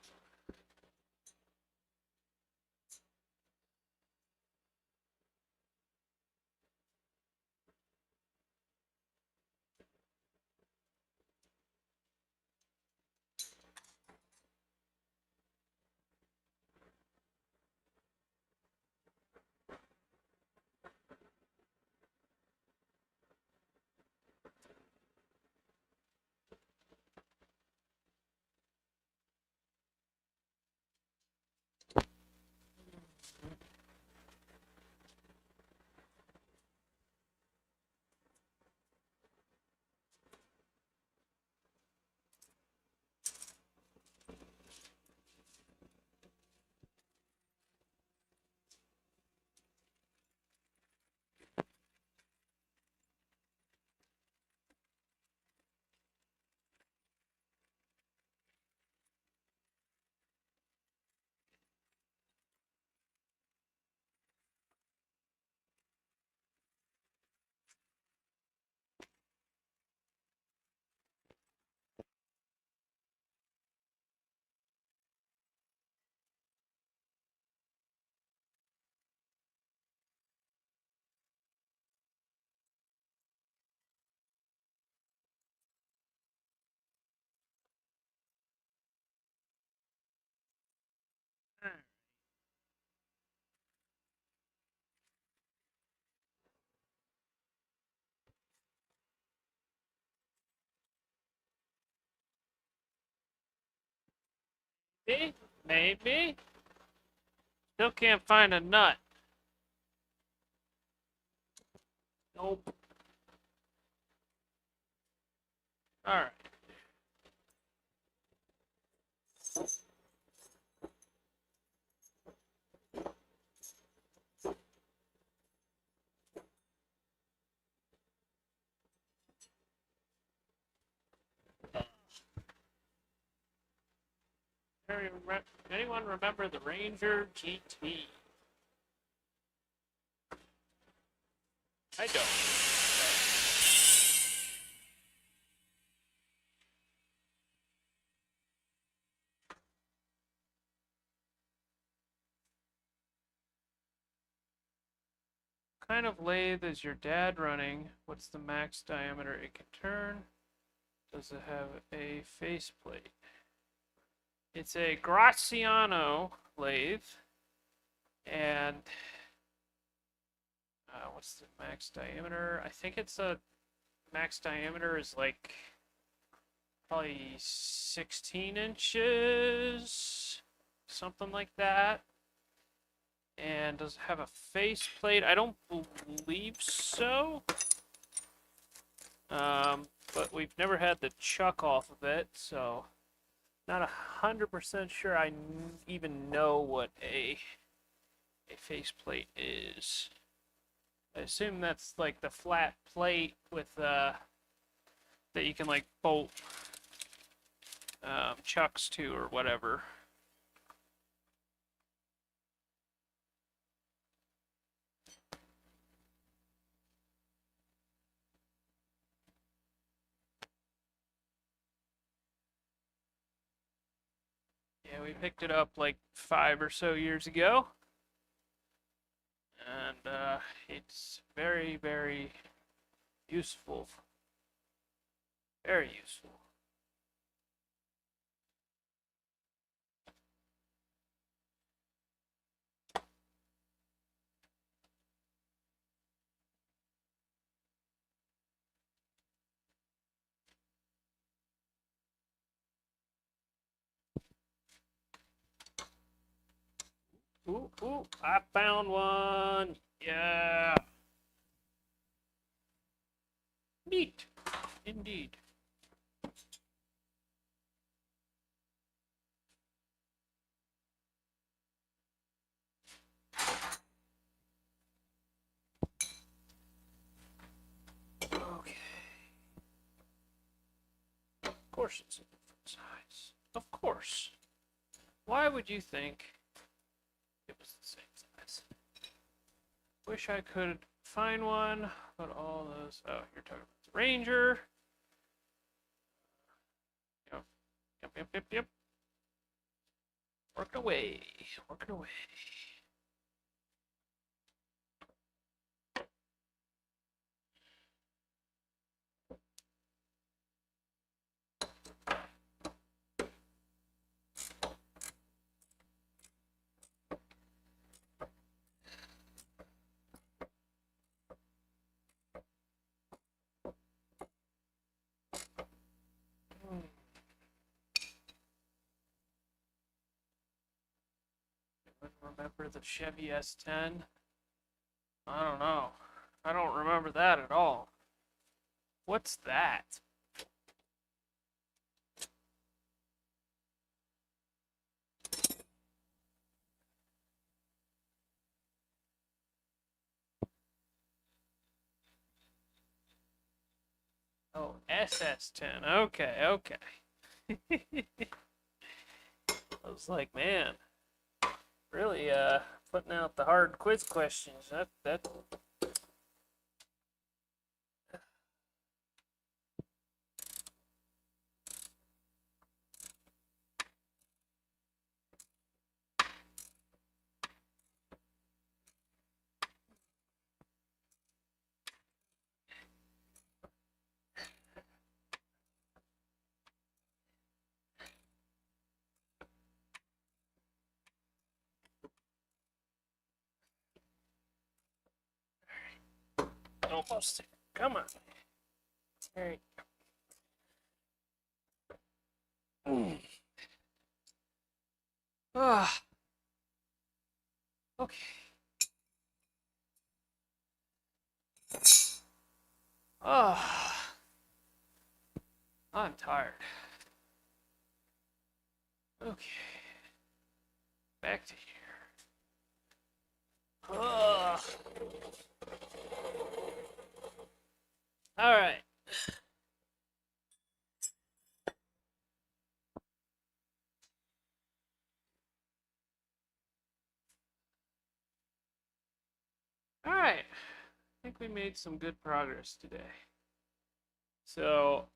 Maybe. Maybe. Still can't find a nut. Nope. Alright. Anyone remember the Ranger GT? I don't. What kind of lathe is your dad running? What's the max diameter it can turn? Does it have a faceplate? It's a Graziano lathe, and what's the max diameter? I think it's a max diameter is like probably 16 inches, something like that. And does it have a faceplate? I don't believe so. But we've never had the chuck off of it, so not 100% sure I even know what a faceplate is. I assume that's like the flat plate with that you can like bolt chucks to or whatever. Yeah, we picked it up like 5 or so years ago. And it's very, very useful. Very useful. Ooh, ooh, I found one. Yeah. Neat. Indeed. Okay. Of course it's a different size. Of course. Why would you think it was the same size? Wish I could find one, but all those. Oh, you're talking about the Ranger. Yep, yep, yep, yep, yep. Working away, working away. Remember the Chevy S10? I don't know. I don't remember that at all. What's that? Oh, SS10. Okay, okay. I was like, man, really putting out the hard quiz questions. That almost. Come on. There you go. Okay. Ah, I'm tired. Okay. Back to here. Ugh. All right. All right. I think we made some good progress today. So,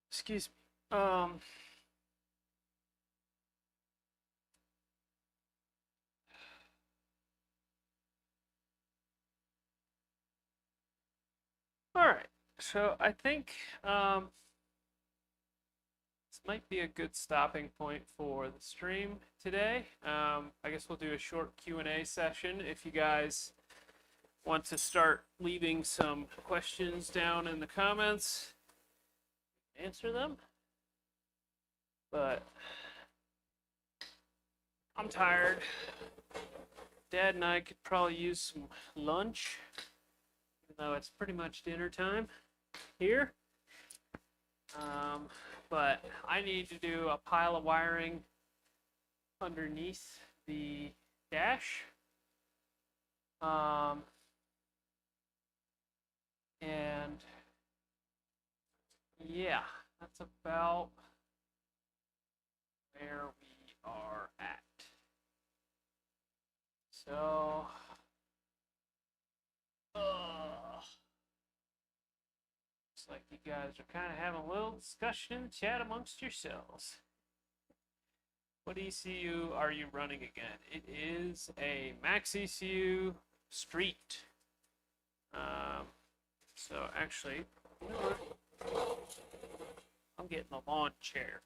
excuse me. All right. So I think this might be a good stopping point for the stream today. I guess we'll do a short Q&A session. If you guys want to start leaving some questions down in the comments, answer them. But I'm tired. Dad and I could probably use some lunch, even though it's pretty much dinner time here. But I need to do a pile of wiring underneath the dash. And yeah, that's about where we are at. So, looks like you guys are kind of having a little discussion in the chat amongst yourselves. What ECU are you running again? It is a Max ECU Street. So actually, you know what? I'm getting a lawn chair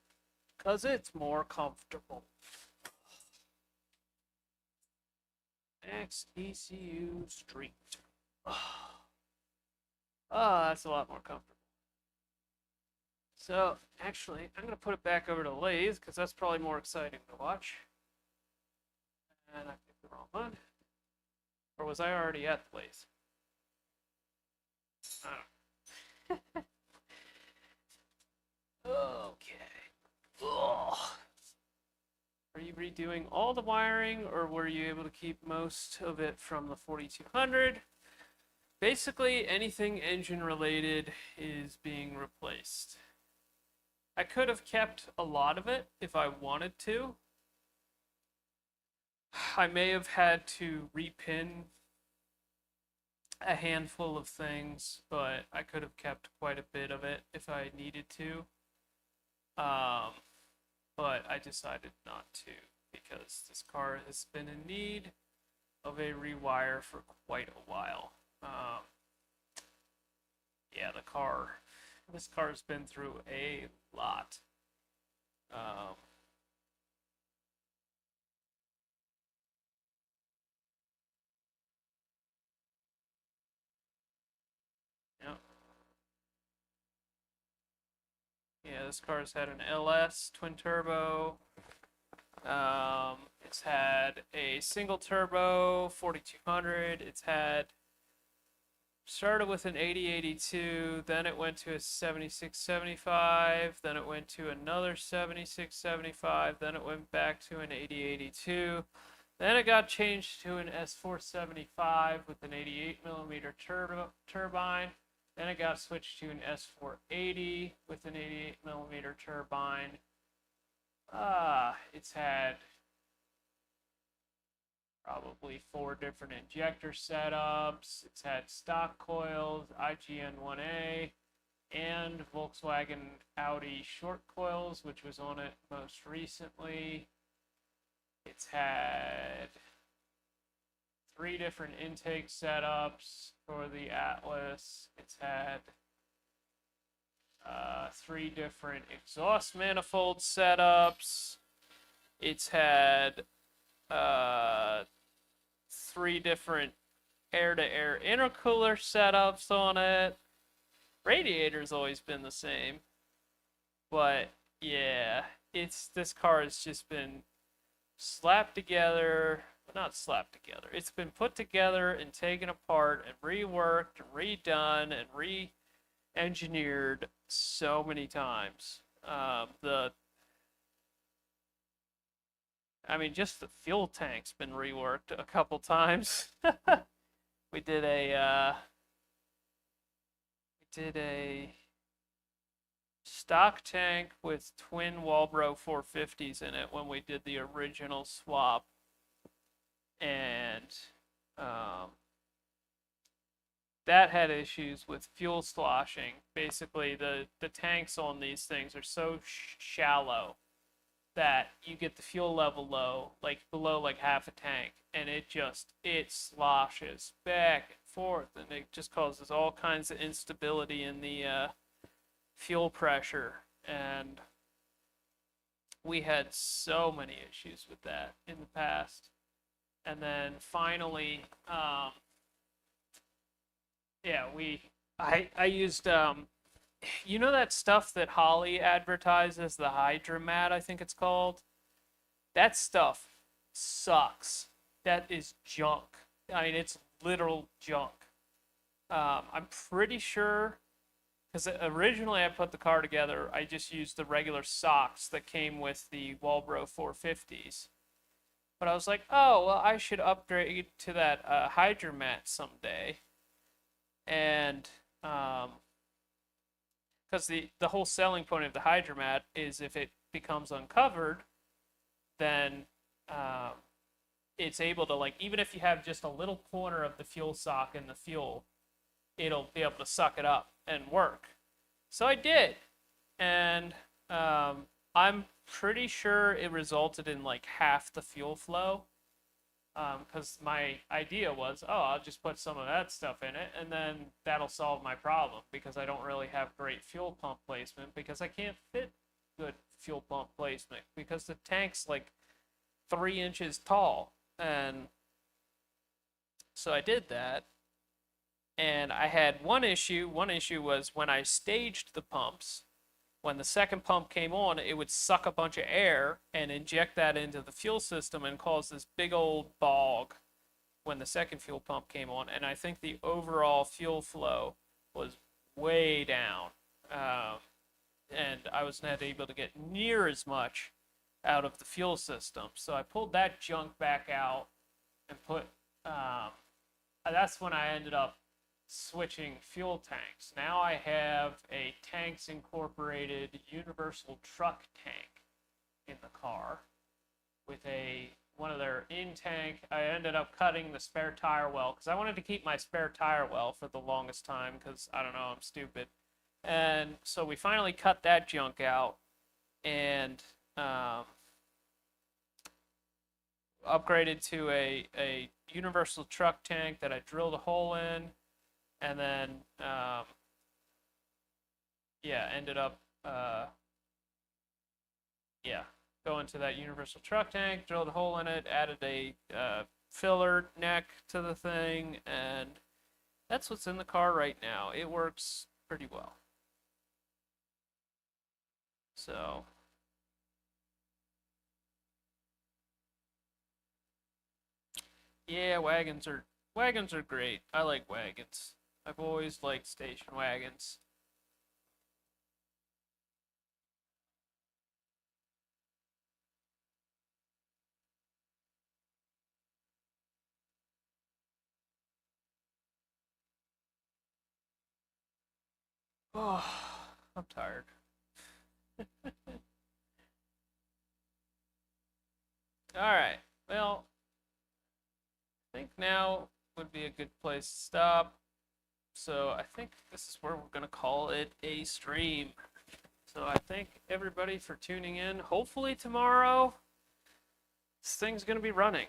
because it's more comfortable. Max ECU Street. That's a lot more comfortable. So, actually, I'm going to put it back over to the lathe because that's probably more exciting to watch. And I picked the wrong one. Or was I already at the lathe? I don't know. Okay. Ugh. Are you redoing all the wiring, or were you able to keep most of it from the 4200? Basically, anything engine related is being replaced. I could have kept a lot of it if I wanted to. I may have had to repin a handful of things, but I could have kept quite a bit of it if I needed to. But I decided not to because this car has been in need of a rewire for quite a while. Yeah, this car's been through a lot. Yeah. Yeah, this car's had an LS twin turbo. It's had a single turbo 4200. It's had started with an 8082, then it went to a 7675, then it went to another 7675, then it went back to an 8082. Then it got changed to an S475 with an 88 millimeter turbine. Then it got switched to an S480 with an 88 millimeter turbine. It's had probably 4 different injector setups. It's had stock coils, IGN-1A, and Volkswagen Audi short coils, which was on it most recently. It's had 3 different intake setups for the Atlas. It's had 3 different exhaust manifold setups. It's had 3 different air-to-air intercooler setups on it. Radiator's always been the same, but yeah, this car has just been slapped together, not slapped together. It's been put together and taken apart and reworked and redone and re-engineered so many times. Just the fuel tank's been reworked a couple times. We did a stock tank with twin Walbro 450s in it when we did the original swap, and that had issues with fuel sloshing. Basically, the tanks on these things are so shallow that you get the fuel level low, like below like half a tank, and it sloshes back and forth, and it just causes all kinds of instability in the fuel pressure. And we had so many issues with that in the past. And then finally, I used you know that stuff that Holly advertises, the Hydromat, I think it's called? That stuff sucks. That is junk. I mean, it's literal junk. I'm pretty sure, because originally I put the car together, I just used the regular socks that came with the Walbro 450s. But I was like, oh, well, I should upgrade to that Hydromat someday. And, because the whole selling point of the Hydromat is if it becomes uncovered, then it's able to, like, even if you have just a little corner of the fuel sock in the fuel, it'll be able to suck it up and work. So I did, and I'm pretty sure it resulted in like half the fuel flow, because my idea was, oh, I'll just put some of that stuff in it, and then that'll solve my problem, because I don't really have great fuel pump placement, because I can't fit good fuel pump placement, because the tank's like 3 inches tall. And so I did that, and I had one issue. One issue was when I staged the pumps, when the second pump came on, it would suck a bunch of air and inject that into the fuel system and cause this big old bog when the second fuel pump came on. And I think the overall fuel flow was way down. And I was not able to get near as much out of the fuel system. So I pulled that junk back out and put, that's when I ended up switching fuel tanks. Now I have a Tanks Incorporated universal truck tank in the car with one of their in-tank. I ended up cutting the spare tire well because I wanted to keep my spare tire well for the longest time because, I don't know, I'm stupid. And so we finally cut that junk out and upgraded to a universal truck tank that I drilled a hole in. And then, ended up, going to that universal truck tank, drilled a hole in it, added a filler neck to the thing, and that's what's in the car right now. It works pretty well. So, yeah, wagons are great. I like wagons. I've always liked station wagons. Oh, I'm tired. All right. Well, I think now would be a good place to stop. So I think this is where we're going to call it a stream. So I thank everybody for tuning in. Hopefully tomorrow this thing's going to be running.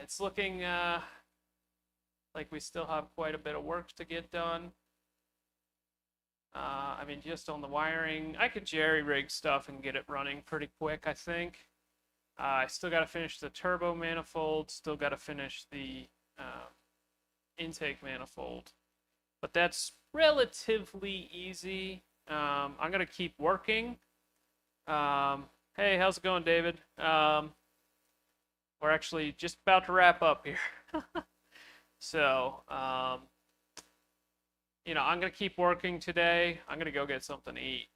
It's looking like we still have quite a bit of work to get done. Just on the wiring, I could jerry-rig stuff and get it running pretty quick, I think. I still got to finish the turbo manifold, still got to finish the intake manifold. But that's relatively easy. I'm gonna keep working. Hey, how's it going, David? We're actually just about to wrap up here. So, you know, I'm gonna keep working today. I'm gonna go get something to eat.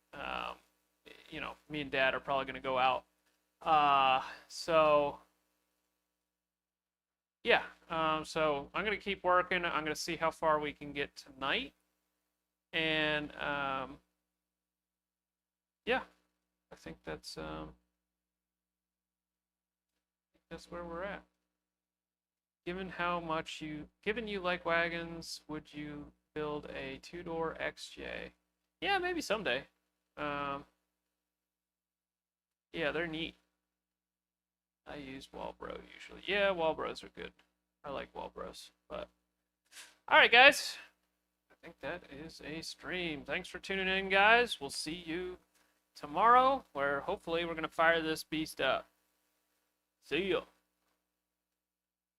You know, me and Dad are probably gonna go out. So yeah. So I'm gonna keep working. I'm gonna see how far we can get tonight, and yeah, I think that's where we're at. Given you like wagons, would you build a two-door XJ? Yeah, maybe someday. Um, yeah, they're neat. I use Walbro usually. Yeah, Walbros are good. I like Walbros. But all right, guys. I think that is a stream. Thanks for tuning in, guys. We'll see you tomorrow, where hopefully we're gonna fire this beast up. See ya.